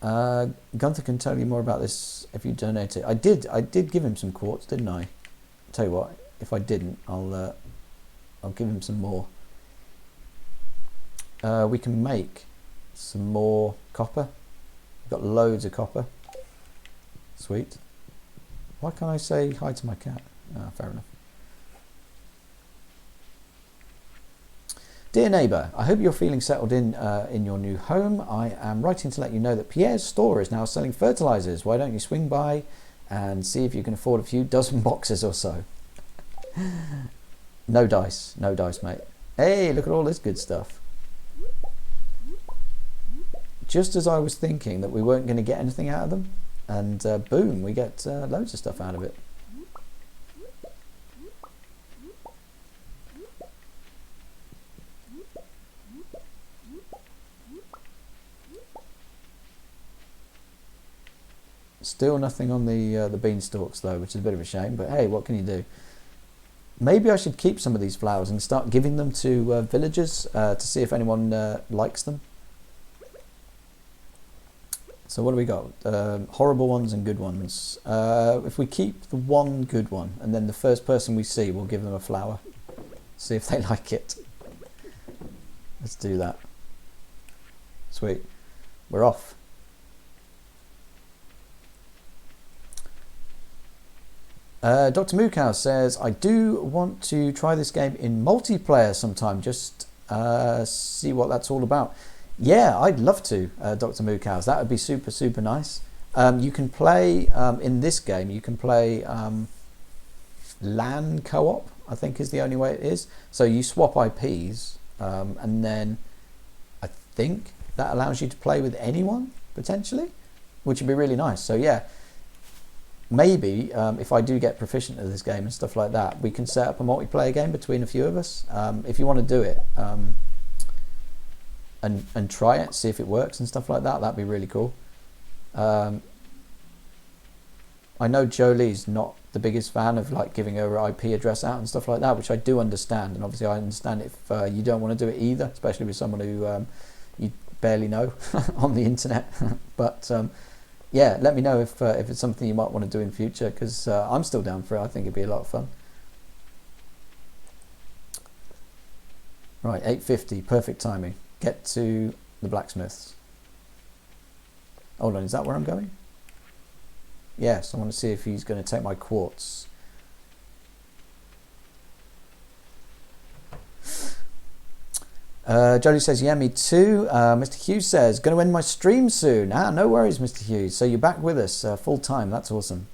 Gunther can tell you more about this if you donate it. I did give him some quartz, didn't I? Tell you what, if I didn't, I'll give him some more. We can make some more copper. We've got loads of copper. Sweet. Why can't I say hi to my cat? Oh, fair enough. Dear neighbour, I hope you're feeling settled in your new home. I am writing to let you know that Pierre's store is now selling fertilisers. Why don't you swing by and see if you can afford a few dozen boxes or so? No dice, mate. Hey, look at all this good stuff. Just as I was thinking that we weren't going to get anything out of them, and boom, we get loads of stuff out of it. Still nothing on the beanstalks though, which is a bit of a shame, but hey, what can you do? Maybe I should keep some of these flowers and start giving them to villagers to see if anyone likes them. So what do we got? Horrible ones and good ones. If we keep the one good one, and then the first person we see, we'll give them a flower. See if they like it. Let's do that. Sweet. We're off. Dr. Mookow says, I do want to try this game in multiplayer sometime, just see what that's all about. Yeah, I'd love to, Dr. Mookow. That would be super, super nice. You can play, in this game, you can play LAN co-op, I think is the only way it is. So you swap IPs, and then I think that allows you to play with anyone, potentially, which would be really nice. So yeah. Maybe if I do get proficient at this game and stuff like that, we can set up a multiplayer game between a few of us. If you want to do it and try it, see if it works and stuff like that, that'd be really cool. I know Jolie's not the biggest fan of like giving her IP address out and stuff like that, which I do understand, and obviously I understand if you don't want to do it either, especially with someone who you barely know on the internet. But yeah, let me know if it's something you might want to do in future, because I'm still down for it. I think it'd be a lot of fun. Right, 8:50, perfect timing. Get to the blacksmiths. Hold on, is that where I'm going? Yes, I want to see if he's going to take my quartz. Jodie says, yeah, me too. Mr. Hughes says, going to end my stream soon. No worries, Mr. Hughes. So you're back with us full time. That's awesome.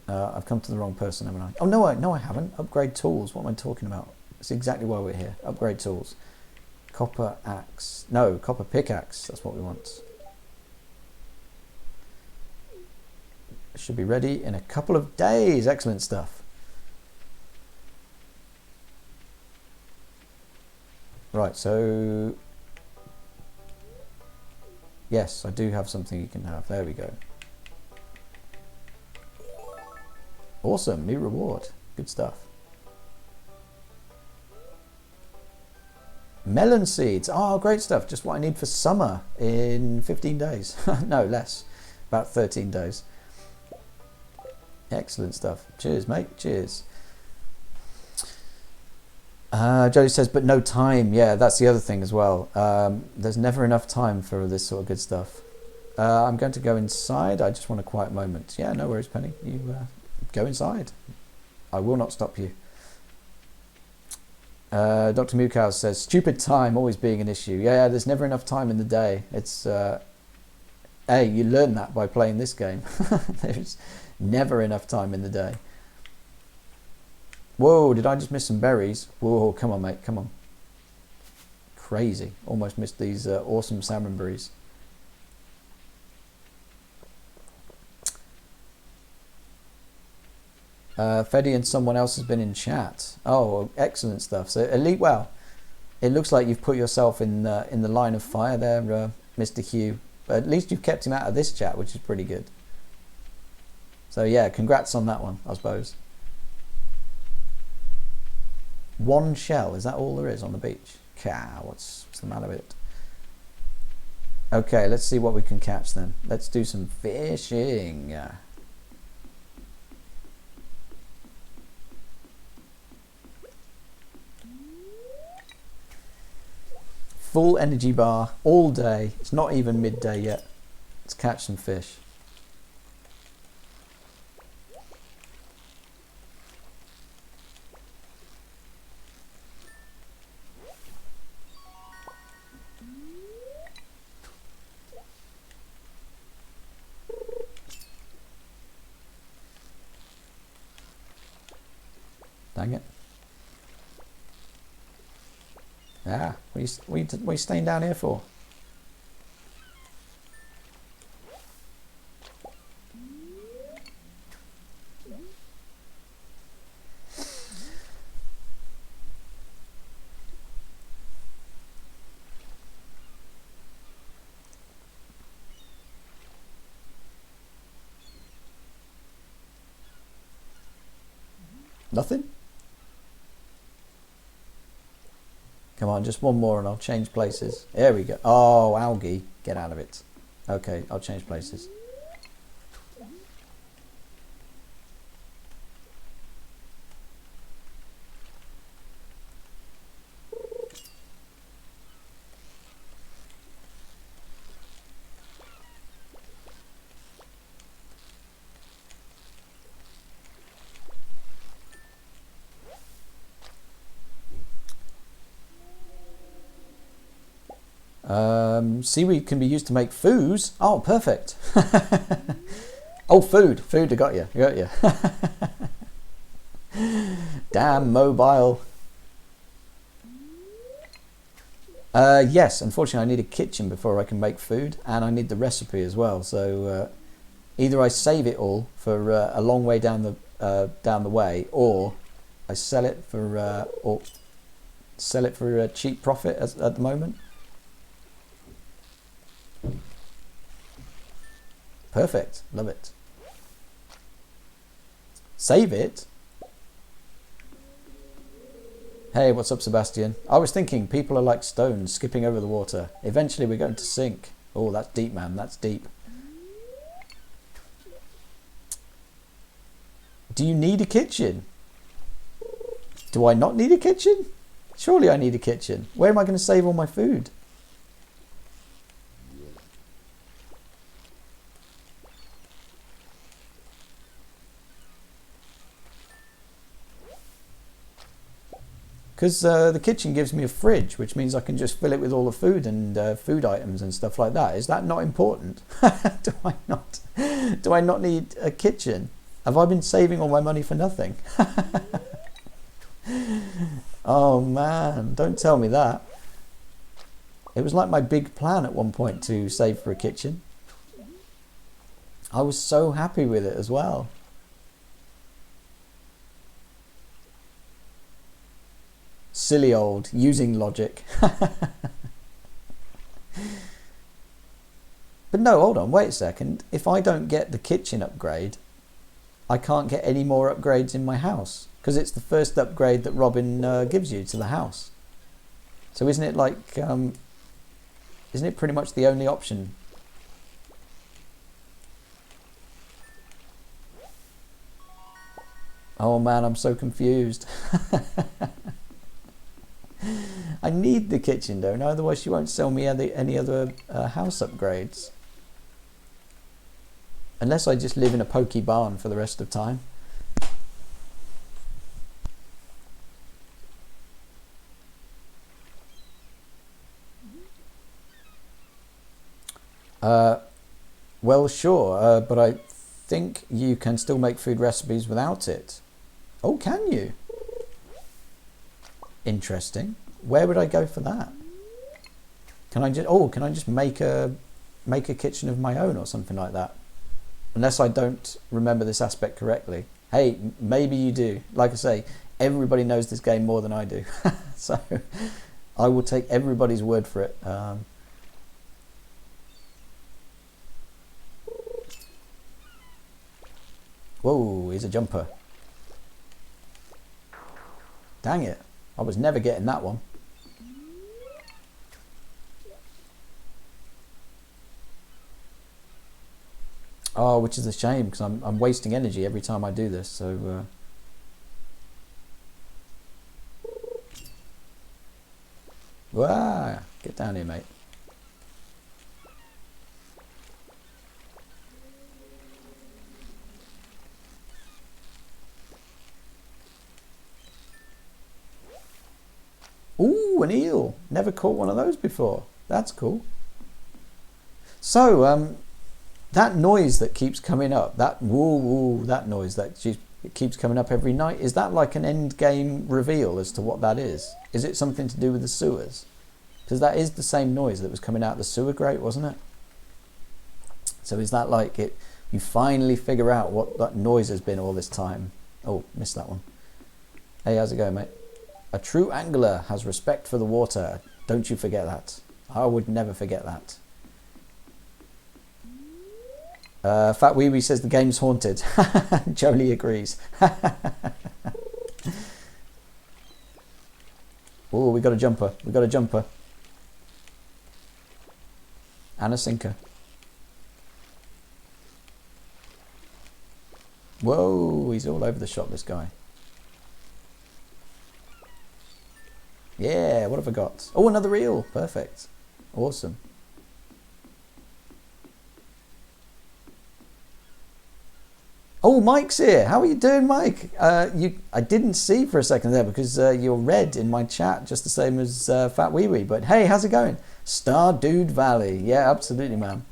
I've come to the wrong person, haven't I? Oh, no, I haven't. Upgrade tools. What am I talking about? That's exactly why we're here. Upgrade tools. Copper axe. No, copper pickaxe. That's what we want. Should be ready in a couple of days. Excellent stuff. Right, so yes, I do have something you can have. There we go. Awesome, new reward. Good stuff. Melon seeds. Oh, great stuff. Just what I need for summer in 15 days. No, less. About 13 days. Excellent stuff. Cheers, mate. Cheers. Jodie says, but no time. Yeah, that's the other thing as well. There's never enough time for this sort of good stuff. I'm going to go inside. I just want a quiet moment. Yeah, no worries, Penny. You go inside. I will not stop you. Dr. Mukau says, stupid time always being an issue. Yeah, there's never enough time in the day. It's hey, you learn that by playing this game. There's never enough time in the day. Whoa, did I just miss some berries? Whoa, come on, mate, come on. Crazy. Almost missed these awesome salmon berries. Freddy and someone else has been in chat. Oh, excellent stuff. So, Elite, well, it looks like you've put yourself in the line of fire there, Mr. Hugh. But at least you've kept him out of this chat, which is pretty good. So, yeah, congrats on that one, I suppose. One shell, is that all there is on the beach? Cow, what's the matter with it? Okay, let's see what we can catch then. Let's do some fishing. Full energy bar all day. It's not even midday yet. Let's catch some fish. Dang it. Ah, what are you staying down here for? Nothing? Come on, just one more and I'll change places. There we go. Oh, algae. Get out of it. Okay, I'll change places. Seaweed can be used to make foos. Oh, perfect. Oh, food. Food, I got you. I got you. Damn mobile. Yes, unfortunately I need a kitchen before I can make food, and I need the recipe as well. So either I save it all for a long way down the way, or I sell it for a cheap profit at the moment. Perfect. Love it. Save it. Hey, what's up, Sebastian? I was thinking people are like stones skipping over the water. Eventually we're going to sink. Oh, that's deep, man. That's deep. Do you need a kitchen? Do I not need a kitchen? Surely I need a kitchen. Where am I going to save all my food? Because the kitchen gives me a fridge, which means I can just fill it with all the food and food items and stuff like that. Is that not important? Do I not need a kitchen? Have I been saving all my money for nothing? Oh man, don't tell me that. It was like my big plan at one point to save for a kitchen. I was so happy with it as well. Silly old using logic. But no, hold on, wait a second. If I don't get the kitchen upgrade, I can't get any more upgrades in my house, because it's the first upgrade that Robin gives you to the house. So isn't it like, isn't it pretty much the only option? Oh man, I'm so confused. I need the kitchen, don't I? Otherwise she won't sell me any other house upgrades. Unless I just live in a pokey barn for the rest of time. Well, sure, but I think you can still make food recipes without it. Oh, can you? Interesting. Where would I go for that? Can I just make a kitchen of my own or something like that? Unless I don't remember this aspect correctly. Hey, maybe you do. Like I say, everybody knows this game more than I do. So I will take everybody's word for it. Whoa, he's a jumper. Dang it. I was never getting that one. Oh, which is a shame because I'm wasting energy every time I do this. So wow, get down here, mate. Ooh, an eel. Never caught one of those before. That's cool. So, that noise that keeps coming up, that woo, that noise that it keeps coming up every night, is that like an end game reveal as to what that is? Is it something to do with the sewers? Because that is the same noise that was coming out of the sewer grate, wasn't it? So is that like it? You finally figure out what that noise has been all this time. Oh, missed that one. Hey, how's it going, mate? A true angler has respect for the water. Don't you forget that. I would never forget that. Fat Wee says the game's haunted. Jolie agrees. Oh, we got a jumper. We got a jumper. And a sinker. Whoa, he's all over the shop, this guy. Yeah, what have I got? Oh, another eel. Perfect. Awesome. Oh, Mike's here. How are you doing, Mike? I didn't see for a second there because you're red in my chat, just the same as Fat Wee Wee. But hey, how's it going? Stardew Valley. Yeah, absolutely, man.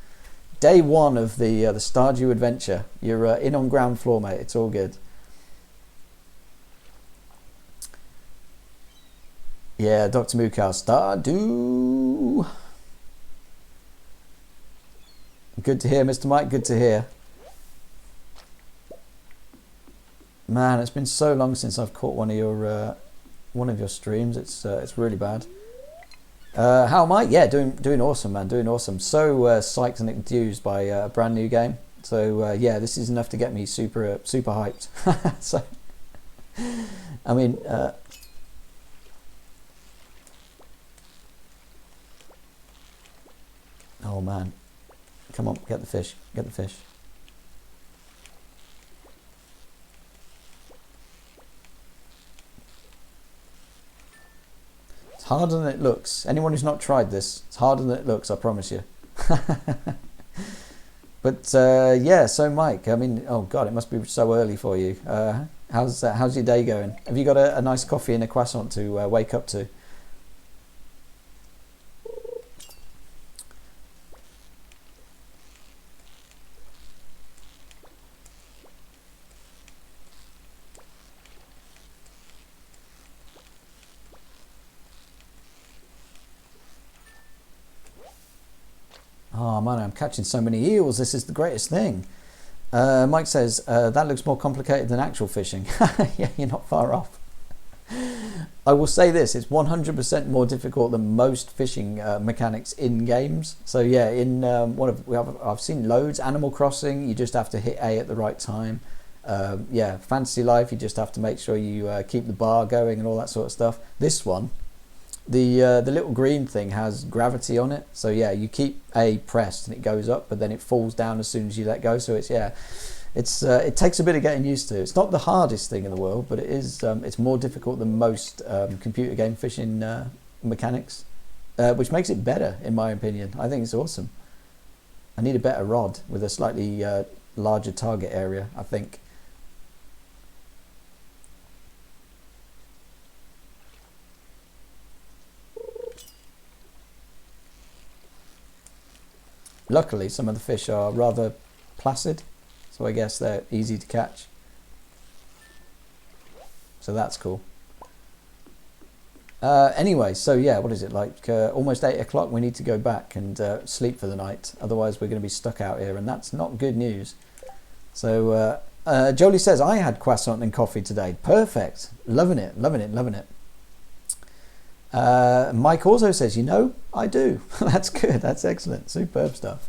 Day one of the Stardew adventure. You're in on ground floor, mate. It's all good. Yeah, Dr. Mukau, Stardew. Good to hear, Mr. Mike. Good to hear. Man, it's been so long since I've caught one of your streams. It's really bad. How am I? Yeah, doing awesome, man. Doing awesome. So psyched and enthused by a brand new game. So yeah, this is enough to get me super hyped. So, I mean. Oh man, come on, get the fish, get the fish. It's harder than it looks. Anyone who's not tried this, it's harder than it looks, I promise you. But yeah, so Mike, I mean, oh God, it must be so early for you. How's your day going? Have you got a nice coffee and a croissant to wake up to? Oh man, I'm catching so many eels. This is the greatest thing. Mike says, that looks more complicated than actual fishing. Yeah, you're not far off. I will say this, it's 100% more difficult than most fishing mechanics in games. So yeah, in I've seen loads. Animal Crossing, you just have to hit A at the right time. Yeah, Fantasy Life, you just have to make sure you keep the bar going and all that sort of stuff. This one, the little green thing has gravity on it, so yeah, you keep A pressed and it goes up, but then it falls down as soon as you let go. So it's it takes a bit of getting used to. It's not the hardest thing in the world, but it is. It's more difficult than most computer game fishing mechanics, which makes it better in my opinion. I think it's awesome. I need a better rod with a slightly larger target area, I think. Luckily, some of the fish are rather placid, so I guess they're easy to catch. So that's cool. Anyway, so yeah, what is it, like almost 8 o'clock? We need to go back and sleep for the night. Otherwise, we're going to be stuck out here, and that's not good news. So Jolie says, I had croissant and coffee today. Perfect. Loving it, loving it, loving it. Mike also says, you know, I do. That's good. That's excellent. Superb stuff.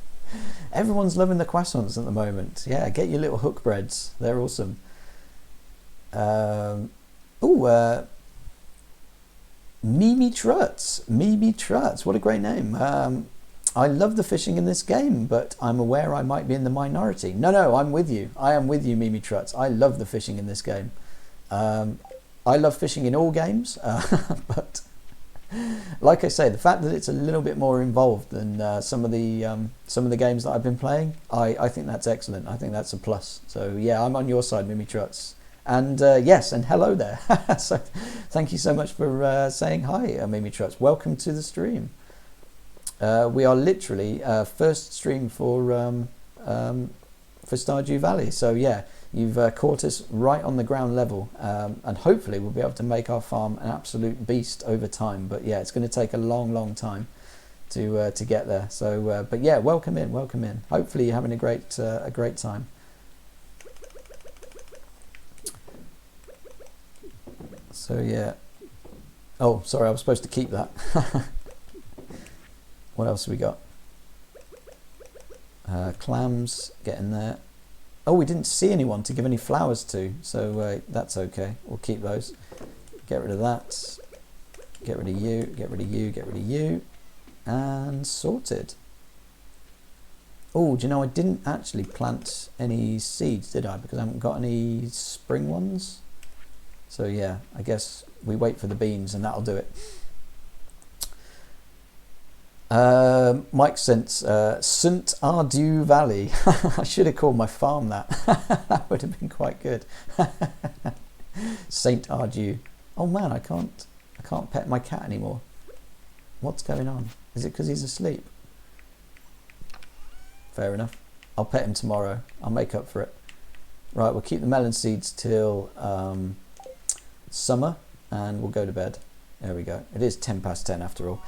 Everyone's loving the croissants at the moment. Yeah, get your little hook breads. They're awesome. Mimi Truts. Mimi Truts. What a great name. I love the fishing in this game, but I'm aware I might be in the minority. No, I'm with you. I am with you, Mimi Truts. I love the fishing in this game. I love fishing in all games, but like I say, the fact that it's a little bit more involved than some of the games that I've been playing, I think that's excellent. I think that's a plus. So yeah, I'm on your side, Mimi Truts. And yes, and hello there. So thank you so much for saying hi, Mimi Truts. Welcome to the stream. We are literally first stream for Stardew Valley. So yeah, you've caught us right on the ground level, and hopefully we'll be able to make our farm an absolute beast over time. But yeah, it's going to take a long time to get there. So but yeah, welcome in, welcome in. Hopefully you're having a great time. So yeah. Oh, sorry, I was supposed to keep that. What else have we got? Clams, getting there. Oh, we didn't see anyone to give any flowers to, so that's okay. We'll keep those. Get rid of that. Get rid of you, get rid of you, get rid of you. And sorted. Oh, do you know, I didn't actually plant any seeds, did I? Because I haven't got any spring ones. So yeah, I guess we wait for the beans and that'll do it. Mike sent Stardew Valley. I should have called my farm that. That would have been quite good. Saint Ardew. Oh man, I can't pet my cat anymore. What's going on? Is it because he's asleep? Fair enough. I'll pet him tomorrow. I'll make up for it. Right, we'll keep the melon seeds till summer and we'll go to bed. There we go. It is 10 past 10 after all.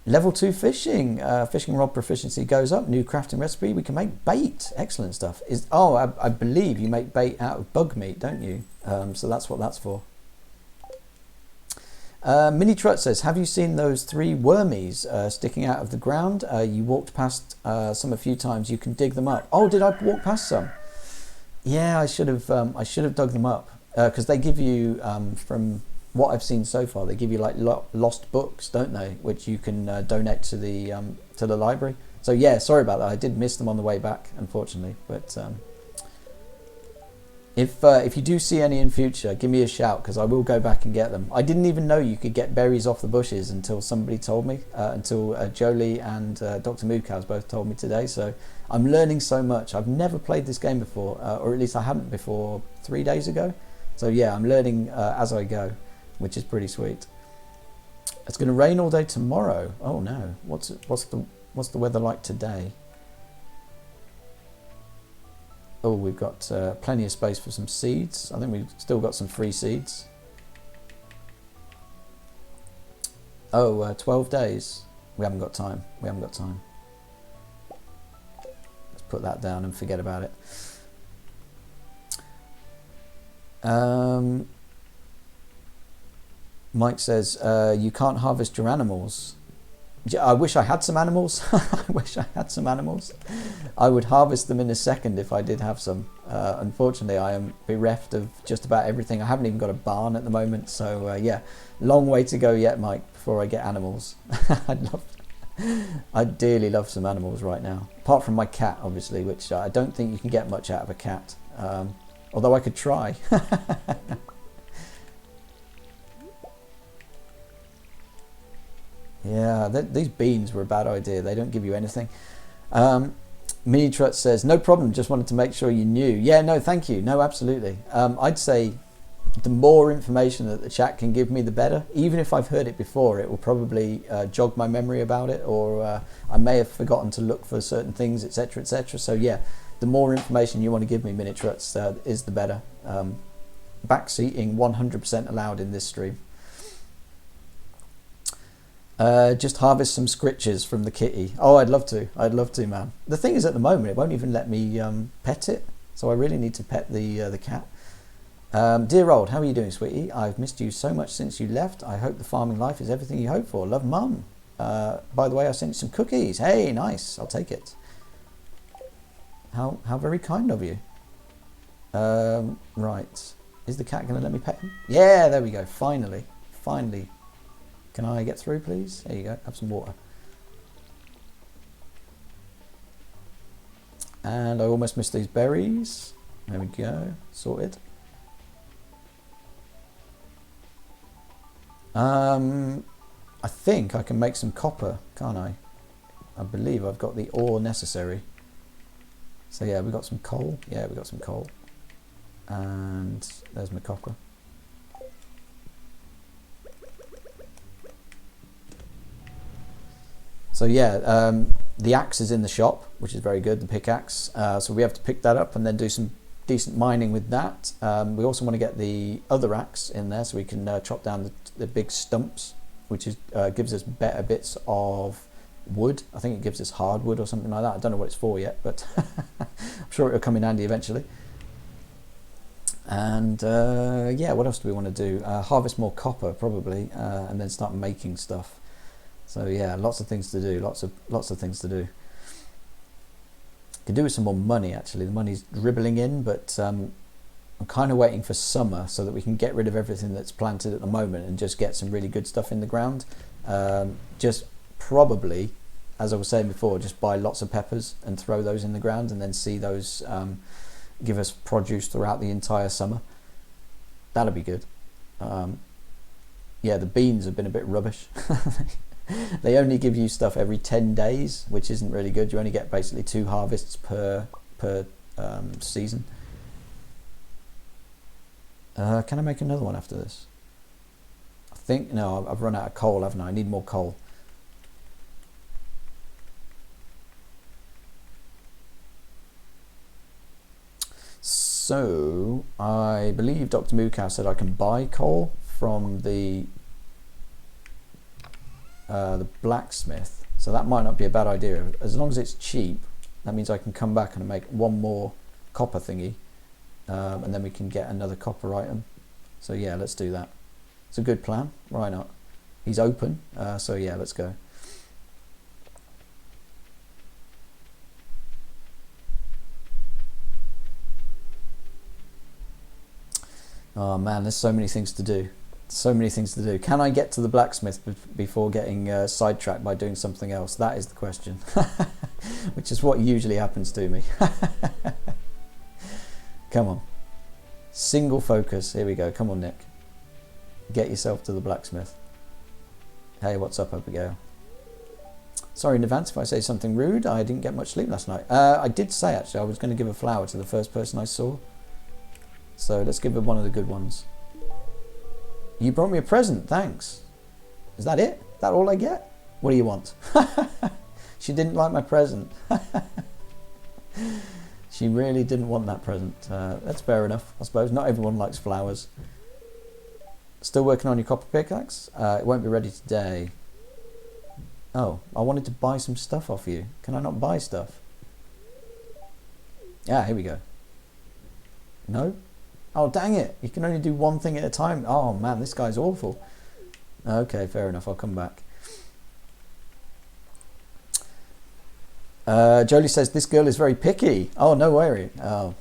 Level 2 fishing. Fishing rod proficiency goes up. New crafting recipe. We can make bait. Excellent stuff. I believe you make bait out of bug meat, don't you? So that's what that's for. Mini Trut says, have you seen those 3 wormies sticking out of the ground? You walked past some a few times. You can dig them up. Oh, did I walk past some? Yeah, I should have dug them up. Because they give you, from what I've seen so far, they give you like lost books, don't they? Which you can donate to the library. So yeah, sorry about that. I did miss them on the way back, unfortunately. But if you do see any in future, give me a shout because I will go back and get them. I didn't even know you could get berries off the bushes until somebody told me. Until Jolie and Dr. Mookhouse both told me today. So I'm learning so much. I've never played this game before, or at least I hadn't before 3 days ago. So yeah, I'm learning as I go, which is pretty sweet. It's going to rain all day tomorrow. Oh no, what's the weather like today? Oh, we've got plenty of space for some seeds. I think we've still got some free seeds. Oh, 12 days. We haven't got time. We haven't got time. Let's put that down and forget about it. Mike says, you can't harvest your animals. I wish I had some animals. I wish I had some animals. I would harvest them in a second if I did have some. Unfortunately, I am bereft of just about everything. I haven't even got a barn at the moment. So yeah, long way to go yet, Mike, before I get animals. I'd dearly love some animals right now. Apart from my cat, obviously, which I don't think you can get much out of a cat. Although I could try. Yeah, these beans were a bad idea. They don't give you anything. Mini Trut says, no problem, just wanted to make sure you knew. Yeah, no, thank you. No, absolutely. I'd say the more information that the chat can give me, the better. Even if I've heard it before, it will probably jog my memory about it, or I may have forgotten to look for certain things, etc., etc. So yeah, the more information you want to give me, Mini Truts, is the better. Backseating 100% allowed in this stream. Just harvest some scritches from the kitty. Oh, I'd love to, man. The thing is, at the moment it won't even let me pet it, so I really need to pet the cat. Dear old, how are you doing, sweetie? I've missed you so much since you left. I hope the farming life is everything you hope for. Love, Mum. By the way, I sent you some cookies. Hey, nice, I'll take it. How very kind of you. Right, is the cat going to let me pet him? Yeah, there we go, finally. Can I get through, please? There you go, have some water. And I almost missed these berries. There we go, sorted. I think I can make some copper, can't I? I believe I've got the ore necessary. So yeah, we got some coal. Yeah, we got some coal. And there's my copper. So yeah, the axe is in the shop, which is very good, the pickaxe. So we have to pick that up and then do some decent mining with that. We also want to get the other axe in there so we can chop down the big stumps, which is gives us better bits of wood. I think it gives us hardwood or something like that. I don't know what it's for yet, but I'm sure it'll come in handy eventually. And yeah, what else do we want to do? Harvest more copper probably, and then start making stuff. So yeah, lots of things to do. Lots of things to do. Could do with some more money actually. The money's dribbling in, but I'm kind of waiting for summer so that we can get rid of everything that's planted at the moment and just get some really good stuff in the ground. Just probably, as I was saying before, just buy lots of peppers and throw those in the ground and then see those give us produce throughout the entire summer. That'll be good. Yeah, the beans have been a bit rubbish. They only give you stuff every 10 days, which isn't really good. You only get basically 2 harvests per season. Can I make another one after this? I think, no, I've run out of coal, haven't I? I need more coal. So, I believe Dr. Mukow said I can buy coal from the blacksmith, so that might not be a bad idea. As long as it's cheap, that means I can come back and make one more copper thingy, and then we can get another copper item. So yeah, let's do that. It's a good plan. Why not? He's open, so yeah, let's go. Oh man, there's so many things to do. So many things to do. Can I get to the blacksmith before getting sidetracked by doing something else? That is the question. Which is what usually happens to me. Come on. Single focus. Here we go. Come on, Nick. Get yourself to the blacksmith. Hey, what's up, Abigail? Sorry in advance if I say something rude. I didn't get much sleep last night. I did say, actually, I was going to give a flower to the first person I saw. So let's give her one of the good ones. You brought me a present, thanks. Is that it? Is that all I get? What do you want? She didn't like my present. She really didn't want that present. That's fair enough, I suppose. Not everyone likes flowers. Still working on your copper pickaxe? It won't be ready today. Oh, I wanted to buy some stuff off you. Can I not buy stuff? Yeah, here we go. No? Oh, dang it. You can only do one thing at a time. Oh, man, this guy's awful. Okay, fair enough. I'll come back. Jolie says, this girl is very picky. Oh, no worry. Oh,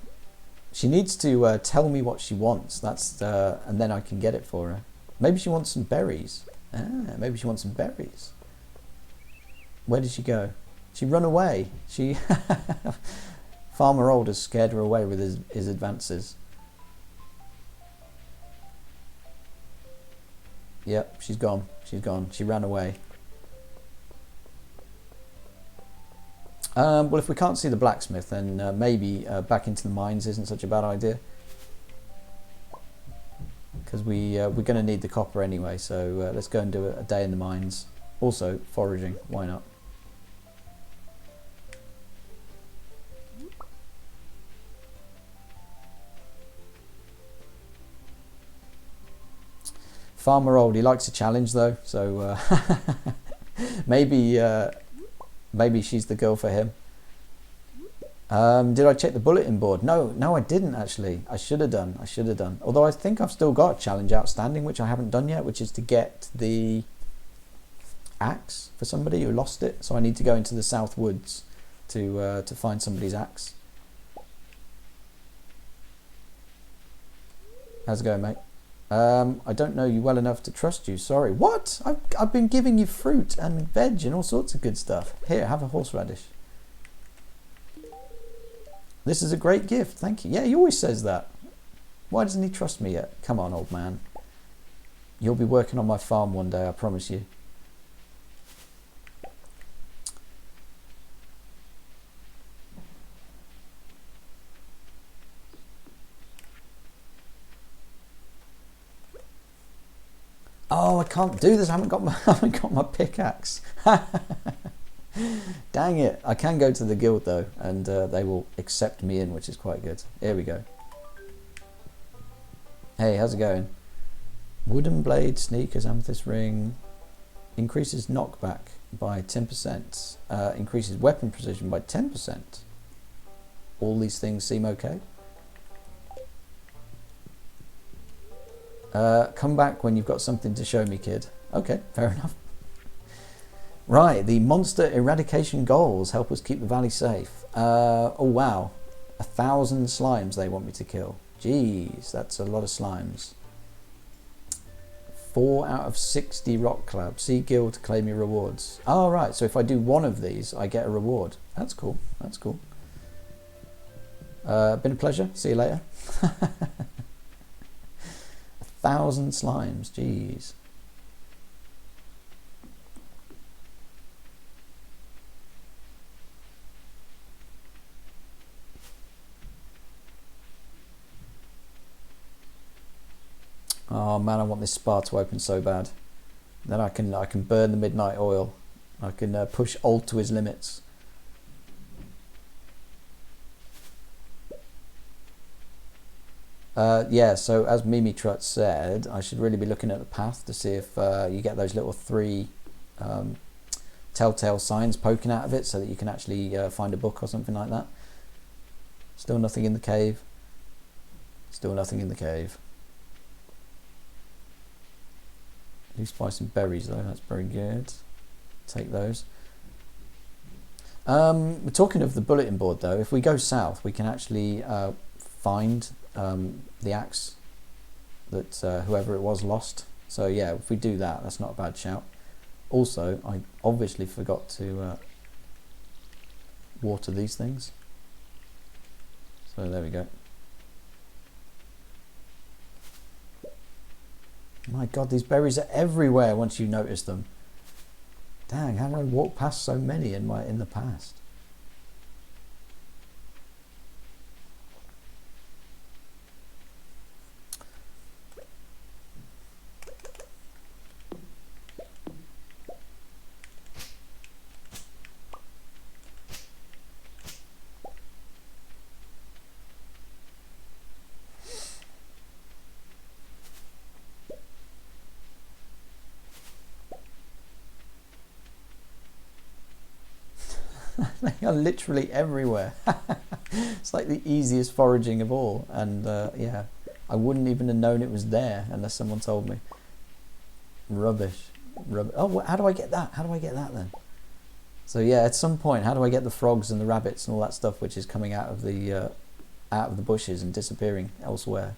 she needs to tell me what she wants. That's and then I can get it for her. Maybe she wants some berries. Maybe she wants some berries. Where did she go? She run away. She Farmer Old has scared her away with his advances. Yep, she's gone. She's gone. She ran away. Well, if we can't see the blacksmith, then maybe back into the mines isn't such a bad idea. Because we're going to need the copper anyway, so let's go and do a day in the mines. Also, foraging, why not? Farmer Old, he likes a challenge though, so maybe maybe she's the girl for him. Did I check the bulletin board? No, I didn't actually. I should have done. Although I think I've still got a challenge outstanding, which I haven't done yet, which is to get the axe for somebody who lost it. So I need to go into the South Woods to find somebody's axe. How's it going, mate? I don't know you well enough to trust you. Sorry. What? I've been giving you fruit and veg and all sorts of good stuff. Here, have a horseradish. This is a great gift, thank you. Yeah, he always says that. Why doesn't he trust me yet? Come on, old man. You'll be working on my farm one day, I promise you. Oh, I can't do this. I haven't got my pickaxe. Dang it. I can go to the guild though, and they will accept me in, which is quite good. Here we go. Hey, how's it going? Wooden blade, sneakers, amethyst ring. Increases knockback by 10%. Increases weapon precision by 10%. All these things seem okay. Come back when you've got something to show me, kid. Okay, fair enough. Right, the monster eradication goals help us keep the valley safe. Oh wow, 1,000 slimes they want me to kill. Jeez, that's a lot of slimes. 4 out of 60 rock clubs. See guild to claim your rewards. Oh right, so if I do one of these, I get a reward. That's cool. That's cool. Been a pleasure. See you later. 1,000 slimes. Jeez. Oh man, I want this spa to open so bad. Then I can burn the midnight oil. I can push Old to his limits. Yeah, so as Mimi Trut said, I should really be looking at the path to see if you get those little 3 telltale signs poking out of it, so that you can actually find a book or something like that. Still nothing in the cave. Still nothing in the cave. New spice and berries though, that's very good. Take those. We're talking of the bulletin board though. If we go south, we can actually find the axe that whoever it was lost. So yeah, if we do that, that's not a bad shout. Also, I obviously forgot to water these things. So there we go. My god, these berries are everywhere once you notice them. Dang, how did I walk past so many in the past? They are literally everywhere. It's like the easiest foraging of all, and yeah, I wouldn't even have known it was there unless someone told me. Rubbish. Oh, how do I get that? How do I get that then? So yeah, at some point, how do I get the frogs and the rabbits and all that stuff which is coming out of the bushes and disappearing elsewhere?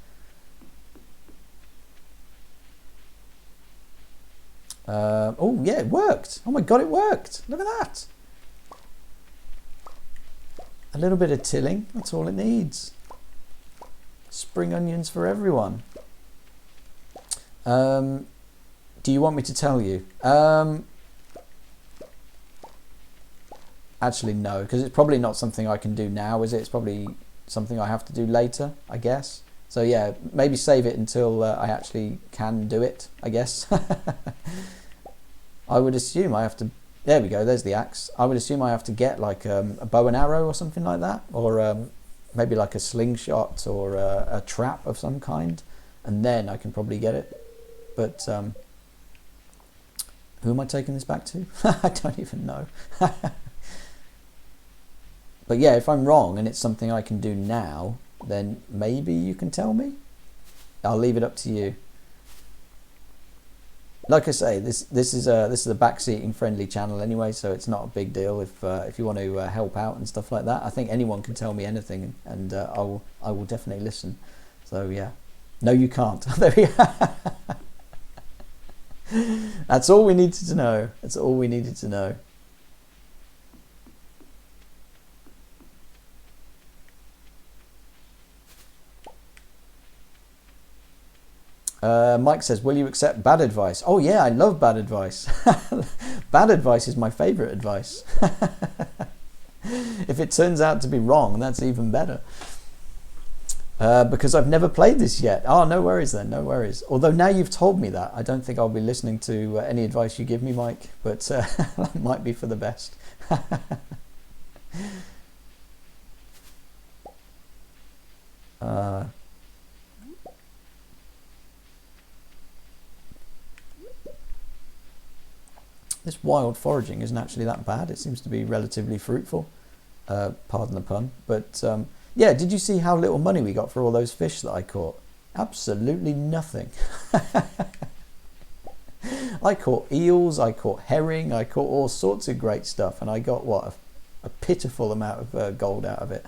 Oh yeah, it worked. Oh my god, it worked. Look at that. A little bit of tilling, that's all it needs. Spring onions for everyone. Do you want me to tell you? Actually, no, because it's probably not something I can do now, is it? It's probably something I have to do later, I guess. So yeah, maybe save it until I actually can do it, I guess. I would assume I have to... There we go, there's the axe. I would assume I have to get like a bow and arrow or something like that. Or maybe like a slingshot or a trap of some kind. And then I can probably get it. But who am I taking this back to? I don't even know. But yeah, if I'm wrong and it's something I can do now, then maybe you can tell me. I'll leave it up to you. Like I say, this is a backseating friendly channel anyway, so it's not a big deal if you want to help out and stuff like that. I think anyone can tell me anything, and I will definitely listen. So yeah, no, you can't. There we are. That's all we needed to know. That's all we needed to know. Mike says, will you accept bad advice? Oh yeah, I love bad advice. Bad advice is my favourite advice. If it turns out to be wrong, that's even better. Because I've never played this yet. Oh, no worries then, no worries. Although now you've told me that, I don't think I'll be listening to any advice you give me, Mike. But that might be for the best. This wild foraging isn't actually that bad. It seems to be relatively fruitful. Pardon the pun. But yeah, did you see how little money we got for all those fish that I caught? Absolutely nothing. I caught eels, I caught herring, I caught all sorts of great stuff, and I got, what, a pitiful amount of gold out of it.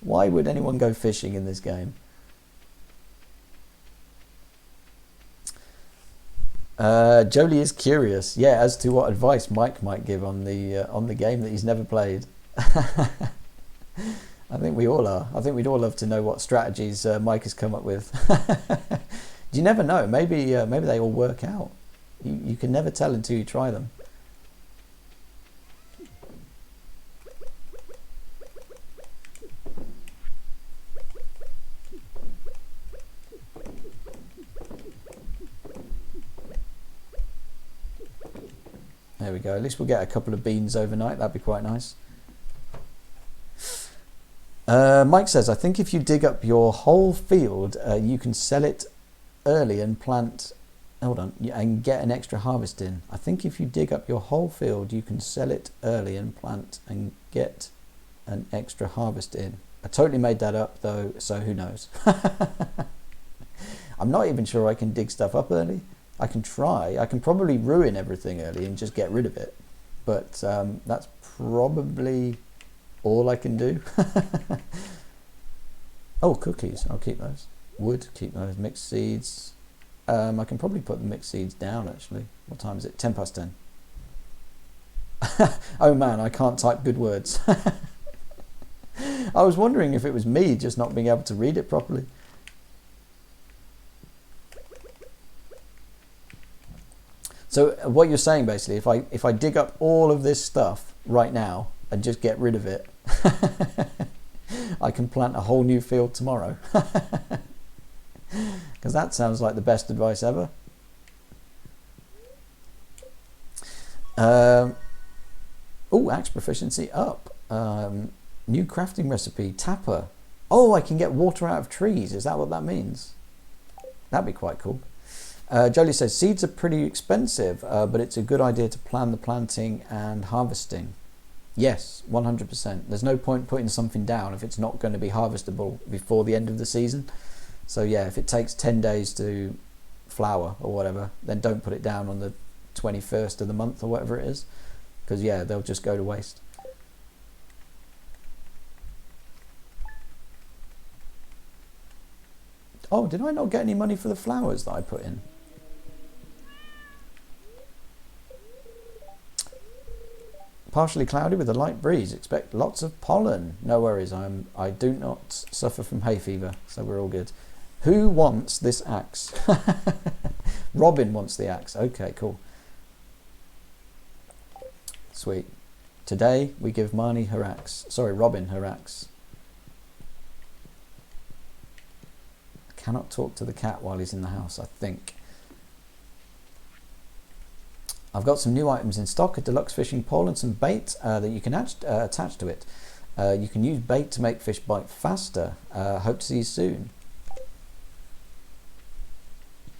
Why would anyone go fishing in this game? Jolie is curious, yeah, as to what advice Mike might give on the game that he's never played. I think we all are. I think we'd all love to know what strategies Mike has come up with. You never know. Maybe they all work out. You can never tell until you try them. There we go. At least we'll get a couple of beans overnight. That'd be quite nice. Mike says, I think if you dig up your whole field, you can sell it early and plant... Hold on. And get an extra harvest in. I think if you dig up your whole field, you can sell it early and plant and get an extra harvest in. I totally made that up, though, so who knows? I'm not even sure I can dig stuff up early. I can try. I can probably ruin everything early and just get rid of it. But that's probably all I can do. Oh, cookies. I'll keep those. Wood, keep those. Mixed seeds. I can probably put the mixed seeds down, actually. What time is it? 10 past 10. Oh man, I can't type good words. I was wondering if it was me just not being able to read it properly. So what you're saying basically, if I dig up all of this stuff right now and just get rid of it, I can plant a whole new field tomorrow. Because that sounds like the best advice ever. Oh, axe proficiency up. New crafting recipe, tapper. Oh, I can get water out of trees. Is that what that means? That'd be quite cool. Jolie says, seeds are pretty expensive, but it's a good idea to plan the planting and harvesting. Yes, 100%. There's no point putting something down if it's not going to be harvestable before the end of the season. So yeah, if it takes 10 days to flower or whatever, then don't put it down on the 21st of the month or whatever it is. Because yeah, they'll just go to waste. Oh, did I not get any money for the flowers that I put in? Partially cloudy with a light breeze. Expect lots of pollen. No worries, I do not suffer from hay fever, so we're all good. Who wants this axe? Robin wants the axe. Okay, cool. Sweet. Today we give Robin her axe. I cannot talk to the cat while he's in the house, I think. I've got some new items in stock, a deluxe fishing pole and some bait that you can attach to it. You can use bait to make fish bite faster. Hope to see you soon.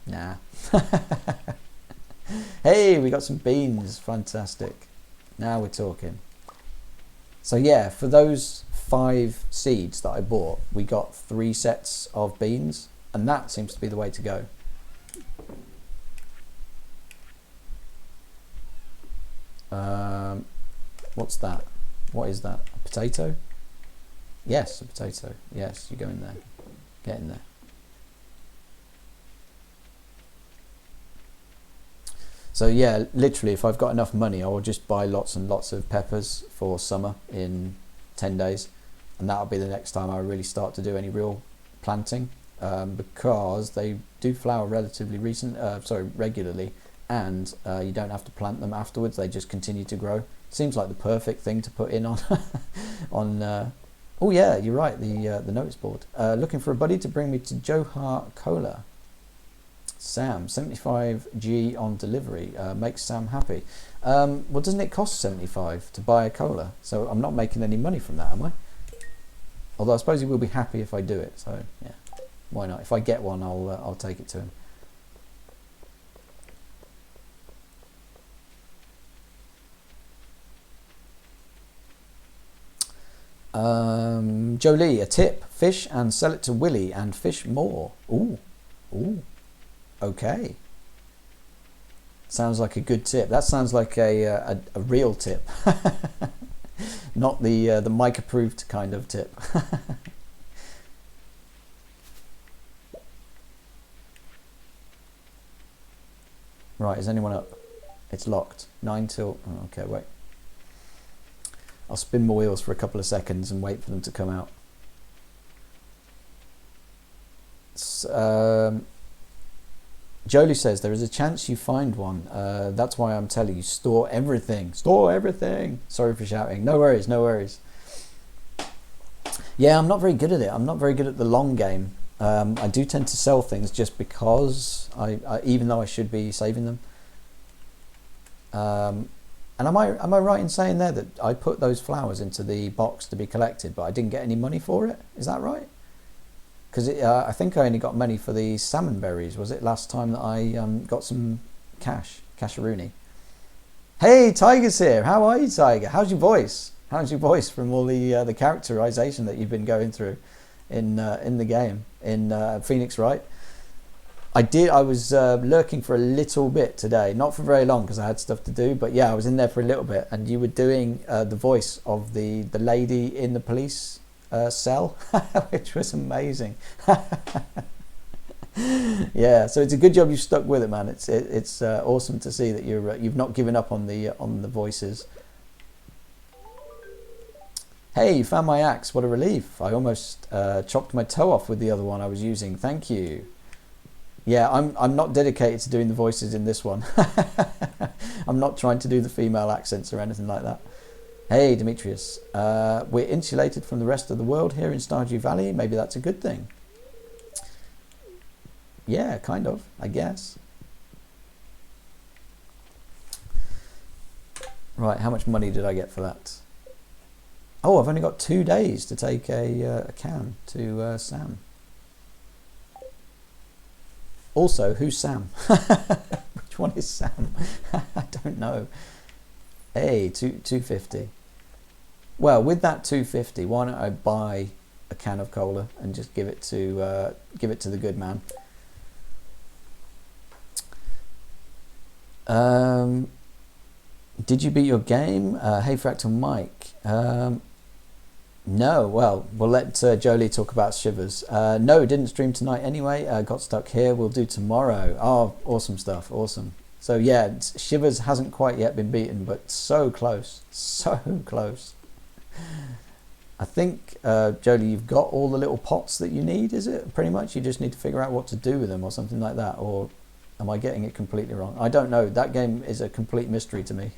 Nah. Hey, we got some beans. Fantastic. Now we're talking. So yeah, for those 5 seeds that I bought, we got 3 sets of beans, and that seems to be the way to go. What's that? What is that? A potato? Yes, a potato. Yes, you go in there. Get in there. So yeah, literally, if I've got enough money, I will just buy lots and lots of peppers for summer in 10 days. And that'll be the next time I really start to do any real planting, because they do flower relatively regularly, and you don't have to plant them afterwards. They just continue to grow. Seems like the perfect thing to put in on oh yeah, you're right, the notice board. Looking for a buddy to bring me to Johar Cola. Sam, 75G on delivery. Makes Sam happy. Well, doesn't it cost 75 to buy a cola? So I'm not making any money from that, am I? Although I suppose he will be happy if I do it. So yeah, why not? If I get one, I'll take it to him. Jolie, a tip: fish and sell it to Willie and fish more. Ooh, ooh. Okay. Sounds like a good tip. That sounds like a real tip, not the mic approved kind of tip. Right, is anyone up? It's locked. 9 till. Oh, okay, wait. I'll spin my wheels for a couple of seconds and wait for them to come out. Jolie says there is a chance you find one. That's why I'm telling you, store everything. Store everything. Sorry for shouting. No worries, no worries. Yeah, I'm not very good at it. I'm not very good at the long game. I do tend to sell things just because I even though I should be saving them. And am I right in saying there that I put those flowers into the box to be collected, but I didn't get any money for it? Is that right? Because I think I only got money for the salmon berries. Was it last time that I got some casheroony? Hey, Tiger's here. How are you, Tiger? How's your voice? How's your voice from all the characterization that you've been going through in the game in Phoenix Wright? I was lurking for a little bit today, not for very long because I had stuff to do, but yeah, I was in there for a little bit, and you were doing the voice of the lady in the police cell, which was amazing. Yeah, so it's a good job you stuck with it, man. It's awesome to see that you've not given up on the voices. Hey, you found my axe. What a relief. I almost chopped my toe off with the other one I was using. Thank you. Yeah, I'm not dedicated to doing the voices in this one. I'm not trying to do the female accents or anything like that. Hey, Demetrius. We're insulated from the rest of the world here in Stardew Valley. Maybe that's a good thing. Yeah, kind of, I guess. Right, how much money did I get for that? Oh, I've only got 2 days to take a can to Sam. Also, who's Sam? Which one is Sam? I don't know. Hey, 250. Well, with that 250, why don't I buy a can of cola and just give it to the good man? Did you beat your game? Hey, Fractal Mike. No, well, we'll let Jolie talk about Shivers. No, didn't stream tonight anyway. Got stuck here. We'll do tomorrow. Oh, awesome stuff. Awesome. So yeah, Shivers hasn't quite yet been beaten, but so close. So close. I think, Jolie, you've got all the little pots that you need, is it? Pretty much, you just need to figure out what to do with them or something like that. Or am I getting it completely wrong? I don't know. That game is a complete mystery to me.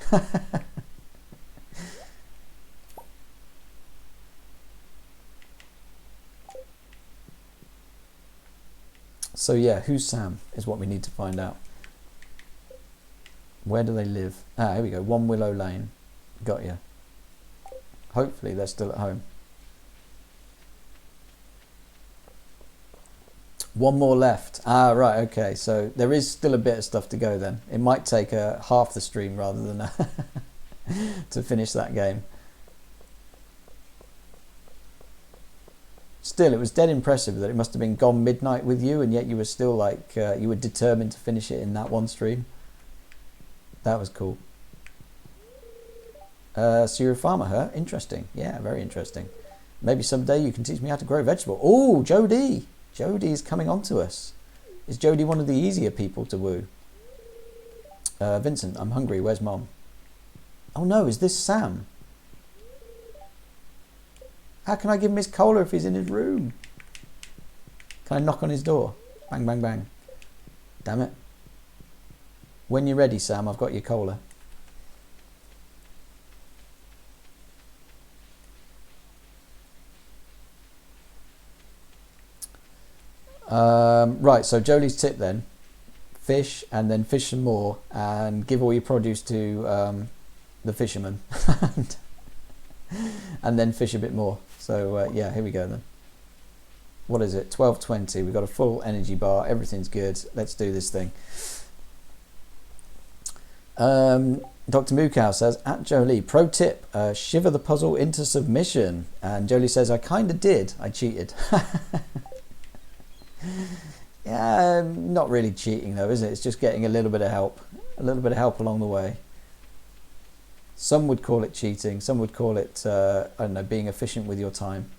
So yeah, who's Sam is what we need to find out. Where do they live? Ah, here we go. 1 Willow Lane. Got you. Hopefully they're still at home. One more left. Ah, right, okay. So there is still a bit of stuff to go then. It might take half the stream rather than to finish that game. Still, it was dead impressive that it must have been gone midnight with you, and yet you were still like, you were determined to finish it in that one stream. That was cool. So you're a farmer, huh? Interesting. Yeah, very interesting. Maybe someday you can teach me how to grow vegetable. Oh, Jody! Jody is coming on to us. Is Jody one of the easier people to woo? Vincent, I'm hungry. Where's Mom? Oh no, is this Sam? How can I give him his cola if he's in his room? Can I knock on his door? Bang, bang, bang. Damn it. When you're ready, Sam, I've got your cola. Right, so Jolie's tip then. Fish and then fish some more and give all your produce to the fisherman. And then fish a bit more. So yeah, here we go then. What is it? 12:20. We've got a full energy bar. Everything's good. Let's do this thing. Dr. Mukow says, at Jolie, pro tip, shiver the puzzle into submission. And Jolie says, I kind of did. I cheated. Yeah, not really cheating though, is it? It's just getting a little bit of help. A little bit of help along the way. Some would call it cheating. Some would call it, I don't know, being efficient with your time.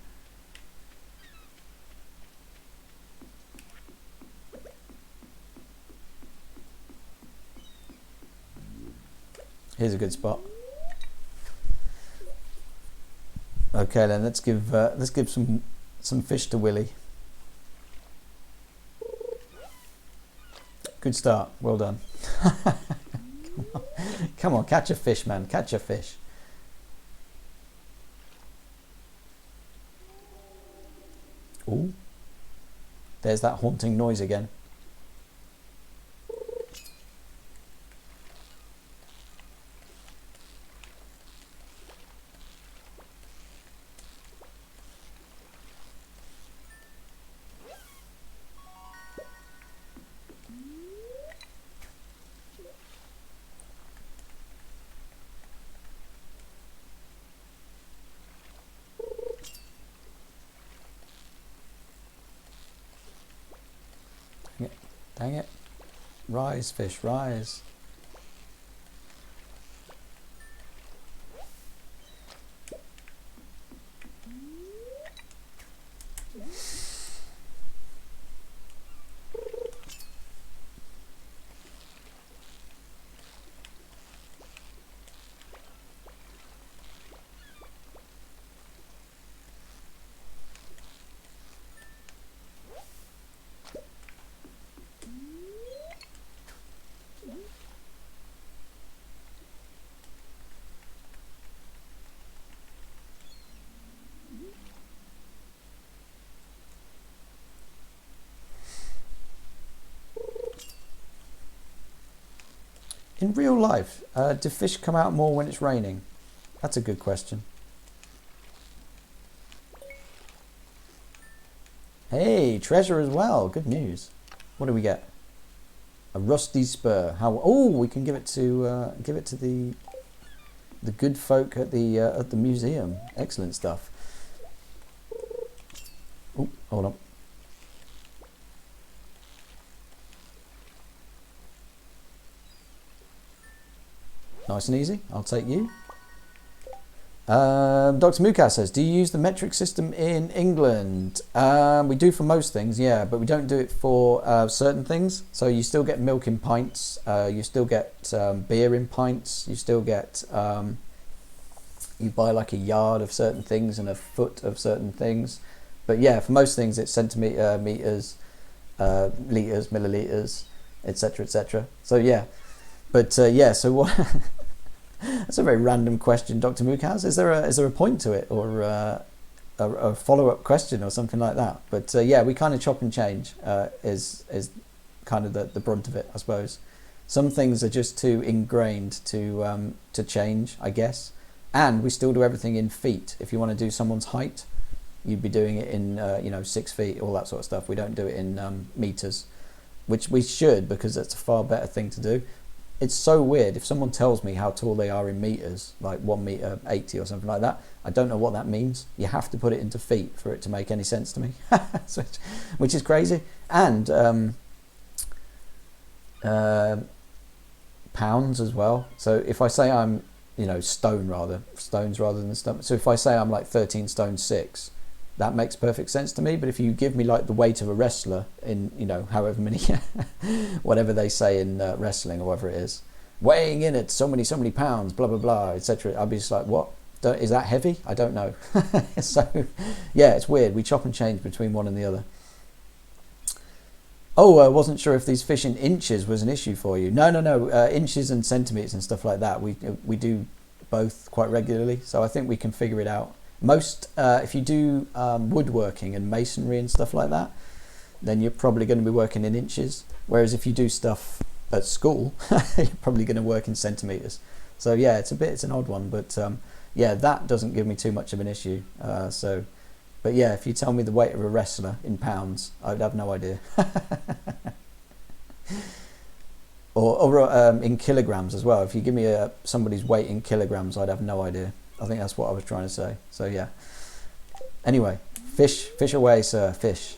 Here's a good spot. Okay, then let's give some fish to Willie. Good start. Well done. Come on, catch a fish, man. Catch a fish. Ooh. There's that haunting noise again. Dang it. Rise, fish, rise. In real life, do fish come out more when it's raining? That's a good question. Hey, treasure as well. Good news. What do we get? A rusty spur. How? Oh, we can give it to the good folk at the museum. Excellent stuff. Oh, hold on. Nice and easy. I'll take you. Dr. Mukas says, do you use the metric system in England? We do for most things, yeah, but we don't do it for certain things. So you still get milk in pints, you still get beer in pints, you still get, you buy like a yard of certain things and a foot of certain things. But yeah, for most things it's centimetre, meters, litres, millilitres, etc, etc. So yeah, but yeah, so what... That's a very random question, Dr. Mukaz. Is there a point to it, or a follow-up question or something like that. But yeah, we kind of chop and change is kind of the brunt of it, I suppose. Some things are just too ingrained to change, I guess. And we still do everything in feet. If you want to do someone's height, you'd be doing it in 6 feet, all that sort of stuff. We don't do it in meters, which we should, because that's a far better thing to do. It's so weird. If someone tells me how tall they are in meters, like 1 meter 80 or something like that, I don't know what that means. You have to put it into feet for it to make any sense to me, which is crazy. And pounds as well. So if I say I'm stones rather than stone. So if I say I'm like 13 stone 6, that makes perfect sense to me. But if you give me like the weight of a wrestler in however many whatever they say in wrestling or whatever it is, weighing in at so many pounds, blah blah blah, etc., I'd be just like, what is that heavy? I don't know. So yeah, it's weird. We chop and change between one and the other. Oh, I wasn't sure if these fish in inches was an issue for you. No. Inches and centimeters and stuff like that. We do both quite regularly, so I think we can figure it out. Most, if you do woodworking and masonry and stuff like that, then you're probably going to be working in inches. Whereas if you do stuff at school, you're probably going to work in centimeters. So yeah, it's an odd one, but yeah, that doesn't give me too much of an issue. But yeah, if you tell me the weight of a wrestler in pounds, I'd have no idea. or in kilograms as well. If you give me somebody's weight in kilograms, I'd have no idea. I think that's what I was trying to say. So yeah. Anyway, fish away, sir, fish.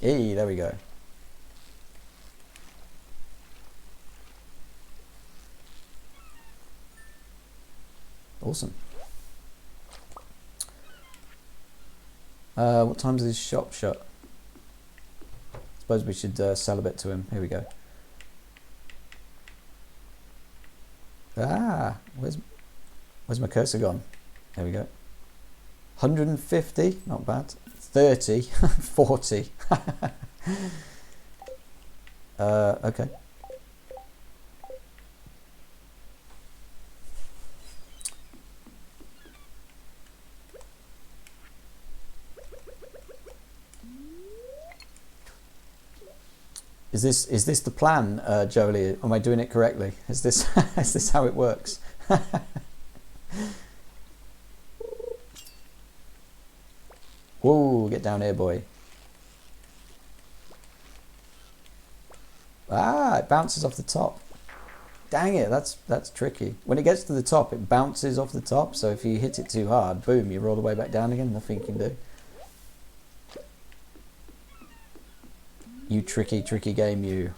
Hey, there we go. Awesome. What time does his shop shut? Suppose we should sell a bit to him. Here we go. Where's my cursor gone? There we go. 150, not bad. 30, 40. Okay. Is this the plan, Jolie? Am I doing it correctly? Is this is this how it works? Whoa, get down here, boy. It bounces off the top. Dang it, that's tricky. When it gets to the top, it bounces off the top, so if you hit it too hard, boom, you're all the way back down again, nothing you can do. You tricky game, you.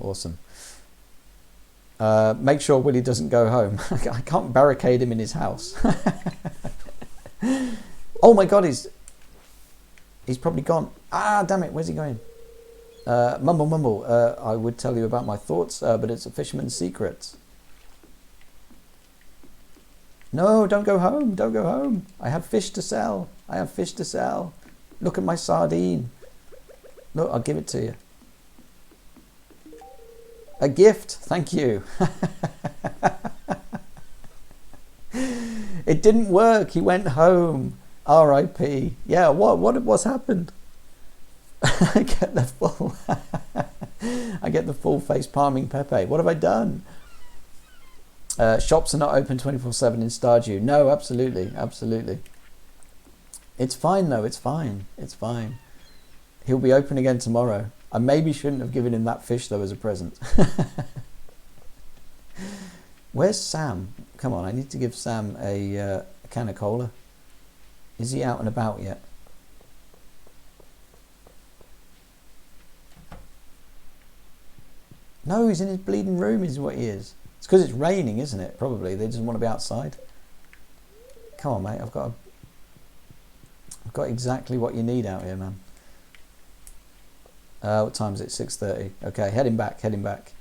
Awesome. Make sure Willie doesn't go home. I can't barricade him in his house. Oh my god, he's probably gone. Damn it, where's he going? Mumble. I would tell you about my thoughts, but it's a fisherman's secret. No, don't go home. Don't go home. I have fish to sell. Look at my sardine. Look, I'll give it to you. A gift, thank you. It didn't work. He went home. R.I.P. Yeah. What's happened? I get the full face palming Pepe. What have I done? Shops are not open 24/7 in Stardew. No, absolutely. It's fine though. It's fine. He'll be open again tomorrow. I maybe shouldn't have given him that fish though as a present. Where's Sam? Come on, I need to give Sam a can of cola. Is he out and about yet? No, he's in his bleeding room is what he is. It's because it's raining, isn't it? Probably. They just want to be outside. Come on, mate. I've got exactly what you need out here, man. What time is it? 6:30. Okay, heading back.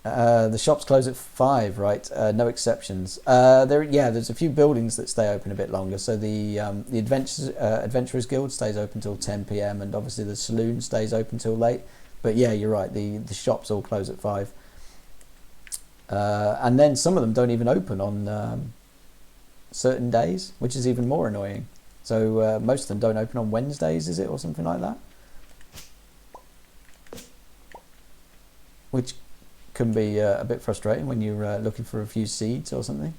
The shops close at 5, right? No exceptions. There's a few buildings that stay open a bit longer. So the Adventurers Guild stays open till 10 p.m. and obviously the saloon stays open till late. But yeah, you're right. The shops all close at 5. And then some of them don't even open on certain days, which is even more annoying. So most of them don't open on Wednesdays, is it, or something like that? Which can be a bit frustrating when you're looking for a few seeds or something.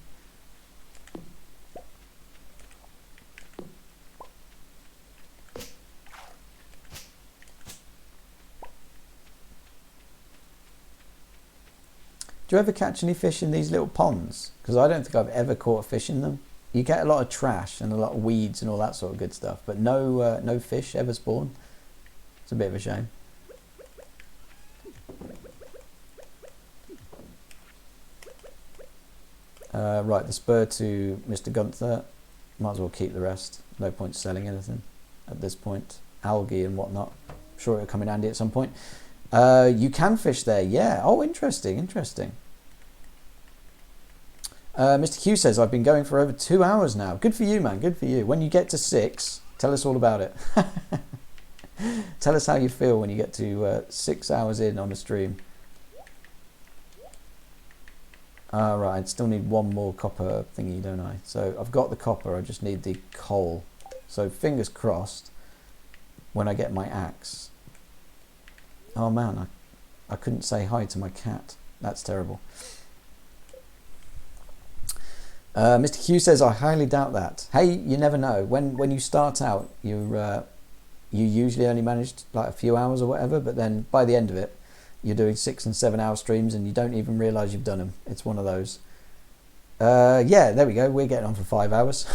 Do you ever catch any fish in these little ponds? Because I don't think I've ever caught a fish in them. You get a lot of trash and a lot of weeds and all that sort of good stuff, but no fish ever spawn. It's a bit of a shame. Right, the spur to Mr. Gunther. Might as well keep the rest. No point selling anything at this point. Algae and whatnot. I'm sure it'll come in handy at some point. You can fish there, yeah. Oh, interesting. Mr. Q says, I've been going for over 2 hours now. Good for you, man. Good for you. When you get to 6, tell us all about it. Tell us how you feel when you get to 6 hours in on a stream. Right, I still need one more copper thingy, don't I? So I've got the copper, I just need the coal. So fingers crossed when I get my axe. Oh man, I couldn't say hi to my cat. That's terrible. Mr. Q says, I highly doubt that. Hey, you never know. When you start out, you usually only manage like a few hours or whatever, but then by the end of it, you're doing 6 and 7 hour streams and you don't even realise you've done them. It's one of those. Yeah, there we go. We're getting on for 5 hours.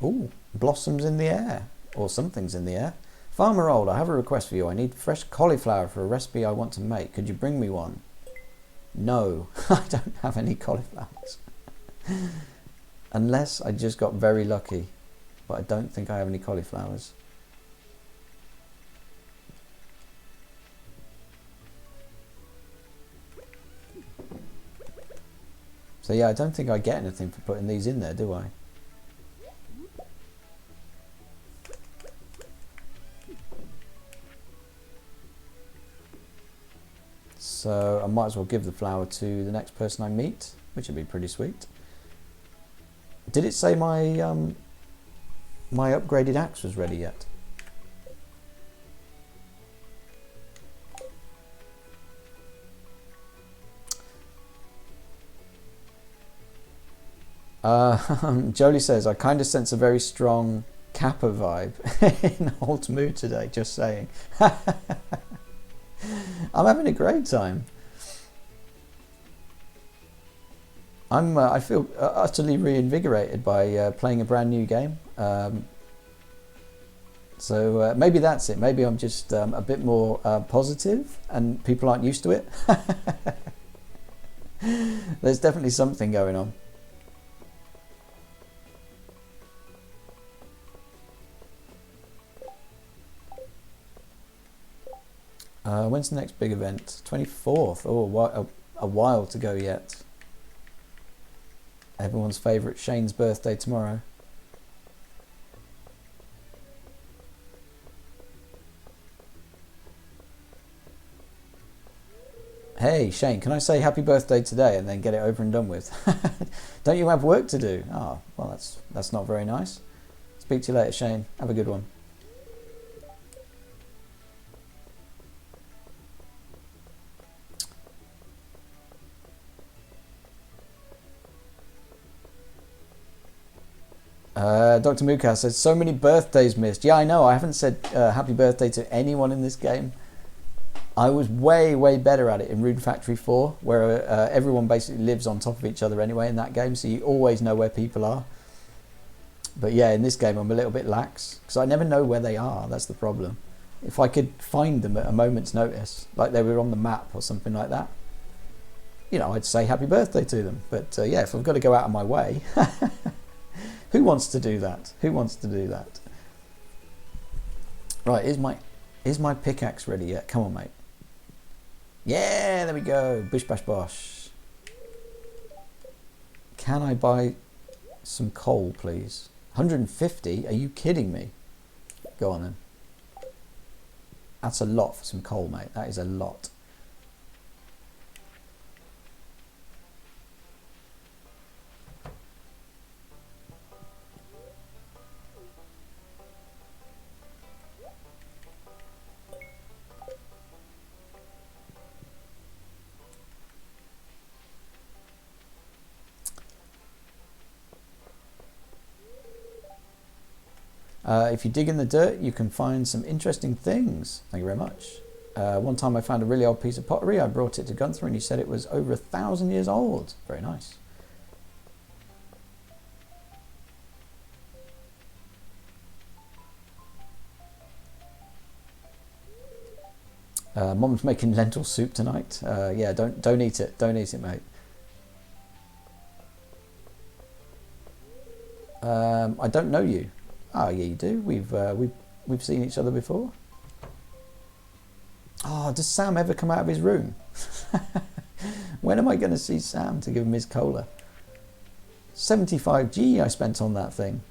Ooh, blossoms in the air. Or something's in the air. Farmer Old, I have a request for you. I need fresh cauliflower for a recipe I want to make. Could you bring me one? No, I don't have any cauliflowers. Unless I just got very lucky. But I don't think I have any cauliflowers. So yeah, I don't think I get anything for putting these in there, do I? So I might as well give the flower to the next person I meet, which would be pretty sweet. Did it say my my upgraded axe was ready yet? Jolie says, I kind of sense a very strong Kappa vibe in Alt mood today, just saying. I'm having a great time. I feel utterly reinvigorated by playing a brand new game. So maybe that's it. Maybe I'm just a bit more positive and people aren't used to it. There's definitely something going on. When's the next big event? 24th. Oh, a while to go yet. Everyone's favourite Shane's birthday tomorrow. Hey Shane, can I say happy birthday today and then get it over and done with? Don't you have work to do? Oh, well that's not very nice. Speak to you later, Shane. Have a good one. Dr. Muka says, so many birthdays missed. Yeah, I know. I haven't said happy birthday to anyone in this game. I was way, way better at it in Rune Factory 4, where everyone basically lives on top of each other anyway in that game, so you always know where people are. But yeah, in this game I'm a little bit lax, because I never know where they are. That's the problem. If I could find them at a moment's notice, like they were on the map or something like that, you know, I'd say happy birthday to them. But yeah, if I've got to go out of my way, who wants to do that? Who wants to do that? Right, is my pickaxe ready yet? Come on, mate. Yeah, there we go. Bish bash bosh. Can I buy some coal, please? 150? Are you kidding me? Go on then. That's a lot for some coal, mate. That is a lot. If you dig in the dirt, you can find some interesting things. Thank you very much. One time I found a really old piece of pottery. I brought it to Gunther and he said it was over 1,000 years old. Very nice. Mom's making lentil soup tonight. Yeah, don't eat it. Don't eat it, mate. I don't know you. Oh yeah, you do. We've seen each other before. Oh, does Sam ever come out of his room? When am I going to see Sam to give him his cola? 75G I spent on that thing.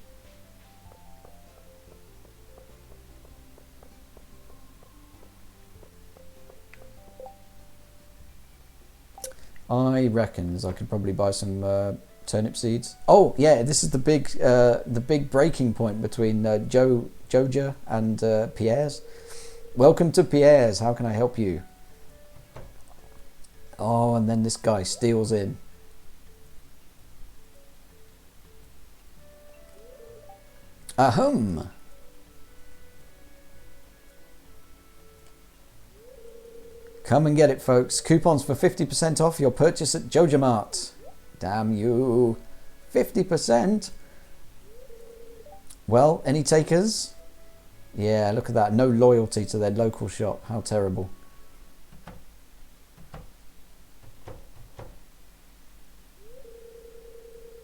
I reckons I could probably buy some turnip seeds. Oh yeah, this is the big breaking point between Joja and Pierre's. Welcome to Pierre's. How can I help you? Oh, and then this guy steals in. Ahem. Come and get it, folks. Coupons for 50% off your purchase at Joja Mart. Damn you. 50%? Well, any takers? Yeah, look at that. No loyalty to their local shop. How terrible.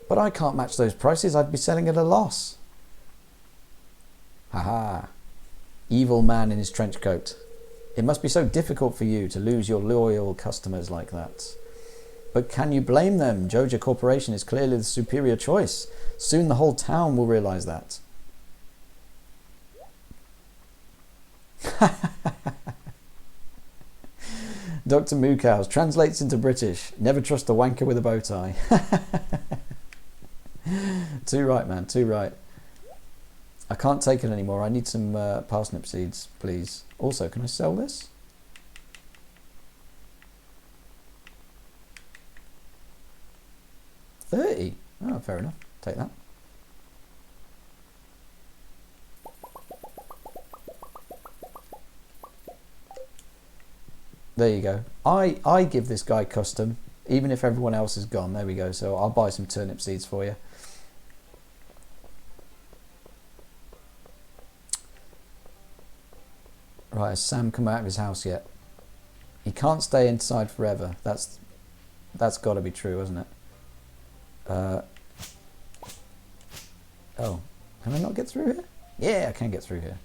But I can't match those prices. I'd be selling at a loss. Haha. Evil man in his trench coat. It must be so difficult for you to lose your loyal customers like that. But can you blame them? Joja Corporation is clearly the superior choice. Soon the whole town will realise that. Dr. Mookows translates into British. Never trust a wanker with a bow tie. Too right, man. Too right. I can't take it anymore. I need some parsnip seeds, please. Also, can I sell this? $30. Oh, fair enough. Take that. There you go. I give this guy custom, even if everyone else is gone. There we go. So I'll buy some turnip seeds for you. Right, has Sam come out of his house yet? He can't stay inside forever. That's got to be true, isn't it? Oh, can I not get through here? Yeah, I can get through here.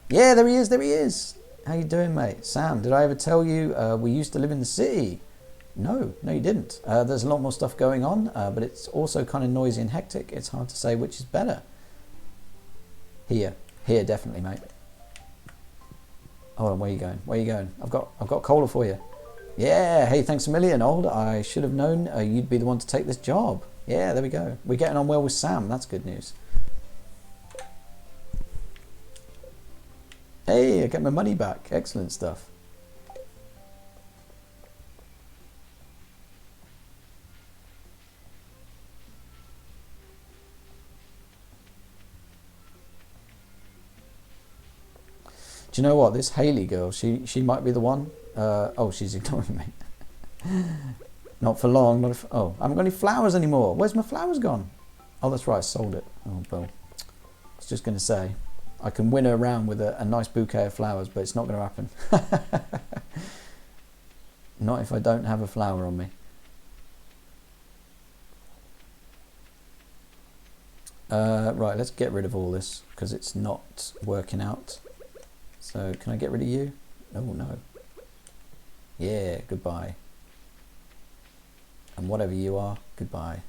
Yeah, there he is, there he is. How you doing, mate? Sam, did I ever tell you we used to live in the city? No, you didn't. There's a lot more stuff going on, but it's also kind of noisy and hectic. It's hard to say which is better. Here, definitely, mate. Hold on, where are you going? Where are you going? I've got cola for you. Yeah, hey, thanks a million, old. I should have known you'd be the one to take this job. Yeah, there we go. We're getting on well with Sam. That's good news. Hey, I get my money back. Excellent stuff. Do you know what? This Haley girl, she might be the one. Oh, she's ignoring me. Not for long. Not if, oh, I haven't got any flowers anymore. Where's my flowers gone? Oh, that's right. I sold it. Oh, well. I was just going to say, I can win her around with a nice bouquet of flowers, but it's not going to happen. Not if I don't have a flower on me. Right, let's get rid of all this because it's not working out. So can I get rid of you? Oh no. Yeah, goodbye. And whatever you are, goodbye.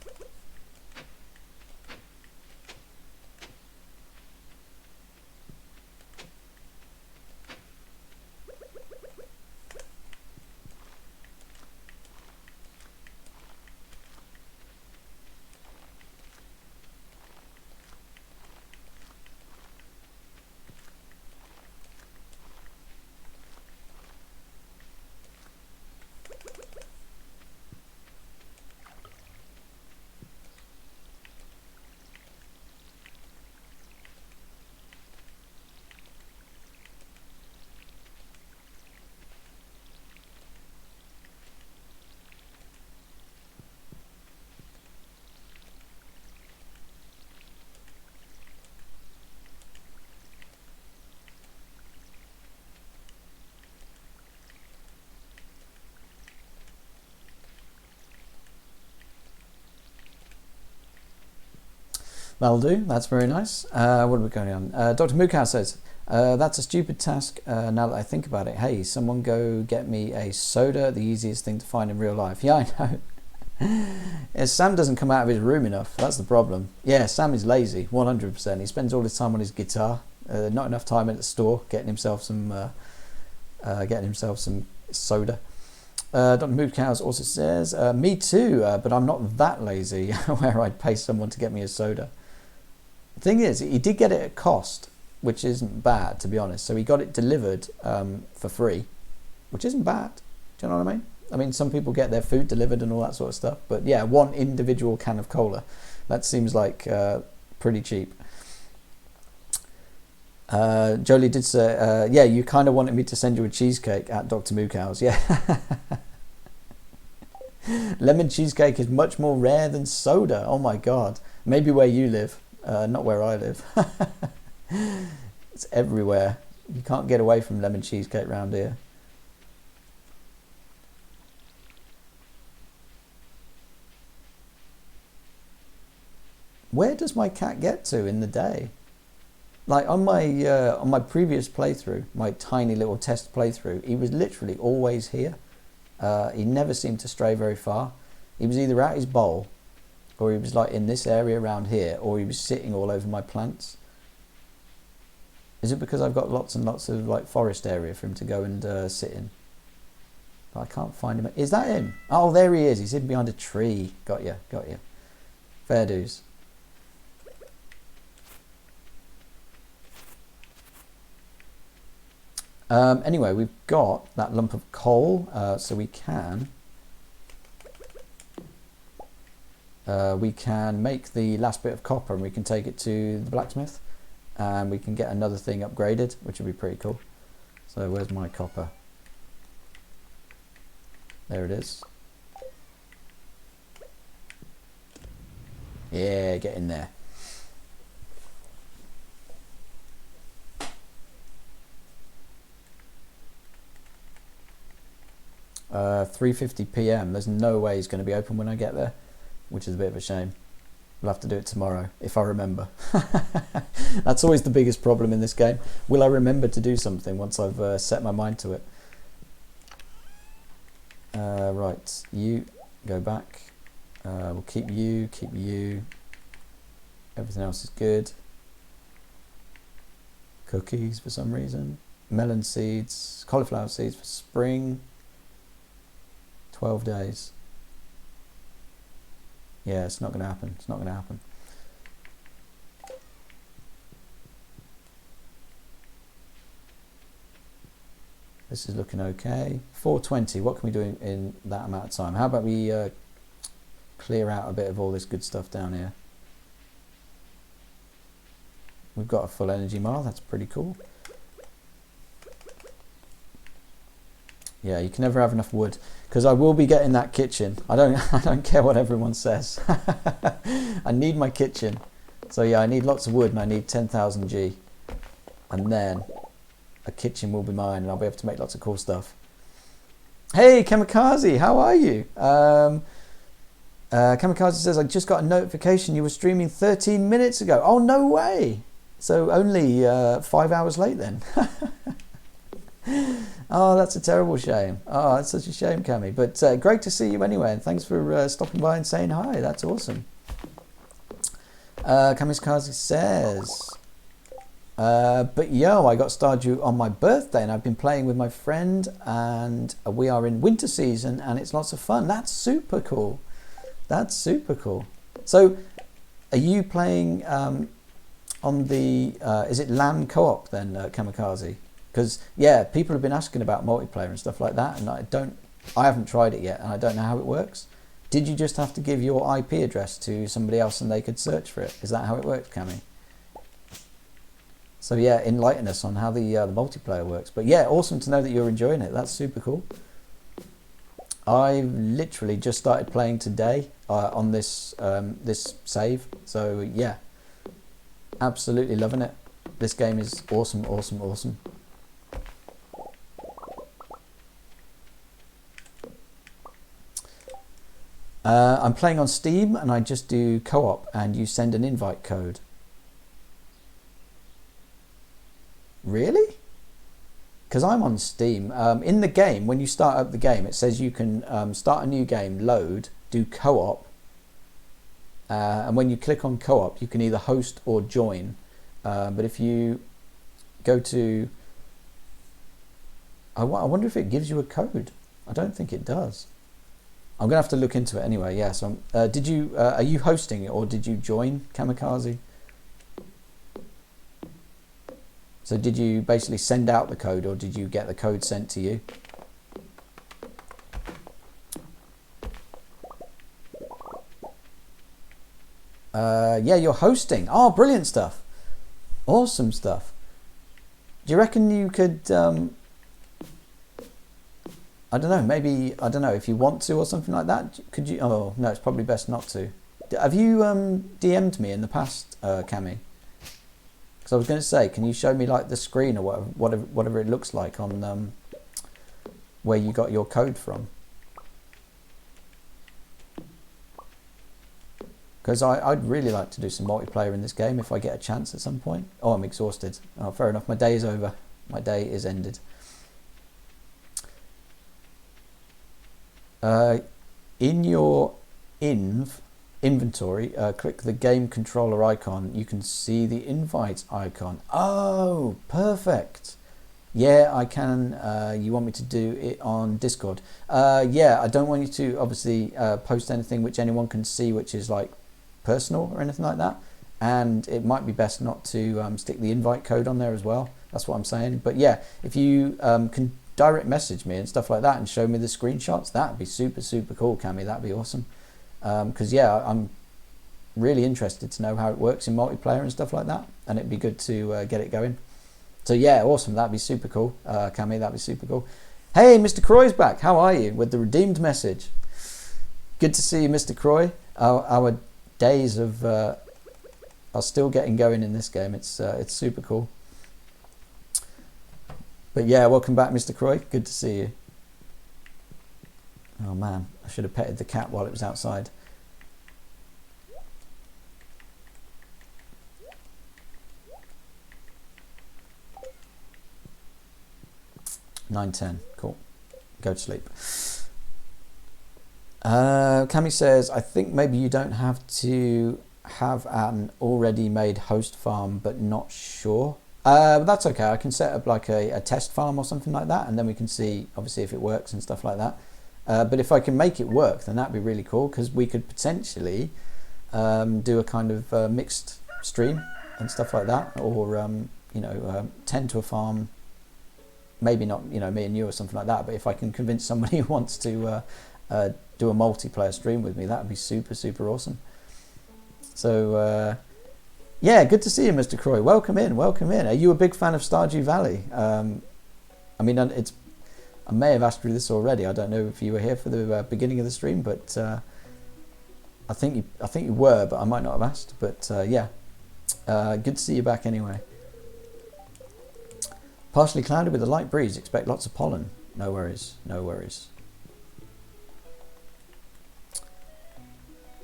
That'll do. That's very nice. What are we going on? Dr. Mukau says, that's a stupid task now that I think about it. Hey, someone go get me a soda, the easiest thing to find in real life. Yeah, I know. Yeah, Sam doesn't come out of his room enough. That's the problem. Yeah, Sam is lazy, 100%. He spends all his time on his guitar. Not enough time at the store getting himself some soda. Dr. Moodcows also says, me too, but I'm not that lazy where I'd pay someone to get me a soda. The thing is, he did get it at cost, which isn't bad, to be honest. So he got it delivered for free, which isn't bad. Do you know what I mean? I mean, some people get their food delivered and all that sort of stuff. But yeah, one individual can of cola. That seems like pretty cheap. Jolie did say, yeah, you kind of wanted me to send you a cheesecake at Dr. Mookow's. Yeah. Lemon cheesecake is much more rare than soda. Oh my God. Maybe where you live, not where I live. It's everywhere. You can't get away from lemon cheesecake round here. Where does my cat get to in the day? Like on my previous playthrough, my tiny little test playthrough, he was literally always here. He never seemed to stray very far. He was either at his bowl, or he was like in this area around here, or he was sitting all over my plants. Is it because I've got lots and lots of like forest area for him to go and sit in? But I can't find him. Is that him? Oh, there he is. He's hidden behind a tree. Got you, got you. Fair dues. Anyway, we've got that lump of coal, so we can make the last bit of copper, and we can take it to the blacksmith, and we can get another thing upgraded, which would be pretty cool. So where's my copper? There it is. Yeah, get in there. Uh, 3:50 p.m. There's no way he's going to be open when I get there, which is a bit of a shame. We'll have to do it tomorrow if I remember. That's always the biggest problem in this game. Will I remember to do something once I've set my mind to it? Right, you go back. We'll keep you. Everything else is good. Cookies for some reason. Melon seeds, cauliflower seeds for spring. 12 days. Yeah, it's not going to happen. It's not going to happen. This is looking okay. 420. What can we do in that amount of time? How about we clear out a bit of all this good stuff down here? We've got a full energy mile. That's pretty cool. Yeah, you can never have enough wood, because I will be getting that kitchen. I don't care what everyone says. I need my kitchen. So yeah, I need lots of wood, and I need 10,000 G, and then a kitchen will be mine, and I'll be able to make lots of cool stuff. Hey Kamikaze, how are you? Kamikaze says, I just got a notification you were streaming 13 minutes ago. Oh, no way. So only 5 hours late then. Oh, that's a terrible shame. Oh, that's such a shame, Cami. But great to see you anyway, and thanks for stopping by and saying hi. That's awesome. Kamikaze says, but yo, I got Stardew on my birthday, and I've been playing with my friend, and we are in winter season, and it's lots of fun. That's super cool. That's super cool. So, are you playing on the, is it LAN co-op then, Kamikaze? Because, yeah, people have been asking about multiplayer and stuff like that, and I haven't tried it yet, and I don't know how it works. Did you just have to give your IP address to somebody else and they could search for it? Is that how it works, Cami? So, yeah, enlighten us on how the multiplayer works. But, yeah, awesome to know that you're enjoying it. That's super cool. I literally just started playing today on this this save, so yeah, absolutely loving it. This game is awesome, awesome, awesome. I'm playing on Steam, and I just do co-op, and you send an invite code. Really? Because I'm on Steam. In the game, when you start up the game, it says you can start a new game, load, do co-op, and when you click on co-op, you can either host or join. But if you go to, I wonder if it gives you a code. I don't think it does. I'm gonna have to look into it anyway. Yeah. So, are you hosting it, or did you join, Kamikaze? So did you basically send out the code, or did you get the code sent to you? Yeah, you're hosting. Oh, brilliant stuff. Awesome stuff. Do you reckon you could, I don't know, maybe, I don't know, if you want to or something like that, could you, oh, no, it's probably best not to. Have you DM'd me in the past, Cami? Because I was going to say, can you show me like the screen or whatever it looks like on where you got your code from? Because I'd really like to do some multiplayer in this game if I get a chance at some point. Oh, I'm exhausted. Oh, fair enough. My day is over. My day is ended. In your inventory, click the game controller icon. You can see the invite icon. Oh, perfect. Yeah, I can. You want me to do it on Discord? Yeah, I don't want you to obviously post anything which anyone can see, which is like personal or anything like that. And it might be best not to stick the invite code on there as well. That's what I'm saying. But yeah, if you can direct message me and stuff like that and show me the screenshots, that'd be super, super cool, Cami. That'd be awesome. Because yeah, I'm really interested to know how it works in multiplayer and stuff like that, and it'd be good to get it going. So yeah, awesome. That'd be super cool, Cami. That'd be super cool. Hey, Mr. Croy's back. How are you? With the redeemed message. Good to see you, Mr. Croy. Our days of are still getting going in this game. It's super cool. But yeah, welcome back, Mr. Croy. Good to see you. Oh man, I should have petted the cat while it was outside. (9:10) Cool. Go to sleep. Cami says, I think maybe you don't have to have an already made host farm, but not sure. That's okay. I can set up like a test farm or something like that, and then we can see obviously if it works and stuff like that. But if I can make it work, then that'd be really cool, because we could potentially do a kind of mixed stream and stuff like that, or you know, tend to a farm. Maybe not, you know, me and you or something like that. But if I can convince somebody who wants to do a multiplayer stream with me, that would be super, super awesome. So yeah, good to see you, Mr. Croy. Welcome in, welcome in. Are you a big fan of Stardew Valley? I mean, it's I may have asked you this already. I don't know if you were here for the beginning of the stream, but I think you were, but I might not have asked. But yeah, good to see you back anyway. Partially cloudy with a light breeze. Expect lots of pollen. No worries, no worries.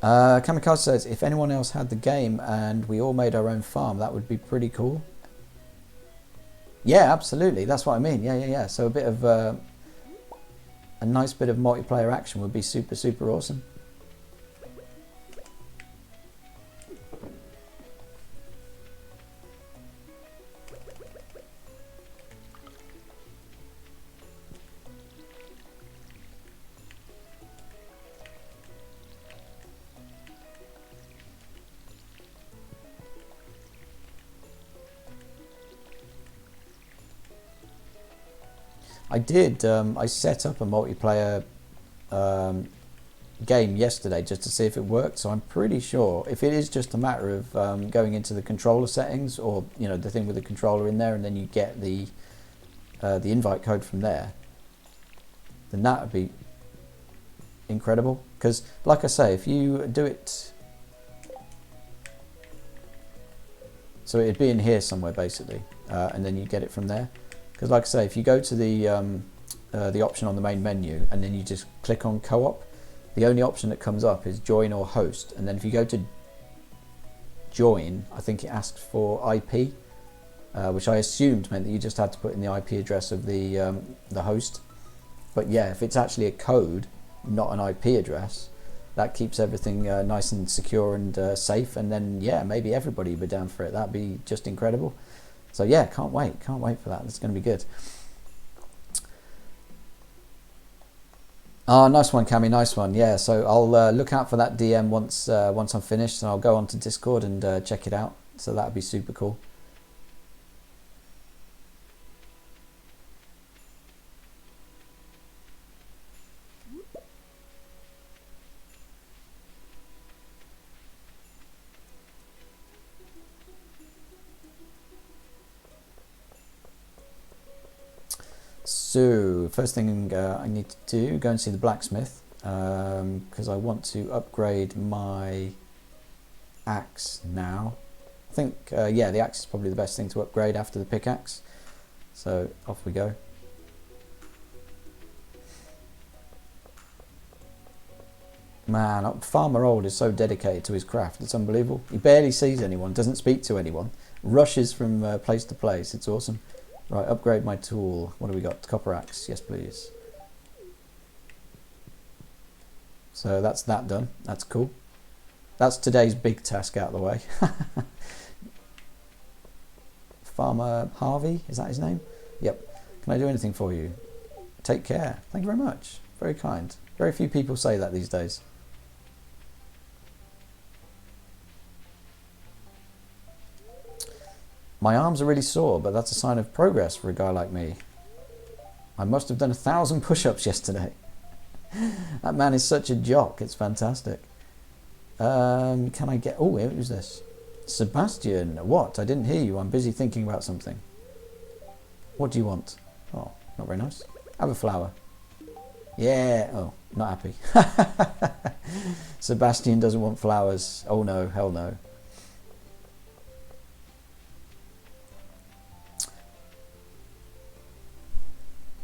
Kamikaze says, if anyone else had the game and we all made our own farm, that would be pretty cool. Yeah, absolutely. That's what I mean. Yeah. So a bit of a nice bit of multiplayer action would be super, super awesome. I did. I set up a multiplayer game yesterday just to see if it worked. So I'm pretty sure if it is just a matter of going into the controller settings, or the thing with the controller in there, and then you get the invite code from there, then that would be incredible. Because, like I say, if you do it, so it'd be in here somewhere basically, and then you get it from there. Because like I say, if you go to the option on the main menu and then you just click on co-op, the only option that comes up is join or host. And then if you go to join, I think it asks for IP, which I assumed meant that you just had to put in the IP address of the host. But yeah, if it's actually a code, not an IP address, that keeps everything nice and secure and safe. And then yeah, maybe everybody would be down for it. That'd be just incredible. So yeah, can't wait for that. It's going to be good. Oh, nice one, Cammy, nice one. Yeah, so I'll look out for that DM once I'm finished, and I'll go onto Discord and check it out. So that'd be super cool. So first thing I need to do, go and see the blacksmith, because I want to upgrade my axe now. I think yeah, the axe is probably the best thing to upgrade after the pickaxe. So off we go. Man, Farmer Old is so dedicated to his craft. It's unbelievable. He barely sees anyone, doesn't speak to anyone, rushes from place to place. It's awesome. Right, upgrade my tool. What do we got? Copper axe. Yes, please. So that's that done. That's cool. That's today's big task out of the way. Farmer Harvey, is that his name? Yep. Can I do anything for you? Take care. Thank you very much. Very kind. Very few people say that these days. My arms are really sore, but that's a sign of progress for a guy like me. I must have done 1,000 push-ups yesterday. That man is such a jock. It's fantastic. Can I get... Oh, who's this? Sebastian. What? I didn't hear you. I'm busy thinking about something. What do you want? Oh, not very nice. Have a flower. Yeah. Oh, not happy. Sebastian doesn't want flowers. Oh no, hell no.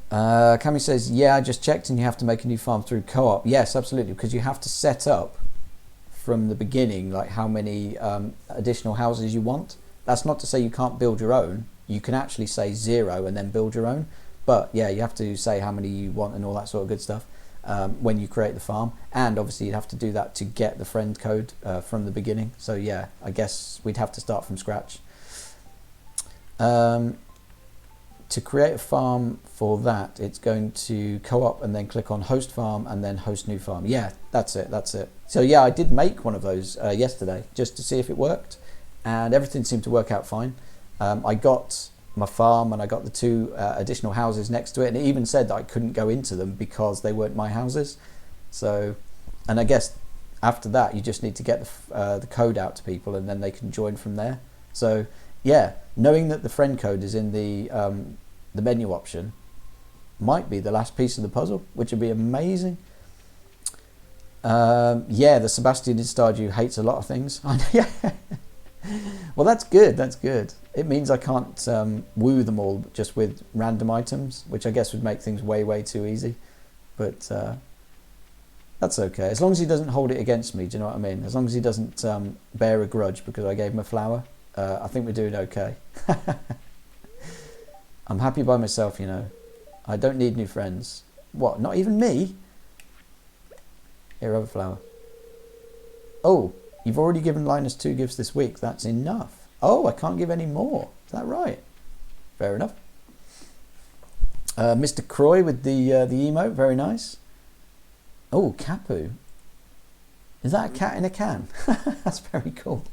Cami says, yeah, I just checked and you have to make a new farm through co-op. Yes, absolutely, because you have to set up from the beginning like how many additional houses you want. That's not to say you can't build your own. You can actually say 0 and then build your own. But yeah, you have to say how many you want and all that sort of good stuff when you create the farm. And obviously you'd have to do that to get the friend code from the beginning. So yeah, I guess we'd have to start from scratch. To create a farm for that, it's going to co-op and then click on host farm and then host new farm. Yeah, that's it. So yeah, I did make one of those yesterday just to see if it worked, and everything seemed to work out fine. I got my farm and I got the 2 additional houses next to it, and it even said that I couldn't go into them because they weren't my houses. So, and I guess after that you just need to get the code out to people and then they can join from there. So yeah, knowing that the friend code is in the menu option, might be the last piece of the puzzle, which would be amazing. Yeah, the Sebastian in Stardew hates a lot of things. Yeah. Well, that's good. That's good. It means I can't woo them all just with random items, which I guess would make things way, way too easy. But that's okay. As long as he doesn't hold it against me, do you know what I mean? As long as he doesn't bear a grudge because I gave him a flower, I think we're doing okay. I'm happy by myself, you know. I don't need new friends. What, not even me? Here, have a flower. Oh, you've already given Linus 2 gifts this week. That's enough. Oh, I can't give any more. Is that right? Fair enough. Mr. Croy with the emote. Very nice. Oh, Capu. Is that a cat in a can? That's very cool.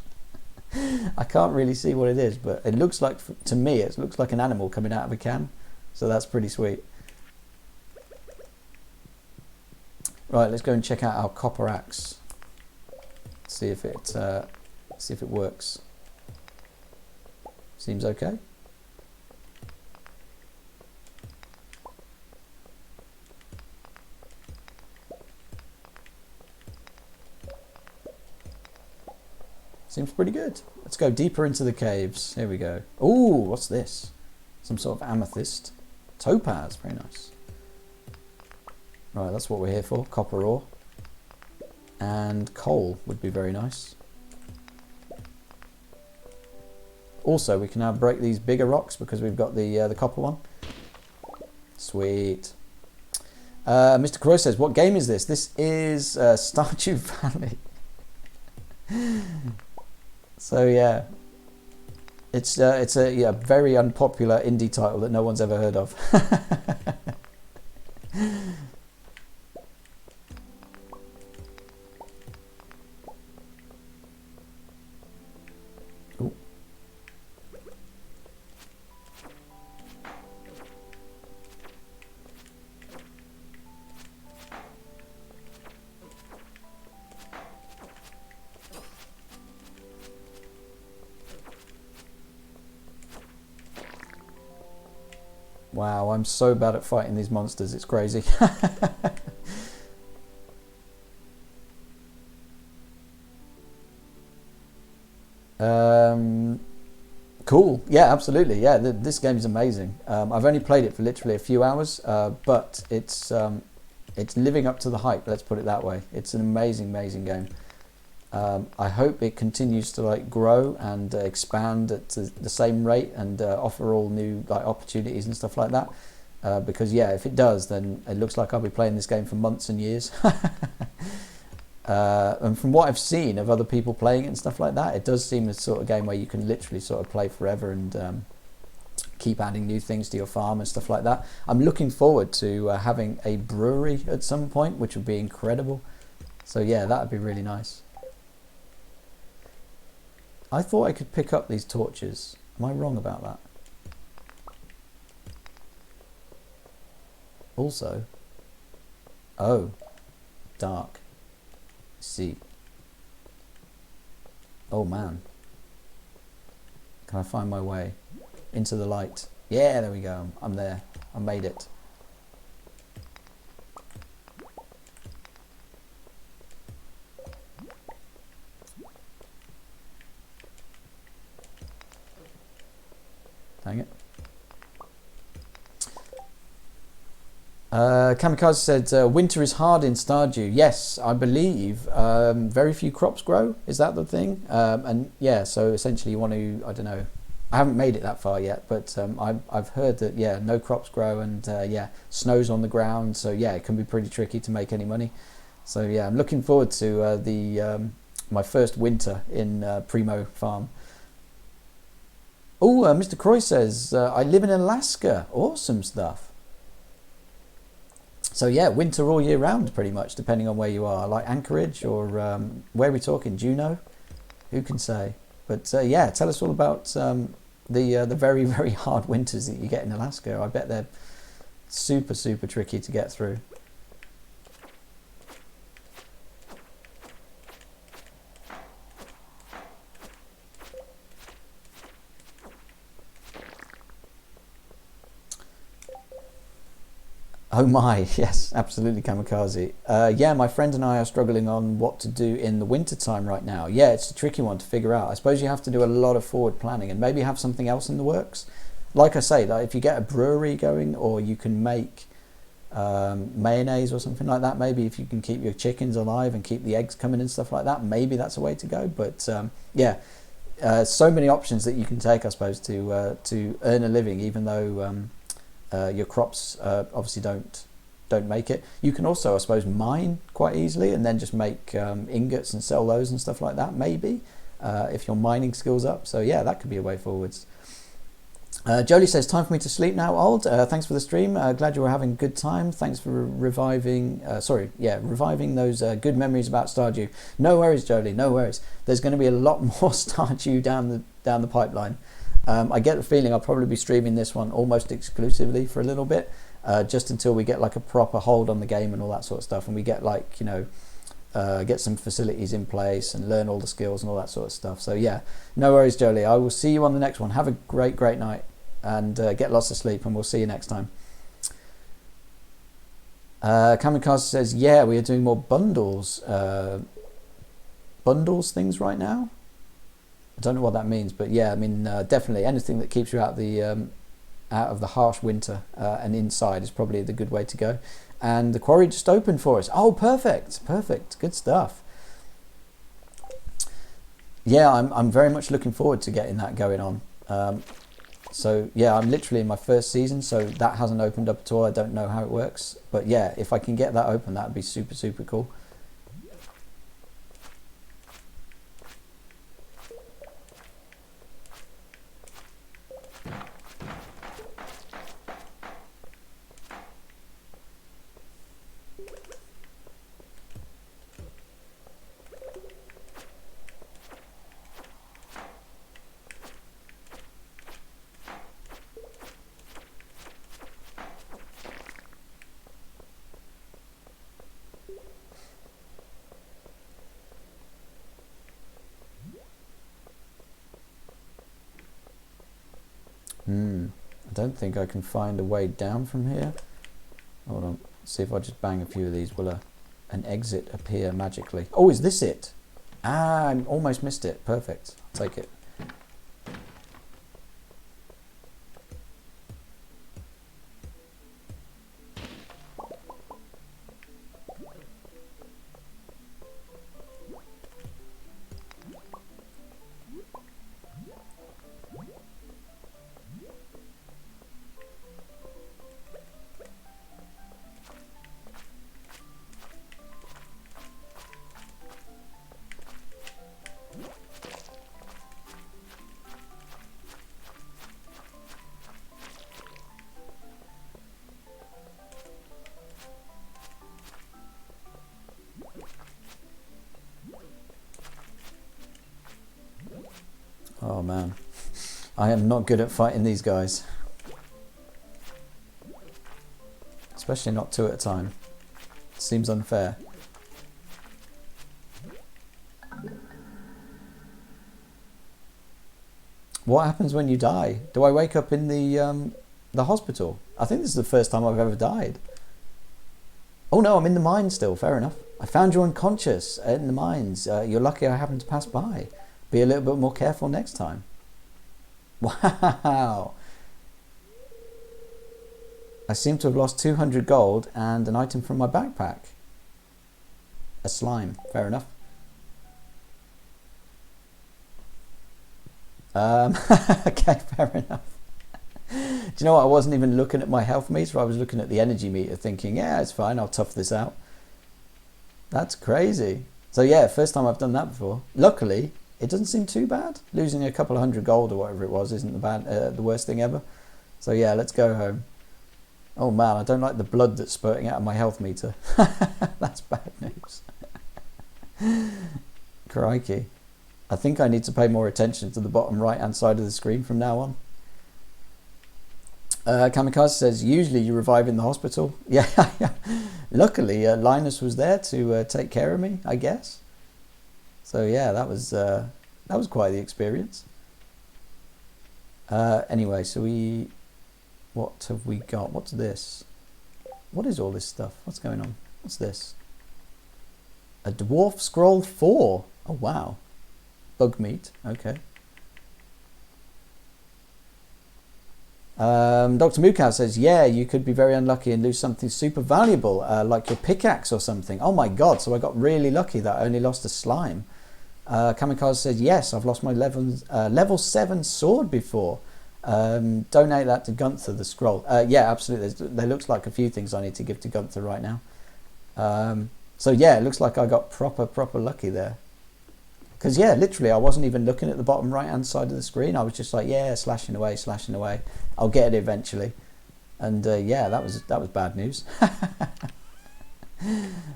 I can't really see what it is, but it looks like, to me, it looks like an animal coming out of a can. So that's pretty sweet. Right, let's go and check out our copper axe. See if it works. Seems okay. Seems pretty good. Let's go deeper into the caves. Here we go. Ooh, what's this? Some sort of amethyst. Topaz, very nice. Right, that's what we're here for. Copper ore. And coal would be very nice. Also, we can now break these bigger rocks because we've got the copper one. Sweet. Mr. Croy says, what game is this? This is Stardew Valley. So yeah, it's a very unpopular indie title that no one's ever heard of. Ooh. Wow, I'm so bad at fighting these monsters, it's crazy. Cool, yeah, absolutely, yeah, this game's amazing. I've only played it for literally a few hours, but it's living up to the hype, let's put it that way. It's an amazing, amazing game. I hope it continues to like grow and expand at the same rate and offer all new like opportunities and stuff like that. Because yeah, if it does, then it looks like I'll be playing this game for months and years. And from what I've seen of other people playing it and stuff like that, it does seem the sort of game where you can literally sort of play forever and keep adding new things to your farm and stuff like that. I'm looking forward to having a brewery at some point, which would be incredible. So yeah, that would be really nice. I thought I could pick up these torches. Am I wrong about that? Also, oh, dark. See. Oh man. Can I find my way into the light? Yeah, there we go. I'm there. I made it. Dang it. Kamikaze said, winter is hard in Stardew. Yes, I believe very few crops grow. Is that the thing? And yeah, so essentially you want to, I don't know, I haven't made it that far yet, but I've heard that, yeah, no crops grow and yeah, snow's on the ground. So yeah, it can be pretty tricky to make any money. So yeah, I'm looking forward to my first winter in Primo Farm. Oh, Mr. Croy says, I live in Alaska. Awesome stuff. So yeah, winter all year round pretty much, depending on where you are. Like Anchorage or where are we talking? Juneau? Who can say? But yeah, tell us all about the very, very hard winters that you get in Alaska. I bet they're super, super tricky to get through. Oh my, yes, absolutely kamikaze. Yeah, my friend and I are struggling on what to do in the winter time right now. Yeah, it's a tricky one to figure out. I suppose you have to do a lot of forward planning and maybe have something else in the works. Like I say, like if you get a brewery going, or you can make mayonnaise or something like that, maybe if you can keep your chickens alive and keep the eggs coming and stuff like that, maybe that's a way to go. But yeah, so many options that you can take, I suppose, to earn a living, even though your crops obviously don't make it. You can also, I suppose, mine quite easily and then just make ingots and sell those and stuff like that, maybe, if your mining skills up. So yeah, that could be a way forwards. Jolie says, time for me to sleep now, old. Thanks for the stream. Glad you were having a good time. Thanks for reviving those good memories about Stardew. No worries, Jolie, no worries. There's going to be a lot more Stardew down the pipeline. I get the feeling I'll probably be streaming this one almost exclusively for a little bit, just until we get like a proper hold on the game and all that sort of stuff, and we get like, get some facilities in place and learn all the skills and all that sort of stuff. So yeah, no worries, Jolie. I will see you on the next one. Have a great night and get lots of sleep, and we'll see you next time. Kamikaze says, yeah, we are doing more bundles things right now. I don't know what that means, but yeah, I mean, definitely anything that keeps you out of the harsh winter and inside is probably the good way to go. And the quarry just opened for us. Oh, perfect, good stuff. Yeah, I'm very much looking forward to getting that going on. So yeah, I'm literally in my first season, so that hasn't opened up at all. I don't know how it works, but yeah, if I can get that open, that would be super cool. I don't think I can find a way down from here. Hold on, see if I just bang a few of these, will an exit appear magically? Oh, is this it? Ah, I almost missed it. Perfect, I'll take it. Oh man, I am not good at fighting these guys. Especially not two at a time. Seems unfair. What happens when you die? Do I wake up in the hospital? I think this is the first time I've ever died. Oh no, I'm in the mine still. Fair enough. I found you unconscious in the mines. You're lucky I happened to pass by. Be a little bit more careful next time. Wow. I seem to have lost 200 gold and an item from my backpack. A slime. Fair enough. Okay, fair enough. Do you know what? I wasn't even looking at my health meter. I was looking at the energy meter thinking, yeah, it's fine. I'll tough this out. That's crazy. So yeah, first time I've done that before. Luckily, it doesn't seem too bad. Losing a couple of 100 gold or whatever it was isn't the worst thing ever. So yeah, let's go home. Oh man, I don't like the blood that's spurting out of my health meter. That's bad news. Crikey. I think I need to pay more attention to the bottom right hand side of the screen from now on. Kamikaze says, usually you revive in the hospital. Yeah, luckily Linus was there to take care of me, I guess. So yeah, that was quite the experience. Anyway, so what have we got? What's this? What is all this stuff? What's going on? What's this? A dwarf scroll 4. Oh, wow. Bug meat. Okay. Dr. Mukau says, yeah, you could be very unlucky and lose something super valuable, like your pickaxe or something. Oh my god, so I got really lucky that I only lost a slime. Kamikaze says, yes, I've lost my level 7 sword before. Donate that to Gunther, the scroll. Yeah, absolutely. There looks like a few things I need to give to Gunther right now. So yeah, it looks like I got proper lucky there. Because yeah, literally I wasn't even looking at the bottom right hand side of the screen. I was just like, yeah, slashing away. I'll get it eventually. And yeah, that was bad news.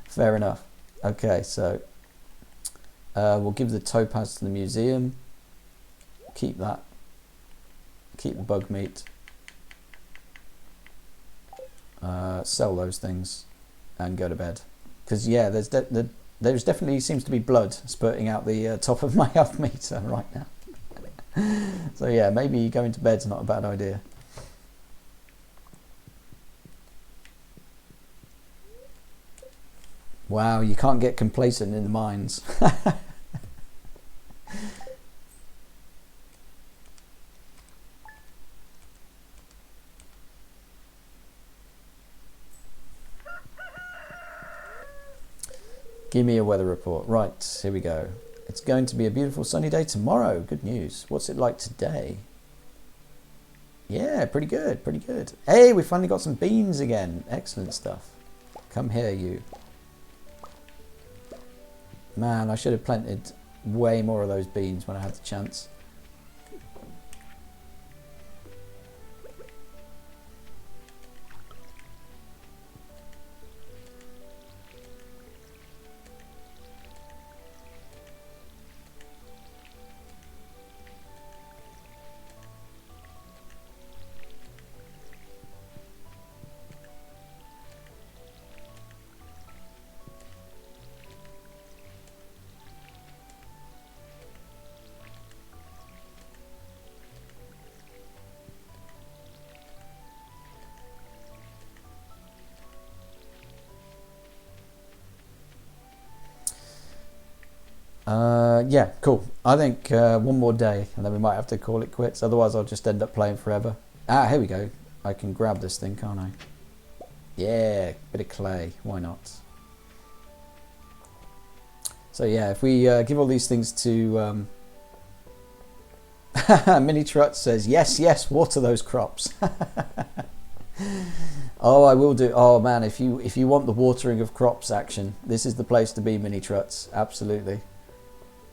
Fair enough. Okay, so we'll give the topaz to the museum. Keep that. Keep the bug meat. Sell those things and go to bed. Because yeah, there's definitely seems to be blood spurting out the top of my health meter right now. So yeah, maybe going to bed's not a bad idea. Wow, you can't get complacent in the mines. Give me a weather report. Right, here we go. It's going to be a beautiful sunny day tomorrow. Good news. What's it like today? Yeah, pretty good, pretty good. Hey, we finally got some beans again. Excellent stuff. Come here, you. Man, I should have planted way more of those beans when I had the chance. Yeah, cool. I think one more day and then we might have to call it quits. Otherwise I'll just end up playing forever. Ah, here we go. I can grab this thing, can't I? Yeah, bit of clay. Why not? So yeah, if we give all these things to... Mini Trut says, yes, water those crops. Oh, I will do. Oh man, if you want the watering of crops action, this is the place to be, Mini Truts. Absolutely.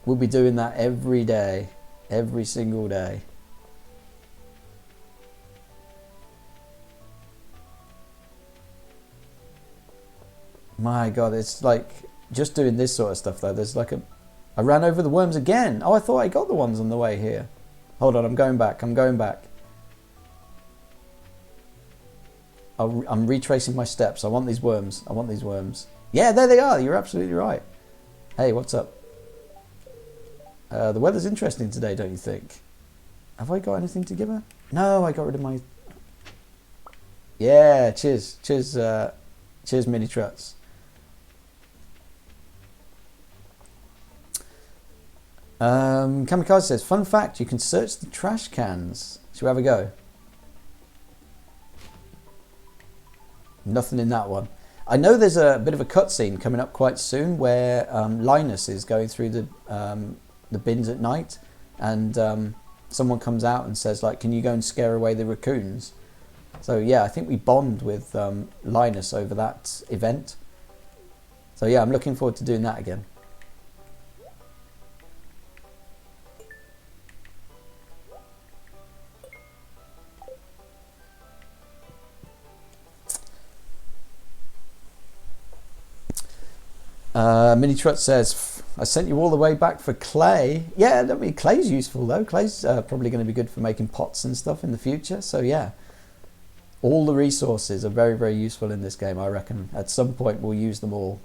We'll be doing that every day, every single day. My God, it's like just doing this sort of stuff though. There's like I ran over the worms again. Oh, I thought I got the ones on the way here. Hold on, I'm going back. I'm retracing my steps. I want these worms. Yeah, there they are. You're absolutely right. Hey, what's up? The weather's interesting today, don't you think? Have I got anything to give her? No, I got rid of my... Yeah, cheers, Mini Truts. Kamikaze says, fun fact, you can search the trash cans. Should we have a go? Nothing in that one. I know there's a bit of a cutscene coming up quite soon where Linus is going through the bins at night, and someone comes out and says, like, can you go and scare away the raccoons? So yeah, I think we bond with Linus over that event. So yeah, I'm looking forward to doing that again. Mini Trut says, I sent you all the way back for clay. Yeah, I mean, clay's useful though. Clay's probably going to be good for making pots and stuff in the future. So yeah, all the resources are very, very useful in this game, I reckon. At some point we'll use them all.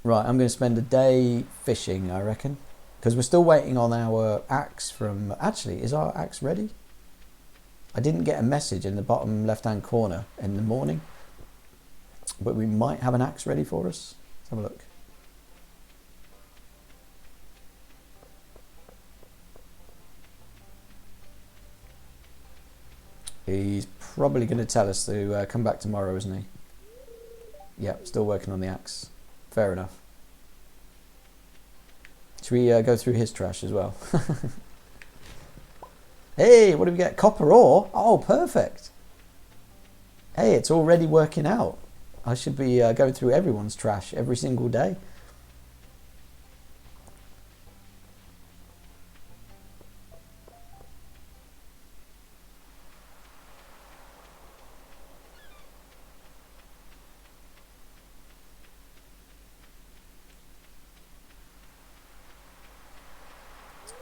Right, I'm going to spend a day fishing, I reckon. Because we're still waiting on our axe from... Actually, is our axe ready? I didn't get a message in the bottom left-hand corner in the morning, but we might have an axe ready for us. Let's have a look. He's probably going to tell us to come back tomorrow, isn't he? Yep, still working on the axe. Fair enough. Should we go through his trash as well? Hey, what do we get? Copper ore? Oh, perfect. Hey, it's already working out. I should be going through everyone's trash every single day.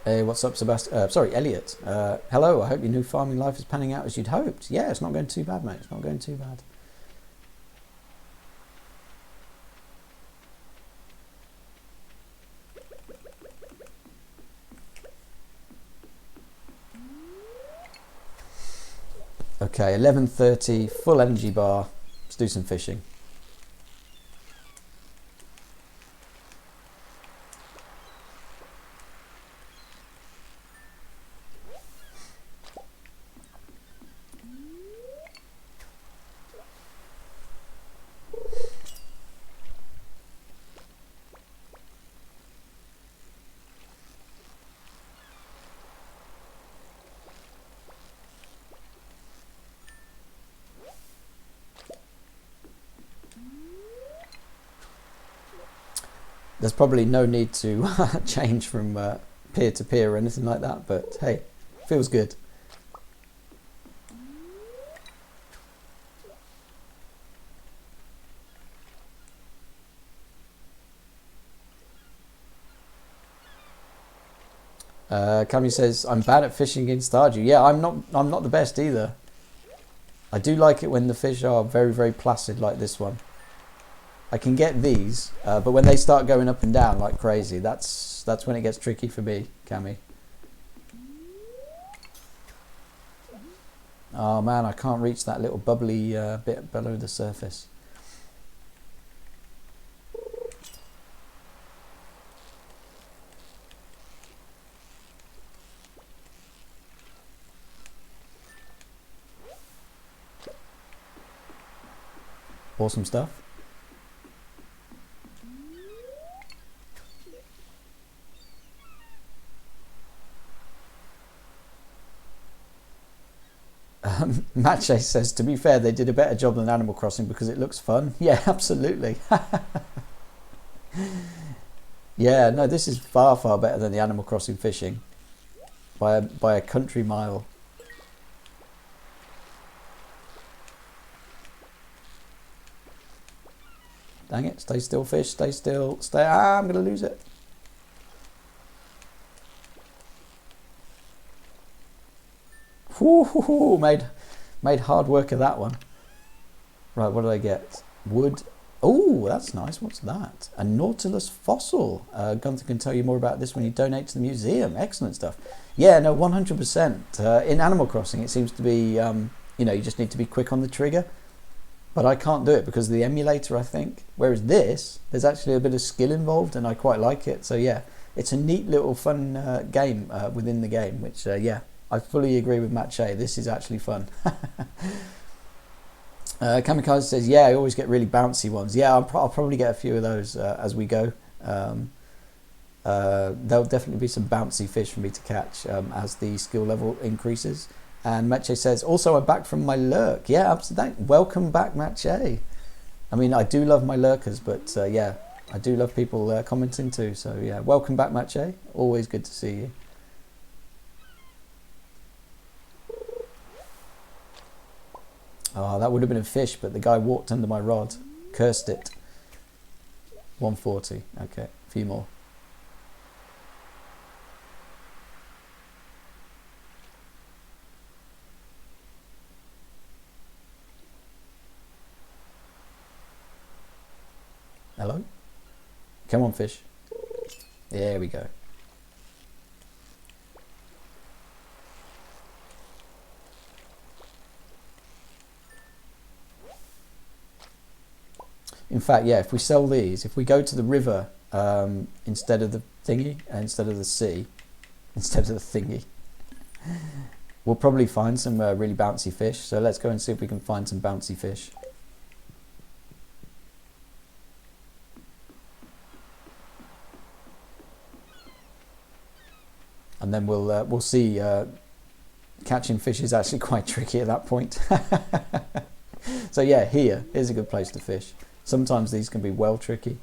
Hey, what's up, Sebastian? Sorry, Elliot. Hello, I hope your new farming life is panning out as you'd hoped. Yeah, it's not going too bad, mate. It's not going too bad. Okay, 11:30, full energy bar. Let's do some fishing. There's probably no need to change from peer to peer or anything like that, but hey, feels good. Cammy says, I'm bad at fishing in Stardew. Yeah, I'm not the best either. I do like it when the fish are very, very placid like this one. I can get these, but when they start going up and down like crazy, that's when it gets tricky for me, Cammy. Oh man, I can't reach that little bubbly bit below the surface. Awesome stuff. Matche says, to be fair, they did a better job than Animal Crossing because it looks fun. Yeah, absolutely. Yeah, no, this is far, far better than the Animal Crossing fishing by a country mile. Dang it, stay still, fish, stay still, stay. Ah, I'm going to lose it. Whoo, made hard work of that one. Right, what did I get? Wood. Oh, that's nice. What's that? A Nautilus fossil. Gunther can tell you more about this when you donate to the museum. Excellent stuff. Yeah, no, 100%. In Animal Crossing, it seems to be, you know, you just need to be quick on the trigger. But I can't do it because of the emulator, I think. Whereas this, there's actually a bit of skill involved, and I quite like it. So yeah, it's a neat little fun game within the game, which, yeah, I fully agree with Matche. This is actually fun. Kamikaze says, yeah, I always get really bouncy ones. Yeah, I'll probably get a few of those as we go. There'll definitely be some bouncy fish for me to catch as the skill level increases. And Matche says, also, I'm back from my lurk. Yeah, absolutely. Welcome back, Matche. I mean, I do love my lurkers, but yeah, I do love people commenting too. So yeah, welcome back, Matche. Always good to see you. Oh, that would have been a fish, but the guy walked under my rod. Cursed it. 140. Okay, a few more. Hello? Come on, fish. There we go. In fact, yeah, if we sell these, if we go to the river instead of the thingy, instead of the sea, instead of the thingy, we'll probably find some really bouncy fish. So let's go and see if we can find some bouncy fish. And then we'll see. Catching fish is actually quite tricky at that point. So yeah, here's a good place to fish. Sometimes these can be well tricky.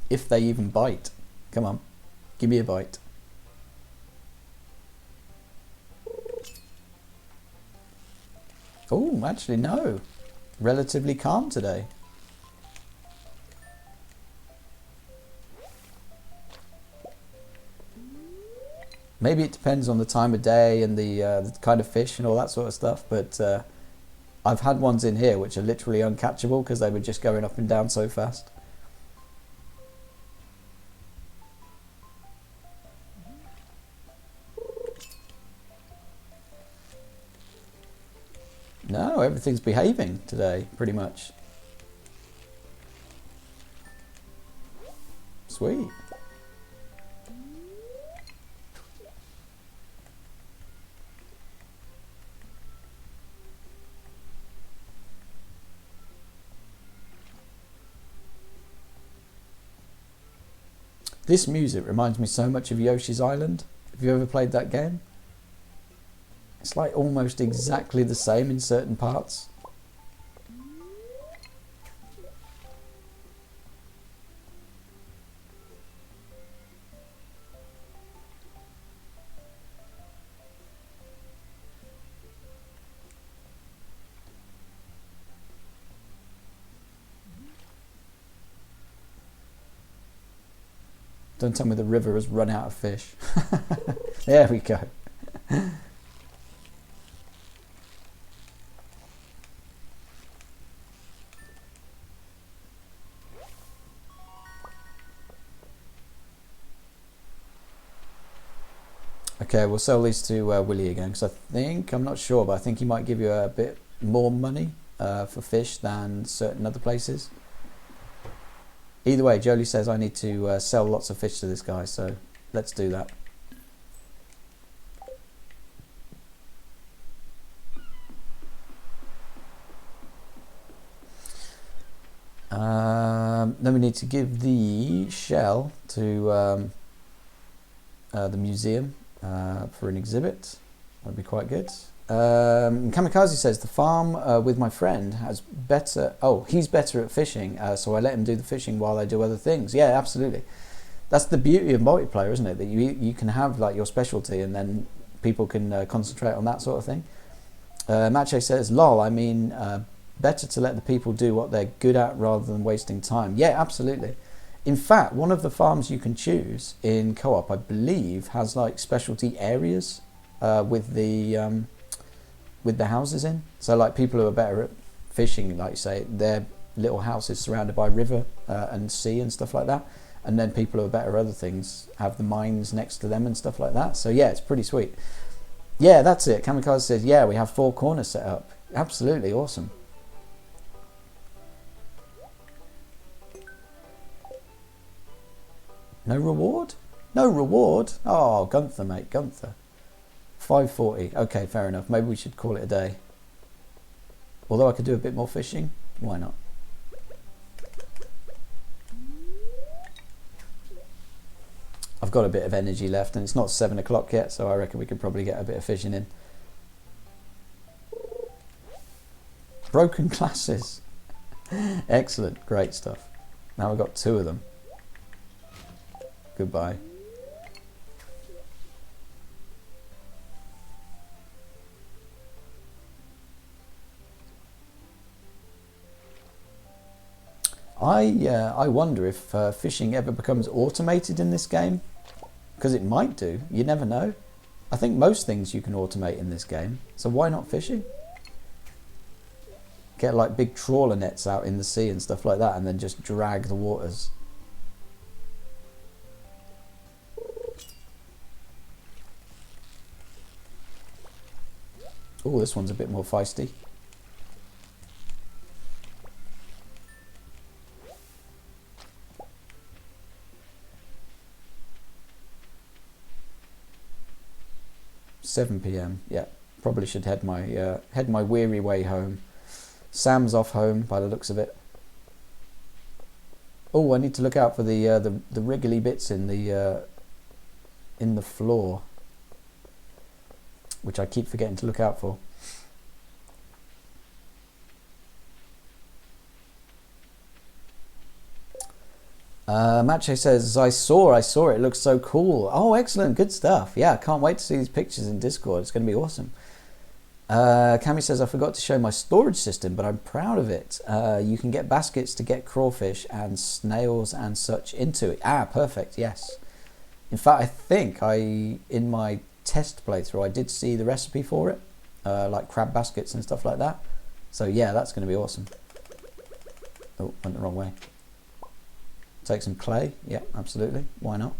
If they even bite. Come on, give me a bite. Oh, actually no. Relatively calm today. Maybe it depends on the time of day and the kind of fish and all that sort of stuff, but I've had ones in here which are literally uncatchable because they were just going up and down so fast. No, everything's behaving today, pretty much. Sweet. This music reminds me so much of Yoshi's Island. Have you ever played that game? It's like almost exactly the same in certain parts. Don't tell me the river has run out of fish. There we go. Okay, we'll sell these to Willie again because I'm not sure, but I think he might give you a bit more money for fish than certain other places. Either way, Jolie says I need to sell lots of fish to this guy, so let's do that. Then we need to give the shell to the museum for an exhibit. That'd be quite good. Kamikaze says the farm with my friend has better. Oh, he's better at fishing, so I let him do the fishing while I do other things. Yeah, absolutely. That's the beauty of multiplayer, isn't it? That you can have like your specialty, and then people can concentrate on that sort of thing. Mache says, "Lol, I mean, better to let the people do what they're good at rather than wasting time." Yeah, absolutely. In fact, one of the farms you can choose in co-op, I believe, has like specialty areas with the houses in. So like people who are better at fishing, like you say, their little house is surrounded by river and sea and stuff like that. And then people who are better at other things have the mines next to them and stuff like that. So yeah, it's pretty sweet. Yeah, that's it. Kamikaze says, yeah, we have 4 corners set up. Absolutely awesome. No reward? No reward? Oh, Gunther, mate, Gunther. 540. Okay, fair enough. Maybe we should call it a day. Although I could do a bit more fishing. Why not? I've got a bit of energy left and it's not 7 o'clock yet, so I reckon we could probably get a bit of fishing in. Broken glasses. Excellent. Great stuff. Now we've got 2 of them. Goodbye. I wonder if fishing ever becomes automated in this game, because it might do. You never know. I think most things you can automate in this game, so why not fishing? Get like big trawler nets out in the sea and stuff like that, and then just drag the waters. Oh, this one's a bit more feisty. £7 p.m. Yeah, probably should head my weary way home. Sam's off home by the looks of it. Oh, I need to look out for the wriggly bits in the floor, which I keep forgetting to look out for. Mache says, I saw it. It looks so cool. Oh, excellent. Good stuff. Yeah, can't wait to see these pictures in Discord. It's going to be awesome. Cami says, I forgot to show my storage system, but I'm proud of it. You can get baskets to get crawfish and snails and such into it. Ah, perfect. Yes. In fact, I think in my test playthrough, I did see the recipe for it, like crab baskets and stuff like that. So yeah, that's going to be awesome. Oh, went the wrong way. Take some clay. Yeah, absolutely. Why not?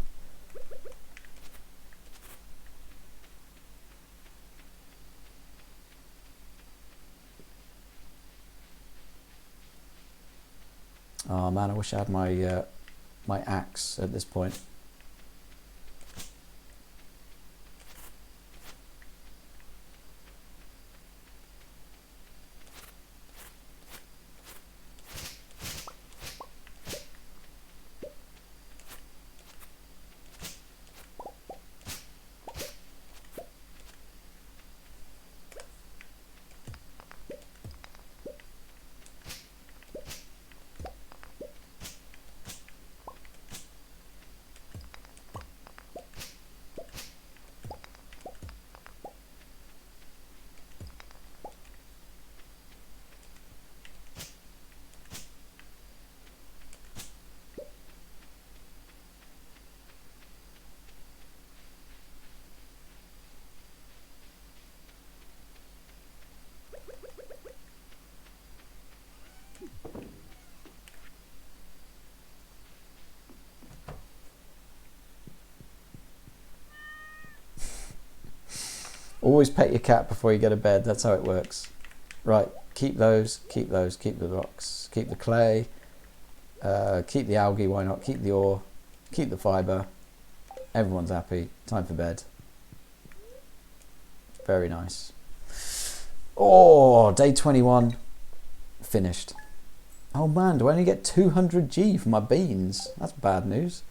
Oh man, I wish I had my my axe at this point. Always pet your cat before you go to bed. That's how it works. Right, keep those, keep the rocks, keep the clay, keep the algae, why not? Keep the ore, keep the fibre. Everyone's happy. Time for bed. Very nice. Oh, day 21 finished. Oh man, do I only get 200G for my beans? That's bad news.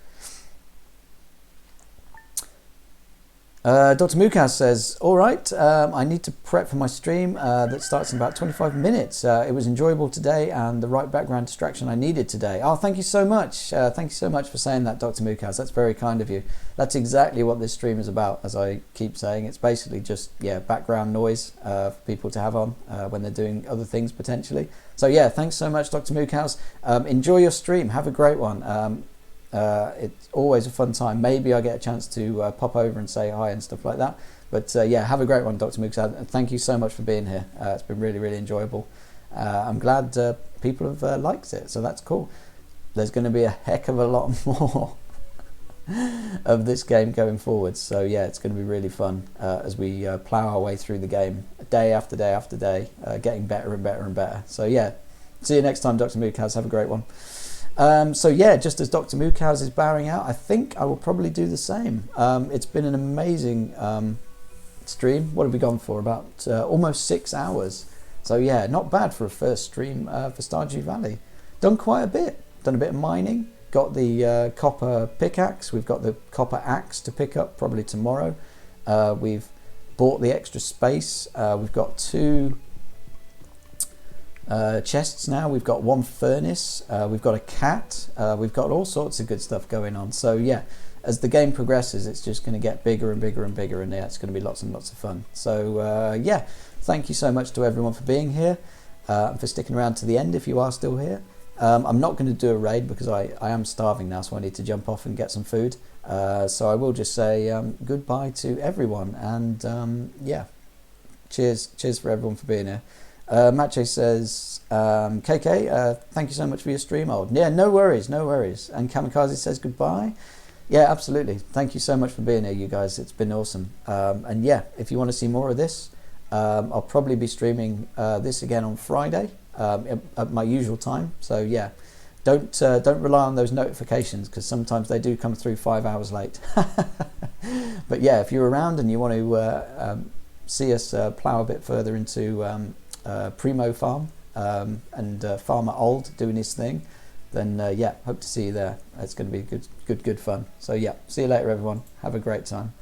Dr. Mukaz says, all right, I need to prep for my stream that starts in about 25 minutes. It was enjoyable today and the right background distraction I needed today. Oh, thank you so much. Thank you so much for saying that, Dr. Mukaz. That's very kind of you. That's exactly what this stream is about, as I keep saying. It's basically just, yeah, background noise for people to have on when they're doing other things potentially. So yeah, thanks so much, Dr. Mukaz. Enjoy your stream. Have a great one. It's always a fun time. Maybe I get a chance to pop over and say hi and stuff like that. But yeah, have a great one, Dr. Mooks. Thank you so much for being here. It's been really, really enjoyable. I'm glad people have liked it, so that's cool. There's going to be a heck of a lot more of this game going forward. So yeah, it's going to be really fun as we plow our way through the game day after day after day, getting better and better and better. So yeah, see you next time, Dr. Mookaz. Have a great one. So yeah, just as Dr. Mookaz is bowing out, I think I will probably do the same. It's been an amazing stream. What have we gone for? About almost 6 hours. So yeah, not bad for a first stream for Stardew Valley. Done quite a bit. Done a bit of mining. Got the copper pickaxe. We've got the copper axe to pick up probably tomorrow. We've bought the extra space. We've got 2 chests now. We've got 1 furnace. We've got a cat. We've got all sorts of good stuff going on. So yeah, as the game progresses, it's just going to get bigger and bigger and bigger, and yeah, it's going to be lots and lots of fun. So yeah, thank you so much to everyone for being here and for sticking around to the end if you are still here. I'm not going to do a raid because I am starving now, so I need to jump off and get some food. So I will just say goodbye to everyone, and yeah, cheers for everyone for being here. Mache says, KK, thank you so much for your stream, old. Yeah, no worries. And Kamikaze says goodbye. Yeah, absolutely. Thank you so much for being here, you guys. It's been awesome. And yeah, if you want to see more of this, I'll probably be streaming this again on Friday at my usual time. So yeah, don't rely on those notifications, because sometimes they do come through 5 hours late. But yeah, if you're around and you want to see us plough a bit further into Primo Farm and Farmer Old doing his thing, then yeah, hope to see you there. It's going to be good fun. So yeah, see you later everyone. Have a great time.